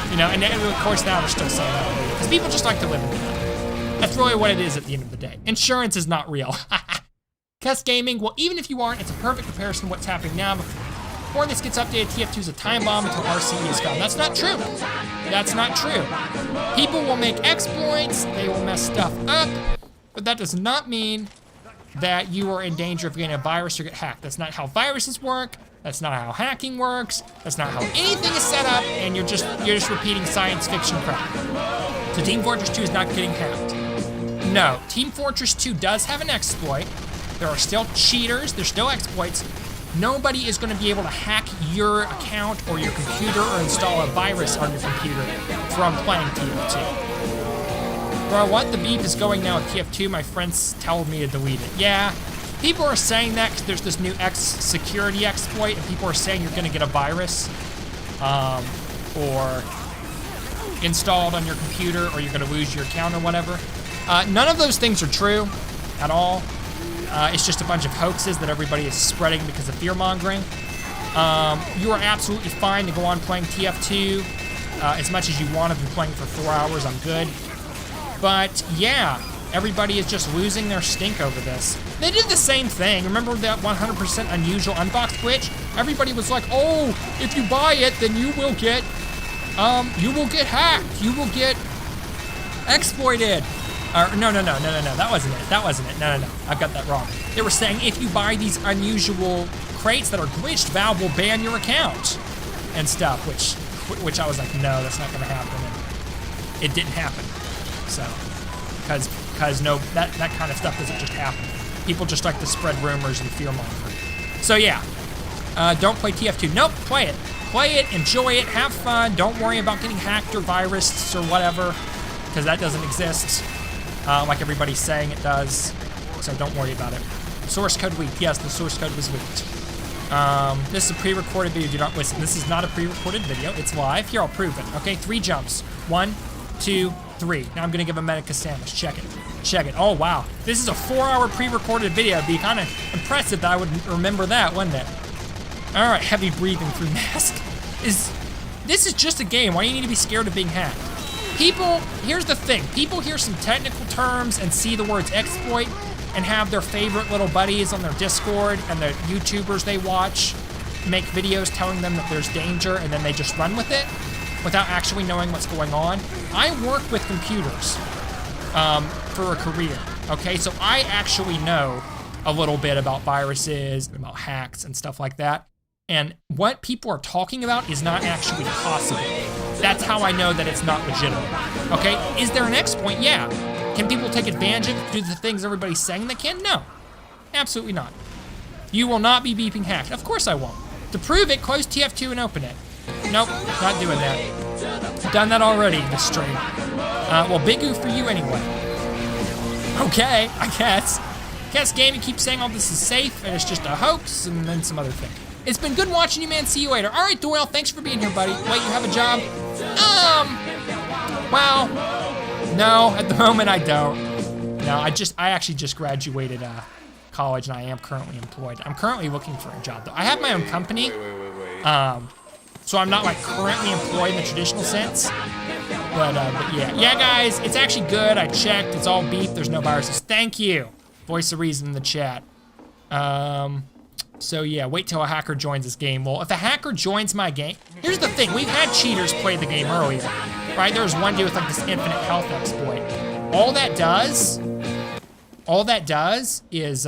You know, and of course now they're still saying that. Because people just like to live in denial. That's really what it is at the end of the day. Insurance is not real. Kess Gaming, well, even if you aren't, it's a perfect comparison to what's happening now. Before this gets updated, TF2 is a time bomb until RCE is found. That's not true. That's not true. People will make exploits, they will mess stuff up, but that does not mean that you are in danger of getting a virus or get hacked. That's not how viruses work. That's not how hacking works. That's not how anything is set up, and you're just repeating science fiction crap. So Team Fortress 2 is not getting hacked. No, Team Fortress 2 does have an exploit. There are still cheaters, there's still exploits. Nobody is gonna be able to hack your account or your computer or install a virus on your computer from playing TF2. Bro, what? The beep is going now with TF2. My friends told me to delete it. Yeah, people are saying that because there's this new security exploit and people are saying you're gonna get a virus or installed on your computer or you're gonna lose your account or whatever. None of those things are true at all. It's just a bunch of hoaxes that everybody is spreading because of fear-mongering. You are absolutely fine to go on playing TF2 as much as you want. I've been playing for 4 hours, I'm good. But yeah, everybody is just losing their stink over this. They did the same thing. Remember that 100% unusual unboxed glitch? Everybody was like, oh, if you buy it, then you will get hacked. You will get exploited. No, that wasn't it. No, I've got that wrong. They were saying if you buy these unusual crates that are glitched, Valve will ban your account and stuff, which I was like, no, that's not gonna happen. And it didn't happen. So, because no, that kind of stuff doesn't just happen. People just like to spread rumors and fear-mongering. So yeah, don't play TF2. Nope, play it. Play it, enjoy it, have fun. Don't worry about getting hacked or virused or whatever, because that doesn't exist. Like everybody's saying it does, so don't worry about it. Source code leaked. Yes, the source code was leaked. This is a pre-recorded video. Do not listen. This is not a pre-recorded video. It's live. Here, I'll prove it. Okay, 3 jumps. 1, 2, 3. Now I'm gonna give a Medica sandwich. Check it. Check it. Oh, wow. This is a 4-hour pre-recorded video. It'd be kind of impressive that I would remember that, wouldn't it? All right, heavy breathing through mask. This is just a game. Why do you need to be scared of being hacked? People, here's the thing. People hear some technical terms and see the words exploit and have their favorite little buddies on their Discord and the YouTubers they watch make videos telling them that there's danger and then they just run with it without actually knowing what's going on. I work with computers for a career, okay? So I actually know a little bit about viruses, about hacks and stuff like that. And what people are talking about is not actually possible. That's how I know that it's not legitimate, okay? Is there an exploit? Yeah. Can people take advantage of it, do the things everybody's saying they can? No, absolutely not. You will not be beeping hacked. Of course I won't. To prove it, close TF2 and open it. Nope, not doing that. Done that already this stream. Well, big oof for you anyway. Okay, I guess. Kess Gaming keeps saying all this is safe and it's just a hoax and then some other thing. It's been good watching you, man. See you later. All right, Doyle, thanks for being here, buddy. Wait, you have a job? Well, no, at the moment I don't. No, I actually just graduated college and I am currently employed. I'm currently looking for a job though. I have my own company. So I'm not like currently employed in the traditional sense. But yeah. Yeah, guys, it's actually good. I checked, it's all beep, there's no viruses. Thank you. Voice of reason in the chat. So yeah, wait till a hacker joins this game. Well, if a hacker joins my game, here's the thing, we've had cheaters play the game earlier, right? There was one dude with like this infinite health exploit. All that does is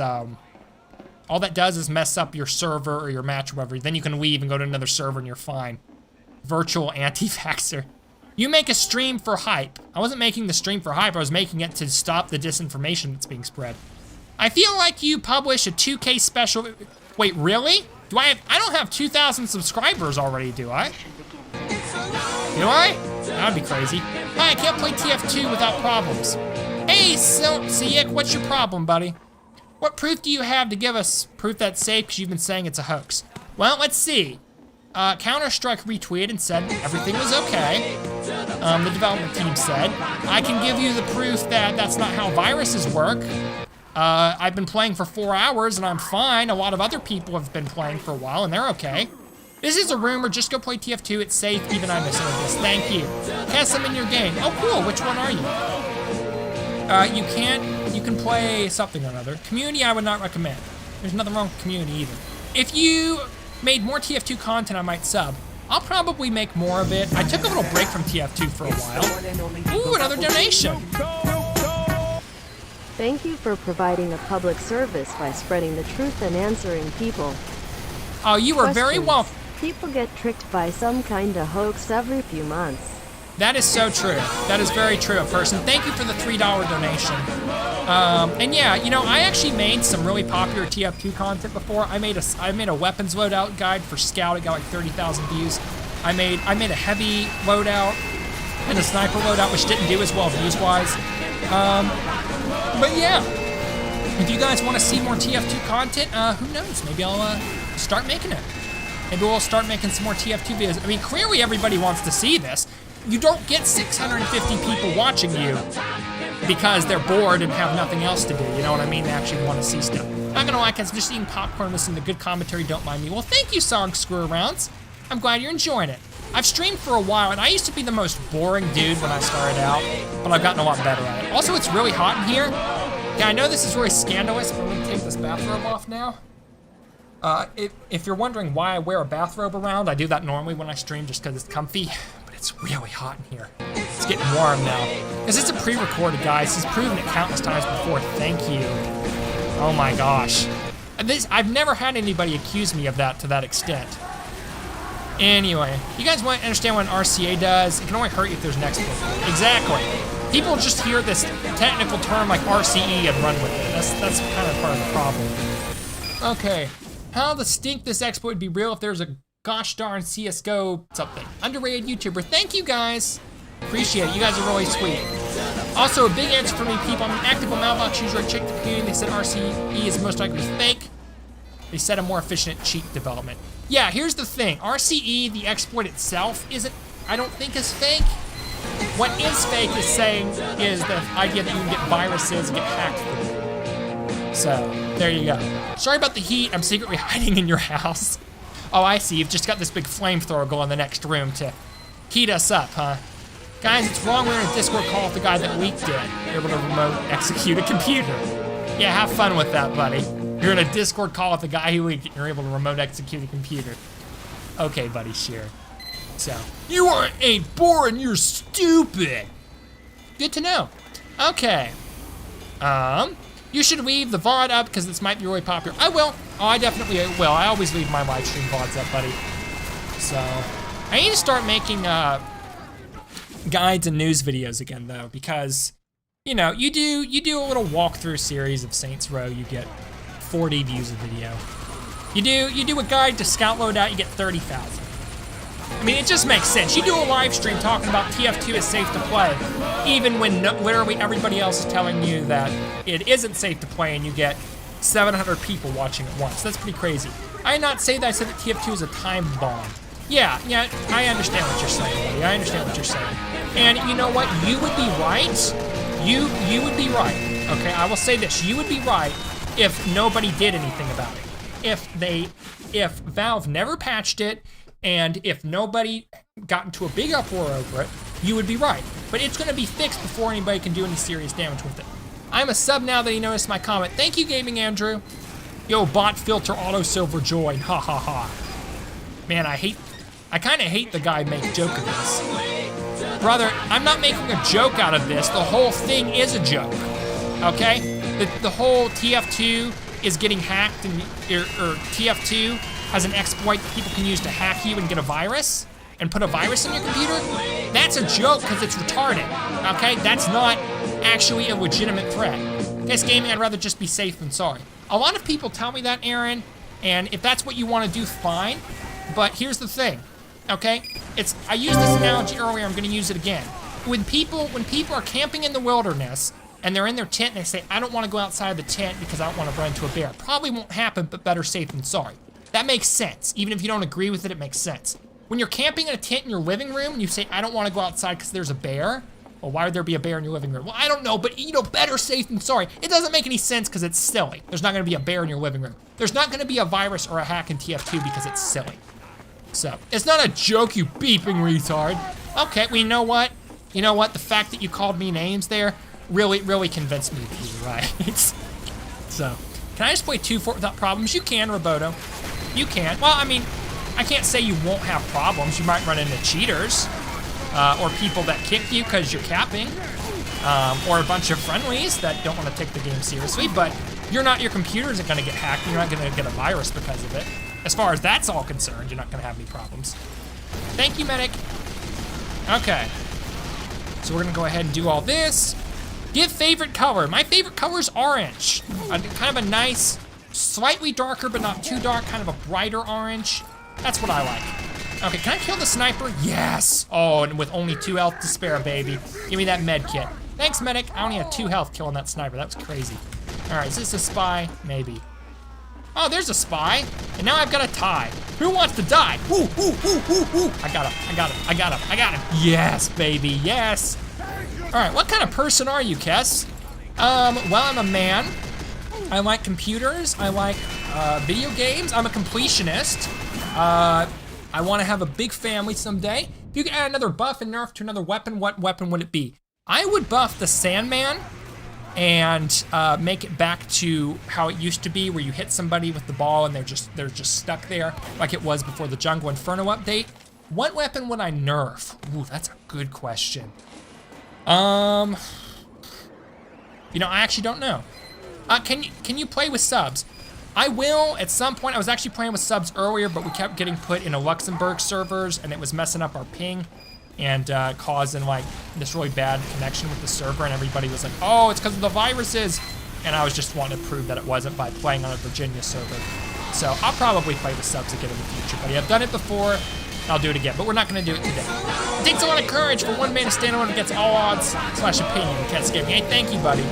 mess up your server or your match or whatever. Then you can leave and go to another server and you're fine. Virtual anti-vaxxer. You make a stream for hype. I wasn't making the stream for hype, I was making it to stop the disinformation that's being spread. I feel like you publish a 2K special. Wait, really? I don't have 2,000 subscribers already, do I? Do I? That'd be crazy. Hi, I can't play TF2 without problems. Hey, Siak, what's your problem, buddy? What proof do you have to give us proof that's safe, because you've been saying it's a hoax? Well, let's see. Counter-Strike retweeted and said everything was okay. The development team said, I can give you the proof that that's not how viruses work. I've been playing for 4 hours and I'm fine. A lot of other people have been playing for a while and they're okay. This is a rumor, just go play TF2, it's safe, even I misheard this, thank you. Cast them in your game. Oh cool, which one are you? You can play something or another. Community I would not recommend. There's nothing wrong with community either. If you made more TF2 content, I might sub. I'll probably make more of it. I took a little break from TF2 for a while. Ooh, another donation. Thank you for providing a public service by spreading the truth and answering people. Oh, you are very welcome. People get tricked by some kind of hoax every few months. That is so true. That is very true, person. Thank you for the $3 donation. And yeah, you know, I actually made some really popular TF2 content before. I made a weapons loadout guide for Scout. It got like 30,000 views. I made a heavy loadout and a sniper loadout, which didn't do as well views-wise. But yeah, if you guys want to see more TF2 content, who knows? Maybe I'll start making it. Maybe we'll start making some more TF2 videos. I mean, clearly everybody wants to see this. You don't get 650 people watching you because they're bored and have nothing else to do. You know what I mean? They actually want to see stuff. Not gonna lie, guys, just eating popcorn, listening to good commentary, don't mind me. Well, thank you, Song Screw Arounds. I'm glad you're enjoying it. I've streamed for a while, and I used to be the most boring dude when I started out, but I've gotten a lot better at it. Also, it's really hot in here. Yeah, I know this is really scandalous, but I'm gonna take this bathrobe off now. If you're wondering why I wear a bathrobe around, I do that normally when I stream just because it's comfy, but it's really hot in here. It's getting warm now. Because it's a pre-recorded, guys. He's proven it countless times before. Thank you. Oh my gosh. I've never had anybody accuse me of that to that extent. Anyway, you guys want to understand what an RCA does? It can only hurt you if there's an exploit. Exactly. People just hear this technical term like RCE and run with it. That's kind of part of the problem. Okay. How the stink this exploit would be real if there's a gosh darn CSGO something. Underrated YouTuber. Thank you guys. Appreciate it. You guys are really sweet. Also, a big answer for me, people. I'm an active mailbox user. I checked the community. They said RCE is most likely fake. They said a more efficient cheat development. Yeah, here's the thing. RCE, the exploit itself, I don't think is fake. What is fake is the idea that you can get viruses and get hacked through. So, there you go. Sorry about the heat, I'm secretly hiding in your house. Oh, I see, you've just got this big flamethrower going in the next room to heat us up, huh? Guys, it's wrong we're in a Discord call with the guy that leaked it. You're able to remote execute a computer. Yeah, have fun with that, buddy. You're in a Discord call with the guy who leaked it, and you're able to remote execute a computer. Okay, buddy, sure. So, you ain't boring, you're stupid. Good to know. Okay. You should leave the VOD up because this might be really popular. I will. Oh, I definitely will. I always leave my live stream VODs up, buddy. So, I need to start making guides and news videos again, though, because, you know, you do a little walkthrough series of Saints Row, you get 40 views a video. You do a guide to Scout Loadout, you get 30,000. I mean, it just makes sense. You do a live stream talking about TF2 is safe to play, even when literally everybody else is telling you that it isn't safe to play, and you get 700 people watching at once. That's pretty crazy. I did not say that. I said that TF2 is a time bomb. Yeah, I understand what you're saying, buddy. I understand what you're saying. And you know what? You would be right. You would be right. Okay, I will say this. You would be right if nobody did anything about it. If Valve never patched it, and if nobody got into a big uproar over it, you would be right. But it's gonna be fixed before anybody can do any serious damage with it. I'm a sub now that he noticed my comment. Thank you, Gaming Andrew. Yo, bot filter auto silver joy. Ha ha ha. Man, I kinda hate the guy who makes joke of this. Brother, I'm not making a joke out of this. The whole thing is a joke, okay? The whole TF2 is getting hacked, and or TF2 has an exploit that people can use to hack you and get a virus and put a virus in your computer. That's a joke because it's retarded, okay? That's not actually a legitimate threat. Guess gaming, I'd rather just be safe than sorry. A lot of people tell me that, Aaron, and if that's what you want to do, fine. But here's the thing, okay? I used this analogy earlier, I'm gonna use it again. When people are camping in the wilderness and they're in their tent and they say, I don't wanna go outside the tent because I don't wanna run into a bear. Probably won't happen, but better safe than sorry. That makes sense. Even if you don't agree with it, it makes sense. When you're camping in a tent in your living room and you say, I don't wanna go outside because there's a bear, well, why would there be a bear in your living room? Well, I don't know, but better safe than sorry. It doesn't make any sense because it's silly. There's not gonna be a bear in your living room. There's not gonna be a virus or a hack in TF2 because it's silly. So, it's not a joke, you beeping retard. Okay, well, you know what? You know what? The fact that you called me names there really convinced me that you were right. So, can I just play 2-4 without problems? You can, Roboto. You can. Well, I mean, I can't say you won't have problems. You might run into cheaters, or people that kick you because you're capping, or a bunch of friendlies that don't want to take the game seriously, but your computer isn't gonna get hacked, and you're not gonna get a virus because of it. As far as that's all concerned, you're not gonna have any problems. Thank you, medic. Okay. So we're gonna go ahead and do all this. Give favorite color. My favorite color is orange. Kind of a nice, slightly darker, but not too dark, kind of a brighter orange. That's what I like. Okay, can I kill the sniper? Yes! Oh, and with only 2 health to spare, baby. Give me that med kit. Thanks, medic. I only had 2 health killing that sniper. That was crazy. All right, is this a spy? Maybe. Oh, there's a spy. And now I've got a tie. Who wants to die? Ooh, ooh, ooh, ooh, ooh. I got him. Yes, baby, yes. All right, what kind of person are you, Kess? Well, I'm a man. I like computers. I like video games. I'm a completionist. I want to have a big family someday. If you could add another buff and nerf to another weapon, what weapon would it be? I would buff the Sandman and make it back to how it used to be, where you hit somebody with the ball and they're just stuck there, like it was before the Jungle Inferno update. What weapon would I nerf? Ooh, that's a good question. I actually don't know. Can you play with subs? I will at some point. I was actually playing with subs earlier, but we kept getting put into Luxembourg servers, and it was messing up our ping and causing like this really bad connection with the server, and everybody was like, oh, it's because of the viruses. And I was just wanting to prove that it wasn't by playing on a Virginia server. So I'll probably play with subs again in the future, buddy. I've done it before. I'll do it again, but we're not gonna do it today. It takes a lot of courage for one man to stand alone against all odds / opinion. You can't skip me. Hey, thank you, buddy.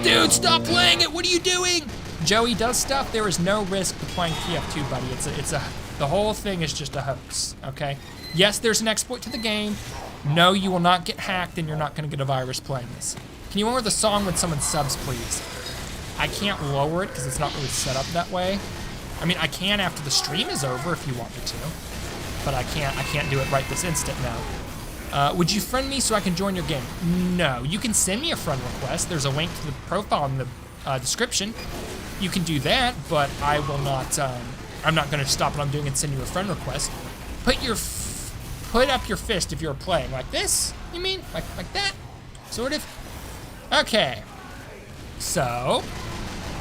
Dude, stop playing it. What are you doing? Joey does stuff. There is no risk to playing TF2, buddy. The whole thing is just a hoax, okay? Yes, there's an exploit to the game. No, you will not get hacked, and you're not gonna get a virus playing this. Can you lower the song when someone subs, please? I can't lower it because it's not really set up that way. I mean, I can after the stream is over if you want me to. But I can't do it right this instant now. Would you friend me so I can join your game? No, you can send me a friend request. There's a link to the profile in the description. You can do that, but I will not, I'm not gonna stop what I'm doing and send you a friend request. Put up your fist if you're playing. Like this, you mean? Like that? Sort of? Okay. So,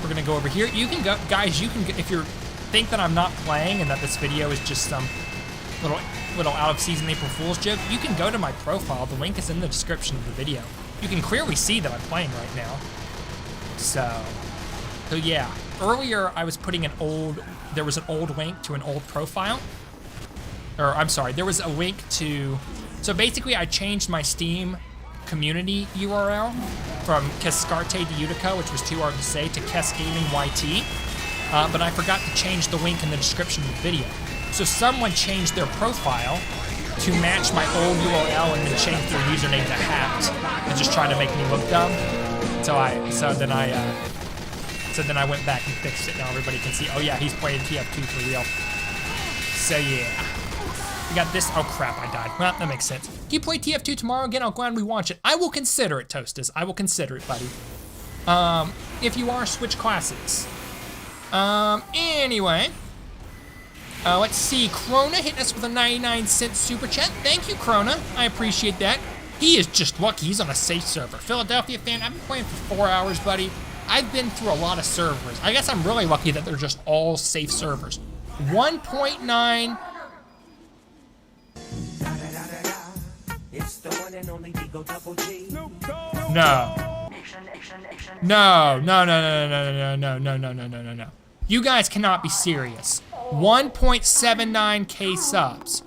we're gonna go over here. You can go, guys, you can, if you think that I'm not playing and that this video is just some little out of season April Fool's joke, you can go to my profile. The link is in the description of the video. You can clearly see that I'm playing right now. So yeah. Earlier I was putting there was an old link to an old profile. Or I'm sorry, there was a link to, so basically I changed my Steam community URL from Cascarte de Utica, which was too hard to say, to Cascading YT, but I forgot to change the link in the description of the video. So someone changed their profile to match my old URL and then changed their username to hacked and just trying to make me look dumb. So then I went back and fixed it. Now everybody can see, oh yeah, he's playing TF2 for real. So yeah. We got this, oh crap, I died. Well, that makes sense. Can you play TF2 tomorrow again? I'll gladly watch it. I will consider it, Toastas. I will consider it, buddy. If you are, switch classes. Anyway. Let's see, Krona hitting us with a 99-cent super chat. Thank you, Krona. I appreciate that. He is just lucky he's on a safe server. Philadelphia fan, I've been playing for 4 hours, buddy. I've been through a lot of servers. I guess I'm really lucky that they're just all safe servers. 1.9. No. You guys cannot be serious. 1.79K subs.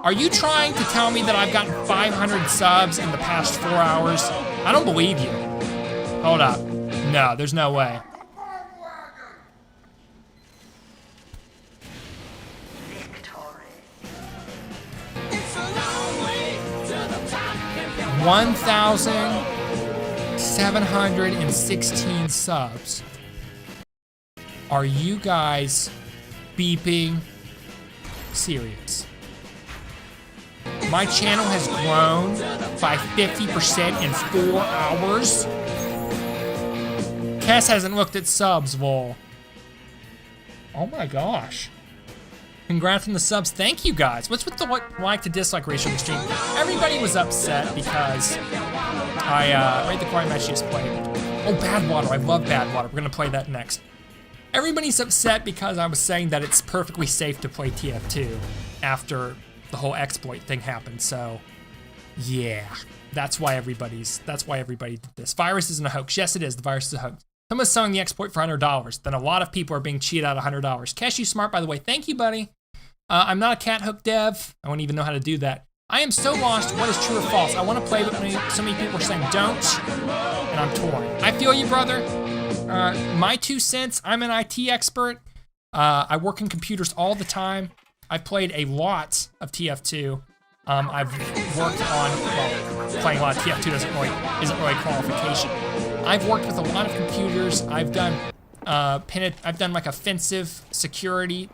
Are you trying to tell me that I've gotten 500 subs in the past 4 hours? I don't believe you. Hold up. No, there's no way. Victory. 1,716 subs. Are you guys beeping serious? My channel has grown by 50% in 4 hours. Cass hasn't looked at subs, lol. Oh my gosh. Congrats on the subs. Thank you guys. What's with the like to dislike ratio of the stream? Everybody was upset because I rate the quiet match just played. Oh, Bad Water. I love Bad Water. We're gonna play that next. Everybody's upset because I was saying that it's perfectly safe to play TF2 after the whole exploit thing happened. So, yeah, that's why everybody did this. Virus isn't a hoax. Yes, it is. The virus is a hoax. Someone's selling the exploit for $100. Then a lot of people are being cheated out of $100. Cash, you smart, by the way. Thank you, buddy. I'm not a cat hook dev. I won't even know how to do that. I am so lost. What is true or false? I want to play, but so many people are saying don't, and I'm torn. I feel you, brother. My 2 cents. I'm an IT expert. I work in computers all the time. I've played a lot of TF2. I've worked on, well, playing a lot of TF2 isn't really qualification. I've worked with a lot of computers. I've done like offensive security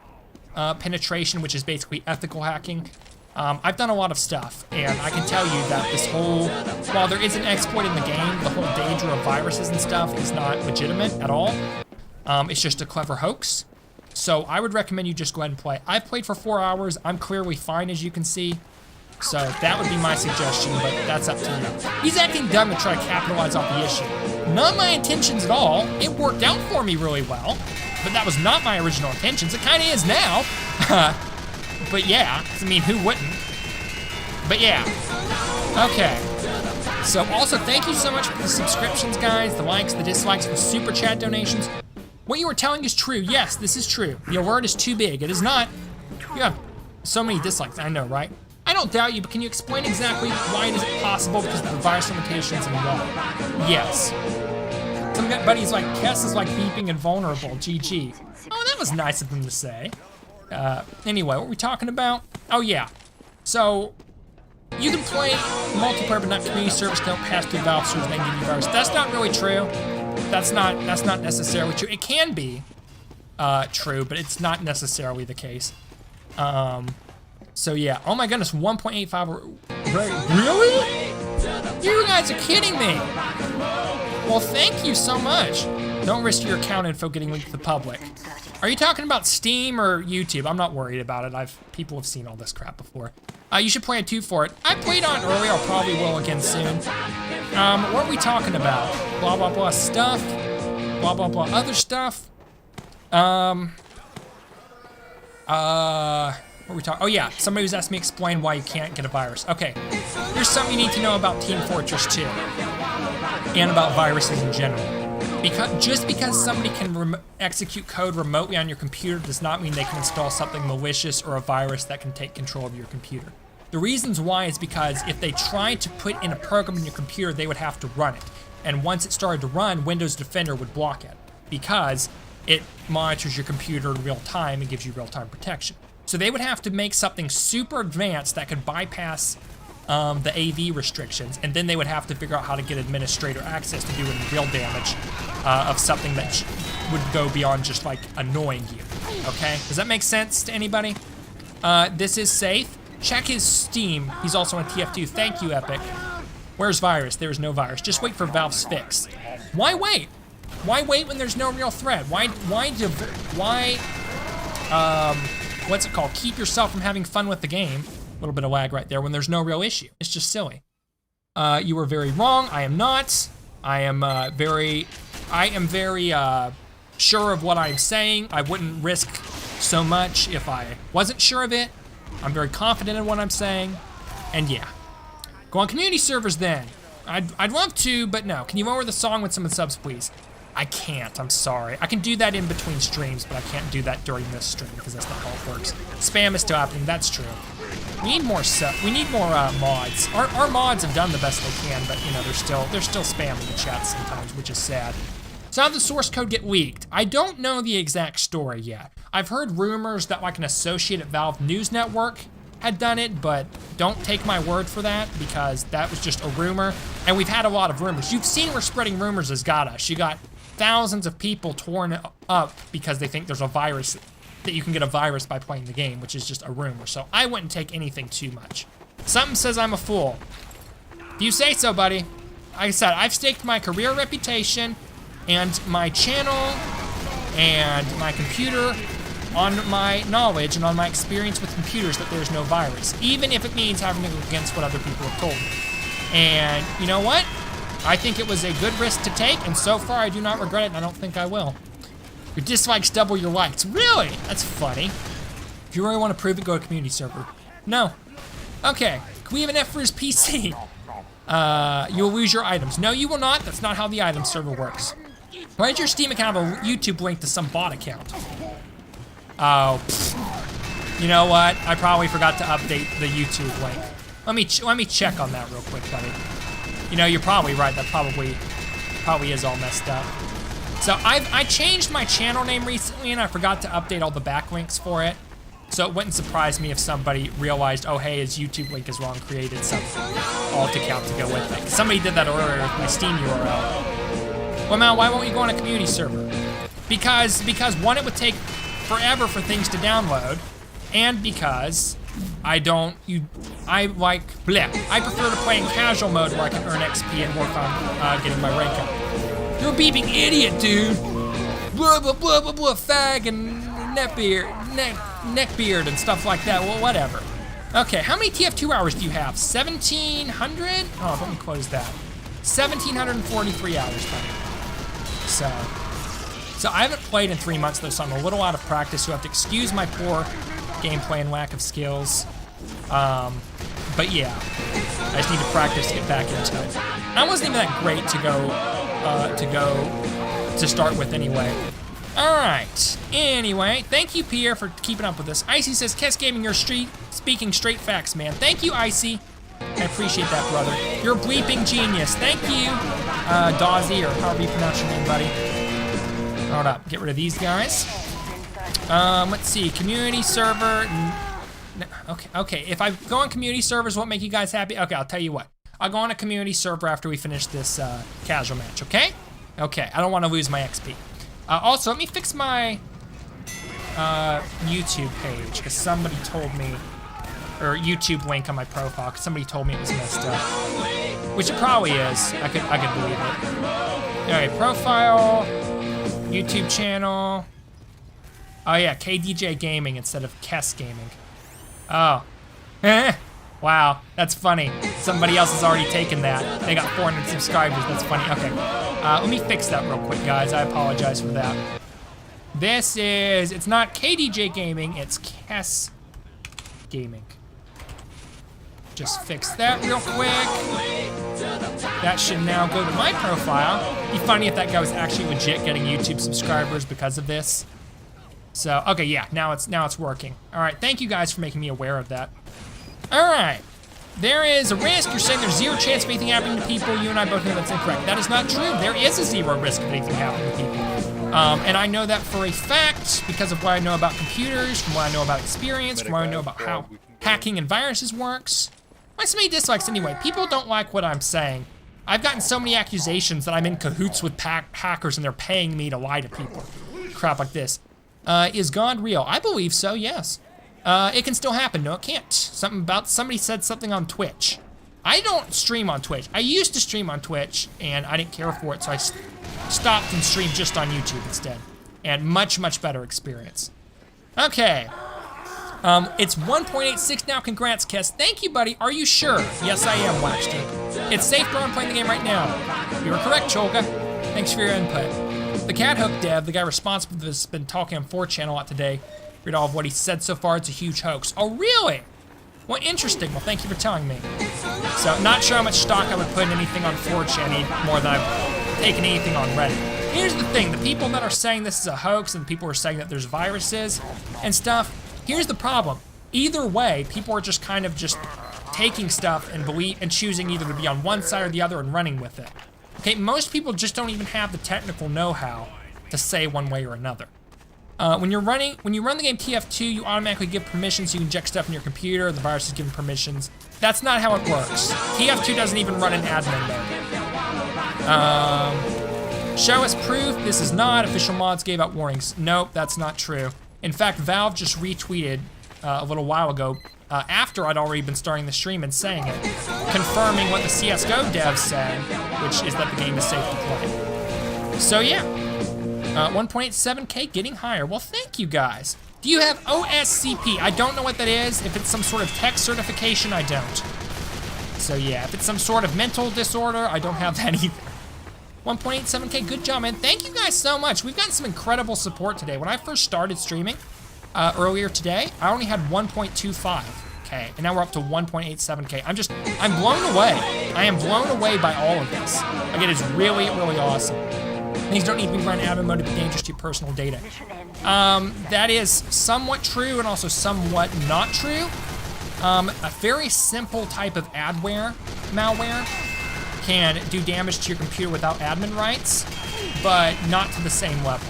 penetration, which is basically ethical hacking. I've done a lot of stuff, and I can tell you that this whole, while there is an exploit in the game, the whole danger of viruses and stuff is not legitimate at all. It's just a clever hoax. So I would recommend you just go ahead and play. I've played for 4 hours. I'm clearly fine, as you can see. So that would be my suggestion, but that's up to you. He's acting dumb to try to capitalize off the issue. Not my intentions at all. It worked out for me really well, but that was not my original intentions. It kind of is now. But yeah, I mean, who wouldn't? But yeah. Okay. So also, thank you so much for the subscriptions, guys, the likes, the dislikes, the super chat donations. What you were telling is true. Yes, this is true. Your word is too big. It is not. You have so many dislikes. I know, right? I don't doubt you, but can you explain exactly why it isn't possible because of the virus limitations and why? Yes. Some buddies like Kess is like beeping and vulnerable. GG. Oh, that was nice of them to say. Anyway, what were we talking about? Oh yeah. So you can play multiplayer, but not community service. Don't pass through Valve servers. They give you virus. That's not really true. That's not necessarily true. It can be true, but it's not necessarily the case. So yeah. Oh my goodness, 1.85. Really? You guys are kidding me. Well, thank you so much. Don't risk your account info getting leaked to the public. Are you talking about Steam or YouTube? I'm not worried about it. People have seen all this crap before. You should play a 2 for it. I played on earlier. I'll probably will again soon. What are we talking about? Blah, blah, blah stuff. Blah, blah, blah other stuff. What are we talking? Oh yeah, somebody was asking me to explain why you can't get a virus. Okay, here's something you need to know about Team Fortress 2 and about viruses in general. Just because somebody can execute code remotely on your computer does not mean they can install something malicious or a virus that can take control of your computer. The reasons why is because if they tried to put in a program in your computer, they would have to run it. and once it started to run, Windows Defender would block it because it monitors your computer in real time and gives you real-time protection. So they would have to make something super advanced that could bypass the AV restrictions, and then they would have to figure out how to get administrator access to doing real damage of something that would go beyond just like annoying you, okay? Does that make sense to anybody? This is safe. Check his Steam. He's also on TF2. Thank you, Epic. Where's virus? There is no virus. Just wait for Valve's fix. Why wait? Why wait when there's no real threat? What's it called? Keep yourself from having fun with the game. A little bit of lag right there when there's no real issue. It's just silly. You were very wrong. I am not. I am very sure of what I'm saying. I wouldn't risk so much if I wasn't sure of it. I'm very confident in what I'm saying. And yeah. Go on community servers then. I'd love to, but no. Can you lower the song with some of the subs, please? I can't, I'm sorry. I can do that in between streams, but I can't do that during this stream because that's not how it works. Spam is still happening, that's true. We need more mods. Our mods have done the best they can, but you know, they're still spamming the chat sometimes, which is sad. So how did the source code get leaked? I don't know the exact story yet. I've heard rumors that like an associated Valve news network had done it, but don't take my word for that because that was just a rumor. And we've had a lot of rumors. You've seen where spreading rumors has got us. You got thousands of people torn up because they think there's a virus, that you can get a virus by playing the game, which is just a rumor. So I wouldn't take anything too much. Something says I'm a fool. If you say so, buddy. Like I said, I've staked my career reputation and my channel and my computer on my knowledge and on my experience with computers that there's no virus, even if it means having to go against what other people have told me. And you know what? I think it was a good risk to take, and so far I do not regret it, and I don't think I will. Your dislikes double your likes. Really? That's funny. If you really want to prove it, go to community server. No. Okay. Can we have an F for his PC? You will lose your items. No, you will not. That's not how the item server works. Why did your Steam account have a YouTube link to some bot account? Oh, you know what? I probably forgot to update the YouTube link. Let me check on that real quick, buddy. You know, you're probably right. That probably is all messed up. So I changed my channel name recently, and I forgot to update all the backlinks for it. So it wouldn't surprise me if somebody realized, oh hey, his YouTube link is wrong, created some alt account to go with it. Somebody did that earlier with my Steam URL. Well, man, why won't you go on a community server? Because one, it would take forever for things to download, and because I prefer to play in casual mode where I can earn XP and work on getting my rank up. You're a beeping idiot, dude. Blah blah blah blah blah, fag and neckbeard and stuff like that. Well, whatever. Okay, how many TF2 hours do you have? 1,700? Oh, let me close that. 1,743 hours, buddy. So I haven't played in 3 months though, so I'm a little out of practice. You have to excuse my poor gameplay and lack of skills. But yeah, I just need to practice to get back into it. I wasn't even that great to start with anyway. All right. Anyway, thank you, Pierre, for keeping up with us. Icy says, Kess Gaming, you're speaking straight facts, man. Thank you, Icy. I appreciate that, brother. You're a bleeping genius. Thank you, Dawsy, or however you pronounce your name, buddy. Hold up, get rid of these guys. Let's see, community server. Okay, if I go on community servers, what make you guys happy? Okay, I'll tell you what. I'll go on a community server after we finish this casual match, okay? Okay, I don't want to lose my XP. Also, let me fix my YouTube page, because somebody told me, or YouTube link on my profile, because somebody told me it was messed up. Which it probably is. I could believe it. Alright, profile, YouTube channel. Oh yeah, KDJ Gaming instead of Kess Gaming. Oh. Wow, that's funny. Somebody else has already taken that. They got 400 subscribers, that's funny. Okay, let me fix that real quick, guys. I apologize for that. It's not KDJ Gaming, it's Kess Gaming. Just fix that real quick. That should now go to my profile. Be funny if that guy was actually legit getting YouTube subscribers because of this. So, okay, yeah, now it's working. All right, thank you guys for making me aware of that. All right, there is a risk. You're saying there's zero chance of anything happening to people. You and I both know that's incorrect. That is not true. There is a zero risk of anything happening to people. And I know that for a fact because of what I know about computers, from what I know about experience, from what I know about how hacking and viruses works. Why so many dislikes anyway? People don't like what I'm saying. I've gotten so many accusations that I'm in cahoots with hackers and they're paying me to lie to people. Crap like this. Is God real? I believe so, yes. It can still happen. No, it can't. Somebody said something on Twitch. I don't stream on Twitch. I used to stream on Twitch and I didn't care for it, so I stopped and streamed just on YouTube instead. And much, much better experience. Okay. It's 1.86 now. Congrats, Kess. Thank you, buddy. Are you sure? Yes, I am, Waxter. It's safe, bro. I'm playing the game right now. You were correct, Cholga. Thanks for your input. The Cat Hook dev, the guy responsible for this, has been talking on 4chan a lot today. Read all of what he said so far. It's a huge hoax. Oh, really? Well, interesting. Well, thank you for telling me. So, not sure how much stock I would put in anything on 4chan any more than I've taken anything on Reddit. Here's the thing. The people that are saying this is a hoax and the people who are saying that there's viruses and stuff, here's the problem. Either way, people are just kind of just taking stuff and choosing either to be on one side or the other and running with it. Okay, most people just don't even have the technical know-how to say one way or another. When you run the game TF2, you automatically give permissions. You can inject stuff in your computer. The virus is given permissions. That's not how it works. TF2 doesn't even run in admin mode. Show us proof. This is not. Official mods gave out warnings. Nope, that's not true. In fact, Valve just retweeted a little while ago after I'd already been starting the stream and saying it, confirming what the CSGO devs said, which is that the game is safe to play. So yeah. 1.87K getting higher. Well, thank you guys. Do you have OSCP? I don't know what that is. If it's some sort of tech certification, I don't. So yeah, if it's some sort of mental disorder, I don't have that either. 1.87K, good job, man. Thank you guys so much. We've gotten some incredible support today. When I first started streaming earlier today, I only had 1.25K, and now we're up to 1.87K. I'm blown away. I am blown away by all of this. Like, it is really, really awesome. Things don't need to be run out of mode to be dangerous to your personal data. That is somewhat true and also somewhat not true. A very simple type of adware malware can do damage to your computer without admin rights, but not to the same level.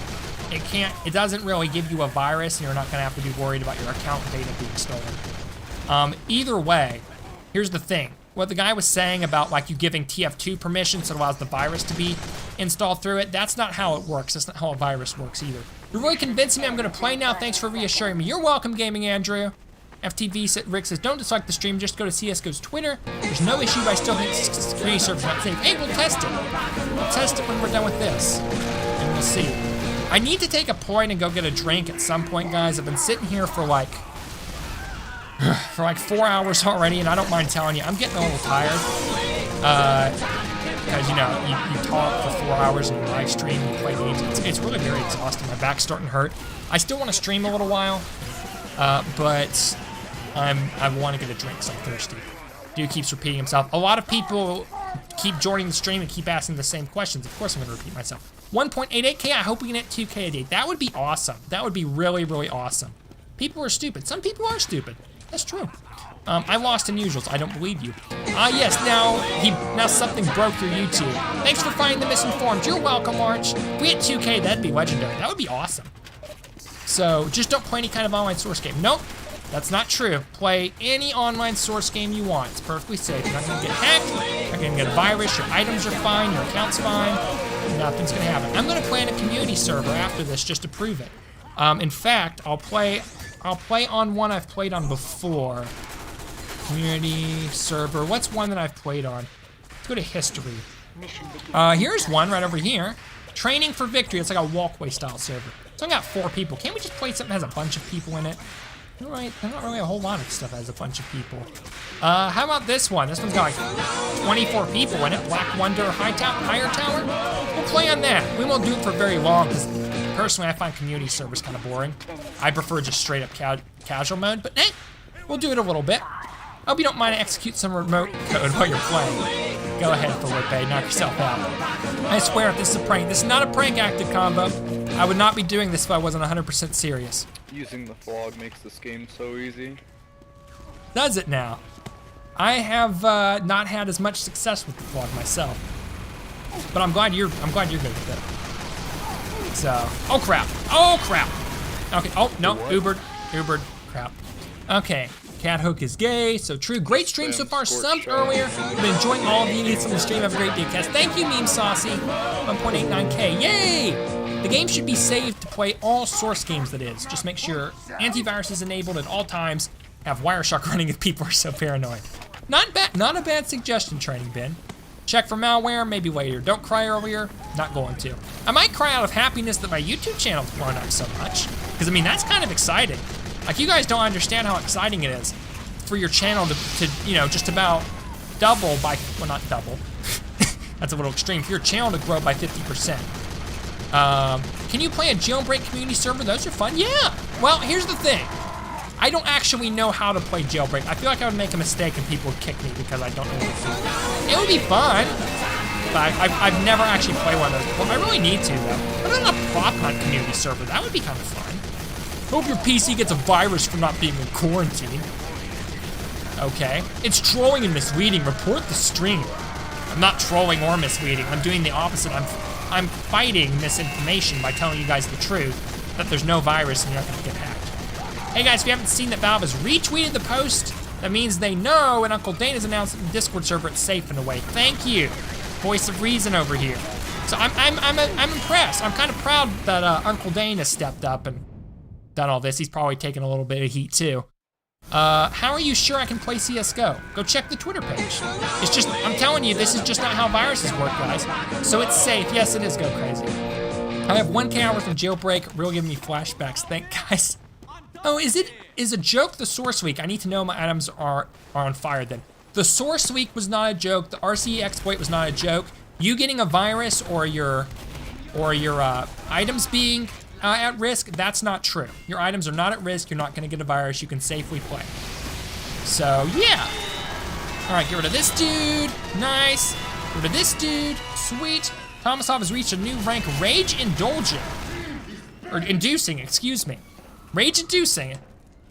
It doesn't really give you a virus and you're not gonna have to be worried about your account data being stolen. Either way, here's the thing. What the guy was saying about like you giving TF2 permission so it allows the virus to be installed through it, that's not how it works. That's not how a virus works either. You're really convincing me. I'm gonna play now. Thanks for reassuring me. You're welcome, Gaming Andrew. Rick says, don't dislike the stream, just go to CSGO's Twitter. There's no issue, but I still think security server's not safe. Hey, we'll test it. We'll test it when we're done with this. And we'll see. I need to take a point and go get a drink at some point, guys. I've been sitting here for like 4 hours already, and I don't mind telling you, I'm getting a little tired. Because, you know, you talk for 4 hours and you live stream, you play games. It's really very exhausting. My back's starting to hurt. I still want to stream a little while, but I want to get a drink because I'm thirsty. Dude keeps repeating himself. A lot of people keep joining the stream and keep asking the same questions. Of course I'm going to repeat myself. 1.88K, I hope we can hit 2K a day. That would be awesome. That would be really, really awesome. People are stupid. Some people are stupid. That's true. I lost in usuals. I don't believe you. Yes, now something broke your YouTube. Thanks for finding the misinformed. You're welcome, Arch. If we hit 2K, that'd be legendary. That would be awesome. So just don't play any kind of online source game. Nope, that's not true. Play any online source game you want. It's perfectly safe. You're not gonna get hacked. You're not gonna get a virus. Your items are fine. Your account's fine. Nothing's gonna happen. I'm gonna play in a community server after this just to prove it. In fact, I'll play on one I've played on before. Community server. What's one that I've played on? Let's go to history. Here's one right over here. Training for Victory. It's like a walkway style server. So I got 4 people. Can't we just play something that has a bunch of people in it? All right, there's not really a whole lot of stuff that has a bunch of people. How about this one? This one's got like 24 people in it. Black Wonder Higher Tower. We'll play on that. We won't do it for very long because personally I find community servers kind of boring. I prefer just straight up casual mode, but hey, we'll do it a little bit. I hope you don't mind to execute some remote code while you're playing. Go ahead, Felipe, knock yourself out. I swear if this is a prank, this is not a prank, Active Combo. I would not be doing this if I wasn't 100% serious. Using the fog makes this game so easy. Does it now? I have not had as much success with the vlog myself, but I'm glad you're good with it. So, oh crap, Okay, oh no, Ubered, crap. Okay, Cat Hook is gay, so true. Great stream so far, subbed earlier. Been enjoying all of the idiots on the stream. Have a great day, cast. Thank you, Meme Saucy. 1.89K, yay! The game should be saved to play all source games, that is. Just make sure Antivirus is enabled at all times. Have Wireshark running if people are so paranoid. Not a bad suggestion, Training Ben. Check for malware, maybe later. Don't cry earlier, not going to. I might cry out of happiness that my YouTube channel's blown up so much. Because I mean, that's kind of exciting. Like, you guys don't understand how exciting it is for your channel to you know, just about double by, well, not double. That's a little extreme. For your channel to grow by 50%. Can you play a jailbreak community server? Those are fun. Yeah. Well, here's the thing. I don't actually know how to play jailbreak. I feel like I would make a mistake and people would kick me because I don't know what to do. It would be fun, but I've never actually played one of those before. I really need to, though. What about a prop hunt community server? That would be kind of fun. Hope your PC gets a virus for not being in quarantine. Okay. It's trolling and misleading. Report the stream. I'm not trolling or misleading. I'm doing the opposite. I'm fighting misinformation by telling you guys the truth, that there's no virus and you're not gonna get hacked. Hey guys, if you haven't seen that Valve has retweeted the post, that means they know, and Uncle Dane has announced that the Discord server it's safe in a way. Thank you, voice of reason over here. So I'm impressed. I'm kind of proud that Uncle Dane has stepped up and done all this. He's probably taken a little bit of heat too. How are you sure I can play CSGO? Go check the Twitter page. It's just, I'm telling you, this is just not how viruses work, guys. So it's safe. Yes, it is. Go crazy. I have 1K hours from jailbreak. Really giving me flashbacks. Thank guys. Oh, is a joke the source leak? I need to know my items are on fire then. The source leak was not a joke. The RCE exploit was not a joke. You getting a virus or your items being at risk, that's not true. Your items are not at risk. You're not gonna get a virus. You can safely play. So yeah. All right, get rid of this dude. Nice. Get rid of this dude. Sweet. Tomasov has reached a new rank, Rage Indulgent. Or Inducing, excuse me. Rage Inducing.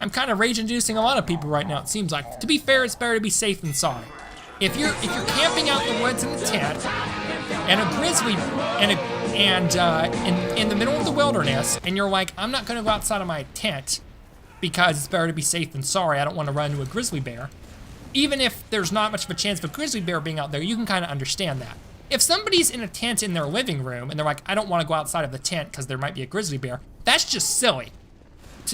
I'm kind of rage inducing a lot of people right now, it seems like. To be fair, it's better to be safe than sorry. If you're camping out in the woods in the tent, and a grizzly, in the middle of the wilderness, and you're like, I'm not gonna go outside of my tent because it's better to be safe than sorry, I don't wanna run into a grizzly bear. Even if there's not much of a chance of a grizzly bear being out there, you can kind of understand that. If somebody's in a tent in their living room, and they're like, I don't wanna go outside of the tent because there might be a grizzly bear, that's just silly.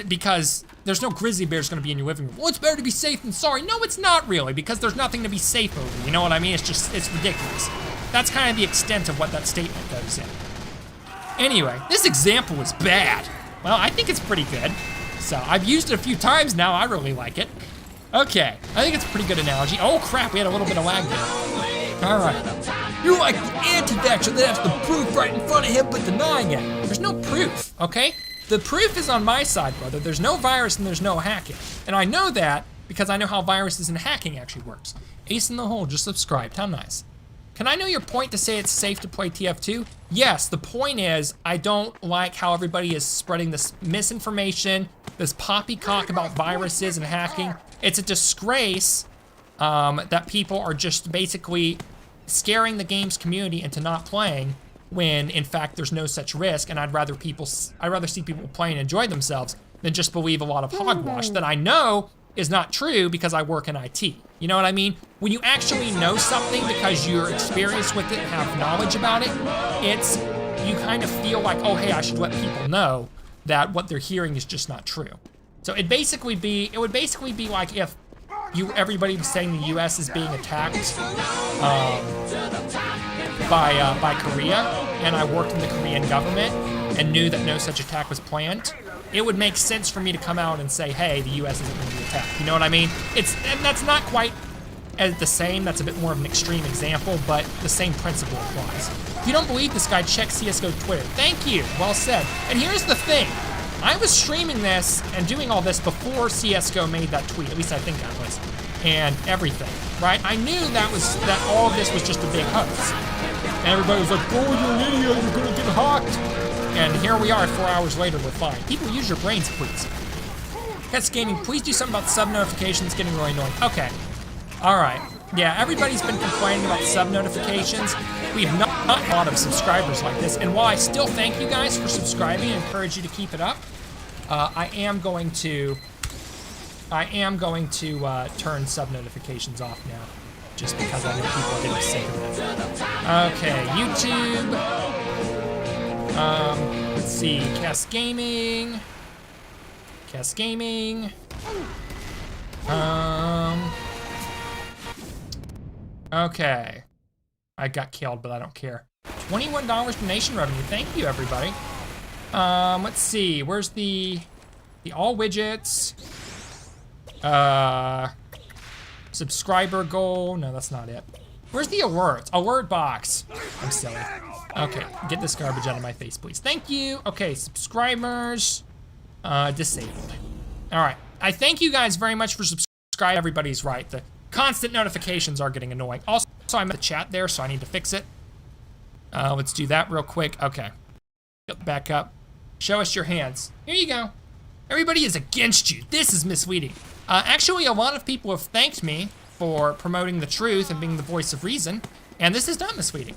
Because there's no grizzly bears gonna be in your living room. Well, it's better to be safe than sorry. No, it's not really, because there's nothing to be safe over, you know what I mean? It's ridiculous. That's kind of the extent of what that statement goes in. Anyway, this example is bad. Well, I think it's pretty good. So, I've used it a few times now, I really like it. Okay, I think it's a pretty good analogy. Oh crap, we had a little bit of lag there. All right. You're like the anti-vaxxer that has the proof right in front of him but denying it. There's no proof, okay? The proof is on my side, brother. There's no virus and there's no hacking. And I know that because I know how viruses and hacking actually works. Ace in the hole, just subscribed, how nice. Can I know your point to say it's safe to play TF2? Yes, the point is I don't like how everybody is spreading this misinformation, this poppycock about viruses and hacking. It's a disgrace that people are just basically scaring the games community into not playing when in fact there's no such risk, and I'd rather see people play and enjoy themselves than just believe a lot of hogwash that I know is not true because I work in IT. You know what I mean? When you actually know something because you're experienced with it and have knowledge about it, you kind of feel like, oh hey, I should let people know that what they're hearing is just not true. So it would basically be like if everybody was saying the US is being attacked by Korea, and I worked in the Korean government and knew that no such attack was planned. It would make sense for me to come out and say, hey, the US isn't going to be attacked. You know what I mean? And that's not quite the same. That's a bit more of an extreme example, but the same principle applies. If you don't believe this guy, check CSGO Twitter. Thank you, well said. And here's the thing. I was streaming this and doing all this before CSGO made that tweet, at least I think that was, and everything, right? I knew that all of this was just a big hoax. And everybody was like, oh, you're an idiot, you're gonna get hacked. And here we are, 4 hours later, we're fine. People, use your brains, please. Cats Gaming, please do something about sub notifications getting really annoying. Okay. All right. Yeah, everybody's been complaining about sub notifications. We've not a lot of subscribers like this. And while I still thank you guys for subscribing and encourage you to keep it up, I am going to turn sub notifications off now, just because I know people are getting sick of it. Okay, YouTube. Let's see, Cast Gaming. Okay. I got killed, but I don't care. $21 donation revenue. Thank you, everybody. Let's see. Where's the all widgets? Subscriber goal. No, that's not it. Where's the alerts? Alert box. I'm silly. Okay, get this garbage out of my face, please. Thank you. Okay, subscribers. Disabled. All right. I thank you guys very much for subscribing. Everybody's right. The constant notifications are getting annoying. Also, I'm in the chat there, so I need to fix it. Let's do that real quick. Okay. Back up. Show us your hands. Here you go. Everybody is against you. This is misleading. Actually, a lot of people have thanked me for promoting the truth and being the voice of reason, and this is not misleading.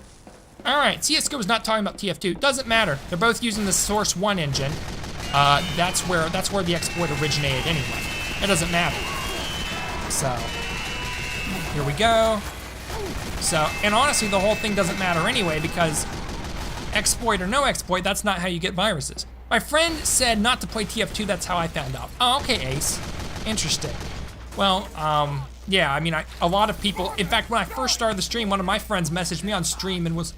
All right, CSGO is not talking about TF2. Doesn't matter. They're both using the Source 1 engine. That's where the exploit originated anyway. It doesn't matter. So, here we go. So, and honestly, the whole thing doesn't matter anyway, because exploit or no exploit, that's not how you get viruses. My friend said not to play TF2, that's how I found out. Oh, okay, Ace. Interesting. Well, yeah, I mean, a lot of people, in fact, when I first started the stream, one of my friends messaged me on Steam, was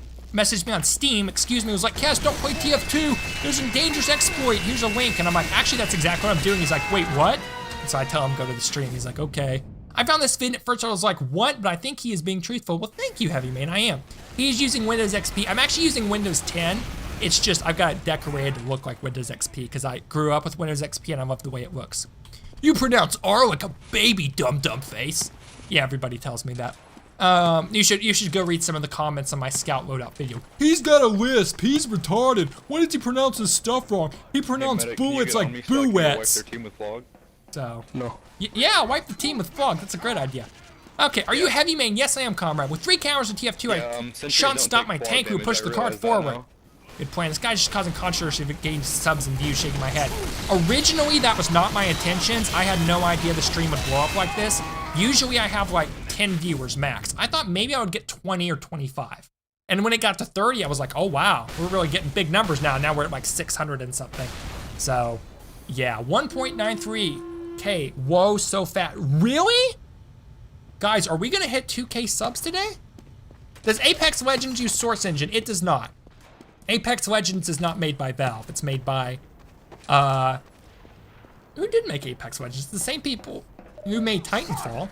like, Cass, don't play TF2. There's a dangerous exploit. Here's a link. And I'm like, actually, that's exactly what I'm doing. He's like, wait, what? And so I tell him, go to the stream. He's like, okay. I found this vid at first, I was like, what? But I think he is being truthful. Well, thank you, Heavy Man, I am. He's using Windows XP. I'm actually using Windows 10. It's just, I've got it decorated to look like Windows XP because I grew up with Windows XP and I love the way it looks. You pronounce R like a baby, dumb face. Yeah, everybody tells me that. You should go read some of the comments on my Scout loadout video. He's got a lisp, he's retarded. Why did he pronounce his stuff wrong? He pronounced bullets like bullets. So, no. Yeah, wipe the team with Flog, that's a great idea. Okay, are you Heavy Man? Yes, I am, comrade. With 3 counters in TF2, I shot stop my tank who pushed the card forward. Good plan. This guy's just causing controversy if it gains subs and views, shaking my head. Originally, that was not my intentions. I had no idea the stream would blow up like this. Usually, I have like 10 viewers max. I thought maybe I would get 20 or 25. And when it got to 30, I was like, oh wow, we're really getting big numbers now. Now we're at like 600 and something. So, yeah, 1.93K. Whoa, so fat. Really? Guys, are we gonna hit 2K subs today? Does Apex Legends use Source Engine? It does not. Apex Legends is not made by Valve. It's made by, who did make Apex Legends? The same people who made Titanfall.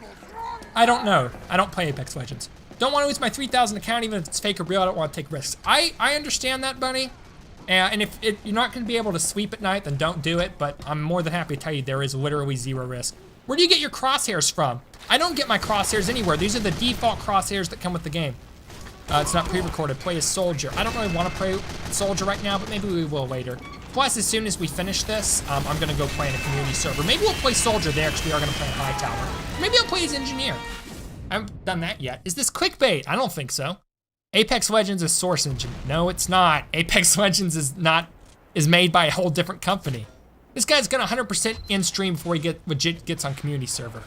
I don't know. I don't play Apex Legends. Don't want to lose my 3,000 account even if it's fake or real. I don't want to take risks. I understand that, buddy. And if you're not going to be able to sweep at night, then don't do it. But I'm more than happy to tell you there is literally 0 risk. Where do you get your crosshairs from? I don't get my crosshairs anywhere. These are the default crosshairs that come with the game. It's not pre-recorded. Play as Soldier. I don't really want to play Soldier right now, but maybe we will later. Plus, as soon as we finish this, I'm going to go play in a community server. Maybe we'll play Soldier there because we are going to play in High Tower. Maybe I'll play as Engineer. I haven't done that yet. Is this clickbait? I don't think so. Apex Legends is Source Engine. No, it's not. Apex Legends is made by a whole different company. This guy's gonna 100% in stream before he legit gets on community server.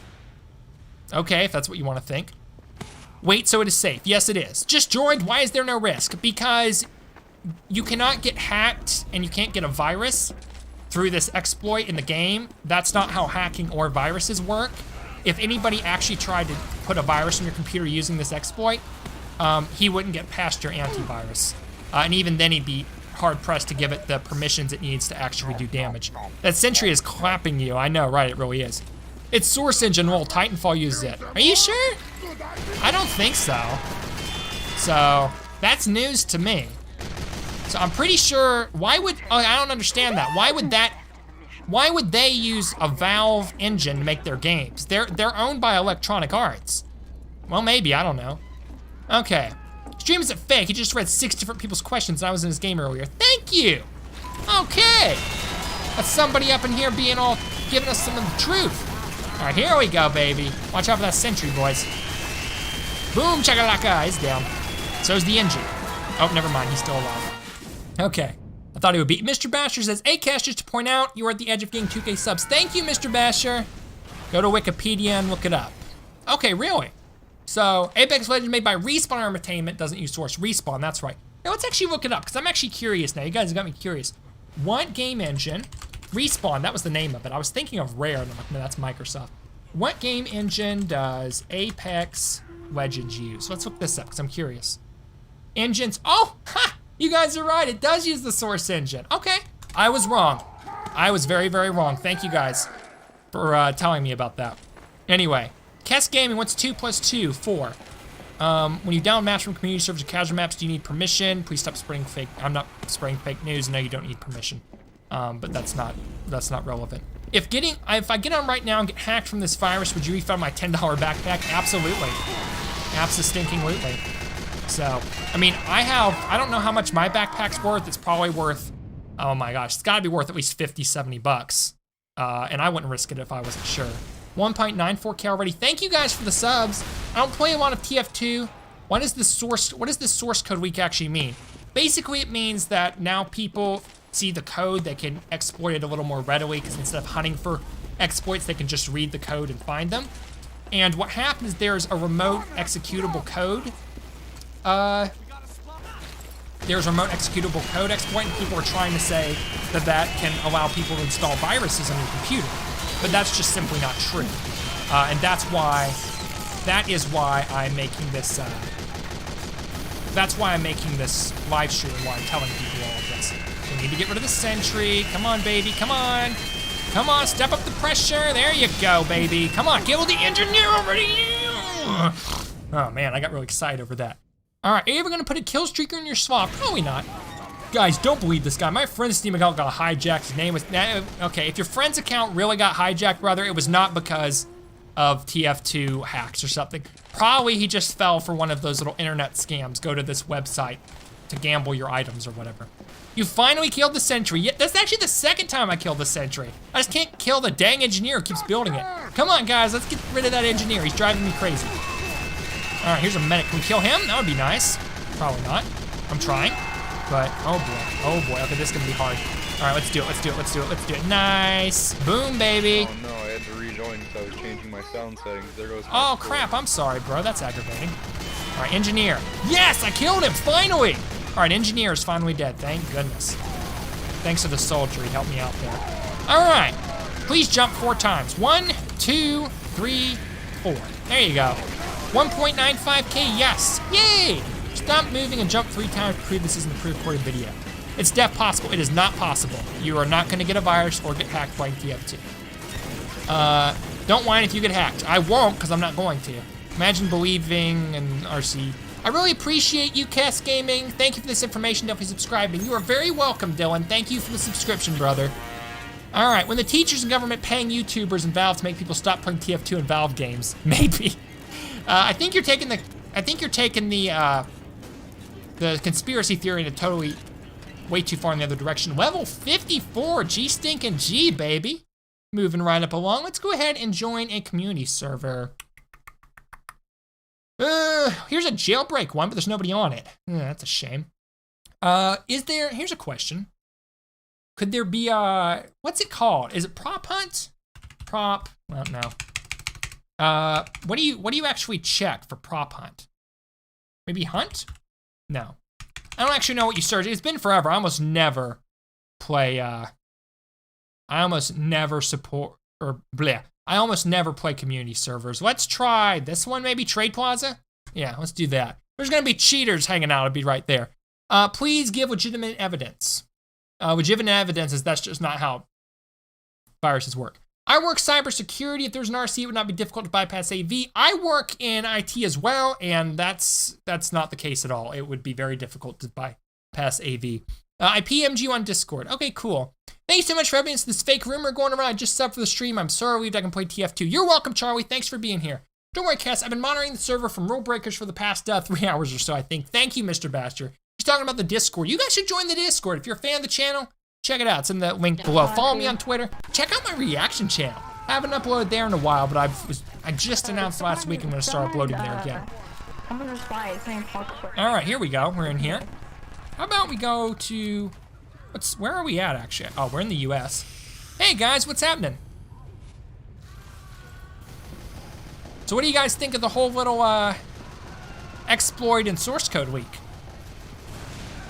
Okay, if that's what you want to think. Wait, so it is safe. Yes, it is. Just joined. Why is there no risk? Because you cannot get hacked and you can't get a virus through this exploit in the game. That's not how hacking or viruses work. If anybody actually tried to put a virus on your computer using this exploit, he wouldn't get past your antivirus. And even then he'd be hard pressed to give it the permissions it needs to actually do damage. That Sentry is clapping you. I know, right? It really is. It's Source Engine. Well, Titanfall uses it. Are you sure? I don't think so. So that's news to me. So I'm pretty sure. Why would? Oh, I don't understand that. Why would they use a Valve engine to make their games? They're owned by Electronic Arts. Well, maybe, I don't know. Okay. Stream isn't fake. He just read 6 different people's questions and I was in his game earlier. Thank you. Okay. That's somebody up in here being all, giving us some of the truth. All right, here we go, baby. Watch out for that sentry, boys. Boom, chakalaka, he's down. So's the engine. Oh, never mind, he's still alive. Okay, I thought he would be. Mr. Basher says, hey, Cash, just to point out, you are at the edge of getting 2K subs. Thank you, Mr. Basher. Go to Wikipedia and look it up. Okay, really? So, Apex Legends made by Respawn Entertainment, doesn't use source. Respawn, that's right. Now let's actually look it up, because I'm actually curious now. You guys have got me curious. What game engine, Respawn, that was the name of it. I was thinking of Rare, and I'm like, no, that's Microsoft. What game engine does Apex Legends use? Let's look this up, because I'm curious. Engines, oh, ha! You guys are right, it does use the source engine. Okay, I was wrong. I was very, very wrong. Thank you guys for telling me about that. Anyway, Kess Gaming, what's 2 plus 2? 4. When you download maps from community servers or casual maps, do you need permission? Please stop spreading fake, I'm not spreading fake news. No, you don't need permission. But that's not relevant. If I get on right now and get hacked from this virus, would you refund my $10 backpack? Absolutely. Abso-stinking-lutely. So, I mean, I don't know how much my backpack's worth. It's probably worth, oh my gosh, it's gotta be worth at least 50, 70 bucks. And I wouldn't risk it if I wasn't sure. 1.94K already. Thank you guys for the subs. I don't play a lot of TF2. What does this source code week actually mean? Basically, it means that now people see the code, they can exploit it a little more readily, because instead of hunting for exploits, they can just read the code and find them. And what happens, there's a remote executable code. There's a remote executable code exploit, and people are trying to say that that can allow people to install viruses on your computer. But that's just simply not true. And that is why I'm making this, live stream, and why I'm telling people all of this. We need to get rid of the sentry. Come on, baby, come on. Come on, step up the pressure. There you go, baby. Come on, kill the engineer already. Oh man, I got really excited over that. All right, are you ever gonna put a kill streaker in your swap? Probably not. Guys, don't believe this guy. My friend's Steam account got hijacked. His name was, okay, if your friend's account really got hijacked, brother, it was not because of TF2 hacks or something. Probably he just fell for one of those little internet scams. Go to this website to gamble your items or whatever. You finally killed the sentry. Yeah, that's actually the second time I killed the sentry. I just can't kill the dang engineer who keeps building it. Come on, guys, let's get rid of that engineer. He's driving me crazy. All right, here's a medic. Can we kill him? That would be nice. Probably not. I'm trying. But, oh boy, okay, this is gonna be hard. All right, let's do it. Nice, boom, baby. Oh no, I had to rejoin because I was changing my sound settings. There goes my Oh crap, I'm sorry, bro, that's aggravating. All right, engineer. Yes, I killed him, finally. All right, engineer is finally dead, thank goodness. Thanks to the soldier, he helped me out there. All right, please jump 4 times. 1, 2, 3, 4. There you go. 1.95K, yes, yay. Stop moving and jump 3 times to prove this isn't a pre-recorded video. It's def possible. It is not possible. You are not going to get a virus or get hacked playing TF2. Don't whine if you get hacked. I won't, because I'm not going to. Imagine believing in RC. I really appreciate you, Kess Gaming. Thank you for this information. Definitely subscribing. You are very welcome, Dylan. Thank you for the subscription, brother. All right, when the teachers and government paying YouTubers and Valve to make people stop playing TF2 and Valve games, maybe. I think you're taking the conspiracy theory in a totally way too far in the other direction. Level 54, G-stinkin' G, baby. Moving right up along. Let's go ahead and join a community server. Here's a jailbreak one, but there's nobody on it. That's a shame. Here's a question. Could there be what's it called? Is it prop hunt? Prop, well, no. What do you actually check for prop hunt? Maybe hunt? No. I don't actually know what you search. It's been forever. I almost never play, I almost never support, or bleh. I almost never play community servers. Let's try this one, maybe Trade Plaza? Yeah, let's do that. There's gonna be cheaters hanging out, it'll be right there. Please give legitimate evidence. Legitimate evidence is that's just not how viruses work. I work cybersecurity. If there's an RC, it would not be difficult to bypass AV. I work in IT as well, and that's not the case at all. It would be very difficult to bypass AV. I PM'd you on Discord. Okay, cool. Thanks so much for having this fake rumor going around. I just subbed for the stream. I'm so relieved I can play TF2. You're welcome, Charlie. Thanks for being here. Don't worry, Cass. I've been monitoring the server from rule breakers for the past 3 hours or so, I think. Thank you, Mr. Basher. He's talking about the Discord. You guys should join the Discord. If you're a fan of the channel, check it out. It's in the link below. Follow me on Twitter. Check out my reaction channel. Haven't uploaded there in a while, but I just announced last week I'm gonna start uploading there again. All right, here we go. We're in here. How about we go to, where are we at actually? Oh, we're in the US. Hey guys, what's happening? So what do you guys think of the whole little exploit and source code leak?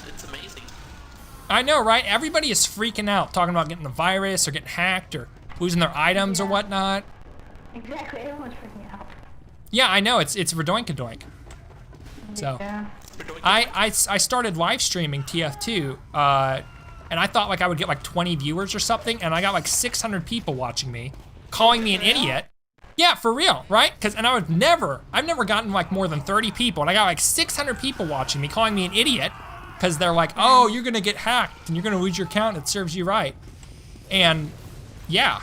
It's amazing. I know, right? Everybody is freaking out, talking about getting the virus or getting hacked or losing their items or whatnot. Exactly, everyone's freaking out. Yeah, I know, it's redoink-a-doink. So, I started live streaming TF2, and I thought like I would get like 20 viewers or something, and I got like 600 people watching me, calling me an idiot. Yeah, for real, right? And I've never gotten like more than 30 people, and I got like 600 people watching me, calling me an idiot, because they're like, oh, you're gonna get hacked, and you're gonna lose your account, and it serves you right. And yeah,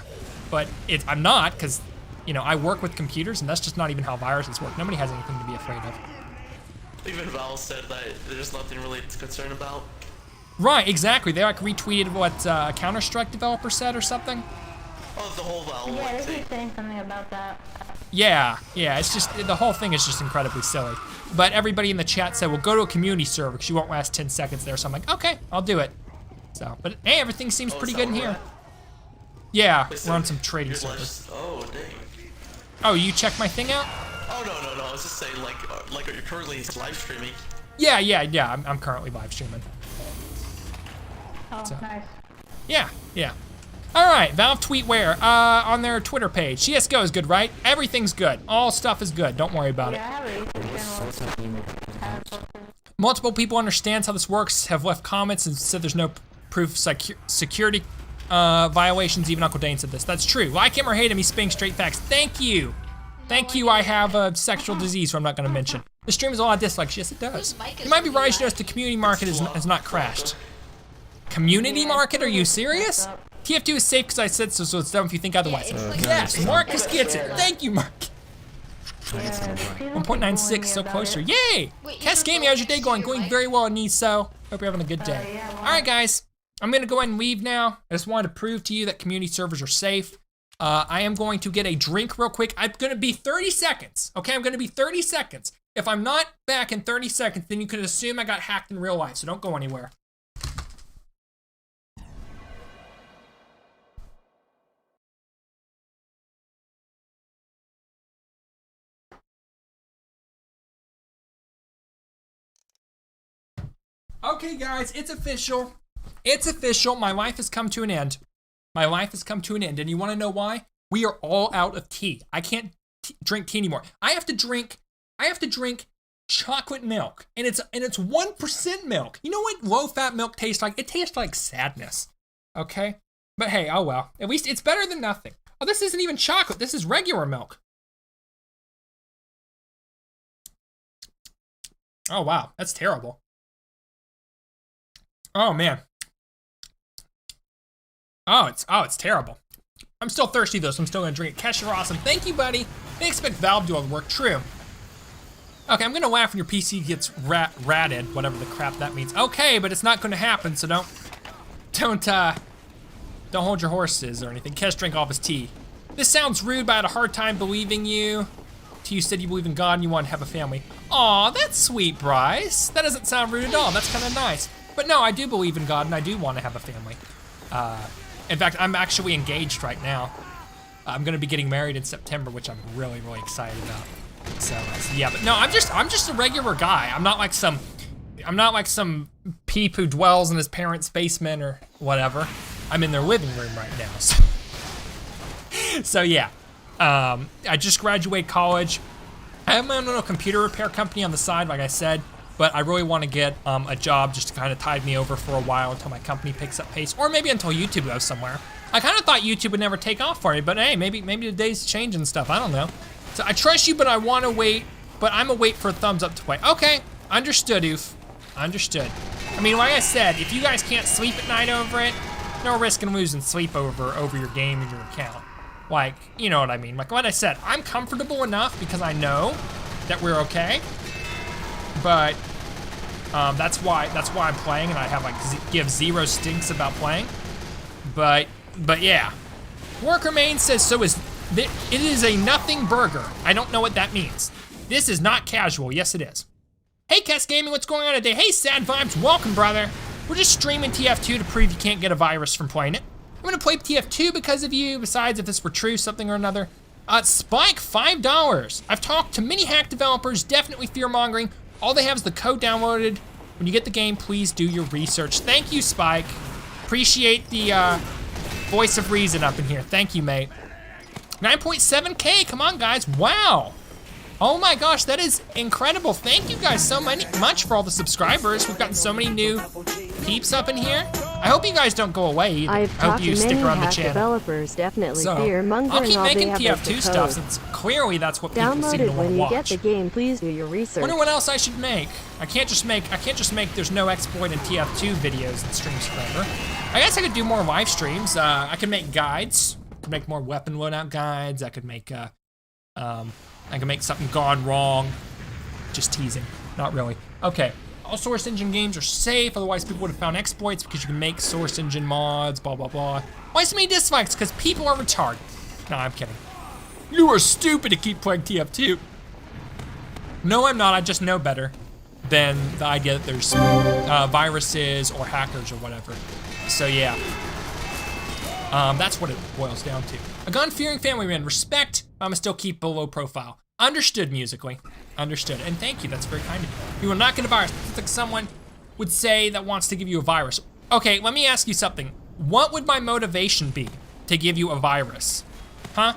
but I'm not, because you know, I work with computers, and that's just not even how viruses work. Nobody has anything to be afraid of. Even Val said that there's nothing really to concern about. Right, exactly. They like retweeted what a Counter-Strike developer said or something. Oh, the whole Val Yeah, thing. they keep saying something about that. Yeah, it's just, the whole thing is just incredibly silly. But everybody in the chat said, well, go to a community server because you won't last 10 seconds there. So I'm like, okay, I'll do it. So, but hey, everything seems pretty good in here. Yeah, we're on some trading servers. Oh, dang. Oh, you checked my thing out? Oh, no, I was just saying, like you're currently live streaming. Yeah, I'm currently live streaming. Oh, So. nice. Yeah. All right, Valve tweet where? On their Twitter page. CSGO is good, right? Everything's good. All stuff is good. Don't worry about it. Yeah, I have a YouTube channel. Multiple people understands how this works, have left comments and said there's no proof security violations. Even Uncle Dane said this. That's true. Like him or hate him, he's spitting straight facts. Thank you. I have a sexual disease, who I'm not going to mention. The stream has a lot of dislikes. Yes, it does. You might be right to notice the community market has not crashed. Community market? Are you serious? TF2 is safe because I said so, so it's dumb if you think otherwise. Yes, Marcus gets it. Thank you, Mark. 1.96, so closer. Yay! Cass Gaming, how's your day going? Going very well, Niso. Hope you're having a good day. All right, guys. I'm gonna go ahead and leave now. I just wanted to prove to you that community servers are safe. I am going to get a drink real quick. I'm gonna be 30 seconds, okay? I'm gonna be 30 seconds. If I'm not back in 30 seconds, then you can assume I got hacked in real life, so don't go anywhere. Okay, guys, it's official. It's official. My life has come to an end. My life has come to an end. And you want to know why? We are all out of tea. I can't drink tea anymore. I have to drink chocolate milk. And it's 1% milk. You know what low-fat milk tastes like? It tastes like sadness. Okay? But hey, oh well. At least it's better than nothing. Oh, this isn't even chocolate. This is regular milk. Oh, wow. That's terrible. Oh man. Oh, it's terrible. I'm still thirsty though, so I'm still gonna drink it. Cash, you're awesome. Thank you, buddy. They expect Valve to do all the work. True. Okay, I'm gonna laugh when your PC gets ratted, whatever the crap that means. Okay, but it's not gonna happen, so don't hold your horses or anything. Kesh drank off his tea. This sounds rude, but I had a hard time believing you. You said you believe in God and you want to have a family. Aw, that's sweet, Bryce. That doesn't sound rude at all. That's kind of nice. But no, I do believe in God and I do want to have a family. In fact, I'm actually engaged right now. I'm gonna be getting married in September, which I'm really, really excited about. So yeah, but no, I'm just a regular guy. I'm not like some peep who dwells in his parents' basement or whatever. I'm in their living room right now. So yeah, I just graduated college. I have my own little computer repair company on the side, like I said. But I really want to get a job just to kind of tide me over for a while until my company picks up pace, or maybe until YouTube goes somewhere. I kind of thought YouTube would never take off for me, but hey, maybe the days change and stuff. I don't know. So I trust you, but I want to wait. But I'm gonna wait for a thumbs up to play. Okay, understood, Oof. Understood. I mean, like I said, if you guys can't sleep at night over it, no risk in losing sleep over your game and your account. Like, you know what I mean? Like what I said, I'm comfortable enough because I know that we're okay. But that's why I'm playing, and I have like give zero stinks about playing. But yeah, Worker Main says, it is a nothing burger. I don't know what that means. This is not casual. Yes, it is. Hey, Kess Gaming, what's going on today? Hey, Sad Vibes, welcome, brother. We're just streaming TF2 to prove you can't get a virus from playing it. I'm gonna play TF2 because of you, besides if this were true, something or another. Spike, $5. I've talked to many hack developers, definitely fear-mongering. All they have is the code downloaded. When you get the game, please do your research. Thank you, Spike. Appreciate the voice of reason up in here. Thank you, mate. 9.7K, come on, guys, wow. Oh my gosh, that is incredible. Thank you guys so much for all the subscribers. We've gotten so many new peeps up in here. I hope you guys don't go away either. I've I hope talked you to stick many around the hack channel. developers, definitely So, fear-mongering I'll keep all they making have is TF2 the stuff code. since clearly that's what people seem Download to it want when to you watch. get the game, please do your research. Wonder what else I should make. I can't just make there's no exploit in TF2 videos and streams forever. I guess I could do more live streams. I could make guides. I could make more weapon loadout guides. I could make something gone wrong. Just teasing, not really. Okay, all Source Engine games are safe, otherwise people would have found exploits because you can make Source Engine mods, blah, blah, blah. Why so many dislikes? Because people are retarded. No, I'm kidding. You are stupid to keep playing TF2. No, I'm not, I just know better than the idea that there's viruses or hackers or whatever. So yeah, that's what it boils down to. A gun-fearing family man, respect, I'ma still keep below profile. Understood, Musically. Understood, and thank you, that's very kind of you. You will not get a virus. It's like someone would say that wants to give you a virus. Okay, let me ask you something. What would my motivation be to give you a virus? Huh?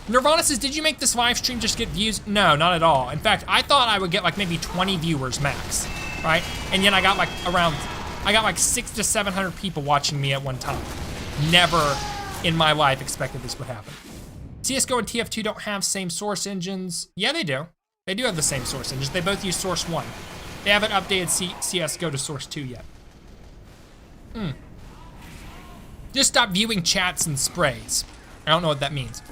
Nirvana says, did you make this live stream just get views? No, not at all. In fact, I thought I would get like maybe 20 viewers max, right? And yet I got like 600 to 700 people watching me at one time. Never in my life expected this would happen. CSGO and TF2 don't have same source engines. Yeah, they do. They do have the same source engines. They both use Source 1. They haven't updated CSGO to Source 2 yet. Just stop viewing chats and sprays. I don't know what that means.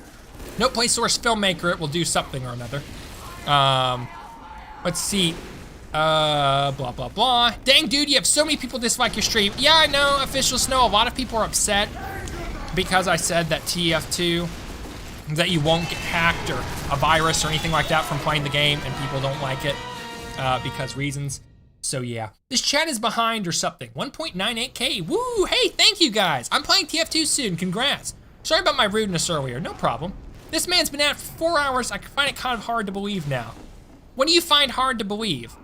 No play source filmmaker, it will do something or another. Let's see. Blah, blah, blah. Dang, dude, you have so many people dislike your stream. Yeah, I know, Official Snow, a lot of people are upset because I said that TF2, that you won't get hacked or a virus or anything like that from playing the game, and people don't like it because reasons. So yeah, this chat is behind or something. 1.98K, woo, hey, thank you guys. I'm playing TF2 soon, congrats. Sorry about my rudeness earlier, no problem. This man's been out for 4 hours. I find it kind of hard to believe now. What do you find hard to believe?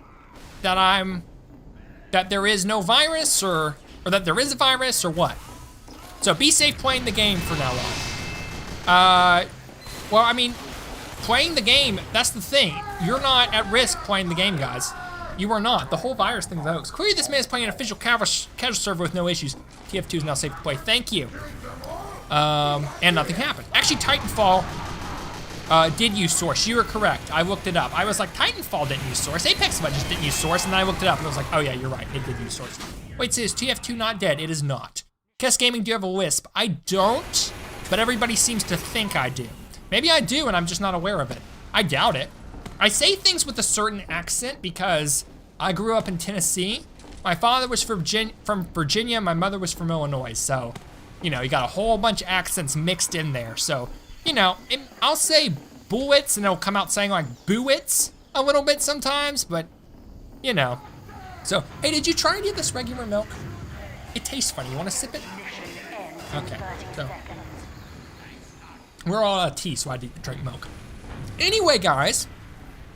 That there is no virus or that there is a virus or what? So be safe playing the game from now on. Well, I mean, playing the game, that's the thing. You're not at risk playing the game, guys. You are not. The whole virus thing is a hoax. Clearly this man is playing an official casual server with no issues. TF2 is now safe to play. Thank you. And nothing happened. Actually, Titanfall did use Source. You were correct. I looked it up. I was like, Titanfall didn't use Source. Apex Legends didn't use Source, and then I looked it up and I was like, oh yeah, you're right. It did use Source. Wait, so is TF2 not dead? It is not. Kess Gaming, do you have a lisp? I don't, but everybody seems to think I do. Maybe I do and I'm just not aware of it. I doubt it. I say things with a certain accent because I grew up in Tennessee. My father was from Virginia, my mother was from Illinois, so, you know, you got a whole bunch of accents mixed in there. So, you know, I'll say bullets and it'll come out saying like bullets a little bit sometimes, but, you know. So, hey, did you try any of this regular milk? It tastes funny, you wanna sip it? Okay, so. We're all out of tea, so I drink milk. Anyway, guys,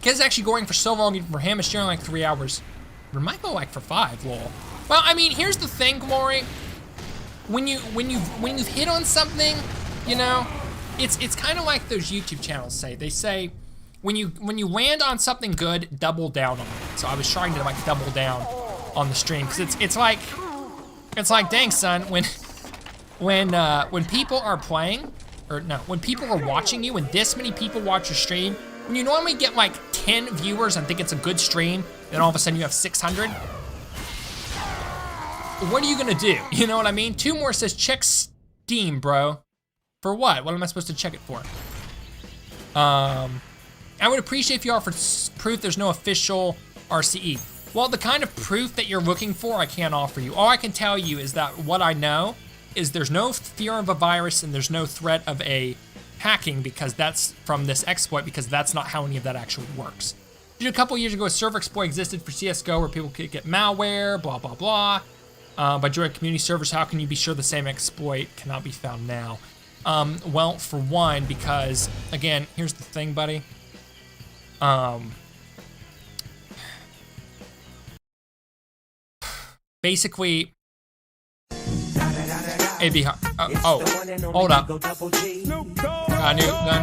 Kid's actually going for so long, even for him, it's generally like 3 hours. But it might go like for 5, lol. Well, I mean, here's the thing, Glory. When you've hit on something, you know, it's kind of like those YouTube channels say. They say, when you land on something good, double down on it. So I was trying to like double down on the stream, because it's like, dang son, when people are playing, or no, when people are watching you, when this many people watch your stream, when you normally get like 10 viewers and think it's a good stream, then all of a sudden you have 600, what are you gonna do? You know what I mean? 2 more says, check Steam, bro. For what? What am I supposed to check it for? I would appreciate if you offered proof there's no official RCE. Well, the kind of proof that you're looking for, I can't offer you. All I can tell you is that what I know is there's no fear of a virus and there's no threat of a hacking because that's from this exploit, because that's not how any of that actually works. A couple years ago, a server exploit existed for CSGO where people could get malware, blah, blah, blah. By joining community servers, how can you be sure the same exploit cannot be found now? Well, for one, because, again, here's the thing, buddy. Basically, it'd be hard. Hold up. A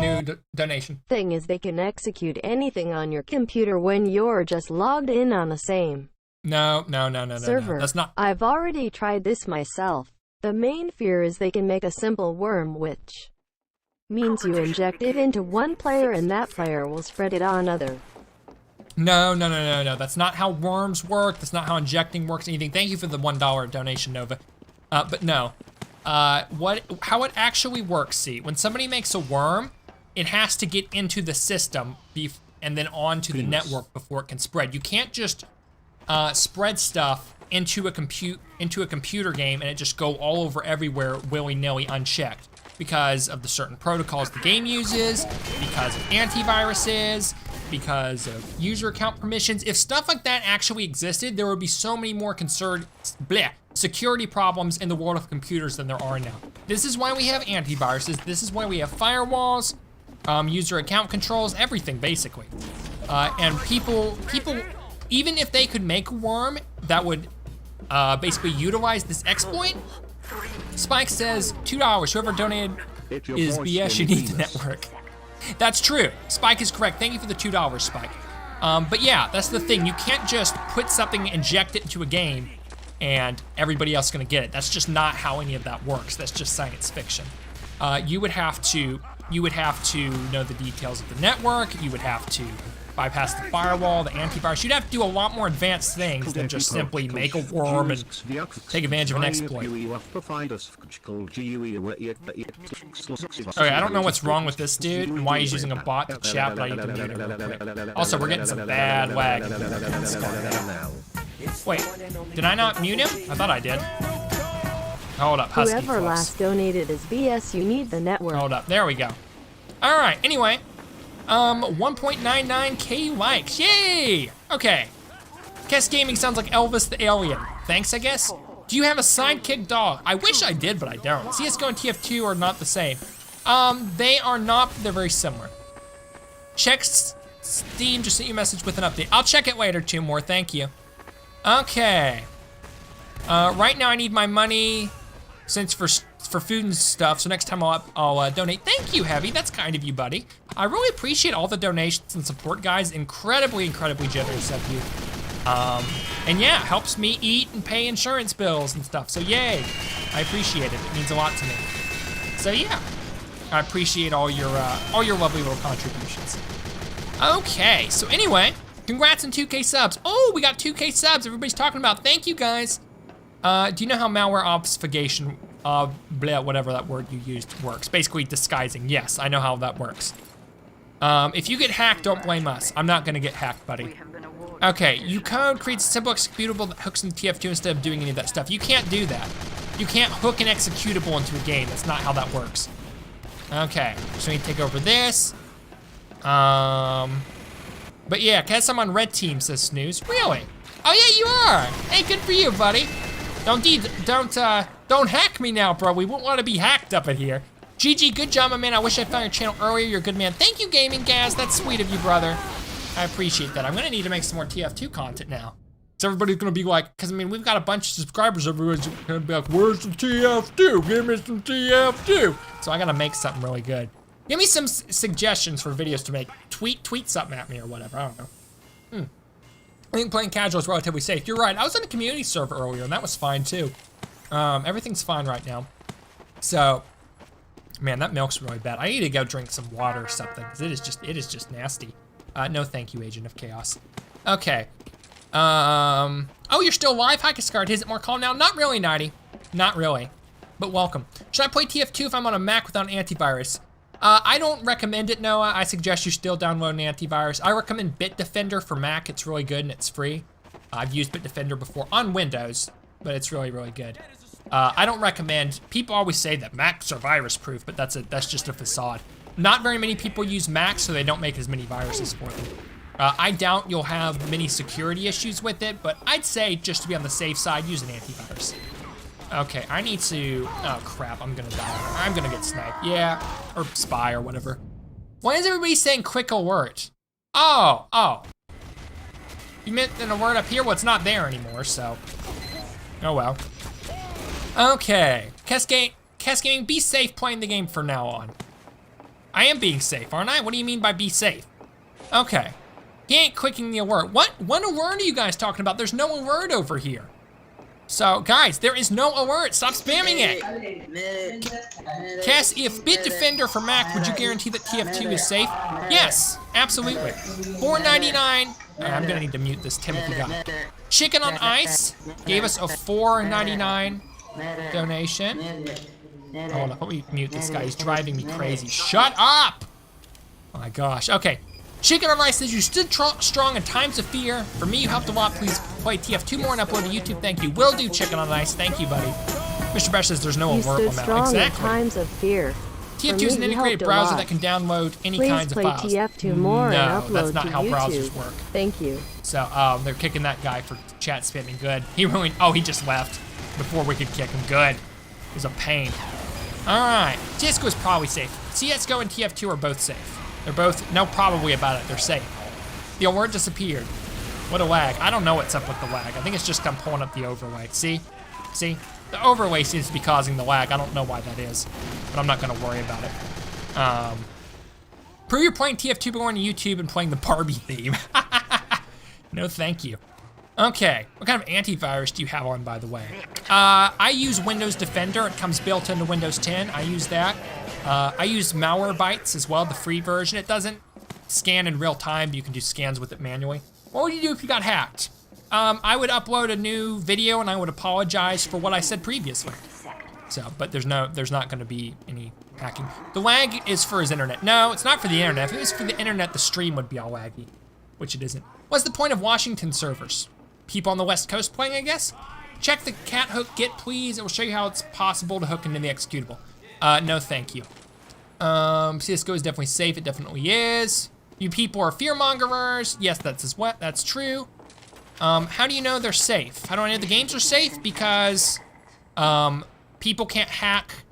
new donation. Thing is, they can execute anything on your computer when you're just logged in on the same No. server. That's not. I've already tried this myself. The main fear is they can make a simple worm, which means you inject it into one player and that player will spread it on other. No. That's not how worms work. That's not how injecting works. Anything. Thank you for the $1 donation, Nova. But no. How it actually works, see, when somebody makes a worm, it has to get into the system and then onto the network before it can spread. You can't just spread stuff into a computer game and it just go all over everywhere willy-nilly unchecked because of the certain protocols the game uses, because of antiviruses, because of user account permissions. If stuff like that actually existed, there would be so many more security problems in the world of computers than there are now. This is why we have antiviruses. This is why we have firewalls, user account controls, everything basically. And people, even if they could make a worm that would basically utilize this exploit, Spike says $2. Whoever donated is BS. You need the network. That's true. Spike is correct. Thank you for the $2, Spike. But yeah, that's the thing. You can't just put something, inject it into a game, and everybody else is gonna get it. That's just not how any of that works. That's just science fiction. You would have to know the details of the network. You would have to bypass the firewall, the antivirus. You'd have to do a lot more advanced things than just simply make a worm and take advantage of an exploit. Okay, I don't know what's wrong with this dude and why he's using a bot to chat, but I need to mute him real quick. Also, we're getting some bad lag. Wait, did I not mute him? I thought I did. Hold up, Husky Whoever folks. last donated is BS. You need the network. Hold up, there we go. All right, anyway. 1.99K likes, yay! Okay. Kess Gaming sounds like Elvis the Alien. Thanks, I guess. Do you have a sidekick dog? I wish I did, but I don't. CSGO and TF2 are not the same. They are not, they're very similar. Check Steam, just sent you a message with an update. I'll check it later, two more, thank you. Okay. Right now I need my money since for food and stuff, so next time I'll donate. Thank you, Heavy, that's kind of you, buddy. I really appreciate all the donations and support, guys. Incredibly generous of you. And yeah, it helps me eat and pay insurance bills and stuff, so yay. I appreciate it, it means a lot to me. So yeah, I appreciate all your lovely little contributions. Okay, so anyway, congrats on 2K subs. Oh, we got 2K subs, everybody's talking about. Thank you, guys. Do you know how malware obfuscation, whatever that word you used works? Basically disguising, yes, I know how that works. If you get hacked, don't blame us. I'm not gonna get hacked, buddy. Okay, you code creates a simple executable that hooks into TF2 instead of doing any of that stuff. You can't do that. You can't hook an executable into a game. That's not how that works. Okay, so we need to take over this. But yeah, guess I'm on red team, says Snooze. Really? Oh yeah, you are. Hey, good for you, buddy. Don't hack me now, bro. We won't want to be hacked up in here. GG, good job, my man. I wish I found your channel earlier. You're a good man. Thank you, Gaming Gaz. That's sweet of you, brother. I appreciate that. I'm gonna need to make some more TF2 content now. So everybody's gonna be like, cause I mean, we've got a bunch of subscribers. Everyone's gonna be like, where's the TF2? Give me some TF2. So I gotta make something really good. Give me some suggestions for videos to make. Tweet something at me or whatever, I don't know. I think playing casual is relatively safe. You're right, I was on a community server earlier and that was fine too. Everything's fine right now. So, man, that milk's really bad. I need to go drink some water or something, because it is just nasty. No thank you, Agent of Chaos. Okay. Oh, you're still live? Hi, Cascard. Is it more calm now? Not really, 90. Not really. But welcome. Should I play TF2 if I'm on a Mac without an antivirus? I don't recommend it, Noah. I suggest you still download an antivirus. I recommend Bitdefender for Mac. It's really good and it's free. I've used Bitdefender before on Windows, but it's really, really good. I don't recommend, people always say that Macs are virus proof, but that's just a facade. Not very many people use Macs, so they don't make as many viruses for them. I doubt you'll have many security issues with it, but I'd say just to be on the safe side, use an antivirus. Okay, I need to, oh crap, I'm gonna die. I'm gonna get sniped, yeah, or spy or whatever. Why is everybody saying quick alert? Oh. You meant an alert up here? Well, it's not there anymore, so. Oh well. Okay, Cascading, be safe playing the game from now on. I am being safe, aren't I? What do you mean by be safe? Okay, he ain't clicking the alert. What alert are you guys talking about? There's no alert over here. So guys, there is no alert, stop spamming it. Cass, if Bitdefender for Mac, would you guarantee that TF2 is safe? Yes, absolutely. $4.99, I'm gonna need to mute this Timothy guy. Chicken on Ice gave us a $4.99 donation. Hold on, let me mute this guy, he's driving me crazy. Shut up! Oh my gosh, okay. Chicken on Ice says you stood strong in times of fear. For me, you helped a lot. Please play TF2 more and upload to YouTube. Thank you. Will do, Chicken on Ice. Thank you, buddy. Mr. Besh says there's no alert on that. You stood strong in Exactly. times of fear. TF2 is an integrated browser that can download any kinds of files. Please play TF2 more and upload that's not to how YouTube. browsers work. Thank you. So they're kicking that guy for chat spamming. Good. He just left before we could kick him. Good. It was a pain. All right. CSGO is probably safe. CSGO and TF2 are both safe. They're both, no probably about it, they're safe. The alert disappeared. What a lag. I don't know what's up with the lag. I think it's just I'm pulling up the overlay. See? The overlay seems to be causing the lag. I don't know why that is, but I'm not gonna worry about it. Prove you're playing TF2 by going to YouTube and playing the Barbie theme. No, thank you. Okay, what kind of antivirus do you have on, by the way? I use Windows Defender. It comes built into Windows 10. I use that. I use Malwarebytes as well, the free version. It doesn't scan in real time, but you can do scans with it manually. What would you do if you got hacked? I would upload a new video and I would apologize for what I said previously. So, but there's not gonna be any hacking. The lag is for his internet. No, it's not for the internet. If it was for the internet, the stream would be all laggy, which it isn't. What's the point of Washington servers? People on the West Coast playing, I guess? Check the cat hook git, please. It will show you how it's possible to hook into the executable. No, thank you. CSGO is definitely safe. It definitely is. You people are fearmongers. Yes, that's true. How do you know they're safe? How do I know the games are safe? Because people can't hack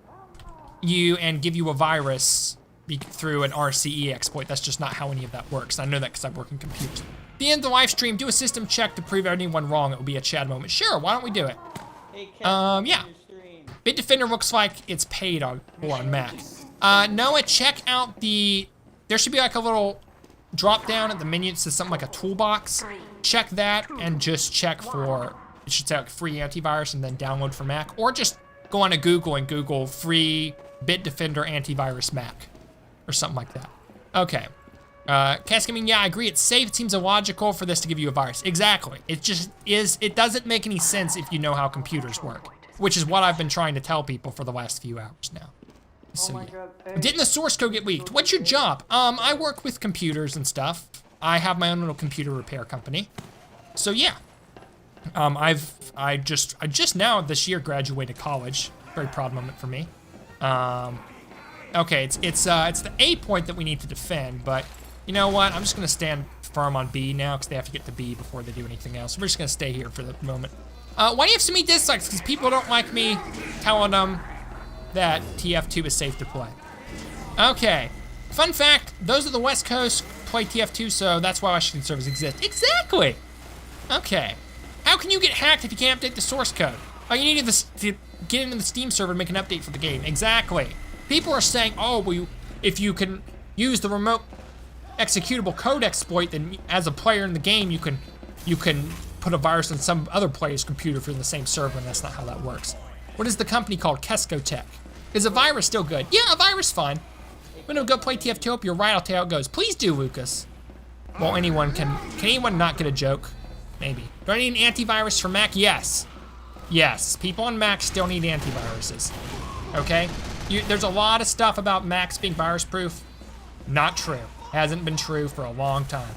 you and give you a virus through an RCE exploit. That's just not how any of that works. I know that because I work in computers. At the end of the live stream, do a system check to prove anyone wrong. It will be a Chad moment. Sure, why don't we do it? Yeah. Bitdefender looks like it's paid on Mac. Noah, check out there should be like a little drop down at the menu that says something like a toolbox. Check that and just check for, it should say like free antivirus and then download for Mac. Or just go on to Google and Google free Bitdefender antivirus Mac or something like that. Okay. Cascamine, yeah, I agree, it's safe. It seems illogical for this to give you a virus. Exactly. It just is, it doesn't make any sense if you know how computers work, which is what I've been trying to tell people for the last few hours now. So, yeah. Didn't the source code get leaked? What's your job? I work with computers and stuff. I have my own little computer repair company. So yeah. I just now this year graduated college. Very proud moment for me. Okay, it's the A point that we need to defend, but you know what? I'm just gonna stand firm on B now because they have to get to B before they do anything else. We're just gonna stay here for the moment. Why do you have so many dislikes? Because people don't like me telling them that TF2 is safe to play. Okay, fun fact, those of the West Coast play TF2, so that's why Washington servers exist. Exactly. Okay, how can you get hacked if you can't update the source code? Oh, you need to get into the Steam server and make an update for the game. Exactly. People are saying, oh, well, if you can use the remote executable code exploit, then as a player in the game, you can put a virus on some other player's computer if you're in the same server, and that's not how that works. What is the company called? Kesco Tech. Is a virus still good? Yeah, a virus fine. I'm gonna go play TF2. Hope you're right. I'll tell you how it goes. Please do, Lucas. Well, can anyone not get a joke? Maybe. Do I need an antivirus for Mac? Yes. Yes, people on Mac still need antiviruses. Okay? There's a lot of stuff about Macs being virus proof. Not true. Hasn't been true for a long time.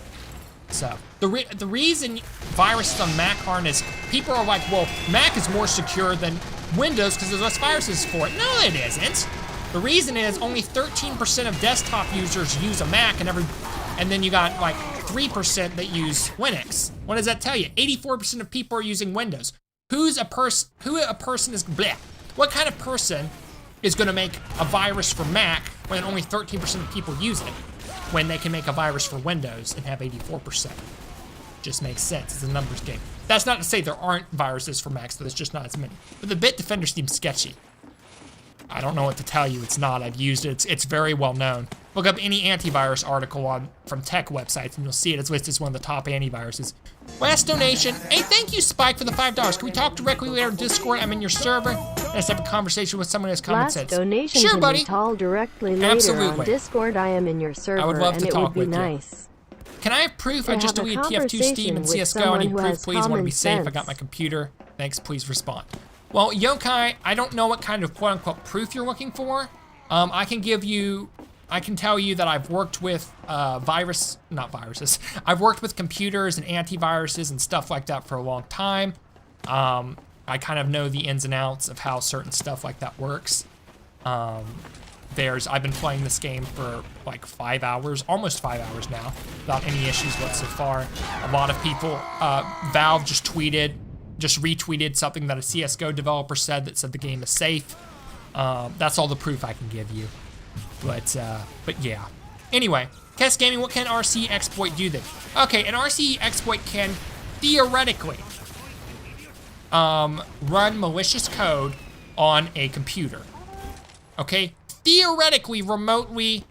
So, the reason viruses on Mac aren't is, people are like, well, Mac is more secure than Windows because there's less viruses for it. No, it isn't. The reason is only 13% of desktop users use a Mac, and then you got like 3% that use Linux. What does that tell you? 84% of people are using Windows. Who a person is, bleh. What kind of person is gonna make a virus for Mac when only 13% of people use it, when they can make a virus for Windows and have 84%? Just makes sense, it's a numbers game. That's not to say there aren't viruses for Macs, there's just not as many. But the Bitdefender seems sketchy. I don't know what to tell you, it's not, I've used it, it's very well known. Look up any antivirus article from tech websites and you'll see it, it's listed as one of the top antiviruses. Last donation, hey, thank you Spike for the $5. Can we talk directly with our Discord? I'm in your server. Let's have a conversation with someone who has common sense. Last donation Sure, can buddy. be told directly later Absolutely. on Discord. I am in your server, I would love and to it talk would be with you. nice. Can I have proof? To I just have a deleted TF2 Steam and conversation with CSGO. I someone need who proof, has please. I want to be common safe. I sense. got my computer. Thanks, please respond. Well, Yokai, I don't know what kind of quote unquote proof you're looking for. I can tell you that I've worked with not viruses. I've worked with computers and antiviruses and stuff like that for a long time. I kind of know the ins and outs of how certain stuff like that works. I've been playing this game for like 5 hours, almost 5 hours now, without any issues whatsoever. A lot of people, Valve just retweeted something that a CSGO developer said that said the game is safe. That's all the proof I can give you. But yeah. Anyway, Kess Gaming, what can RC exploit do then? Okay, an RC exploit can theoretically run malicious code on a computer. Okay, theoretically remotely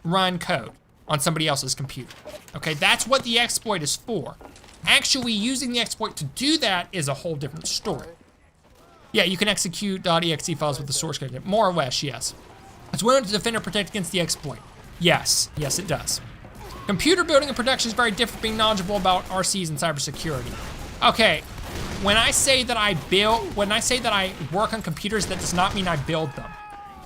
run code on somebody else's computer. Okay, that's what the exploit is for. Actually using the exploit to do that is a whole different story. Yeah, you can execute .exe files with the source code, more or less, yes. It's willing to defend or protect against the exploit. Yes, yes it does. Computer building and production is very different from being knowledgeable about RCs and cybersecurity. Okay, when I say that I work on computers, that does not mean I build them,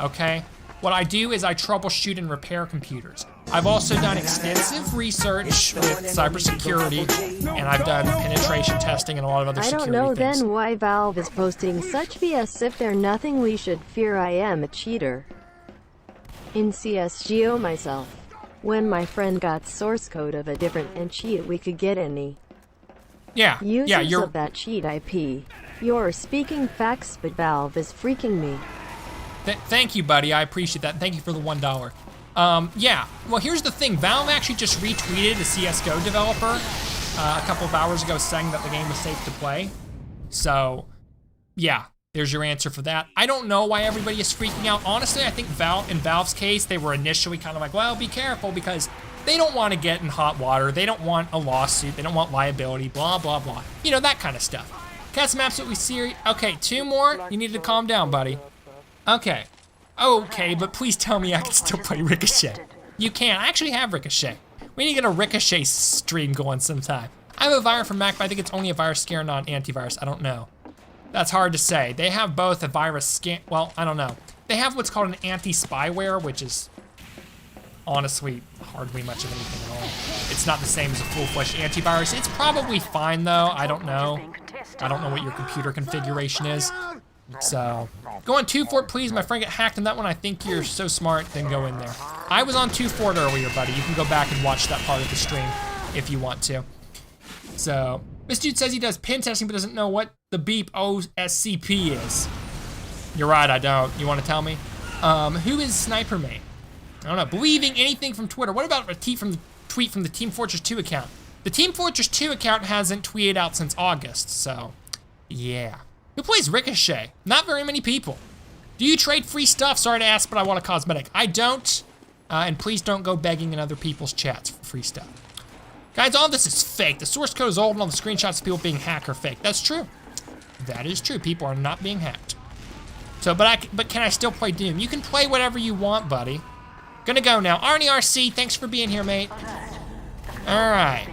okay? What I do is I troubleshoot and repair computers. I've also done extensive research with cybersecurity, and I've done penetration testing and a lot of other I security don't know things. then why Valve is posting such BS if they're nothing we should fear. I am a cheater. In CSGO myself, when my friend got source code of a different cheat, we could get any users of that cheat IP. You're speaking facts, but Valve is freaking me. Thank you, buddy. I appreciate that. Thank you for the $1. Yeah. Well, here's the thing. Valve actually just retweeted a CSGO developer a couple of hours ago saying that the game was safe to play. So, yeah. There's your answer for that. I don't know why everybody is freaking out. Honestly, I think in Valve's case, they were initially kind of like, well, be careful, because they don't want to get in hot water. They don't want a lawsuit. They don't want liability, blah, blah, blah. You know, that kind of stuff. Cat's absolutely serious. Okay, 2 more. You need to calm down, buddy. Okay. Okay, but please tell me I can still play Ricochet. You can. I actually have Ricochet. We need to get a Ricochet stream going sometime. I have a virus for Mac, but I think it's only a virus scanner, not an antivirus. I don't know. That's hard to say. They have both a virus scan, well, I don't know. They have what's called an anti-spyware, which is honestly hardly much of anything at all. It's not the same as a full-fledged antivirus. It's probably fine though, I don't know. I don't know what your computer configuration is. So, go on 2-Fort, please. My friend got hacked in that one. I think you're so smart, then go in there. I was on 2-Fort earlier, buddy. You can go back and watch that part of the stream if you want to. So, this dude says he does pen testing but doesn't know what the beep OSCP is. You're right, I don't. You want to tell me? Who is Sniper Mate? I don't know. Believing anything from Twitter. What about a tweet from the Team Fortress 2 account? The Team Fortress 2 account hasn't tweeted out since August, so yeah. Who plays Ricochet? Not very many people. Do you trade free stuff? Sorry to ask, but I want a cosmetic. I don't, and please don't go begging in other people's chats for free stuff. Guys, all this is fake. The source code is old and all the screenshots of people being hacked are fake. That's true. That is true. People are not being hacked. So, but can I still play Doom? You can play whatever you want, buddy. Gonna go now. Arnie RC, thanks for being here, mate. All right.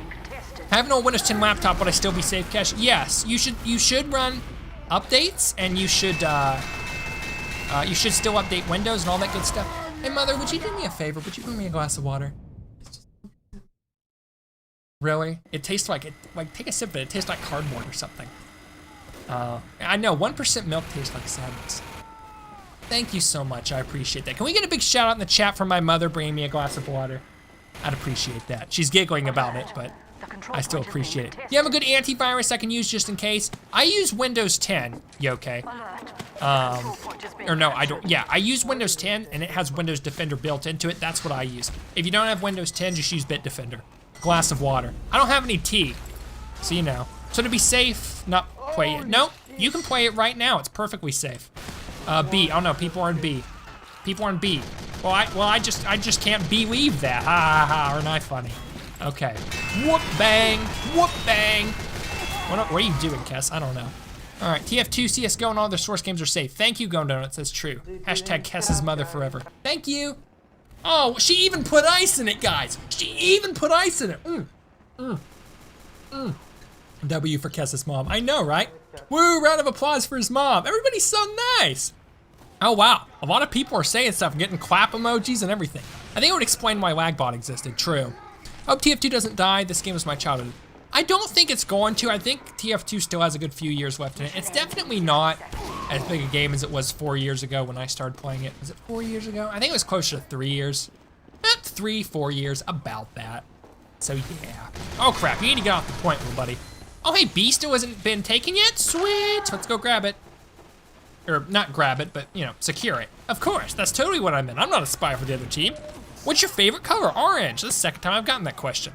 I have no Windows 10 laptop, but I still be safe cache? Yes, you should run updates, and you should still update Windows and all that good stuff. Hey, Mother, would you do me a favor? Would you bring me a glass of water? Really? It tastes like take a sip of it. It tastes like cardboard or something. I know, 1% milk tastes like sadness. Thank you so much, I appreciate that. Can we get a big shout out in the chat from my mother bringing me a glass of water? I'd appreciate that. She's giggling about it, but I still appreciate it. Do you have a good antivirus I can use just in case? I use Windows 10, Yoke. Or no, I don't. Yeah, I use Windows 10 and it has Windows Defender built into it. That's what I use. If you don't have Windows 10, just use Bitdefender. Glass of water. I don't have any tea, so you know. So to be safe, not play it. No, you can play it right now. It's perfectly safe. B. Oh no, people are in B. People are in B. Well, I just can't believe that. Ha ha ha. Aren't I funny? Okay. Whoop bang. Whoop bang. What are you doing, Kess? I don't know. All right, TF2, CSGO, and all their source games are safe. Thank you, Gone Donuts. That's true. Hashtag Kess's mother forever. Thank you. Oh, she even put ice in it, guys. She even put ice in it. W for Kess's mom. I know, right? Woo, round of applause for his mom. Everybody's so nice. Oh, wow. A lot of people are saying stuff, getting clap emojis and everything. I think it would explain why Lagbot existed. True. Hope TF2 doesn't die. This game was my childhood. I don't think it's going to. I think TF2 still has a good few years left in it. It's definitely not as big a game as it was 4 years ago when I started playing it. Was it 4 years ago? I think it was closer to 3 years. 3, 4 years, about that. So yeah. Oh crap, you need to get off the point, little buddy. Oh hey, B still hasn't been taken yet? Sweet, let's go grab it. Or not grab it, but you know, secure it. Of course, that's totally what I meant. I'm not a spy for the other team. What's your favorite color? Orange. That's the second time I've gotten that question.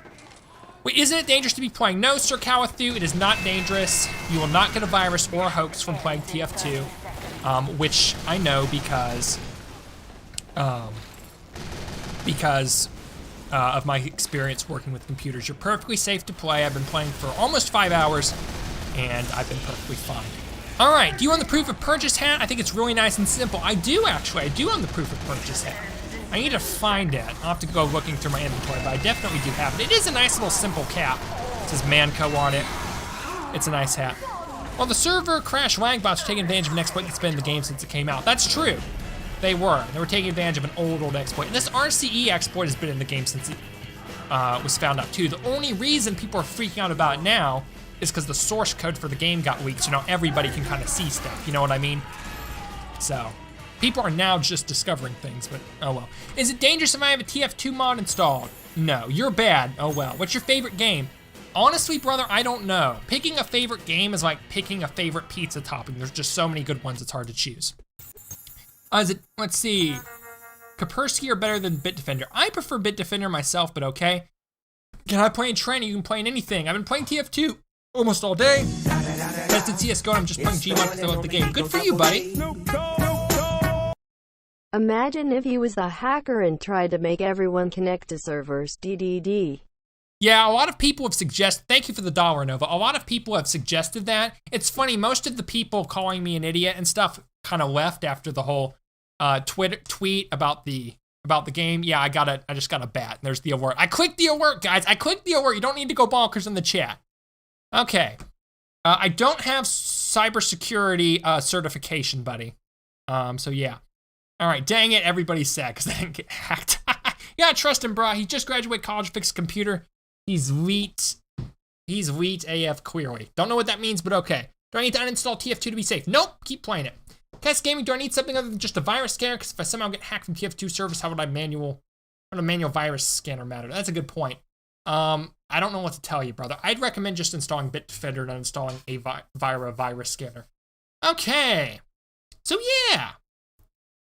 Wait, isn't it dangerous to be playing? No, Sir Cowathu, it is not dangerous. You will not get a virus or a hoax from playing TF2, which I know because of my experience working with computers. You're perfectly safe to play. I've been playing for almost 5 hours, and I've been perfectly fine. All right, do you own the proof of purchase hat? I think it's really nice and simple. I do, actually. I do own the proof of purchase hat. I need to find it. I'll have to go looking through my inventory, but I definitely do have it. It is a nice little simple cap. It says Manco on it. It's a nice hat. Well, the server crash Langbots are taking advantage of an exploit that's been in the game since it came out. That's true. They were. They were taking advantage of an old exploit. And this RCE exploit has been in the game since it was found out too. The only reason people are freaking out about it now is because the source code for the game got leaked, so now everybody can kind of see stuff. You know what I mean? So. People are now just discovering things, but oh well. Is it dangerous if I have a TF2 mod installed? No, you're bad. Oh well. What's your favorite game? Honestly, brother, I don't know. Picking a favorite game is like picking a favorite pizza topping. There's just so many good ones, it's hard to choose. Let's see. Kaspersky are better than Bitdefender. I prefer Bitdefender myself, but okay. Can I play in training? You can play in anything. I've been playing TF2 almost all day. Tested CSGO and I'm just playing Gmod because I love the game. Good for you, buddy. Imagine if he was the hacker and tried to make everyone connect to servers. DDD. Yeah, a lot of people have suggested, thank you for the $1, Nova. A lot of people have suggested that. It's funny, most of the people calling me an idiot and stuff kind of left after the whole tweet about the game. Yeah, I just got a bat. There's the alert. I clicked the alert, guys. I clicked the alert. You don't need to go bonkers in the chat. Okay. I don't have cybersecurity certification, buddy. So yeah. All right, dang it, everybody's sad because they didn't get hacked. Yeah, trust him, bro. He just graduated college, fixed a computer. He's elite. He's elite AF clearly. Don't know what that means, but okay. Do I need to uninstall TF2 to be safe? Nope, keep playing it. Cast Gaming, do I need something other than just a virus scanner? Because if I somehow get hacked from TF2 service, how would a manual virus scanner matter? That's a good point. I don't know what to tell you, brother. I'd recommend just installing Bitdefender and uninstalling a virus scanner. Okay, so yeah.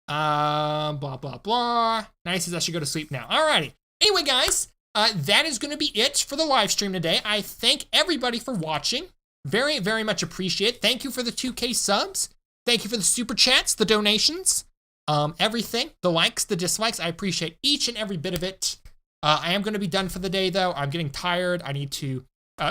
Blah, blah, blah. Nice as I should go to sleep now. Alrighty. Anyway, guys, that is going to be it for the live stream today. I thank everybody for watching. Very, very much appreciate. Thank you for the 2K subs. Thank you for the super chats, the donations, everything, the likes, the dislikes. I appreciate each and every bit of it. I am going to be done for the day, though. I'm getting tired. I need to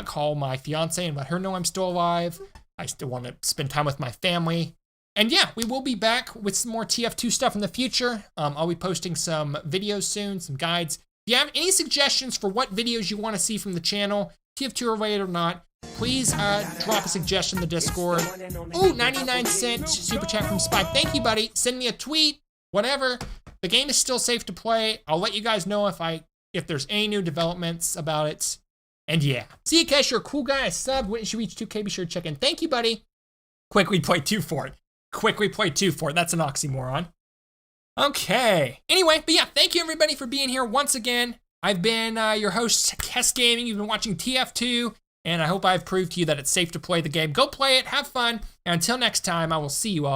call my fiance and let her know I'm still alive. I still want to spend time with my family. And yeah, we will be back with some more TF2 stuff in the future. I'll be posting some videos soon, some guides. If you have any suggestions for what videos you want to see from the channel, TF2 related or not, please drop a suggestion in the Discord. Ooh, 99-cent super chat from Spike. Thank you, buddy. Send me a tweet, whatever. The game is still safe to play. I'll let you guys know if there's any new developments about it. And yeah. See you, Cash. You're a cool guy. I subbed. When you reach 2K, be sure to check in. Thank you, buddy. Quick, we play 2 for it. Quick, we play 2 for it. That's an oxymoron. Okay. Anyway, but yeah, thank you everybody for being here once again. I've been your host, Kess Gaming. You've been watching TF2, and I hope I've proved to you that it's safe to play the game. Go play it, have fun, and until next time, I will see you all.